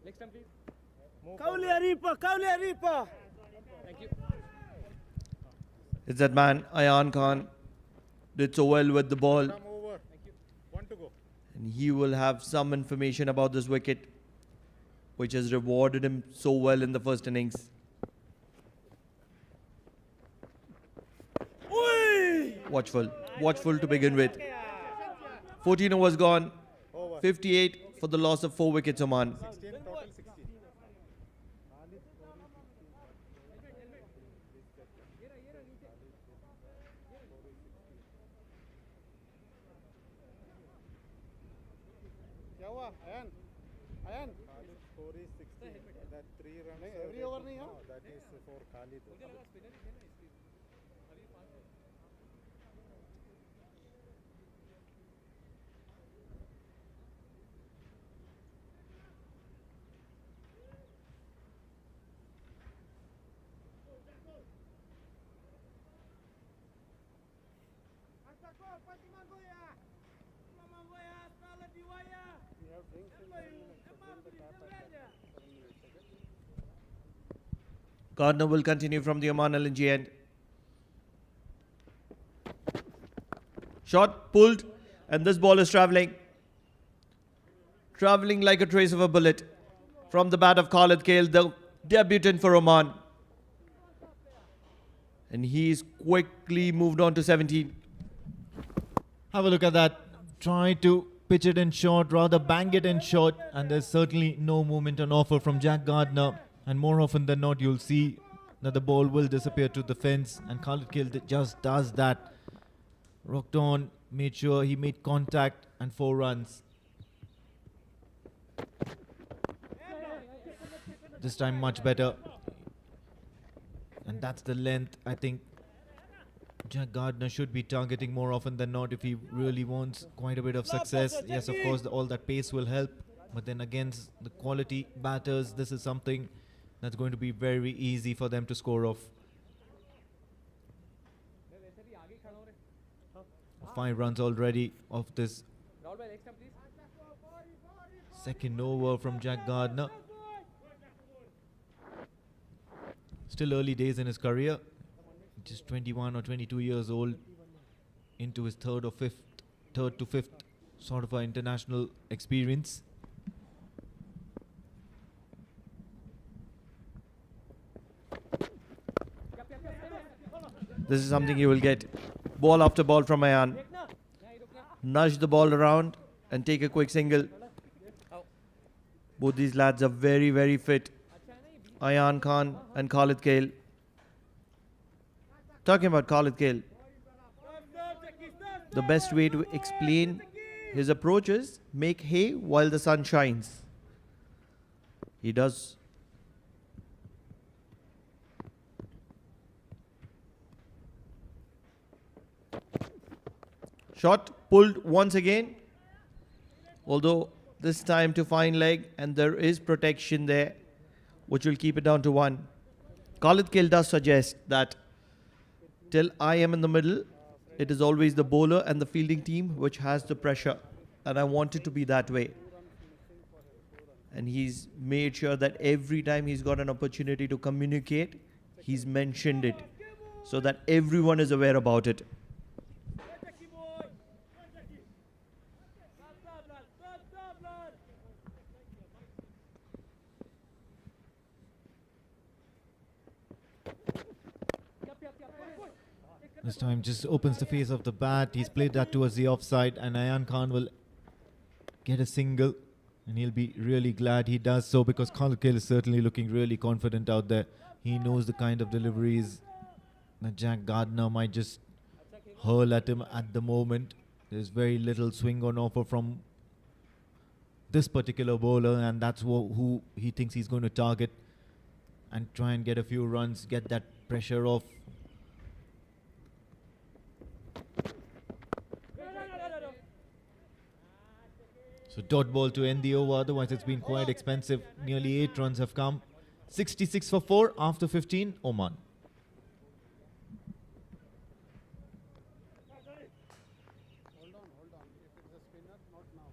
Next time, please. Thank you. It's that man, Ayan Khan, did so well with the ball. Come over. Thank you. 1 to go. And he will have some information about this wicket, which has rewarded him so well in the first innings. Watchful to begin with. 14 overs gone, 58 for the loss of 4 wickets, Oman. 16, total 16. क्या हुआ अयन अयन Score is 16. That 3 runs. नहीं every over नहीं हाँ That is for Khalid. Gardner will continue from the Oman LNG end. Shot pulled, and this ball is travelling like a trace of a bullet from the bat of Khalid Kale, the debutant for Oman. And he's quickly moved on to 17. Have a look at that. Try to pitch it in short, rather bang it in short, and there's certainly no movement on offer from Jack Gardner. And more often than not, you'll see that the ball will disappear to the fence, and Khalid Kale just does that. Rocked on, made sure he made contact, and 4 runs. This time much better. And that's the length I think Jack Gardner should be targeting more often than not if he really wants quite a bit of success. Yes, of course, all that pace will help. But then against the quality batters, this is something that's going to be very easy for them to score off. 5 runs already off this second over from Jack Gardner. Still early days in his career. Just 21 or 22 years old, into his third to fifth sort of an international experience. This is something you will get. Ball after ball from Ayan. Nudge the ball around and take a quick single. Both these lads are very, very fit. Ayan Khan and Khalid Kale. Talking about Khalid Kale, the best way to explain his approach is make hay while the sun shines. He does. Shot pulled once again, although this time to fine leg, and there is protection there, which will keep it down to 1. Khalid Kale does suggest that till I am in the middle, it is always the bowler and the fielding team which has the pressure, and I want it to be that way. And he's made sure that every time he's got an opportunity to communicate, he's mentioned it so that everyone is aware about it. This time just opens the face of the bat. He's played that towards the offside, and Ayan Khan will get a single, and he'll be really glad he does so, because Khalid Kale is certainly looking really confident out there. He knows the kind of deliveries that Jack Gardner might just hurl at him at the moment. There's very little swing on offer from this particular bowler, and that's who he thinks he's going to target and try and get a few runs, get that pressure off. So dot ball to end the over, otherwise it's been quite expensive. Nearly 8 runs have come. 66 for 4 after 15, Oman. Hold on. If it's a spinner, not now.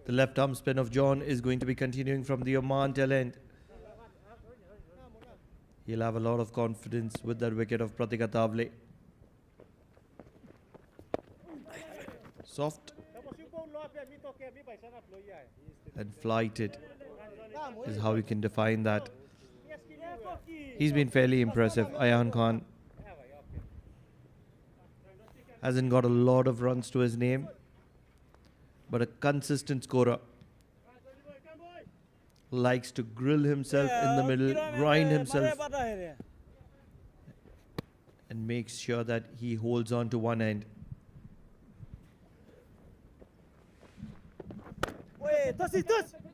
The left arm spin of John is going to be continuing from the Oman tail end. He'll have a lot of confidence with that wicket of Pratika Tavle. Soft and flighted is how you can define that. He's been fairly impressive. Ayan Khan hasn't got a lot of runs to his name, but a consistent scorer. Likes to grill himself in the middle, grind himself, and makes sure that he holds on to one end.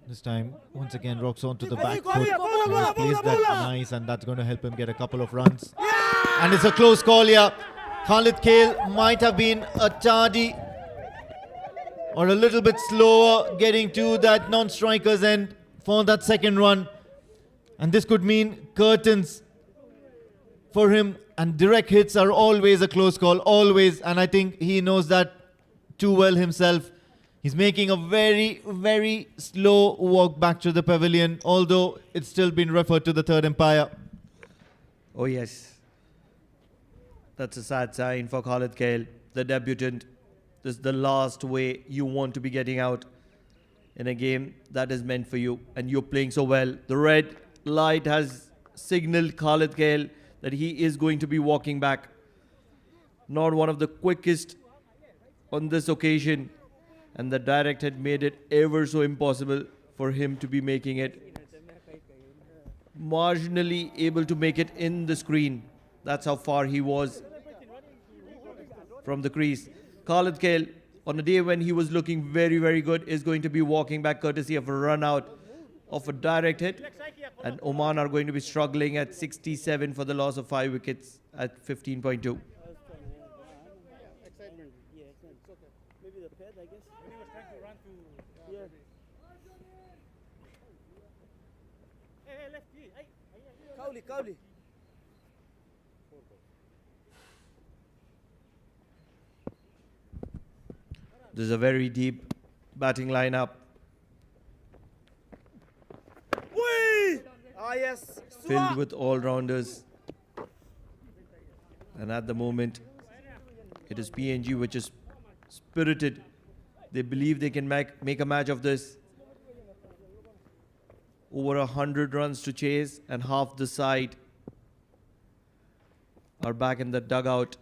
This time, once again, rocks onto the back foot. He plays that nice, and that's going to help him get a couple of runs. And it's a close call here. Khalid Kale might have been a tardy or a little bit slower getting to that non-striker's end for that second run. And this could mean curtains for him. And direct hits are always a close call, always. And I think he knows that too well himself. He's making a very, very slow walk back to the pavilion, although it's still been referred to the third umpire. Oh yes. That's a sad sign for Khalid Kale, the debutant. This is the last way you want to be getting out in a game that is meant for you, and you're playing so well. The red light has signaled Khalid Kale that he is going to be walking back. Not one of the quickest on this occasion, and the direct had made it ever so impossible for him to be making it. Marginally able to make it in the screen. That's how far he was from the crease. Khalid Kale, on a day when he was looking very, very good, is going to be walking back courtesy of a run out of a direct hit. And Oman are going to be struggling at 67 for the loss of 5 wickets at 15.2. Excitement. Yeah, it's okay. Maybe the pet, I guess. When he was trying to run to. Yeah. Hey, lefty. Cowley, Cowley. There's a very deep batting lineup. Ah, yes. Filled with all-rounders. And at the moment, it is PNG which is spirited. They believe they can make a match of this. Over 100 runs to chase, and half the side are back in the dugout.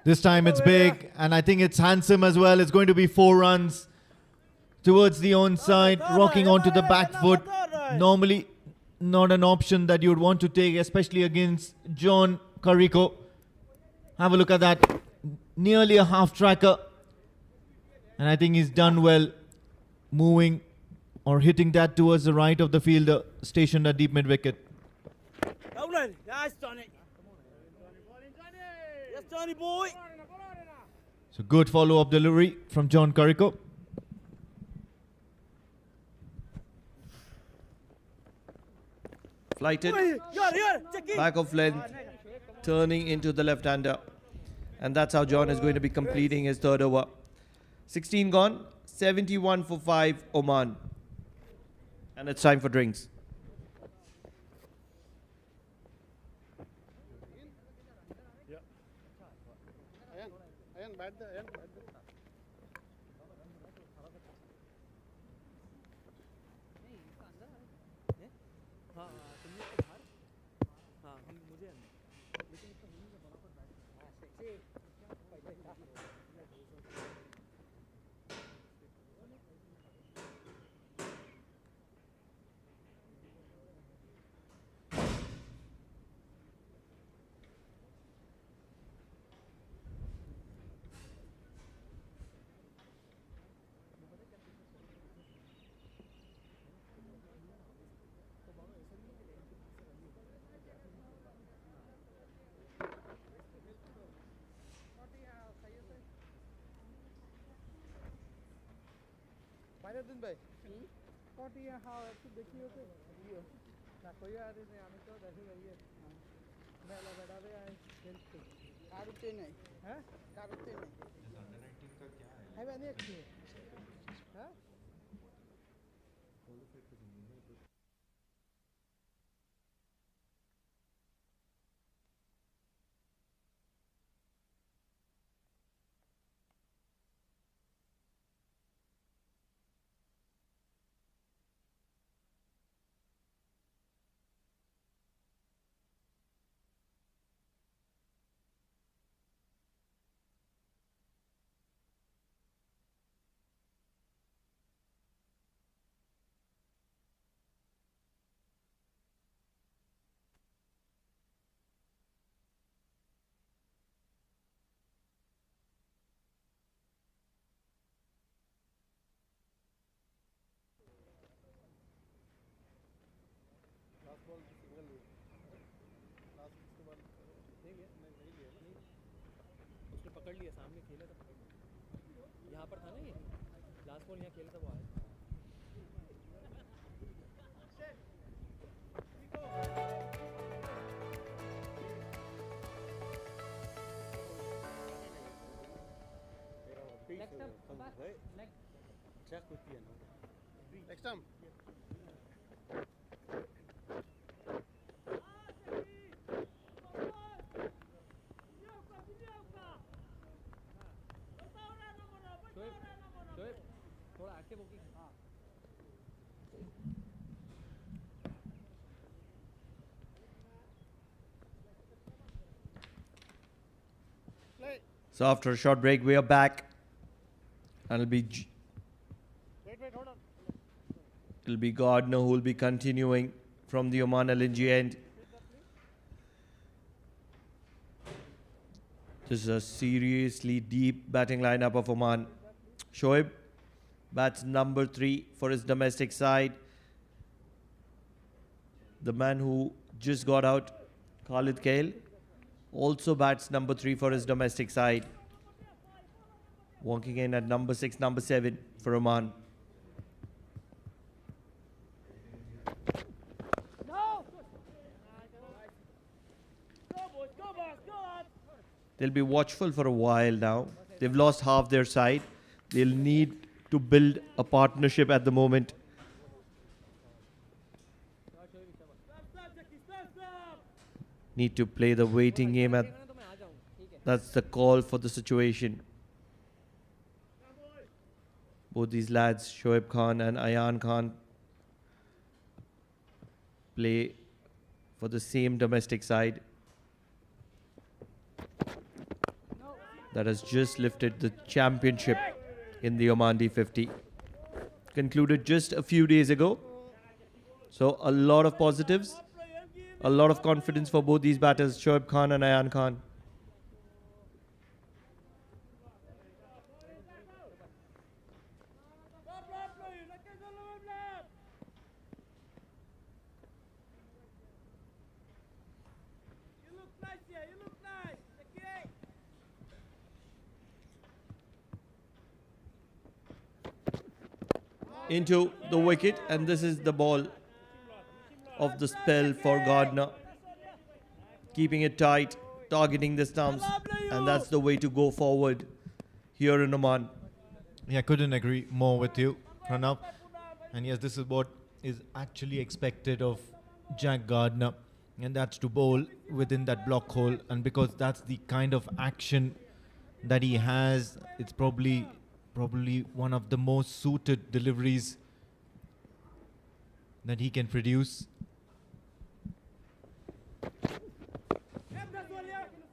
This time it's big, and I think it's handsome as well. It's going to be 4 runs towards the onside, rocking onto the back foot. Normally not an option that you'd want to take, especially against John Carrico. Have a look at that. Nearly a half tracker. And I think he's done well moving or hitting that towards the right of the fielder stationed at deep mid wicket. Yes, Johnny. Yes, Johnny boy. So good follow-up delivery from John Carrico. Flighted, back of length, turning into the left-hander. And that's how John is going to be completing his third over. 16 gone, 71 for 5 Oman. And it's time for drinks. Ayan, bad there, ayan, bad there. दिन भाई कोटी हाँ ऐसे देखिए तो ना कोई आ रही नहीं आने तो देखिए भैया मैं लगा बैठा दे आए खेलते कारुते नहीं हैं कारुते नहीं है मैंने एक हैं पकड़ लिया सामने खेला था पकड़ लिया यहाँ पर था ना ये लास्ट बॉल यहाँ खेला था वो आया next time So after a short break, we are back. And it'll be Gardner who will be continuing from the Oman LNG end. This is a seriously deep batting lineup of Oman. Shoaib bats number 3 for his domestic side. The man who just got out, Khalid Kail, also bats number 3 for his domestic side. Walking in at number 6, number 7 for Oman. They'll be watchful for a while now. They've lost half their side. They'll need to build a partnership at the moment. Need to play the waiting game. That's the call for the situation. Both these lads, Shoaib Khan and Ayan Khan, play for the same domestic side that has just lifted the championship in the Oman D50. Concluded just a few days ago. So a lot of positives, a lot of confidence for both these batters, Shoaib Khan and Ayan Khan. Into the wicket, and this is the ball of the spell for Gardner. Keeping it tight, targeting the stumps, and that's the way to go forward here in Oman. Yeah, couldn't agree more with you, Pranav. And yes, this is what is actually expected of Jack Gardner, and that's to bowl within that block hole. And because that's the kind of action that he has, it's probably one of the most suited deliveries that he can produce.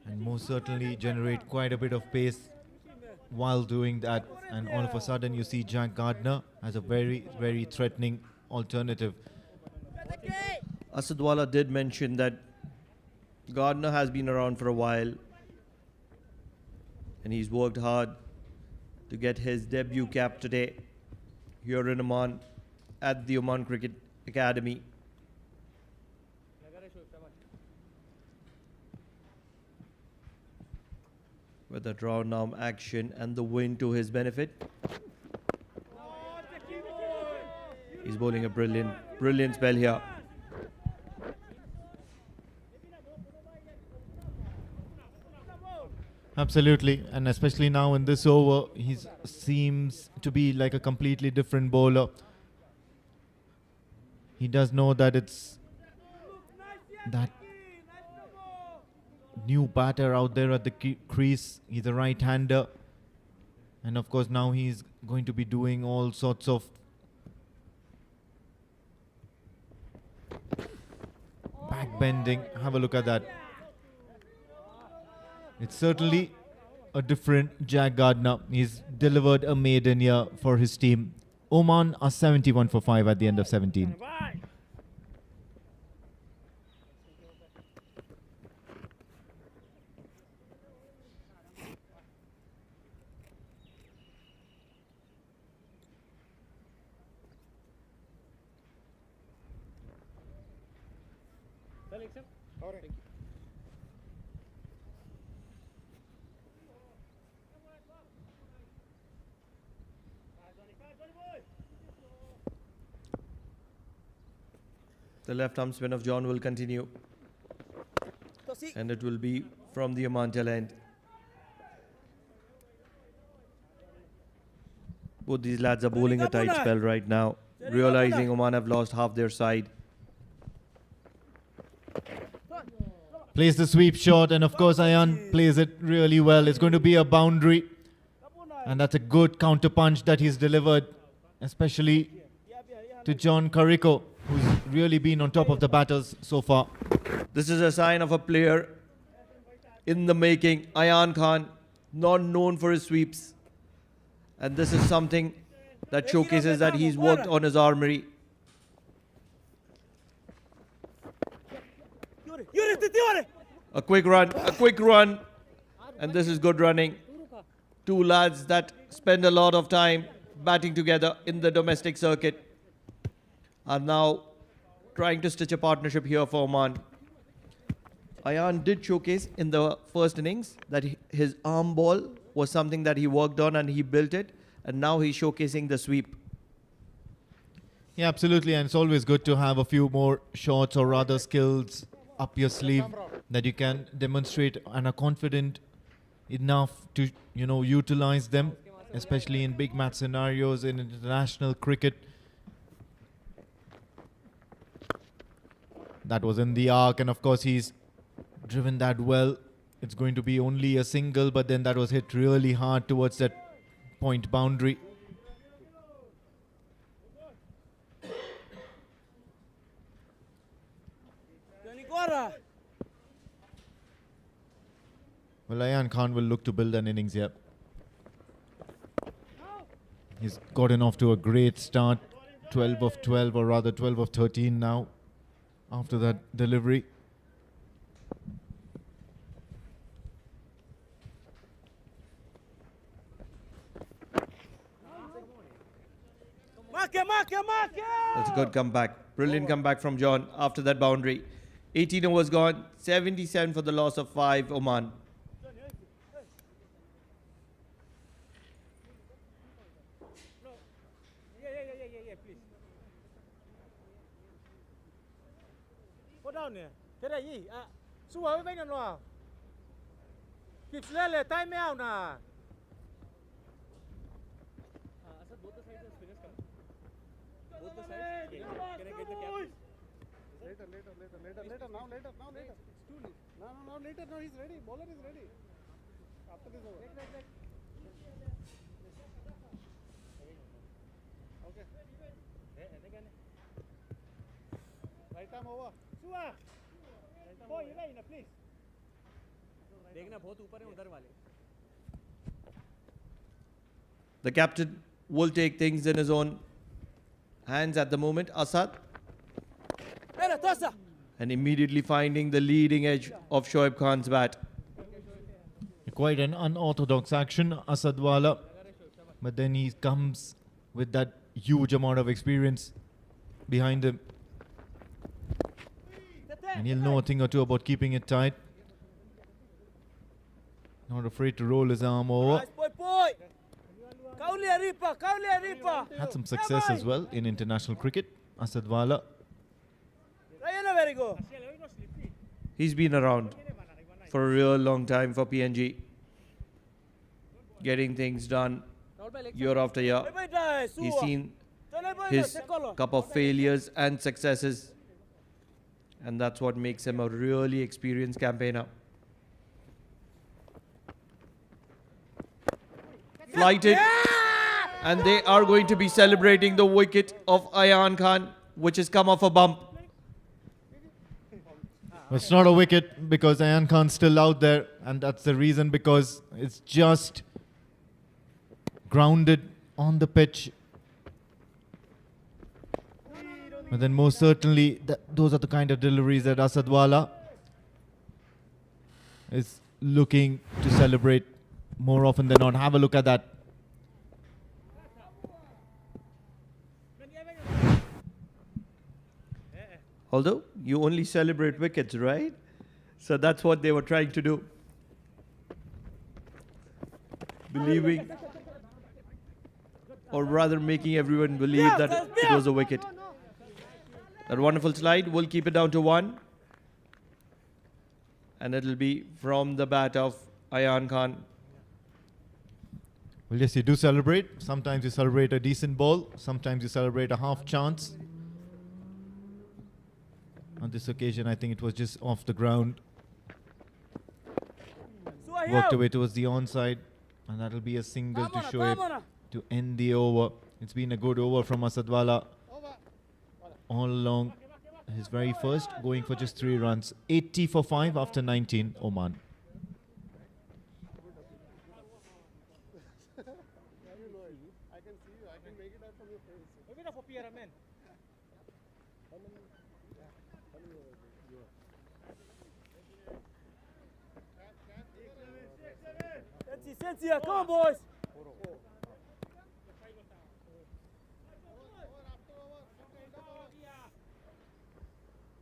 And most certainly generate quite a bit of pace while doing that. And all of a sudden you see Jack Gardner as a very, very threatening alternative. Asadwala did mention that Gardner has been around for a while and he's worked hard to get his debut cap today here in Oman at the Oman Cricket Academy. With the drawn arm action and the wind to his benefit. He's bowling a brilliant spell here. Absolutely, and especially now in this over, he seems to be like a completely different bowler. He does know that it's that new batter out there at the crease. He's a right-hander, and of course now he's going to be doing all sorts of back bending. Have a look at that. It's certainly a different Jack Gardner. He's delivered a maiden year for his team. Oman are 71 for 5 at the end of 17. The left arm spin of John will continue. And it will be from the Oman tail end. Both these lads are bowling a tight spell right now, realizing Oman have lost half their side. Plays the sweep shot, and of course Ayan plays it really well. It's going to be a boundary, and that's a good counter punch that he's delivered, especially to John Carrico, who's really been on top of the batters so far. This is a sign of a player in the making. Ayan Khan, not known for his sweeps, and this is something that showcases that he's worked on his armory. A quick run, And this is good running. Two lads that spend a lot of time batting together in the domestic circuit are now trying to stitch a partnership here for Oman. Ayan did showcase in the first innings that his arm ball was something that he worked on and he built it, and now he's showcasing the sweep. Yeah, absolutely. And it's always good to have a few more shots or rather skills up your sleeve that you can demonstrate and are confident enough to, utilize them, especially in big match scenarios in international cricket. That was in the arc, and of course he's driven that well. It's going to be only a single, but then that was hit really hard towards that point boundary. Well, Ayan Khan will look to build an innings here. He's gotten off to a great start. 12 of 12, or rather 12 of 13 now after that delivery. That's a good comeback. Brilliant comeback from John after that boundary. 18 overs gone. 77 for the loss of 5, Oman. Put down there. Thế này gì? À, xua với bên nào? Kịp lên là time out nè. Later, now, later. No, later, no, he's ready. Bowler is ready. After this over. Okay. Right arm over. Sua. Oh, you right, please. देखना बहुत ऊपर है उधर वाले. The captain will take things in his own hands at the moment. Asad. And immediately finding the leading edge of Shoaib Khan's bat. Quite an unorthodox action, Asadwala. But then he comes with that huge amount of experience behind him. And he'll know a thing or two about keeping it tight. Not afraid to roll his arm over. Had some success as well in international cricket, Asadwala. He's been around for a real long time for PNG. Getting things done year after year. He's seen his cup of failures and successes. And that's what makes him a really experienced campaigner. Flighted. And they are going to be celebrating the wicket of Ayan Khan, which has come off a bump. It's not a wicket because Ayan Khan's still out there, and that's the reason, because it's just grounded on the pitch. But then most certainly, those are the kind of deliveries that Asadwala is looking to celebrate more often than not. Have a look at that. Although you only celebrate wickets, right? So that's what they were trying to do. Believing, or rather making everyone believe that it was a wicket. That wonderful slide will keep it down to 1. And it'll be from the bat of Ayan Khan. Well, yes, you do celebrate. Sometimes you celebrate a decent ball. Sometimes you celebrate a half chance. On this occasion, I think it was just off the ground. Worked away towards the onside. And that'll be a single to Shoaib to end the over. It's been a good over from Asadwala all along. His very first, going for just 3 runs. 80 for 5 after 19, Oman. Sensia, come on, boys.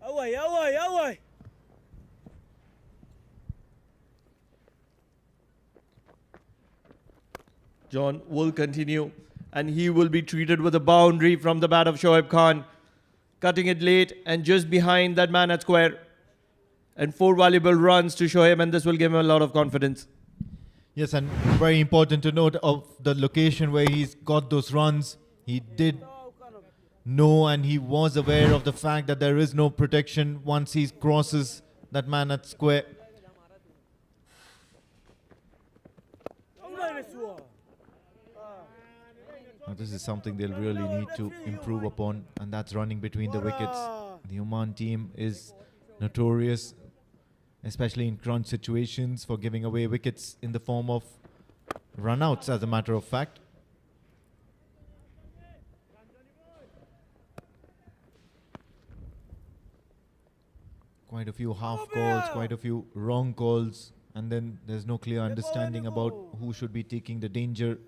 Away, away, away. John will continue, and he will be treated with a boundary from the bat of Shoaib Khan, cutting it late and just behind that man at square. And 4 valuable runs to Shoaib, and this will give him a lot of confidence. Yes, and very important to note of the location where he's got those runs. He did know and he was aware of the fact that there is no protection once he crosses that man at square. Now this is something they'll really need to improve upon, and that's running between the wickets. The Oman team is notorious, especially in crunch situations, for giving away wickets in the form of run-outs, as a matter of fact. Quite a few half calls, quite a few wrong calls, and then there's no clear understanding about who should be taking the danger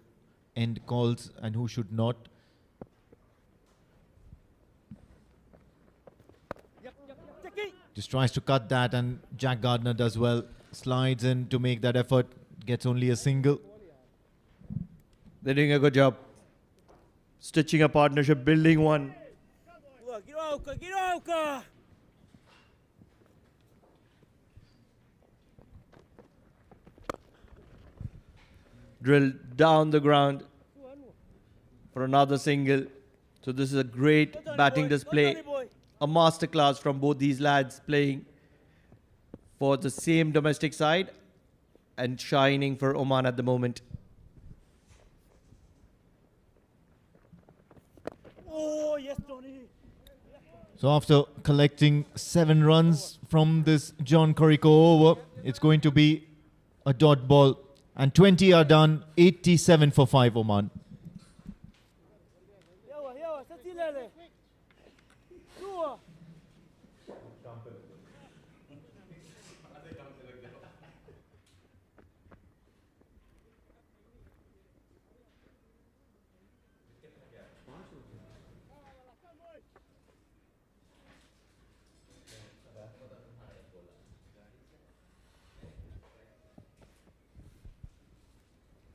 end calls and who should not. Just tries to cut that, and Jack Gardner does well. Slides in to make that effort, gets only a single. They're doing a good job. Stitching a partnership, building one. Drill down the ground for another single. So this is a great batting display. A masterclass from both these lads, playing for the same domestic side and shining for Oman at the moment. Oh, yes, Tony. So after collecting 7 runs from this John Corrico over, it's going to be a dot ball. And 20 are done, 87 for 5 Oman.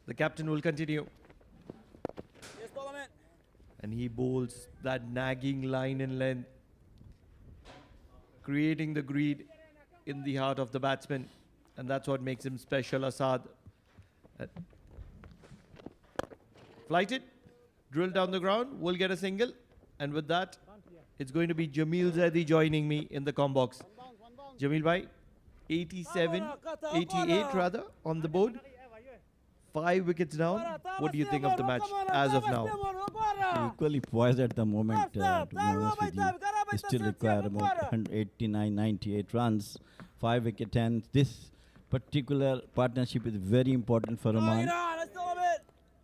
The captain will continue. Yes, Parliament. And he bowls that nagging line in length, creating the greed in the heart of the batsman. And that's what makes him special, Asad. Flighted, drill down the ground, will get a single. And with that, it's going to be Jamil Zaidi joining me in the com box. Jamil bhai, 88 rather, on the board. 5 wickets down. What do you think of the match as of now? Equally poised at the moment, to be honest with you. They still require about 189, 98 runs, 5 wicket ends. This particular partnership is very important for Oman.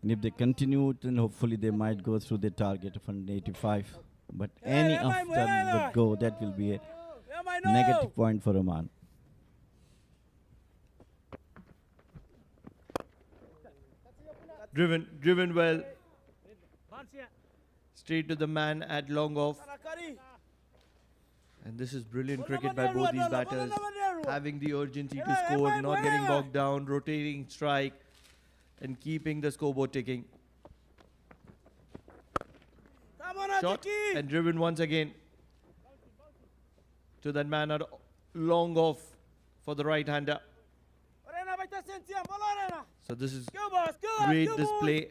And if they continue, then hopefully they might go through their target of 185. But any of them would go, that will be a negative point for Oman. Driven well. Straight to the man at long off. And this is brilliant cricket by both these batters. Having the urgency to score, not getting bogged down, rotating strike, and keeping the scoreboard ticking. Shot and driven once again to that man at long off for the right-hander. So this is great display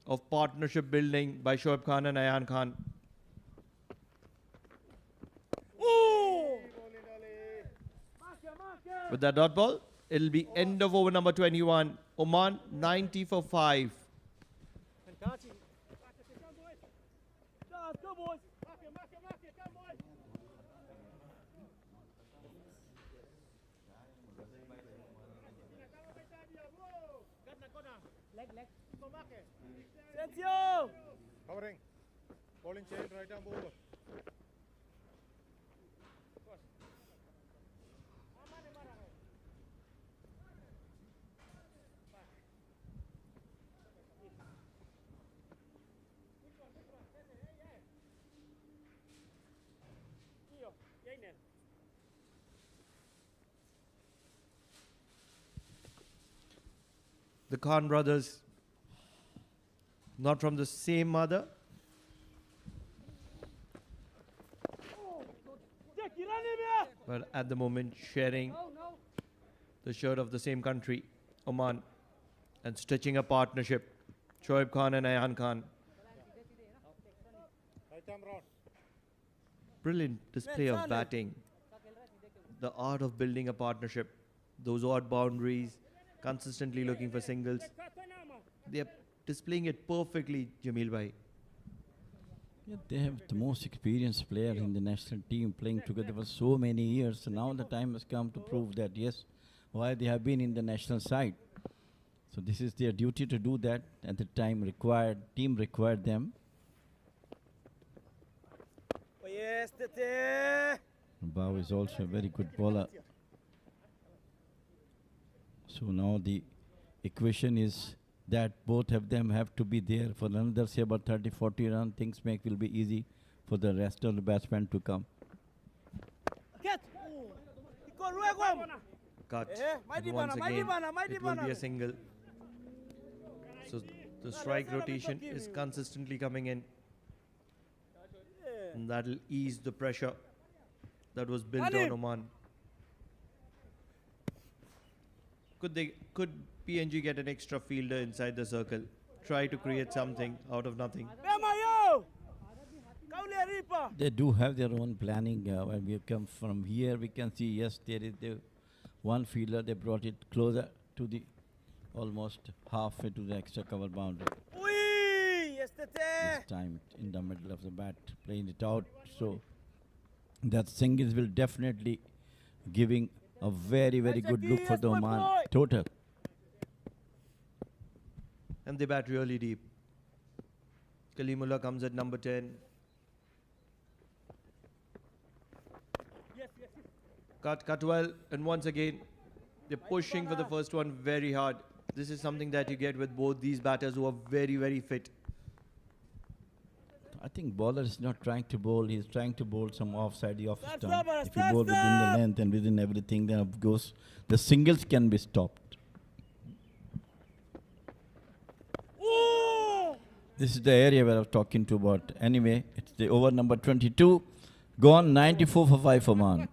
of partnership building by Shoaib Khan and Ayan Khan. With that dot ball, it'll be end of over number 21. Oman 90 for 5. Covering. Bowling chain, right arm bowler. The Khan brothers, not from the same mother, but at the moment sharing the shirt of the same country, Oman, and stitching a partnership, Shoaib Khan and Ayan Khan. Brilliant display of batting. The art of building a partnership. Those odd boundaries, consistently looking for singles. They are displaying it perfectly, Jamil bhai. Yeah, they have the most experienced player in the national team playing together for so many years. So now the time has come to prove that, yes, why they have been in the national side. So this is their duty to do that at the time required, team required them. Bao is also a very good bowler. So now the equation is that both of them have to be there for another, say, about 30-40 runs. Things will be easy for the rest of the batsmen to come. Cut. And once again, it will be a single. So the strike rotation is consistently coming in. And that will ease the pressure that was built on Oman. Could PNG get an extra fielder inside the circle? Try to create something out of nothing. They do have their own planning. When we come from here, we can see, yes, there is the one fielder. They brought it closer to the almost halfway to the extra cover boundary. This time in the middle of the bat, playing it out. So that singles will definitely giving a very, very good look for the Oman total. And they bat really deep. Kalimullah comes at number 10. Cut well, and once again, they're pushing for the first one very hard. This is something that you get with both these batters who are very, very fit. I think bowler is not trying to bowl. He's trying to bowl some offside the off stump. If you bowl within the length and within everything, then of course the singles can be stopped. This is the area where I was talking to about. Anyway, it's the over number 22. Gone 94 for 5 for Oman.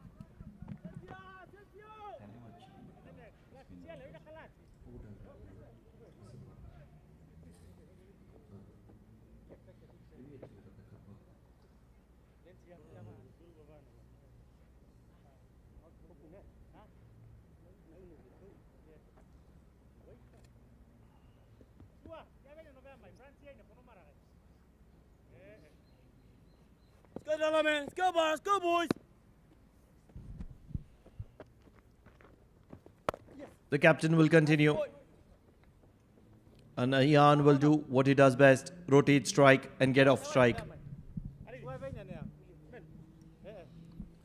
Let's go, boys. Go, boys. The captain will continue. And Ayan will do what he does best. Rotate, strike, and get off strike.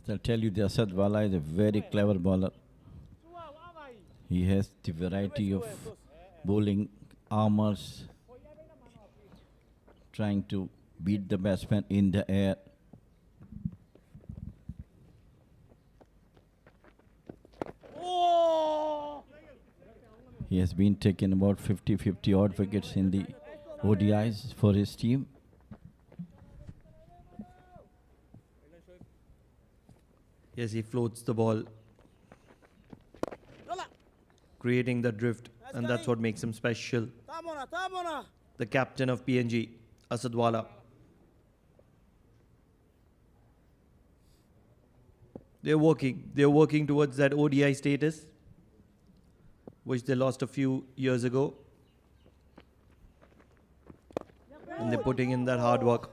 I'll tell you, the Asad Wala is a very clever bowler. He has the variety of bowling armors, trying to beat the batsman in the air. He has been taking about 50 odd wickets in the ODIs for his team. Yes, he floats the ball, creating the drift, and that's what makes him special. The captain of PNG, Asad Wala. They're working towards that ODI status, which they lost a few years ago. And they're putting in that hard work.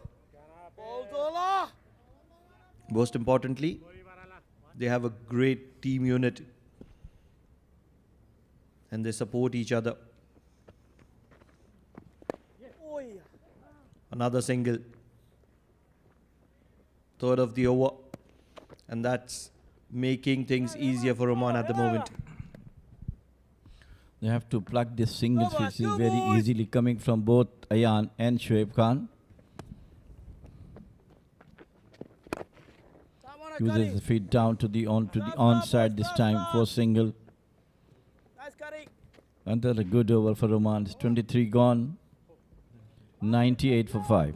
Most importantly, they have a great team unit. And they support each other. Another single. Third of the over. And that's making things easier for Oman at the moment. They have to plug this singles, which is very easily coming from both Ayan and Shoaib Khan. Uses the feet down to the onside this time for single. Another good over for Oman. It's 23 gone. 98 for 5.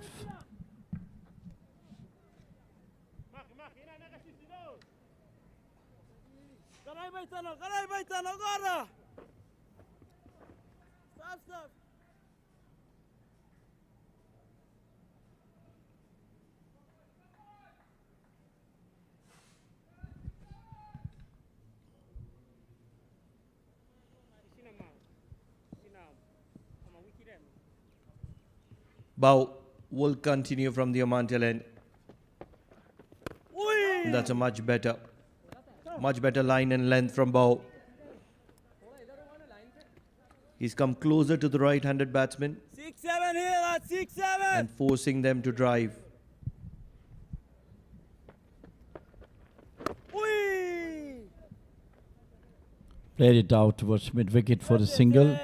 Bow will continue from the Oman tail end. That's a much better line and length from Bow. He's come closer to the right-handed batsman 6-7 here, that's 6-7. and forcing them to drive. Played it out towards mid-wicket for a single.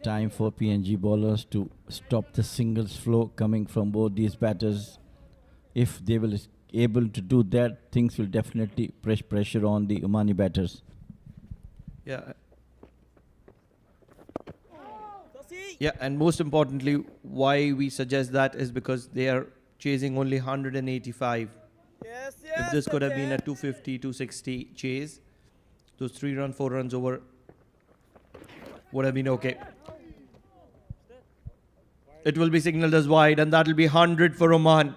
Time for PNG bowlers to stop the singles flow coming from both these batters. If they will able to do that, things will definitely pressure on the Omani batters. Yeah. Yeah, and most importantly, why we suggest that is because they are chasing only 185. If this could have been a 250, 260 chase, those 3 run, 4 runs over would have been okay. It will be signaled as wide, and that will be 100 for Oman.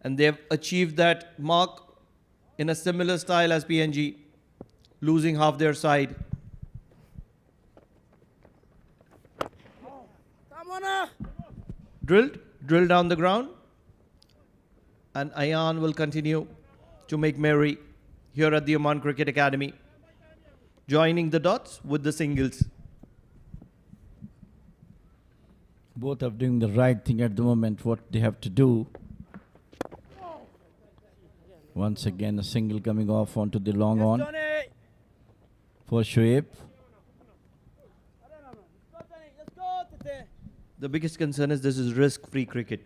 And they have achieved that mark in a similar style as PNG, losing half their side. Drilled down the ground. And Ayan will continue to make merry here at the Oman Cricket Academy, joining the dots with the singles. Both are doing the right thing at the moment, what they have to do. Once again, a single coming off onto the long on for Shoaib. The biggest concern is this is risk-free cricket.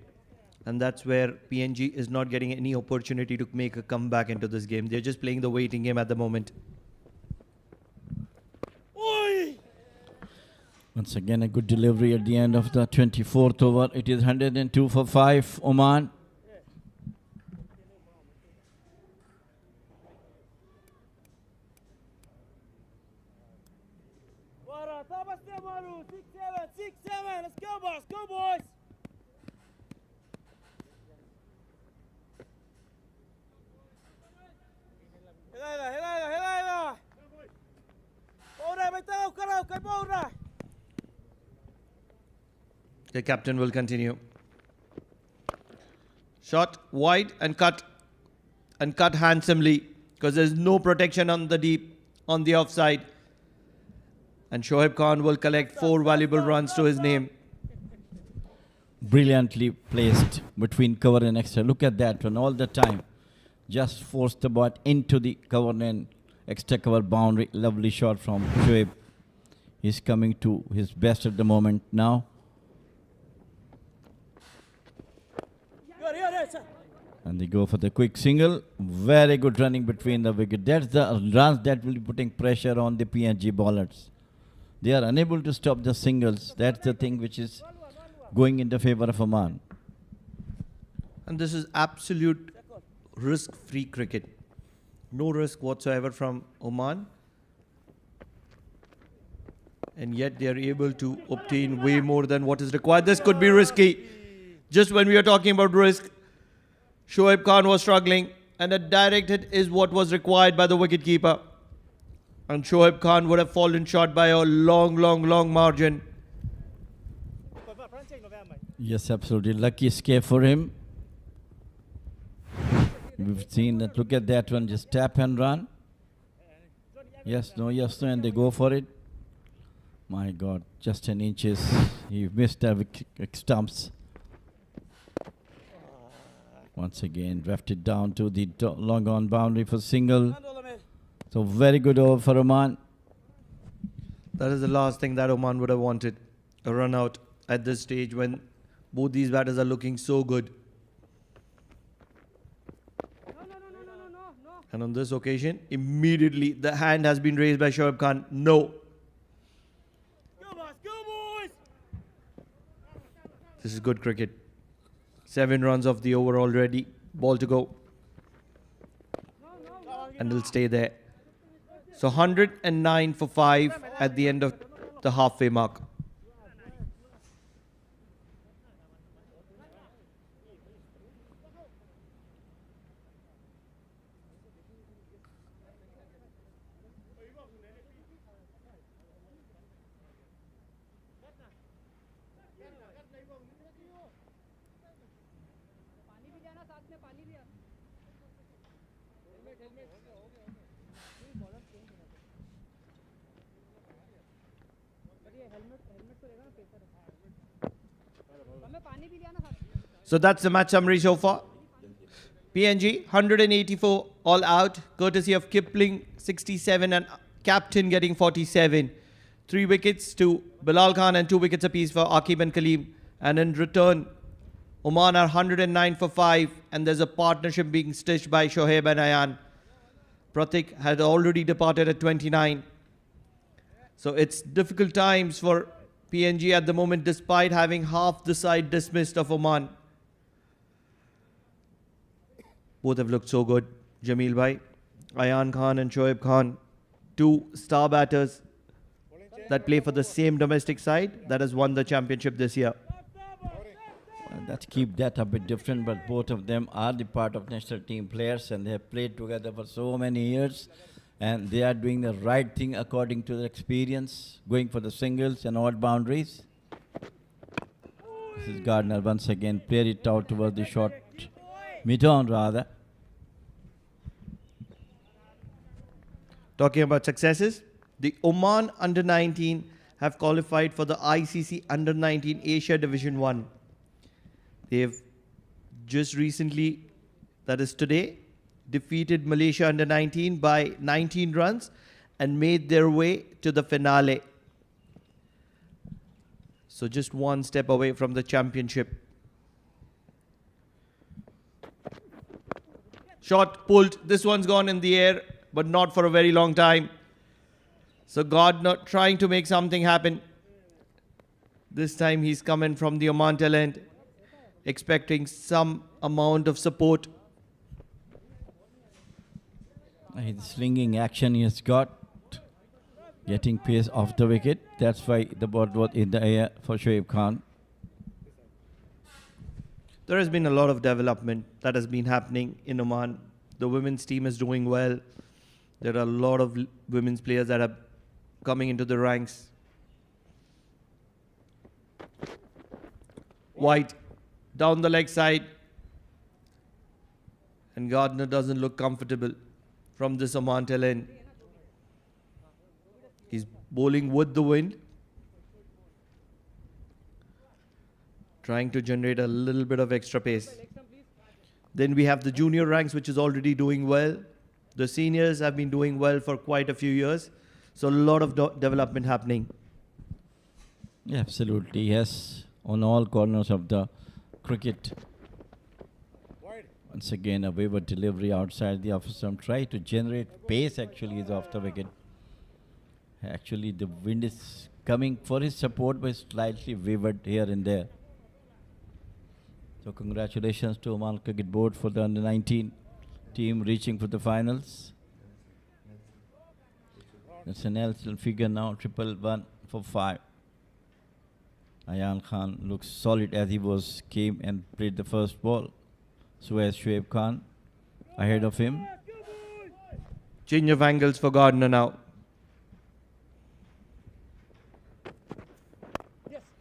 And that's where PNG is not getting any opportunity to make a comeback into this game. They're just playing the waiting game at the moment. Once again, a good delivery at the end of the 24th over. It is 102 for 5, Oman. Let's go, boys. Go, boys. The captain will continue. Shot wide and cut handsomely because there's no protection on the deep, on the offside. And Shoaib Khan will collect 4 valuable runs to his name. Brilliantly placed between cover and extra. Look at that one all the time. Just forced the ball into the cover and extra cover boundary. Lovely shot from Shoaib. He's coming to his best at the moment now. And they go for the quick single. Very good running between the wicket. That's the runs that will be putting pressure on the PNG bowlers. They are unable to stop the singles. That's the thing which is going in the favor of Oman. And this is absolute risk-free cricket. No risk whatsoever from Oman. And yet they are able to obtain way more than what is required. This could be risky. Just when we are talking about risk, Shoaib Khan was struggling, and a direct hit is what was required by the wicketkeeper. And Shoaib Khan would have fallen short by a long margin. Yes, absolutely. Lucky escape for him. We've seen that. Look at that one. Just tap and run. Yes, no, and they go for it. My God, just an inches. He missed the stumps. Once again, drafted down to the long on boundary for single. So very good over for Oman. That is the last thing that Oman would have wanted. A run out at this stage when both these batters are looking so good. And on this occasion, immediately the hand has been raised by Shoaib Khan. No. This is good cricket. 7 runs of the over already. Ball to go. And it'll stay there. So 109 for 5 at the end of the halfway mark. So that's the match summary so far. PNG 184 all out, courtesy of Kipling 67 and captain getting 47. 3 wickets to Bilal Khan and 2 wickets apiece for Aqib and Kaleem. And in return, Oman are 109 for 5 and there's a partnership being stitched by Shoaib and Ayan. Pratik had already departed at 29. So it's difficult times for PNG at the moment despite having half the side dismissed of Oman. Both have looked so good. Jameel Bhai, Ayan Khan and Shoaib Khan, 2 star batters that play for the same domestic side that has won the championship this year. Let's keep that a bit different, but both of them are the part of national team players and they have played together for so many years and they are doing the right thing according to their experience, going for the singles and odd boundaries. This is Gardner once again, played it out towards the short mid-on rather. Talking about successes, the Oman under-19 have qualified for the ICC under-19 Asia Division 1. They have just recently, that is today, defeated Malaysia under-19 by 19 runs and made their way to the finale. So just one step away from the championship. Shot pulled. This one's gone in the air, but not for a very long time. So Gardner trying to make something happen. This time he's coming from the Oman tail end, expecting some amount of support. The slinging action he has got, getting pace off the wicket. That's why the ball was in the air for Shoaib Khan. There has been a lot of development that has been happening in Oman. The women's team is doing well. There are a lot of women's players that are coming into the ranks. White down the leg side. And Gardner doesn't look comfortable from this Oman tail end. He's bowling with the wind, trying to generate a little bit of extra pace. Then we have the junior ranks, which is already doing well. The seniors have been doing well for quite a few years. So a lot of development happening. Yeah, absolutely, yes. On all corners of the cricket. Once again, a wayward delivery outside the off stump. Try to generate pace actually is off the wicket. Actually, the wind is coming for his support, but slightly wavered here and there. So congratulations to Oman Cricket Board for the under-19 team reaching for the finals. That's an L figure now, 111 for 5. Ayan Khan looks solid as he came and played the first ball. So as Shoaib Khan ahead of him. Change of angles for Gardner now.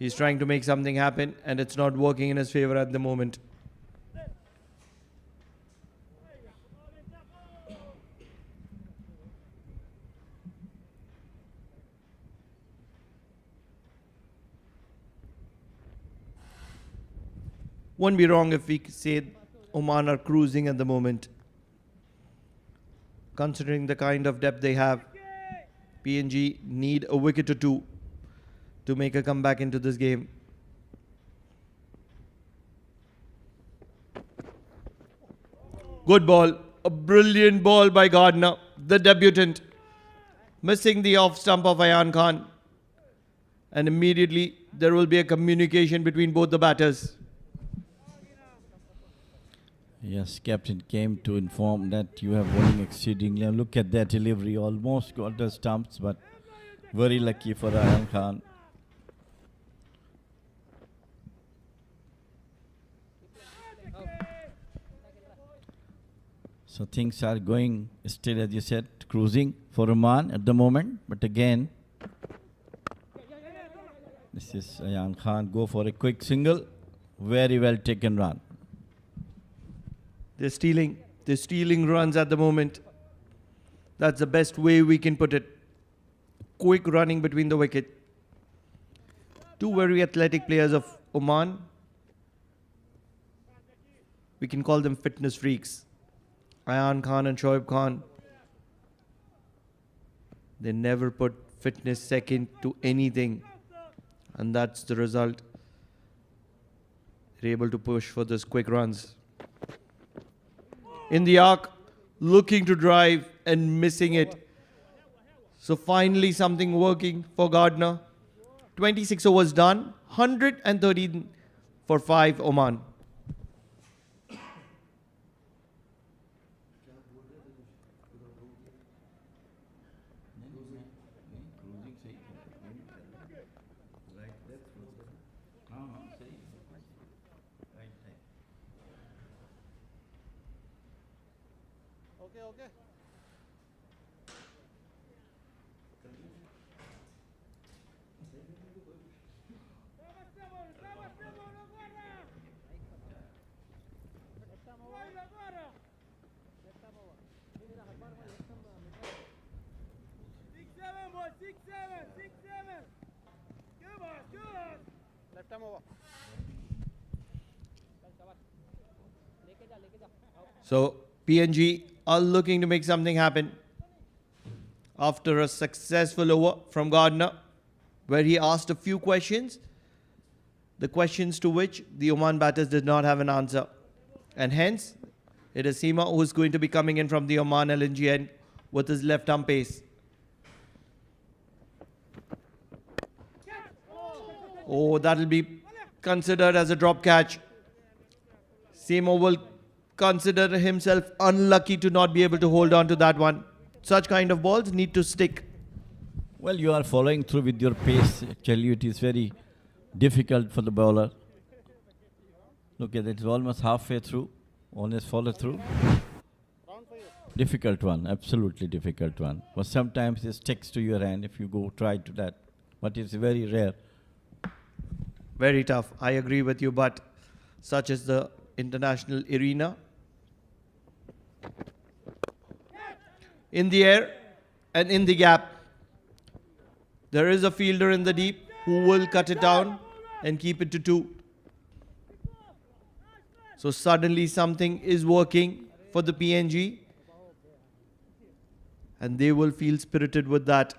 He's trying to make something happen and it's not working in his favor at the moment. Won't be wrong if we say Oman are cruising at the moment. Considering the kind of depth they have, PNG need a wicket or two to make a comeback into this game. Good ball. a brilliant ball by Gardner, the debutant, missing the off stump of Ayan Khan. And immediately there will be a communication between both the batters. Yes, captain came to inform that you have bowling exceedingly. Look at that delivery, almost got the stumps, but very lucky for Ayan Khan. So things are going still, as you said, cruising for Oman at the moment. But again, this is Ayan Khan, go for a quick single. Very well taken run. They're stealing runs at the moment. That's the best way we can put it. Quick running between the wicket. Two very athletic players of Oman. We can call them fitness freaks. Ayan Khan and Shoaib Khan. They never put fitness second to anything. And that's the result. They're able to push for those quick runs. In the arc, looking to drive and missing it. So finally something working for Gardner. 26 overs done. 113 for 5 Oman. Okay. Left arm over. So PNG are looking to make something happen after a successful over from Gardner, where he asked a few questions, the questions to which the Oman batters did not have an answer. And hence, it is Seema who is going to be coming in from the Oman LNG end with his left arm pace. Oh, that'll be considered as a drop catch. Seema will consider himself unlucky to not be able to hold on to that one. Such kind of balls need to stick. Well, you are following through with your pace. Actually, it is very difficult for the bowler. Look at it, it's almost halfway through. Always follow through. Difficult one, absolutely difficult one. But sometimes it sticks to your hand if you go try to that. But it's very rare. Very tough. I agree with you, but such is the international arena. In the air and in the gap, there is a fielder in the deep who will cut it down and keep it to 2. So suddenly something is working for the PNG and they will feel spirited with that.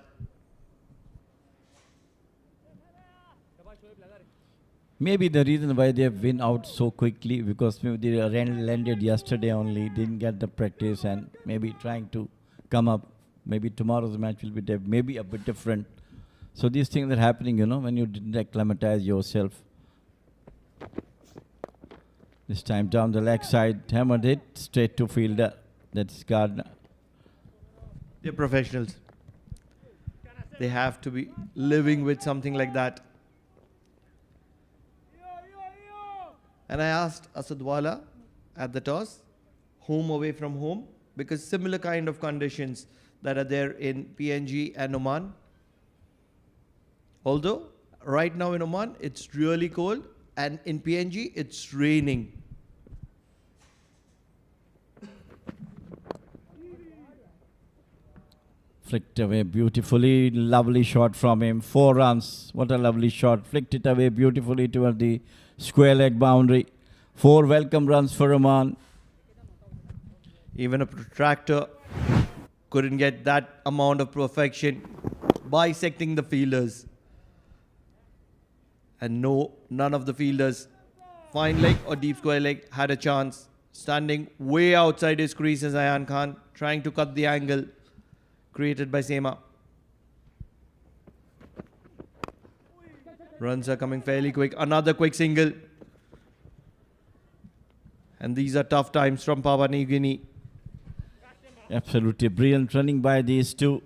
Maybe the reason why they have been out so quickly, because maybe they landed yesterday only, didn't get the practice, and maybe trying to come up. Maybe tomorrow's match will be maybe a bit different. So these things are happening, you know, when you didn't acclimatize yourself. This time down the leg side, hammered it straight to fielder. That's Gardner. They're professionals. They have to be living with something like that. And I asked Asadwala at the toss, home away from home, because similar kind of conditions that are there in PNG and Oman. Although right now in Oman it's really cold and in PNG it's raining. Flicked away beautifully, lovely shot from him. 4 runs, what a lovely shot. Flicked it away beautifully toward the square leg boundary. 4 welcome runs for Oman. Even a protractor couldn't get that amount of perfection, bisecting the fielders. And no, none of the fielders, fine leg or deep square leg, had a chance. standing way outside his crease is Ayan Khan, trying to cut the angle created by Sema. Runs are coming fairly quick. Another quick single. And these are tough times from Papua New Guinea. Absolutely brilliant running by these two.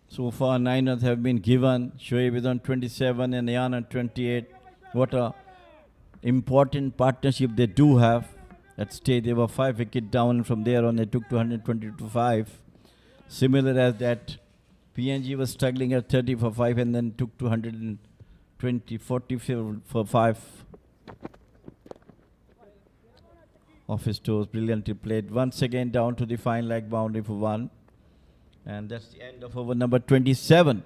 So far, 9 runs have been given. Shoaib is on 27 and Ayan on 28. What a important partnership they do have. At stage, they were 5 wicket down, and from there on, they took to 120 to 5. Similar as that, PNG was struggling at 30 for 5 and then took to 120, 40 for 5. Off his toes, brilliantly played. Once again down to the fine leg boundary for 1. And that's the end of over number 27.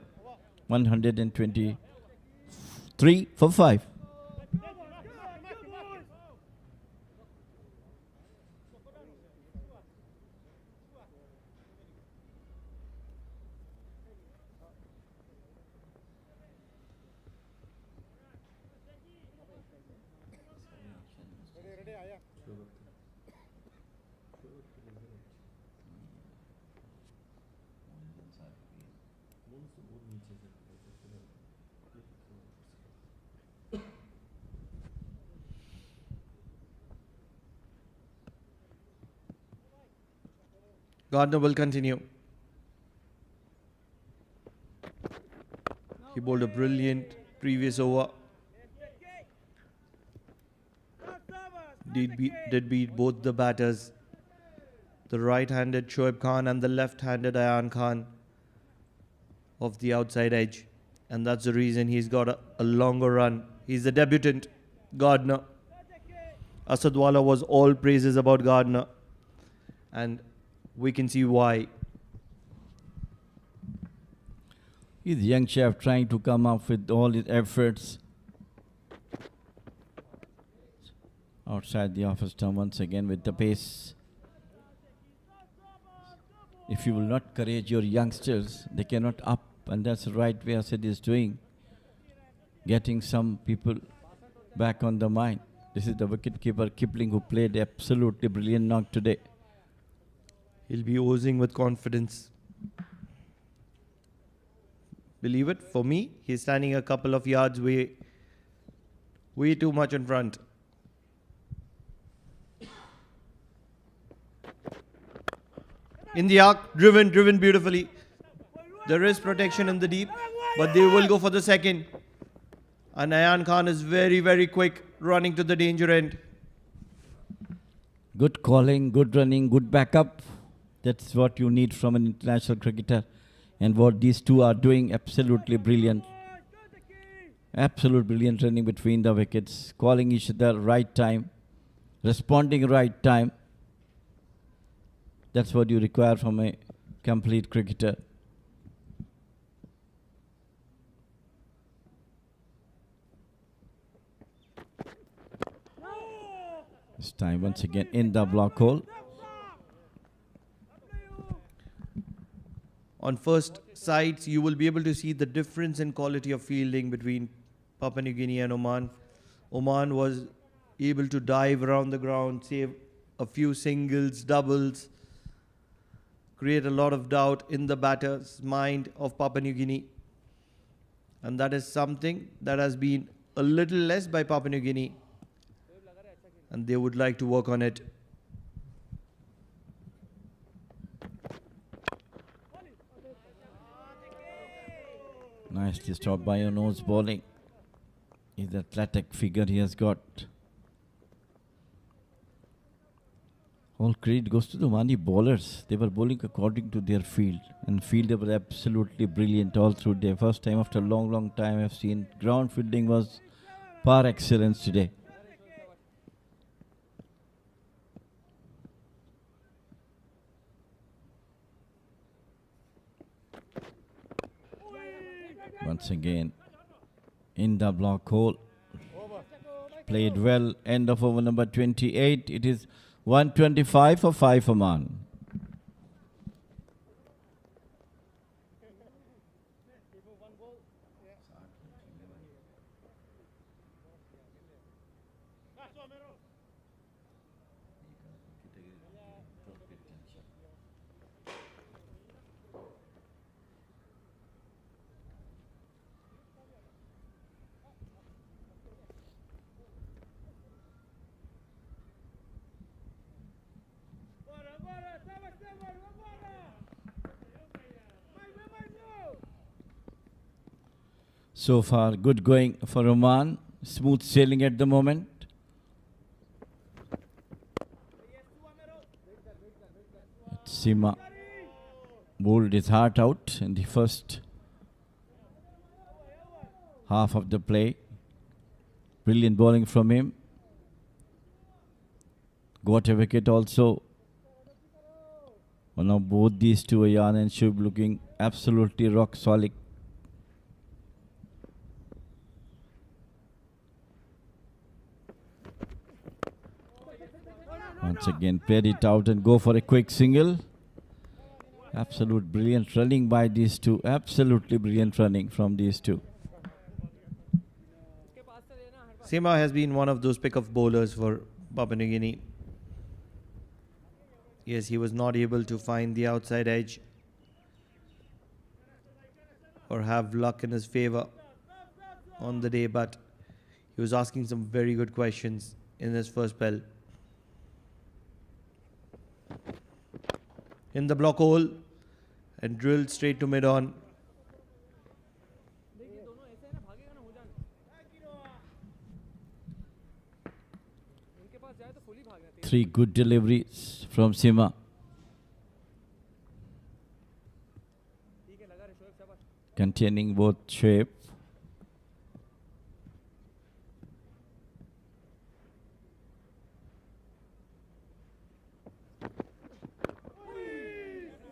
123 for 5. Gardner will continue. He bowled a brilliant previous over. Did beat both the batters, the right-handed Shoaib Khan and the left-handed Ayan Khan of the outside edge. And that's the reason he's got a longer run. He's the debutant, Gardner. Asadwala was all praises about Gardner. And we can see why. He's a young chef trying to come up with all his efforts. Outside the office term once again with the pace. If you will not encourage your youngsters, they cannot up, and that's the right way Asad is doing. Getting some people back on the mind. This is the wicket-keeper Kipling, who played absolutely brilliant knock today. He'll be oozing with confidence. Believe it, for me, he's standing a couple of yards way too much in front. In the arc, driven beautifully. There is protection in the deep, but they will go for the second. And Ayan Khan is very, very quick, running to the danger end. Good calling, good running, good backup. That's what you need from an international cricketer. And what these two are doing, absolutely brilliant. Absolute brilliant running between the wickets. Calling each other right time. Responding right time. That's what you require from a complete cricketer. This time once again in the block hole. On first sights, you will be able to see the difference in quality of fielding between Papua New Guinea and Oman. Oman was able to dive around the ground, save a few singles, doubles, create a lot of doubt in the batter's mind of Papua New Guinea. And that is something that has been a little less by Papua New Guinea. And they would like to work on it. Nicely stopped by your nose bowling. He's the athletic figure he has got. All credit goes to the Omani bowlers. They were bowling according to their field. And field they were absolutely brilliant all through day. First time after a long time I've seen ground fielding was par excellence today. Once again, in the block hole. Played well. End of over number 28. It is 125 for 5 Oman. So far, good going for Oman. Smooth sailing at the moment. Sima bowled his heart out in the first half of the play. Brilliant bowling from him. Got a wicket also. Well, now both these two, Ayan and Shub, looking absolutely rock solid. Once again, played it out and go for a quick single. Absolute brilliant running by these two. Absolutely brilliant running from these two. Sima has been one of those pick-off bowlers for Papua New Guinea. Yes, he was not able to find the outside edge or have luck in his favor on the day, but he was asking some very good questions in his first spell. In the block hole and drilled straight to mid-on. Three good deliveries from Sima. Containing both shape.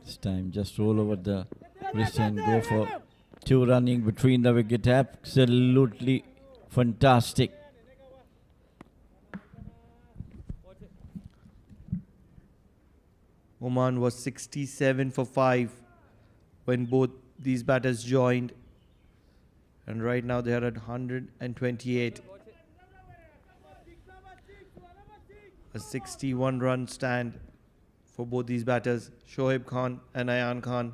This time just roll over the wrist and go for two running between the wicket. Absolutely fantastic. Oman was 67 for 5 when both these batters joined, and right now they are at 128. A 61 run stand for both these batters, Shoaib Khan and Ayan Khan.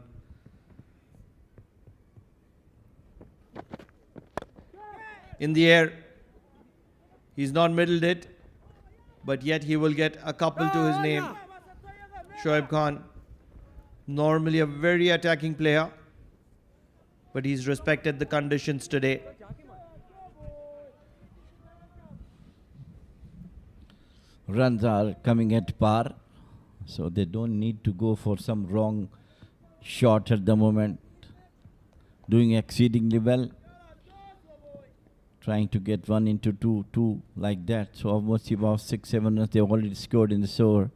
In the air, he's not middled it, but yet he will get a couple to his name. Shoaib Khan, normally a very attacking player, but he's respected the conditions today. Runs are coming at par, so they don't need to go for some wrong shot at the moment. Doing exceedingly well. Trying to get 1 into 2, 2 like that. So almost about 6-7 runs they already scored in this over.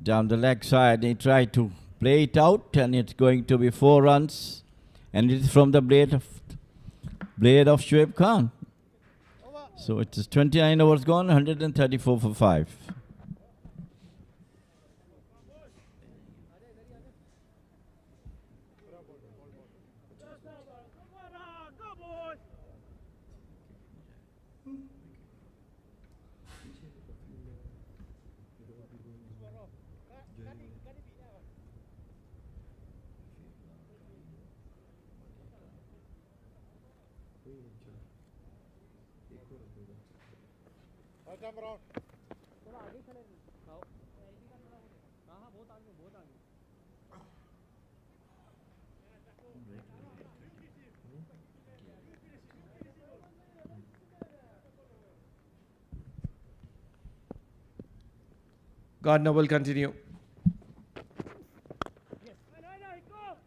Down the leg side, he tried to play it out, and it's going to be 4 runs. And it is from the blade of Shoaib Khan. So it is 29 overs gone, 134 for 5. Gardner will continue.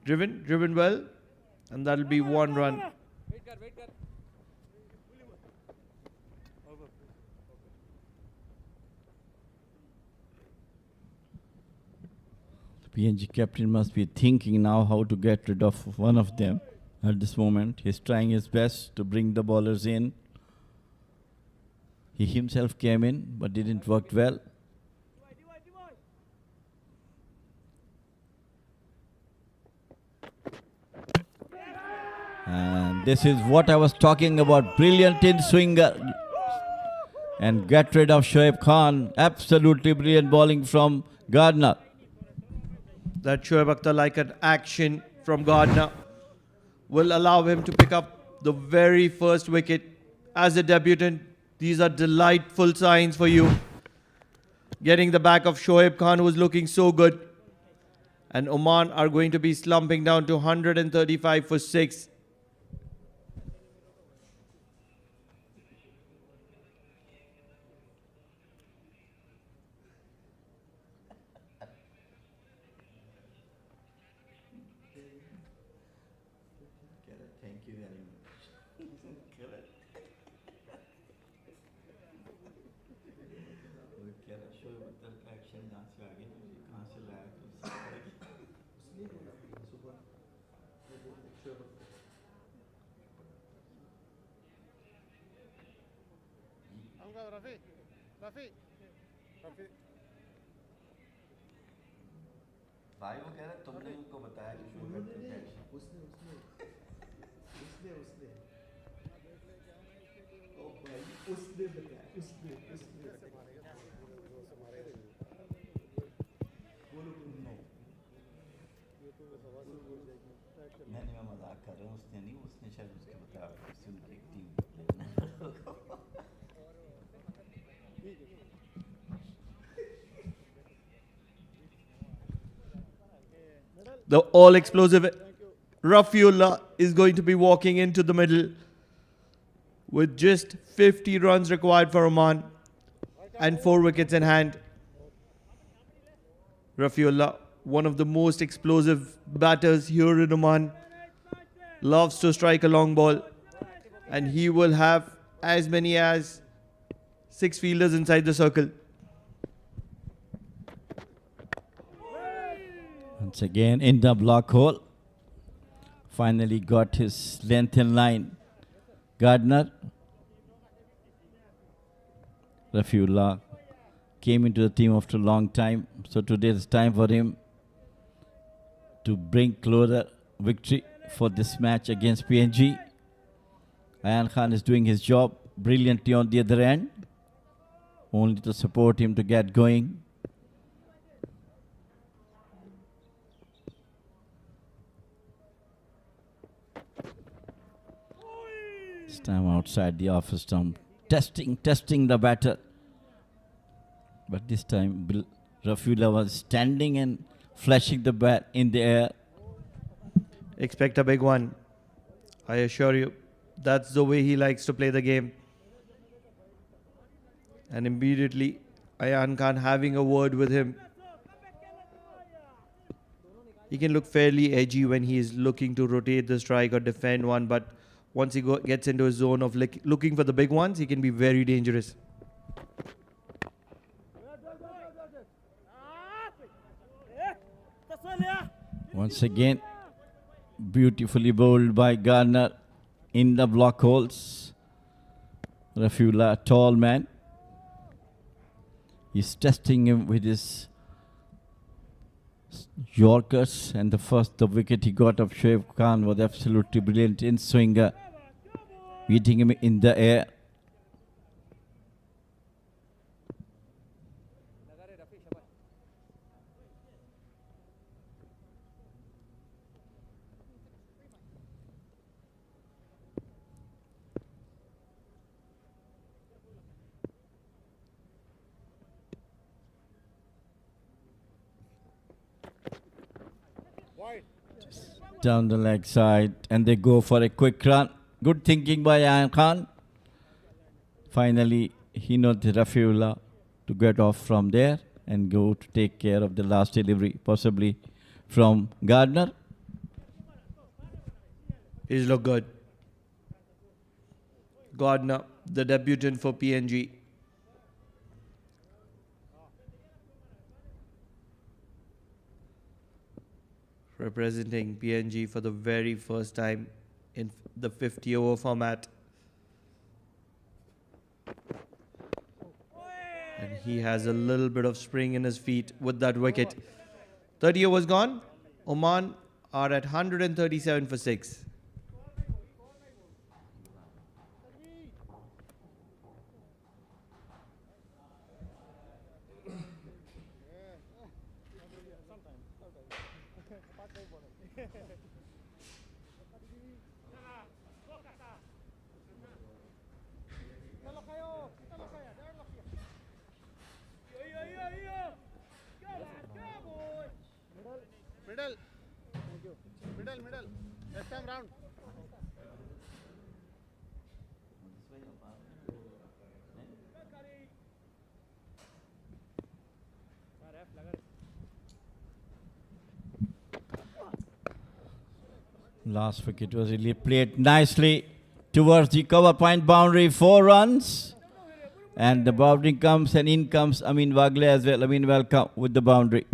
Driven well, and that'll be 1 run. The PNG captain must be thinking now how to get rid of one of them at this moment. He's trying his best to bring the bowlers in. He himself came in, but didn't work well. And this is what I was talking about. Brilliant in swinger. And get rid of Shoaib Khan. Absolutely brilliant bowling from Gardner. That Shoaib Akhtar like an action from Gardner will allow him to pick up the very first wicket as a debutant. These are delightful signs for you. Getting the back of Shoaib Khan, who was looking so good. And Oman are going to be slumping down to 135 for 6. Thank you very much. भाई वो कह रहा तुमने उनको बताया कि show करते हैं उसने ओ भाई उसने बताया उसने बोलो नहीं मैं मजाक कर रहा हूँ उसने नहीं उसने शायद उसके बताया उससे उनकी एक team The all-explosive Rafiullah is going to be walking into the middle with just 50 runs required for Oman and 4 wickets in hand. Rafiullah, one of the most explosive batters here in Oman, loves to strike a long ball, and he will have as many as 6 fielders inside the circle. Once again in the block hole. Finally got his length in line. Gardner. Rafiullah came into the team after a long time. So today it's time for him to bring closer victory for this match against PNG. Ayan Khan is doing his job brilliantly on the other end. Only to support him to get going. This time outside the office stump. Testing the batter. But this time Rafiullah was standing and flashing the bat in the air. Expect a big one. I assure you, that's the way he likes to play the game. And immediately, Ayan Khan having a word with him. He can look fairly edgy when he is looking to rotate the strike or defend one, but once he gets into his zone of looking for the big ones, he can be very dangerous. Once again, beautifully bowled by Gardner in the block holes. Rafiullah, a tall man. He's testing him with his Yorkers, and the wicket he got of Shoaib Khan was absolutely brilliant in swinger, beating him in the air. Down the leg side, and they go for a quick run. Good thinking by Ayan Khan. Finally, he noted Rafiullah to get off from there and go to take care of the last delivery, possibly from Gardner. He's looked good. Gardner, the debutant for PNG. Representing PNG for the very first time in the 50-over format. And he has a little bit of spring in his feet with that wicket. 30 overs gone. Oman are at 137 for 6. middle. Left time round. Last wicket was really played nicely towards the cover point boundary, 4 runs. And the boundary comes and in comes Amin Wagle as well. Amin, welcome with the boundary.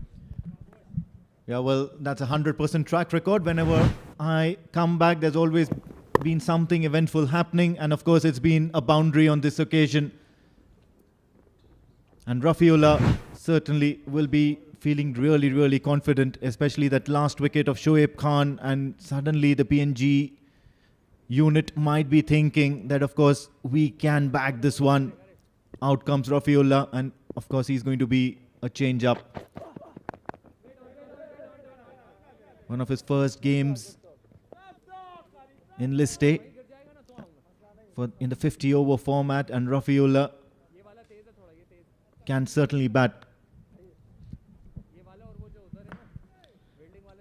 Yeah, well, that's a 100% track record. Whenever I come back, there's always been something eventful happening. And of course, it's been a boundary on this occasion. And Rafiullah certainly will be feeling really, really confident, especially that last wicket of Shoaib Khan. And suddenly the PNG unit might be thinking that, of course, we can bag this one. Out comes Rafiullah, and of course, he's going to be a change-up. One of his first games in list A in the 50-over format, and Rafiullah can certainly bat.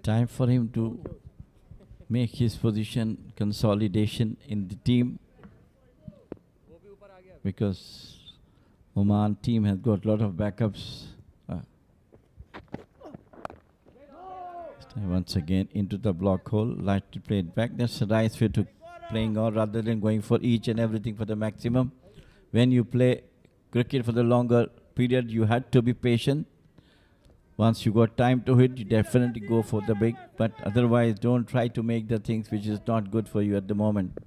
Time for him to make his position consolidation in the team, because Oman team has got a lot of backups. Once again into the block hole, like to play it back. That's a nice way to playing on rather than going for each and everything for the maximum. When you play cricket for the longer period, you had to be patient. Once you got time to hit, you definitely go for the big, but otherwise don't try to make the things which is not good for you at the moment.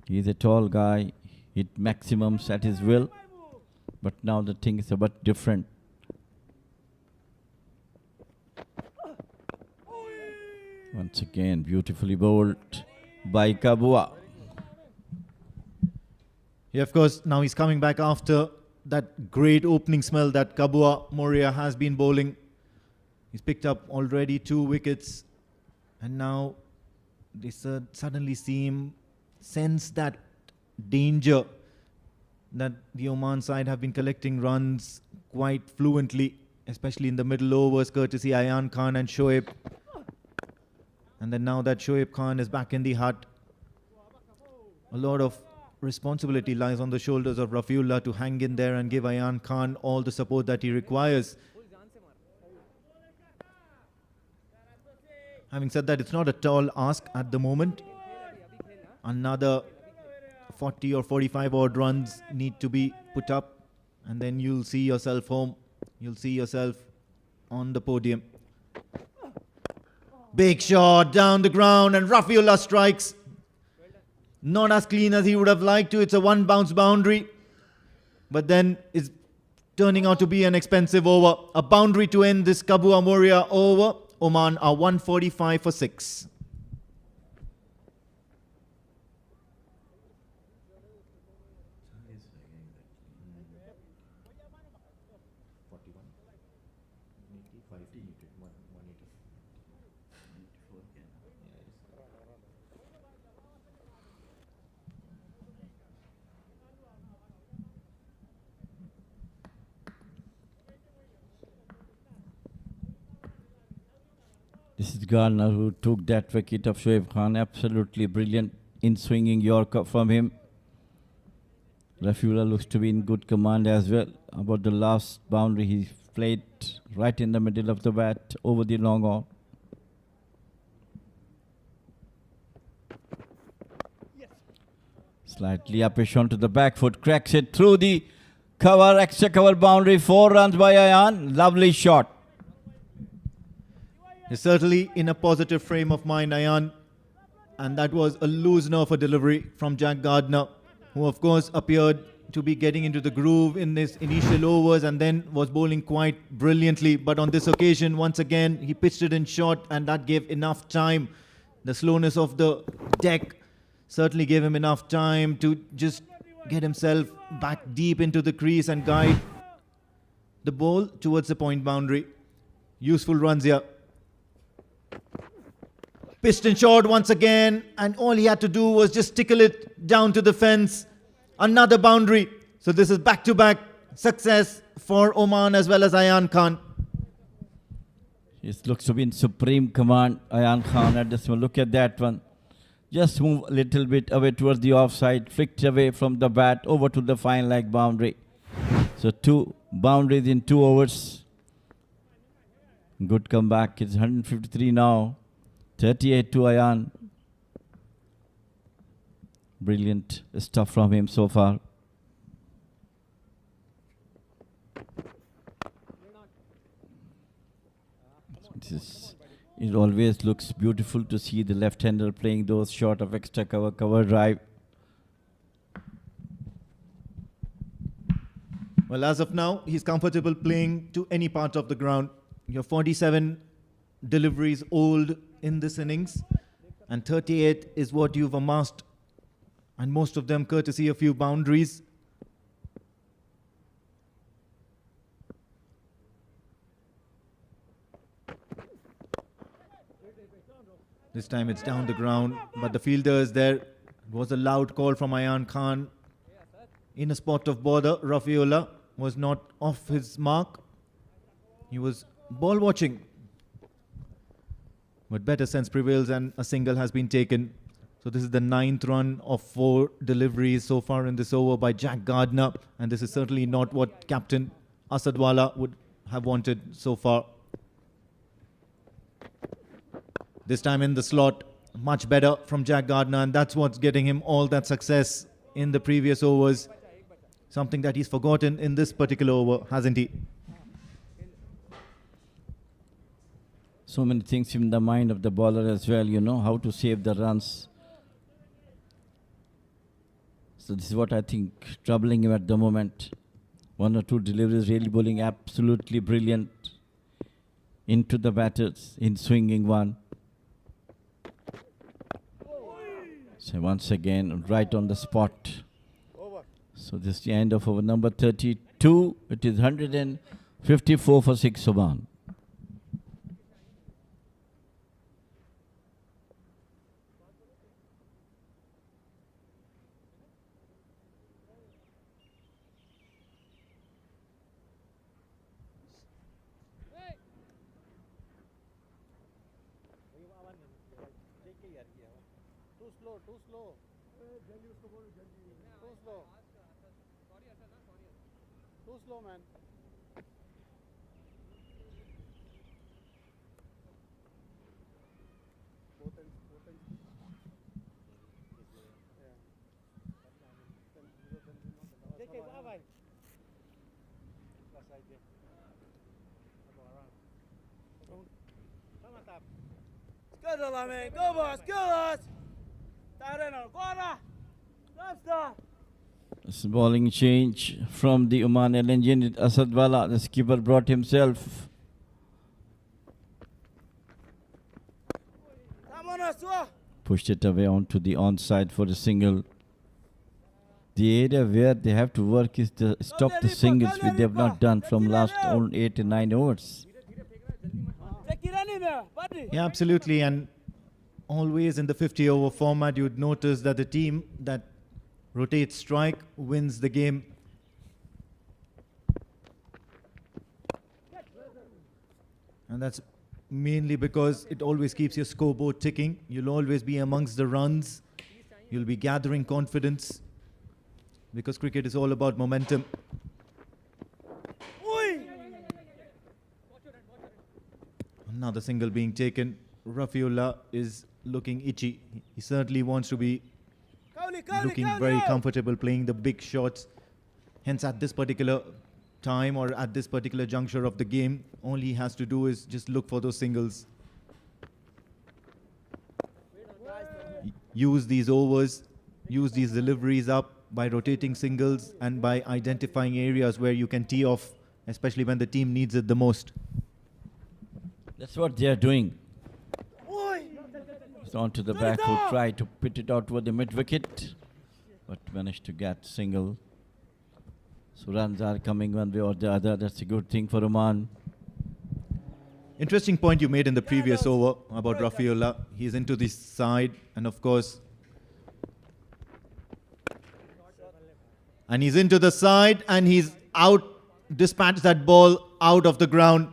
He's a tall guy, hit maximums at his will, but now the thing is a bit different. Once again, beautifully bowled by Kabua. Yeah, of course, now he's coming back after that great opening smell that Kabua Moria has been bowling. He's picked up already 2 wickets, and now they suddenly sense that danger that the Oman side have been collecting runs quite fluently, especially in the middle overs, courtesy Ayan Khan and Shoaib. And then now that Shoaib Khan is back in the hut, a lot of responsibility lies on the shoulders of Rafiullah to hang in there and give Ayan Khan all the support that he requires. Having said that, it's not a tall ask at the moment. Another 40 or 45 odd runs need to be put up, and then you'll see yourself home. You'll see yourself on the podium. Big shot down the ground, and Rafiullah strikes. Not as clean as he would have liked to. It's a 1 bounce boundary, but then it's turning out to be an expensive over. A boundary to end this Kabua Moria over. Oman are 145 for 6. This is Garner who took that wicket of Shoaib Khan. Absolutely brilliant in swinging Yorker from him. Rafiullah looks to be in good command as well. About the last boundary, he played right in the middle of the bat over the long on. Slightly uppish onto the back foot, cracks it through the cover, extra cover boundary. 4 runs by Ayan. Lovely shot. He's certainly in a positive frame of mind, Ayan. And that was a loosener of a delivery from Jack Gardner, who of course appeared to be getting into the groove in his initial overs and then was bowling quite brilliantly. But on this occasion, once again, he pitched it in short, and that gave enough time. The slowness of the deck certainly gave him enough time to just get himself back deep into the crease and guide the ball towards the point boundary. Useful runs here. Piston short once again, and all he had to do was just tickle it down to the fence. Another boundary. So this is back-to-back success for Oman as well as Ayan Khan. It looks to be in supreme command. Ayan Khan at this one. Look at that one. Just move a little bit away towards the offside. Flicked away from the bat over to the fine leg boundary. So 2 boundaries in 2 overs. Good comeback. It's 153 now. 38 to Ayan. Brilliant stuff from him so far. It always looks beautiful to see the left-hander playing those short of extra cover drive. Well, as of now, he's comfortable playing to any part of the ground. You're 47 deliveries old in this innings, and 38 is what you've amassed, and most of them courtesy a few boundaries. This time it's down the ground, but the fielder is there. It was a loud call from Ayan Khan. In a spot of bother, Rafiullah was not off his mark. He was ball watching. But better sense prevails and a single has been taken. So this is the 9th run of 4 deliveries so far in this over by Jack Gardner. And this is certainly not what Captain Asadwala would have wanted so far. This time in the slot, much better from Jack Gardner, and that's what's getting him all that success in the previous overs. Something that he's forgotten in this particular over, hasn't he? So many things in the mind of the bowler as well, you know, how to save the runs. So this is what I think troubling him at the moment. 1 or 2 deliveries, really bowling absolutely brilliant into the batters in swinging one. So once again, right on the spot. So this is the end of over number 32. It is 154 for 6 Oman. Too slow. Too slow, man. Good, man. Go, boss. Go, boss. This bowling change from the Oman engine. Asadwala, the skipper, brought himself. Pushed it away onto the onside for a single. The area where they have to work is to stop the singles, which they have not done from last 8 and 9 overs. Yeah, absolutely. And always in the 50-over format, you'd notice that the team that rotates strike wins the game. And that's mainly because it always keeps your scoreboard ticking. You'll always be amongst the runs. You'll be gathering confidence because cricket is all about momentum. Another single being taken. Rafiullah is looking itchy. He certainly wants to be looking very comfortable playing the big shots. Hence, at this particular time or at this particular juncture of the game, all he has to do is just look for those singles. Use these overs, use these deliveries up by rotating singles and by identifying areas where you can tee off, especially when the team needs it the most. That's what they are doing. It's onto the back who tried to put it out toward the mid-wicket, but managed to get single. So runs are coming one way or the other. That's a good thing for Oman. Interesting point you made in the previous over about Rafiullah. He's into the side and of course, and he's into the side and he's out, dispatched that ball out of the ground.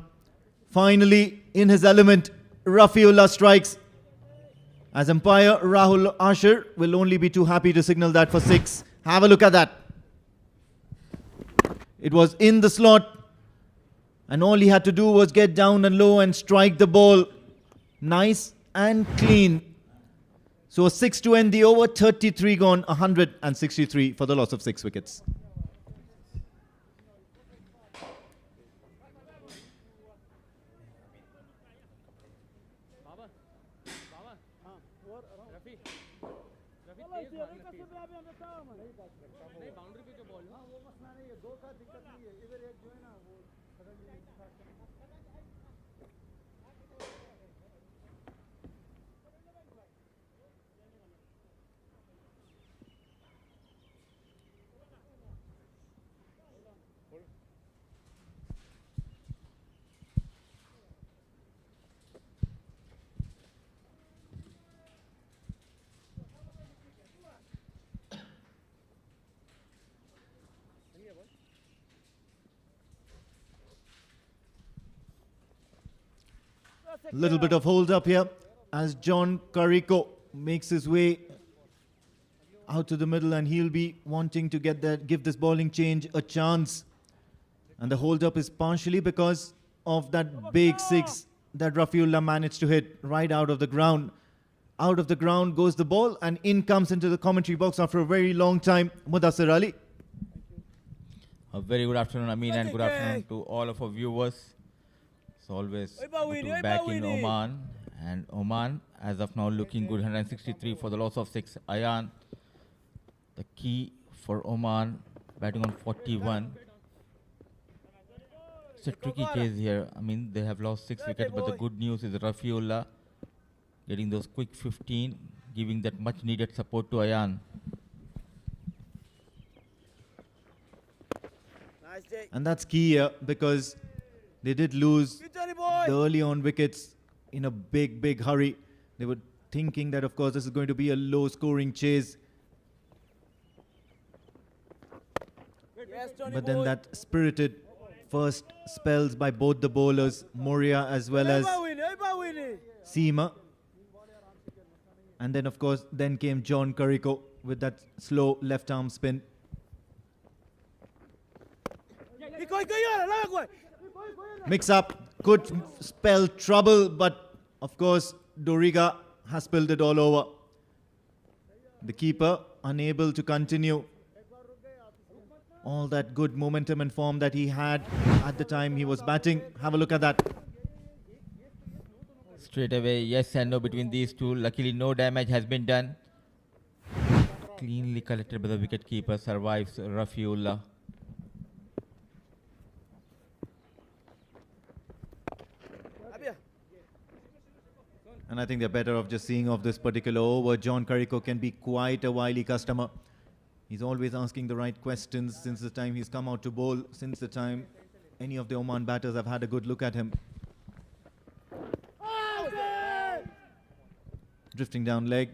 Finally, in his element. Rafiullah strikes. As umpire Rahul Asher will only be too happy to signal that for 6. Have a look at that. It was in the slot. And all he had to do was get down and low and strike the ball. Nice and clean. So a 6 to end the over. 33 gone, 163 for the loss of 6 wickets. Little bit of hold up here as John Carrico makes his way out to the middle, and he'll be wanting to give this bowling change a chance. And the hold up is partially because of that big 6 that Rafiullah managed to hit right out of the ground. Out of the ground goes the ball, and in comes into the commentary box after a very long time Mudassir Ali. A very good afternoon, Amin, and good afternoon to all of our viewers. It's always good to be back in Oman, and Oman as of now looking good, 163 for the loss of 6. Ayan, the key for Oman, batting on 41. It's a tricky case here. I mean, they have lost 6 wickets, but the good news is Rafiullah getting those quick 15, giving that much needed support to Ayan. And that's key here because they did lose the early on wickets in a big hurry. They were thinking that, of course, this is going to be a low scoring chase. But then that spirited first spells by both the bowlers, Moria as well as Seema. And then, of course, then came John Carrico with that slow left arm spin. Mix up, could spell trouble, but of course Doriga has spilled it all over. The keeper unable to continue all that good momentum and form that he had at the time he was batting. Have a look at that. Straight away, yes and no between these two. Luckily, no damage has been done. Cleanly collected by the wicket keeper. Survives Rafiullah. And I think they're better off just seeing off this particular over. John Carrico can be quite a wily customer. He's always asking the right questions since the time he's come out to bowl, since the time any of the Oman batters have had a good look at him. Drifting down leg.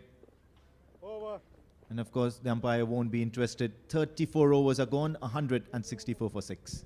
And of course, the umpire won't be interested. 34 overs are gone, 164 for 6.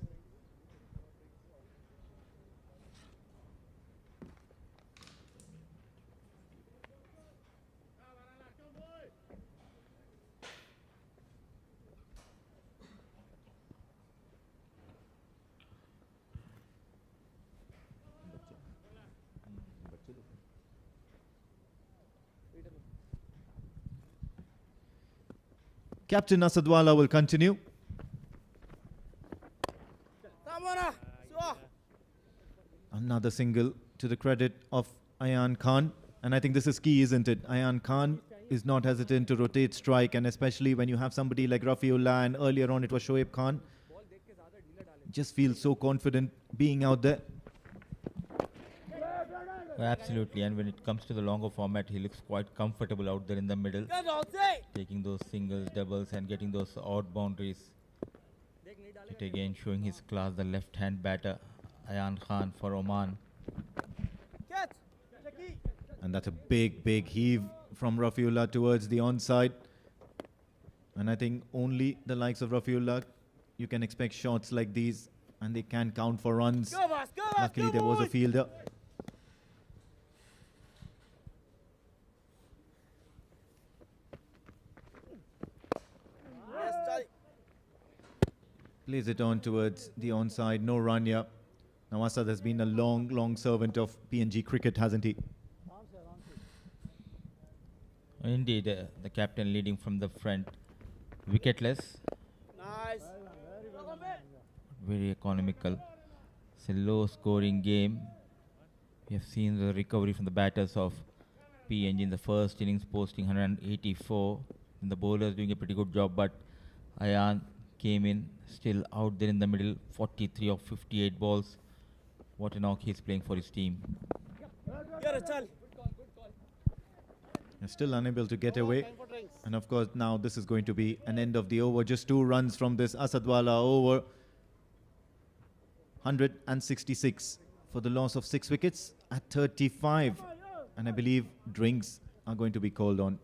Captain Asadwala will continue. Another single to the credit of Ayan Khan. And I think this is key, isn't it? Ayan Khan is not hesitant to rotate strike, and especially when you have somebody like Rafiullah, and earlier on it was Shoaib Khan. Just feels so confident being out there. Absolutely, and when it comes to the longer format, he looks quite comfortable out there in the middle, taking those singles, doubles, and getting those odd boundaries. It again showing his class, the left-hand batter, Ayan Khan for Oman. And that's a big heave from Rafiullah towards the onside. And I think only the likes of Rafiullah, you can expect shots like these, and they can count for runs. Luckily, there was a fielder. Plays it on towards the onside. No run here. Now Asad has been a long servant of PNG cricket, hasn't he? Indeed, the captain leading from the front, wicketless. Nice. Very economical. It's a low-scoring game. We have seen the recovery from the batters of PNG in the first innings, posting 184. And the bowlers doing a pretty good job, but Ayan came in still out there in the middle, 43 of 58 balls. What a knock he's playing for his team. They're still unable to get away. And of course, now this is going to be an end of the over. Just 2 runs from this Asadwala over. 166 for the loss of 6 wickets at 35. And I believe drinks are going to be called on.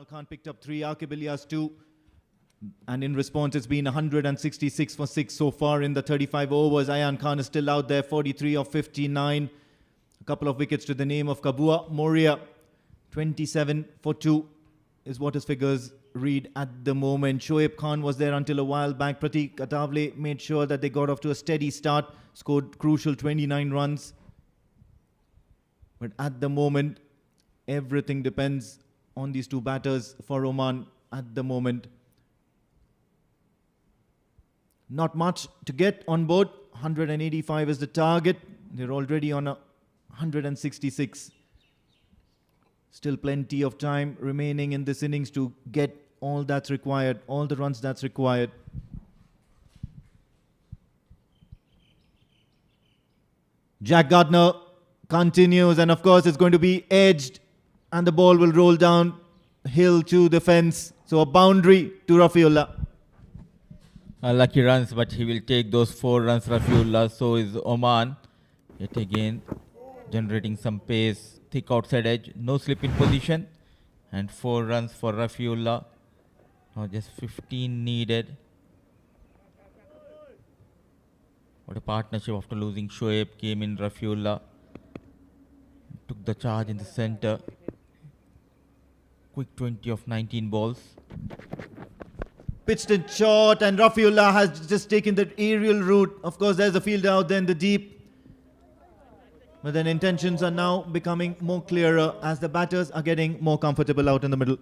Khan picked up 3, Archibilias 2. And in response, it's been 166 for 6 so far in the 35 overs. Ayan Khan is still out there, 43 of 59. A couple of wickets to the name of Kabua Moria. 27 for 2 is what his figures read at the moment. Shoaib Khan was there until a while back. Pratik Atavle made sure that they got off to a steady start. Scored crucial 29 runs. But at the moment, everything depends on these 2 batters for Oman at the moment. Not much to get on board. 185 is the target. They're already on a 166. Still plenty of time remaining in this innings to get all that's required, all the runs that's required. Jack Gardner continues, and of course it's going to be edged, and the ball will roll down hill to the fence. So a boundary to Rafiullah. Lucky runs, but he will take those 4 runs, Rafiullah. So is Oman. Yet again, generating some pace. Thick outside edge. No slip in position. And 4 runs for Rafiullah. Now just 15 needed. What a partnership after losing Shoaib. Came in Rafiullah. Took the charge in the center. Quick 20 of 19 balls. Pitched it short, and Rafiullah has just taken the aerial route. Of course, there's a fielder out there in the deep. But then intentions are now becoming more clearer as the batters are getting more comfortable out in the middle.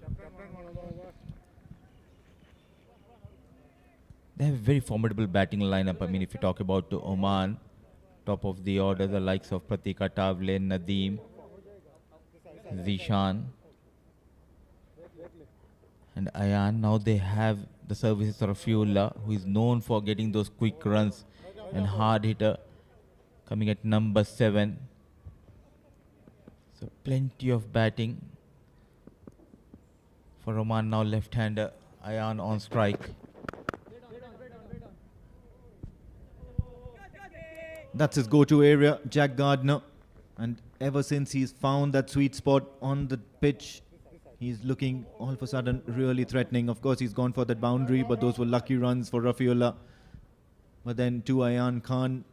They have a very formidable batting lineup. I mean, if you talk about Oman, top of the order, the likes of Pratik Atavle, Nadeem, Zishan. and Ayan. Now they have the services of Rafiullah, who is known for getting those quick runs and hard hitter, coming at number 7. So plenty of batting for Oman. Now left-hander Ayan on strike. That's his go-to area, Jack Gardner. And ever since he's found that sweet spot on the pitch, he's looking all of a sudden really threatening. Of course, he's gone for that boundary, but those were lucky runs for Rafiullah. But then to Ayan Khan,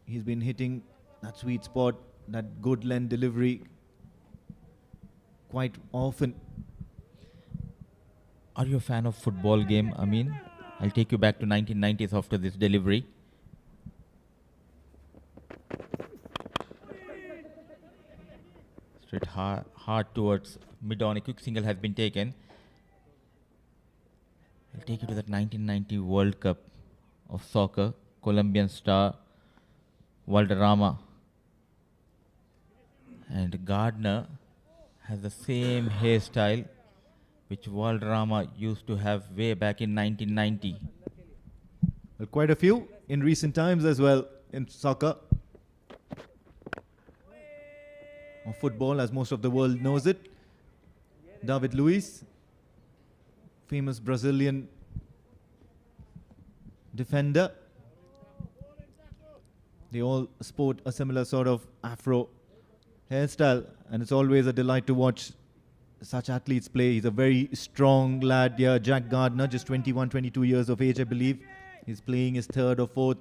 he's been hitting that sweet spot, that good length delivery quite often. Are you a fan of football game, Amin? I'll take you back to 1990s after this delivery. Straight hard towards mid-on. A quick single has been taken. I'll take you to that 1990 World Cup of soccer. Colombian star Valderrama. And Gardner has the same hairstyle which Valderrama used to have way back in 1990. Well, quite a few in recent times as well in soccer. Or football, as most of the world knows it. David Luiz, famous Brazilian defender. They all sport a similar sort of afro hairstyle, and it's always a delight to watch such athletes play. He's a very strong lad. Yeah, Jack Gardner, just 21, 22 years of age, I believe. He's playing his 3rd or 4th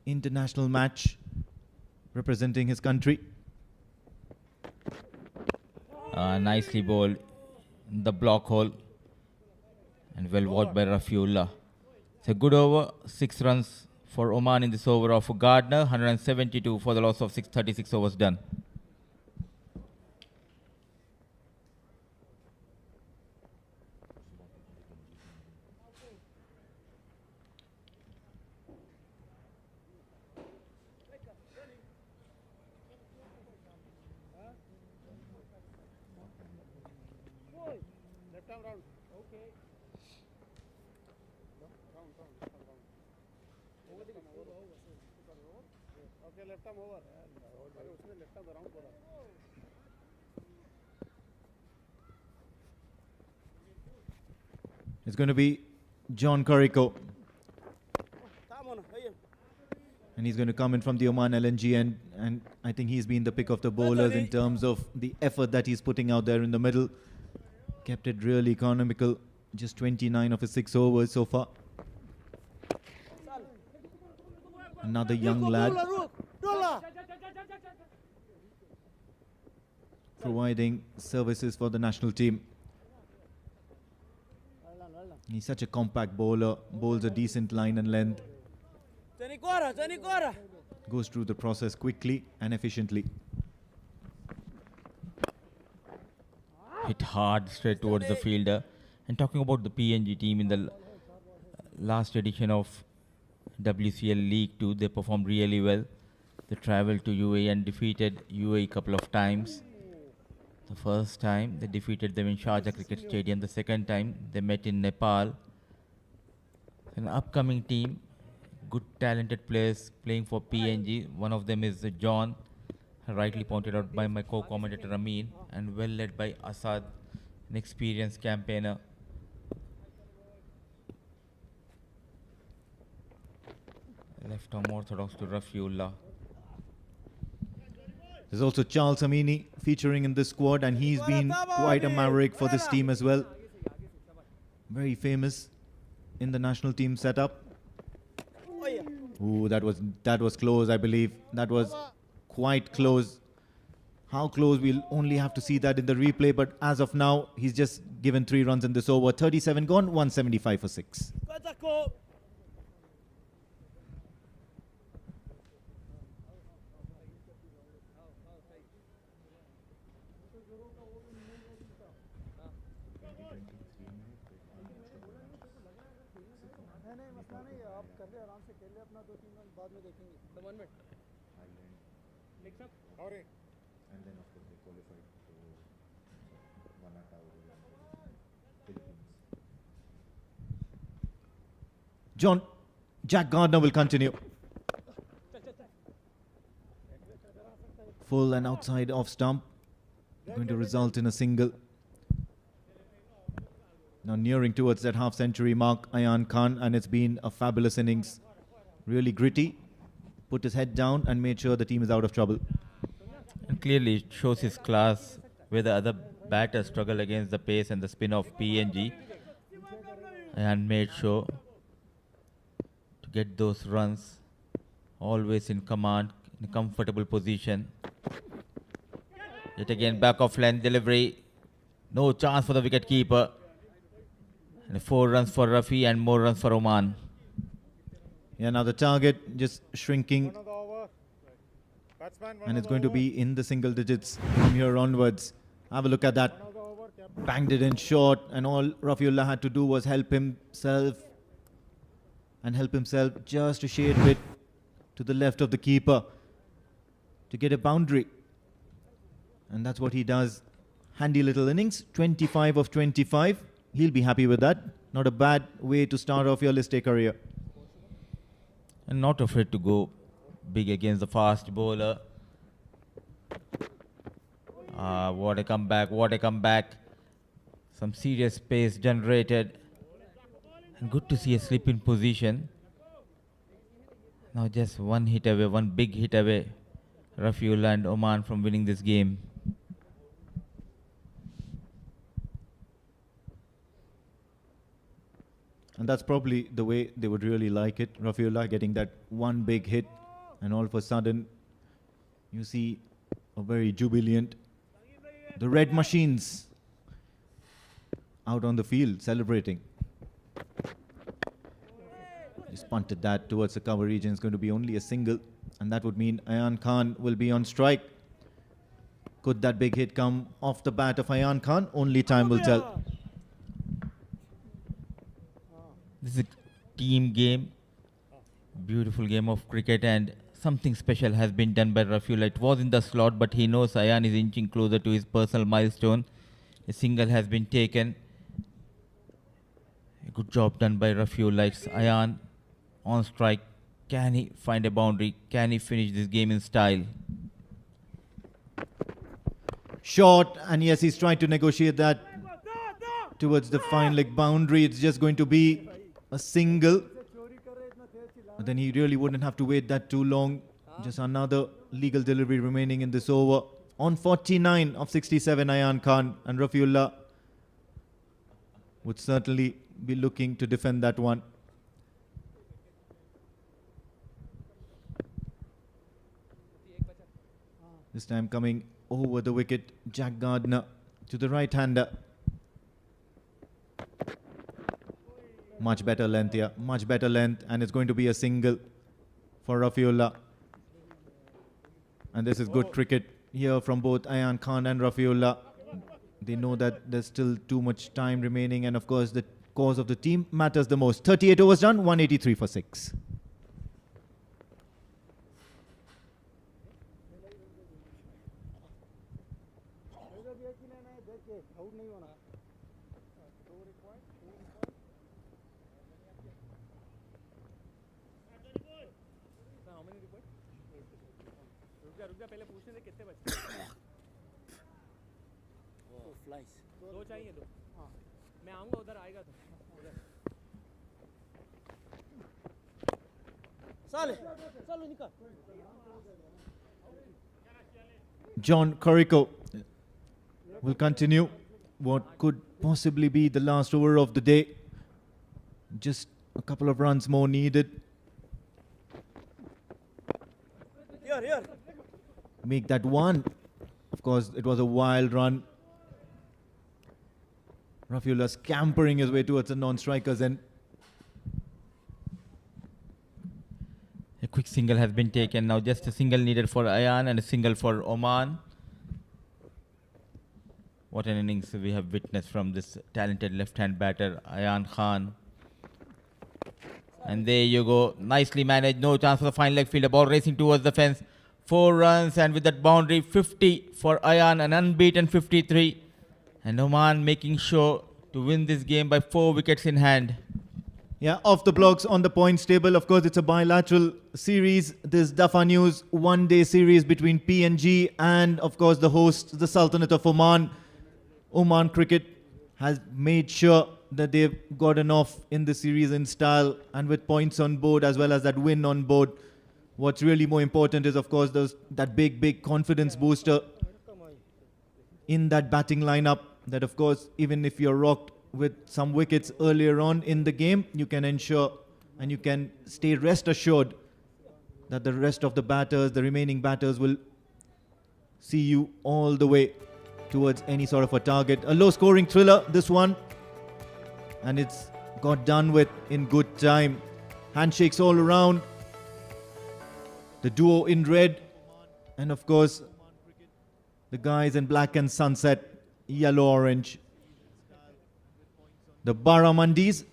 international match representing his country. Nicely bowled in the block hole and well watched by Rafiullah. It's a good over, 6 runs for Oman in this over of Gardner, 172 for the loss of 636 overs done. Left arm round. Okay. Okay, left arm over. उसने left arm round बोला. It's going to be John Corico. And he's going to come in from the Oman LNG end. And I think he's been the pick of the bowlers in terms of the effort that he's putting out there in the middle. Kept it really economical. Just 29 of his 6 overs so far. Another young lad. Providing services for the national team. He's such a compact bowler. Bowls a decent line and length. Goes through the process quickly and efficiently. Hit hard straight towards the fielder. And talking about the PNG team in the last edition of WCL League 2, they performed really well. They travelled to UAE and defeated UAE a couple of times. The first time they defeated them in Sharjah Cricket Stadium. The second time they met in Nepal. An upcoming team, good talented players playing for PNG. One of them is John, rightly pointed out by my co-commentator Amin, and well led by Asad, an experienced campaigner. Left arm orthodox to Rafiullah. There's also Charles Amini featuring in this squad, and he's been quite a maverick for this team as well. Very famous in the national team setup. Ooh, that was close, I believe. That was quite close. How close, we'll only have to see that in the replay, but as of now, he's just given 3 runs in this over. 37 gone, 175 for 6. And then of course they qualified to one out. Jack Gardner will continue. Full and outside off stump. Going to result in a single. Now nearing towards that half-century mark, Ayan Khan, and it's been a fabulous innings. Really gritty. Put his head down and made sure the team is out of trouble. And clearly it shows his class where the other batters struggle against the pace and the spin of PNG. And made sure to get those runs, always in command, in a comfortable position. Yet again, back of length delivery. No chance for the wicket keeper. And 4 runs for Rafi and more runs for Oman. Yeah, now the target just shrinking. And it's going to be in the single digits from here onwards. Have a look at that. Banged it in short, and all Rafiullah had to do was help himself just a shade bit to the left of the keeper to get a boundary. And that's what he does. Handy little innings, 25 of 25. He'll be happy with that. Not a bad way to start off your list A career. And not afraid to go big against the fast bowler. What a comeback, what a comeback. Some serious pace generated. And good to see a slip in position. Now just one hit away, one big hit away. Rafiullah and Oman from winning this game. And that's probably the way they would really like it. Rafiullah getting that one big hit, and all of a sudden you see a very jubilant. The red machines out on the field celebrating. Just punted that towards the cover region. It's going to be only a single, and that would mean Ayan Khan will be on strike. Could that big hit come off the bat of Ayan Khan? Only time will tell. This is a team game, beautiful game of cricket, and something special has been done by Rafiullah. It was in the slot, but he knows Ayan is inching closer to his personal milestone. A single has been taken. A good job done by Rafiullah. It's Ayan on strike. Can he find a boundary? Can he finish this game in style? Short, and yes, he's trying to negotiate that towards the fine leg boundary. It's just going to be a single. But then he really wouldn't have to wait that too long. Just another legal delivery remaining in this over. On 49 of 67, Ayan Khan, and Rafiullah would certainly be looking to defend that one. This time coming over the wicket, Jack Gardner to the right-hander. Much better length here, much better length, and it's going to be a single for Rafiullah. And this is good cricket here from both Ayan Khan and Rafiullah. They know that there's still too much time remaining, and of course the cause of the team matters the most. 38 overs done, 183 for 6. दो चाहिए दो हाँ मैं आऊँगा उधर आएगा तो उधर साले चलो निकल John Corico will continue what could possibly be the last over of the day. Just a couple of runs more needed. Here. Make that one. Of course, it was a wild run. Rafiullah scampering his way towards the non-strikers end. A quick single has been taken. Now just a single needed for Ayan and a single for Oman. What an innings we have witnessed from this talented left-hand batter, Ayan Khan. And there you go. Nicely managed. No chance for the fine leg fielder. Ball racing towards the fence. 4 runs, and with that boundary, 50 for Ayan, an unbeaten 53. And Oman making sure to win this game by 4 wickets in hand. Yeah, off the blocks on the points table. Of course, it's a bilateral series. This Dafa News one-day series between PNG and, of course, the host, the Sultanate of Oman. Oman Cricket has made sure that they've gotten off in the series in style and with points on board as well as that win on board. What's really more important is, of course, that big confidence booster in that batting lineup that, of course, even if you're rocked with some wickets earlier on in the game, you can ensure and you can stay rest assured that the rest of the batters, the remaining batters, will see you all the way towards any sort of a target. A low-scoring thriller, this one, and it's got done with in good time. Handshakes all around. The duo in red, and of course, the guys in black and sunset, yellow-orange. The Barramundis,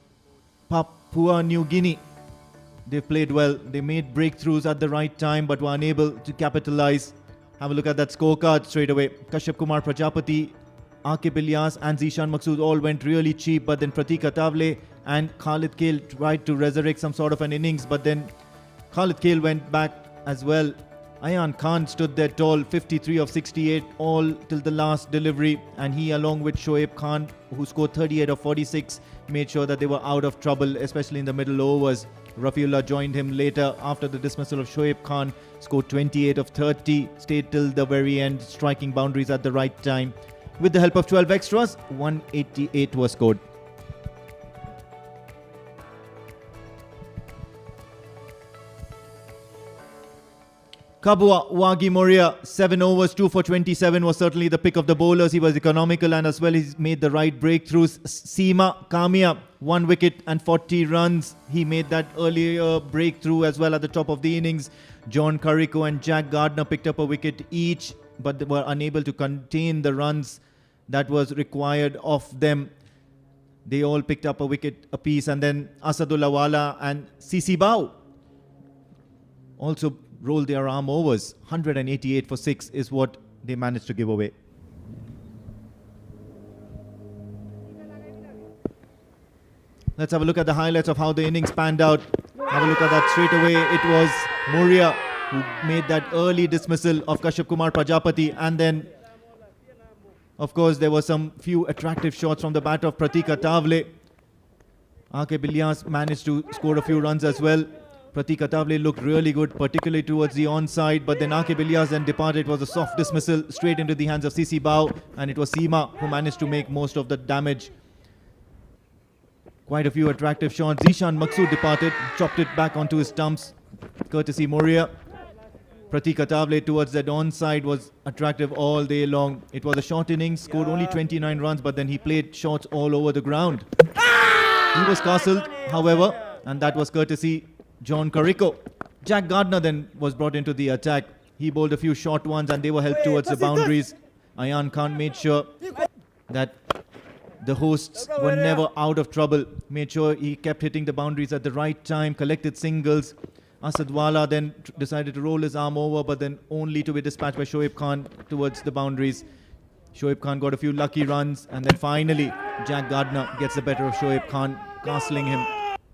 Papua New Guinea, they played well. They made breakthroughs at the right time but were unable to capitalize. Have a look at that scorecard straight away. Kashyap Kumar Prajapati, Aqib Ilyas and Zishan Maqsood all went really cheap, but then Pratik Atavale and Khalid Kale tried to resurrect some sort of an innings, but then Khalid Kale went back as well. Ayan Khan stood there tall, 53 of 68, all till the last delivery, and he, along with Shoaib Khan, who scored 38 of 46, made sure that they were out of trouble, especially in the middle overs. Rafiullah joined him later after the dismissal of Shoaib Khan, scored 28 of 30, stayed till the very end, striking boundaries at the right time. With the help of 12 extras, 188 was scored. Kabua Wagi Moria, 7 overs, 2 for 27 was certainly the pick of the bowlers. He was economical and as well he's made the right breakthroughs. Seema Kamia, 1 wicket and 40 runs. He made that earlier breakthrough as well at the top of the innings. John Carrico and Jack Gardner picked up a wicket each, but they were unable to contain the runs that was required of them. They all picked up a wicket apiece, and then Asadullah Wala and Sisi Bao also rolled their arm overs. 188 for 6 is what they managed to give away. Let's have a look at the highlights of how the innings panned out. Have a look at that straight away. It was Moria who made that early dismissal of Kashyap Kumar Prajapati, and then of course there were some few attractive shots from the bat of Pratik Atavale. Aqib Ilyas managed to score a few runs as well. Pratik Atavale looked really good, particularly towards the onside, but then Aqib Ilyas then departed. It was a soft dismissal straight into the hands of Sisi Bao, and it was Seema who managed to make most of the damage. Quite a few attractive shots. Zishan Maqsood departed, chopped it back onto his stumps, courtesy Moria. Pratik Atavale towards that onside was attractive all day long. It was a short innings, scored only 29 runs, but then he played shots all over the ground. He was castled, however, and that was courtesy John Carrico. Jack Gardner then was brought into the attack. He bowled a few short ones and they were helped towards the boundaries. Ayan Khan made sure that the hosts were never out of trouble. Made sure he kept hitting the boundaries at the right time, collected singles. Asadwala then decided to roll his arm over, but then only to be dispatched by Shoaib Khan towards the boundaries. Shoaib Khan got a few lucky runs, and then finally Jack Gardner gets the better of Shoaib Khan, castling him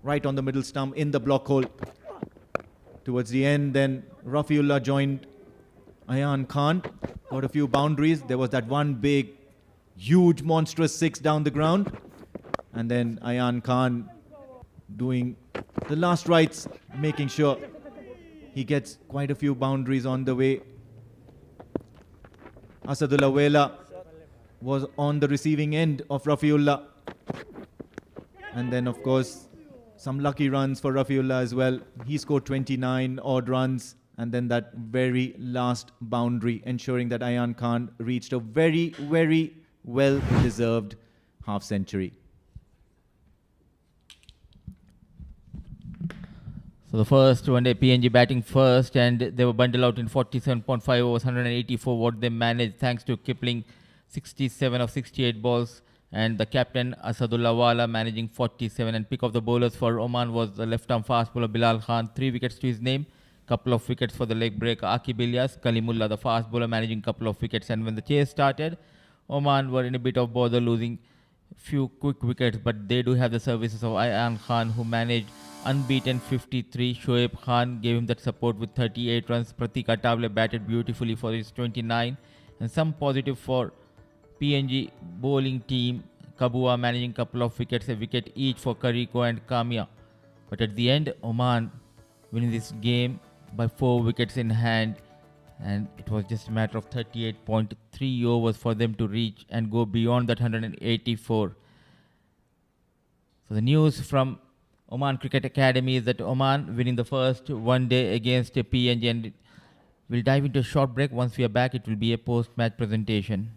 right on the middle stump in the block hole. Towards the end, then Rafiullah joined Ayan Khan, got a few boundaries. There was that one big, huge, monstrous 6 down the ground. And then Ayan Khan doing the last rites, making sure he gets quite a few boundaries on the way. Asadullah Wela was on the receiving end of Rafiullah. And then, of course, some lucky runs for Rafiullah as well. He scored 29 odd runs, and then that very last boundary, ensuring that Ayan Khan reached a very, very well-deserved half-century. So the first one day, PNG batting first, and they were bundled out in 47.5 overs, 184 what they managed, thanks to Kipling, 67 of 68 balls. And the captain Asadullah Wala managing 47, and pick of the bowlers for Oman was the left-arm fast bowler Bilal Khan, 3 wickets to his name, couple of wickets for the leg break Aqib Ilyas. Kalimullah, the fast bowler, managing couple of wickets. And when the chase started, Oman were in a bit of bother, losing few quick wickets, but they do have the services of Ayan Khan, who managed unbeaten 53. Shoaib Khan gave him that support with 38 runs. Pratik Attavale batted beautifully for his 29. And some positive for PNG bowling team. Kabua managing couple of wickets, a wicket each for Kariko and Kamia. But at the end, Oman winning this game by 4 wickets in hand, and it was just a matter of 38.3 overs for them to reach and go beyond that 184. So the news from Oman Cricket Academy is that Oman winning the first one day against PNG, and we'll dive into a short break. Once we are back, it will be a post-match presentation.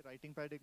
Writing pad एक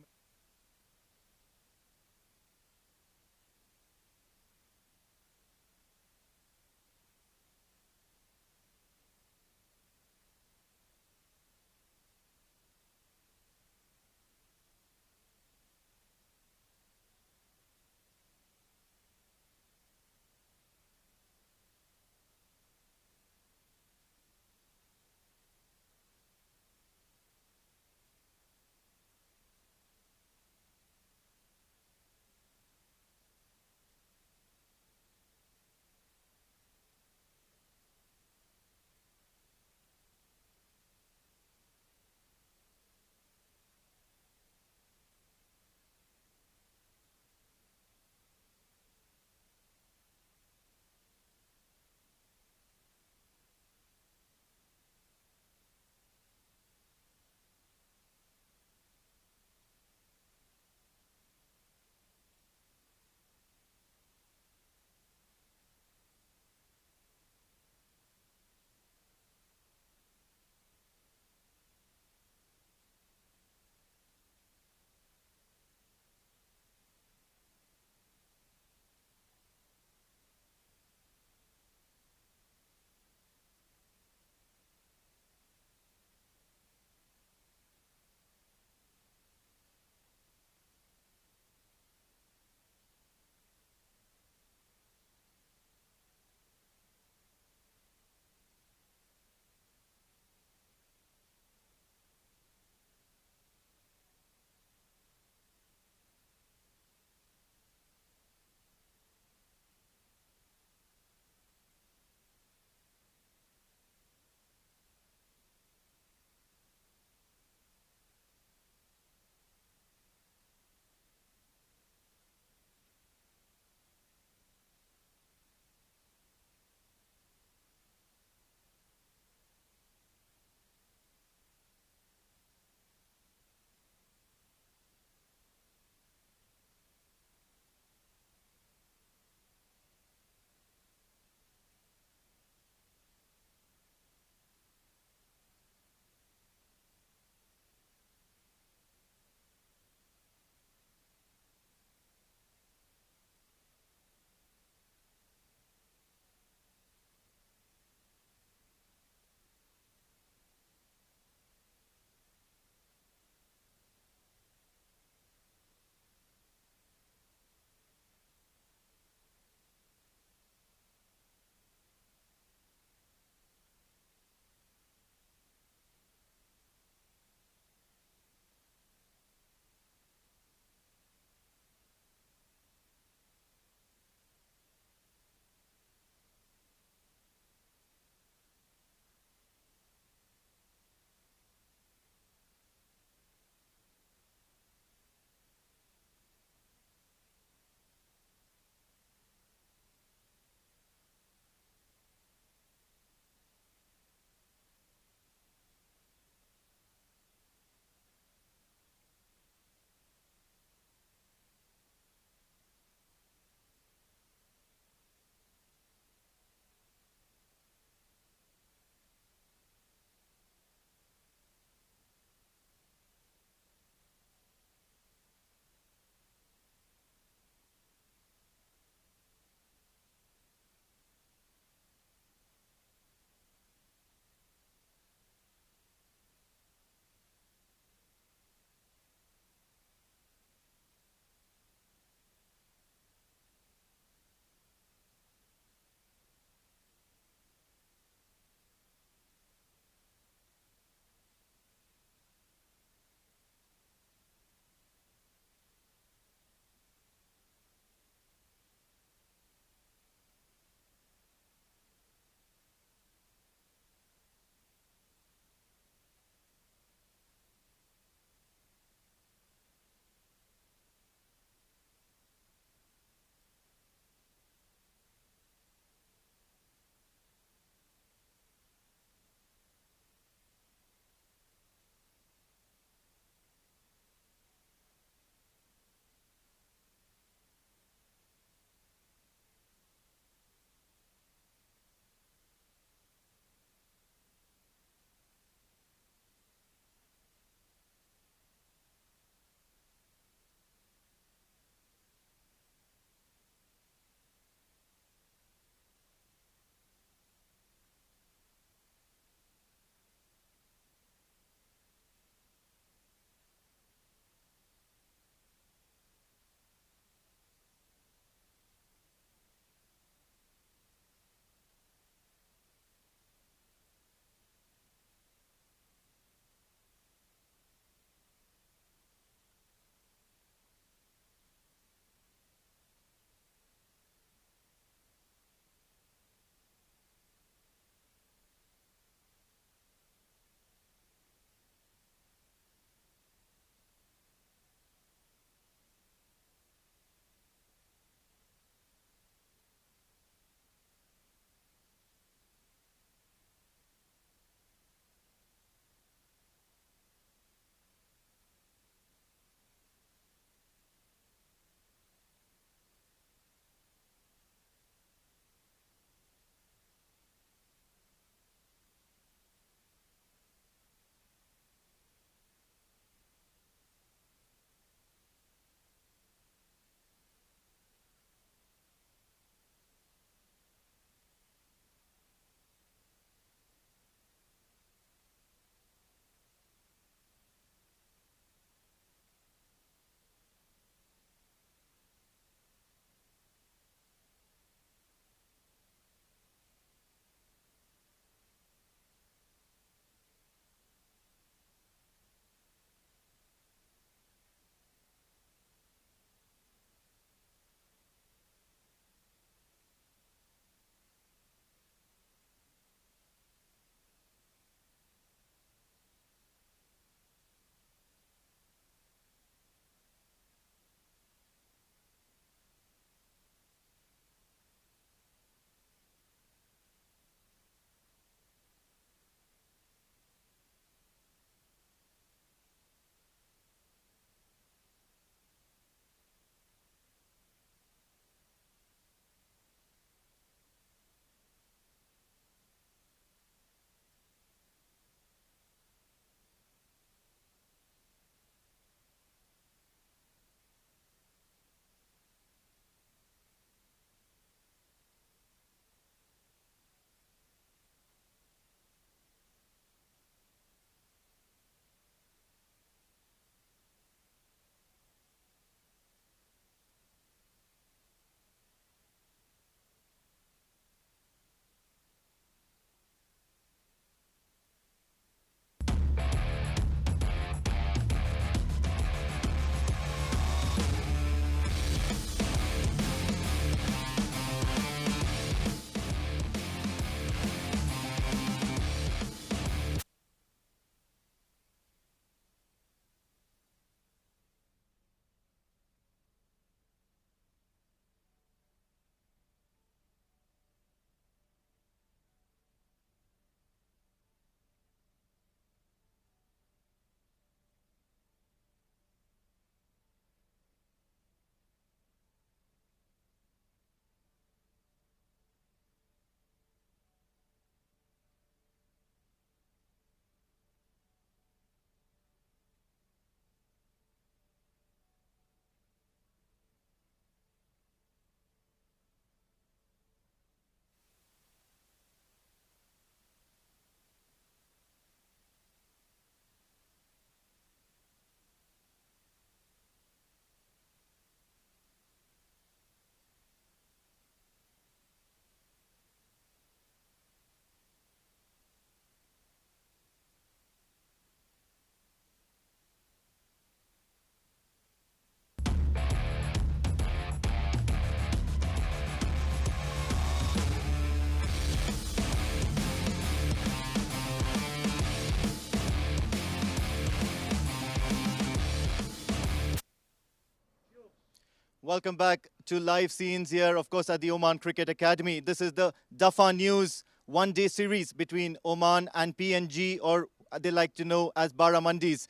Welcome back to live scenes here, of course, at the Oman Cricket Academy. This is the Dafa News one-day series between Oman and PNG, or they like to know as Baramandis.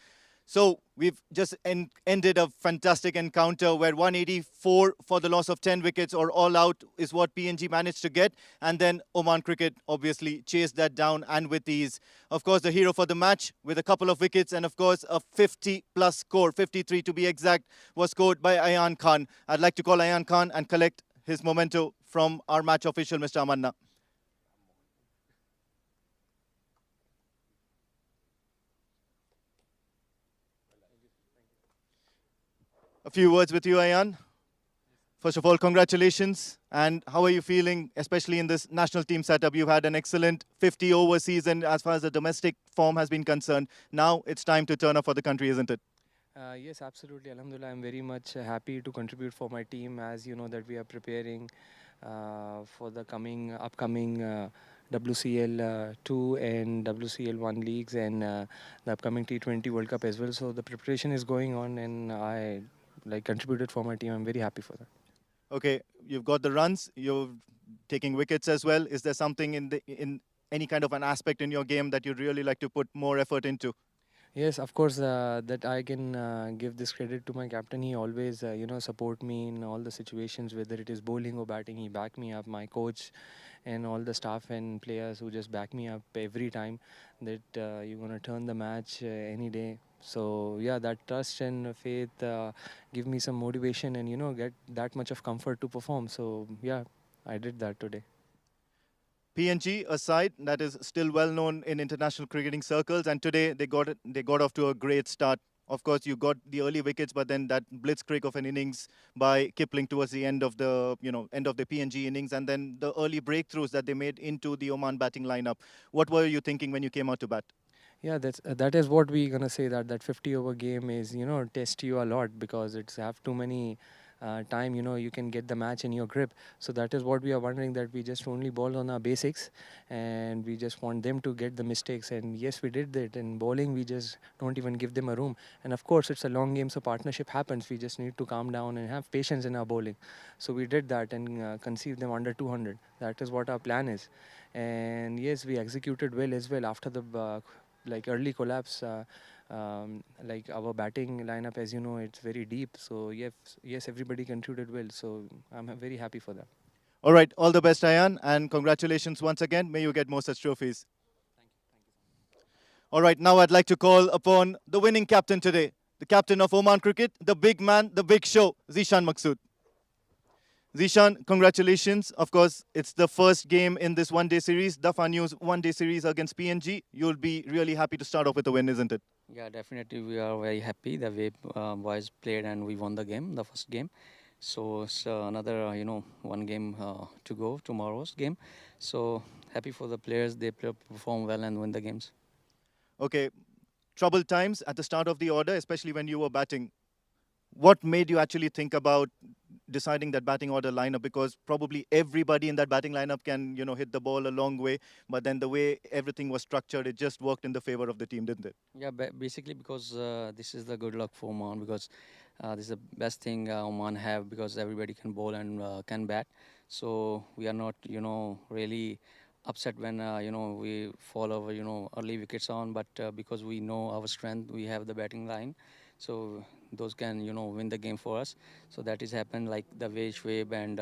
So we've just ended a fantastic encounter where 184 for the loss of 10 wickets or all out is what PNG managed to get. And then Oman Cricket obviously chased that down and with ease. Of course, the hero for the match with a couple of wickets and of course a 50-plus score, 53 to be exact, was scored by Ayan Khan. I'd like to call Ayan Khan and collect his memento from our match official, Mr. Amanna. A few words with you, Ayan. First of all, congratulations. And how are you feeling, especially in this national team setup? You've had an excellent 50-over season as far as the domestic form has been concerned. Now it's time to turn up for the country, isn't it? Yes, absolutely. Alhamdulillah, I'm very much happy to contribute for my team, as you know that we are preparing for the upcoming WCL 2 and WCL 1 leagues and the upcoming T20 World Cup as well. So the preparation is going on, and I contributed for my team. I'm very happy for that. Okay, you've got the runs. You're taking wickets as well. Is there something in any kind of an aspect in your game that you'd really like to put more effort into? Yes, of course, that I can give this credit to my captain. He always, support me in all the situations, whether it is bowling or batting. He back me up. My coach and all the staff and players who just back me up every time that you're going to turn the match any day. So, yeah, that trust and faith give me some motivation and, get that much of comfort to perform. So, yeah, I did that today. PNG, a side that is still well known in international cricketing circles, and today they got off to a great start. Of course, you got the early wickets, but then that blitzkrieg of an innings by Kipling towards the end of the PNG innings, and then the early breakthroughs that they made into the Oman batting lineup. What were you thinking when you came out to bat? Yeah, that is what we're gonna say, that 50-over game is test you a lot, because it's have too many time you can get the match in your grip. So that is what we are wondering, that we just only bowl on our basics and we just want them to get the mistakes. And yes, we did that. In bowling, we just don't even give them a room. And of course, it's a long game, so partnership happens. We just need to calm down and have patience in our bowling. So we did that and conceived them under 200. That is what our plan is. And yes, we executed well as well after the early collapse. Our batting lineup, as you know, it's very deep. So yes, everybody contributed well. So I'm very happy for that. All right, all the best, Ayan, and congratulations once again. May you get more such trophies. Thank you. All right, now I'd like to call upon the winning captain today, the captain of Oman Cricket, the big man, the big show, Zishan Maksud. Zishan, congratulations. Of course, it's the first game in this one-day series, Dafa News one-day series against PNG. You'll be really happy to start off with a win, isn't it? Yeah, definitely. We are very happy the way boys played and we won the game, the first game. So it's another, one game to go, tomorrow's game. So happy for the players. They perform well and win the games. Okay, troubled times at the start of the order, especially when you were batting. What made you actually think about deciding that batting order lineup? Because probably everybody in that batting lineup can, hit the ball a long way. But then the way everything was structured, it just worked in the favor of the team, didn't it? Yeah, basically because this is the good luck for Oman, because this is the best thing Oman have, because everybody can bowl and can bat. So we are not, really upset when, we fall over, early wickets on. But because we know our strength, we have the batting line. So those can, win the game for us. So that is happened, like the way Shoaib and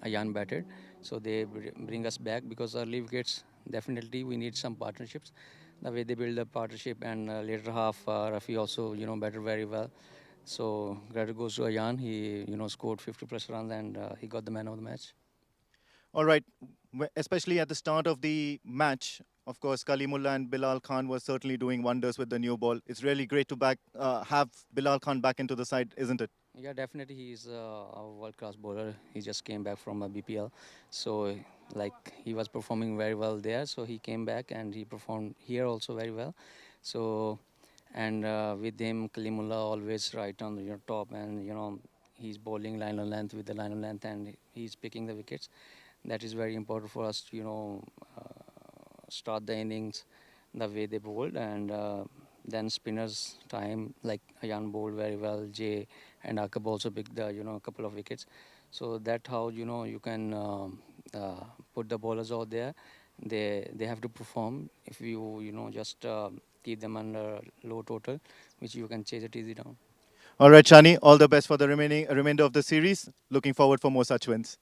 Ayan batted. So they bring us back, because early wickets, definitely we need some partnerships. The way they build a partnership, and later half, Rafi also, batted very well. So credit goes to Ayan. He, scored 50+ runs and he got the man of the match. All right, especially at the start of the match, of course, Kalimullah and Bilal Khan were certainly doing wonders with the new ball. It's really great to have Bilal Khan back into the side, isn't it? Yeah, definitely. He's a world-class bowler. He just came back from a BPL. So, he was performing very well there. So, he came back and he performed here also very well. So, and with him, Kalimullah always right on the top. And, he's bowling line on length with the line on length, and he's picking the wickets. That is very important for us to, start the innings the way they bowled. And then spinners time, like Ayan bowled very well, Jay and Akab also picked the, a couple of wickets. So that how, you can put the bowlers out there. They have to perform. If you, just keep them under low total, which you can chase it easy down. All right, Shani, all the best for the remainder of the series. Looking forward for more such wins.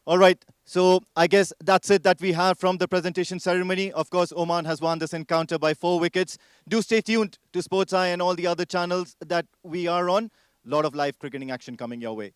All right, so I guess that's it that we have from the presentation ceremony. Of course, Oman has won this encounter by 4 wickets. Do stay tuned to Sports Eye and all the other channels that we are on. A lot of live cricketing action coming your way.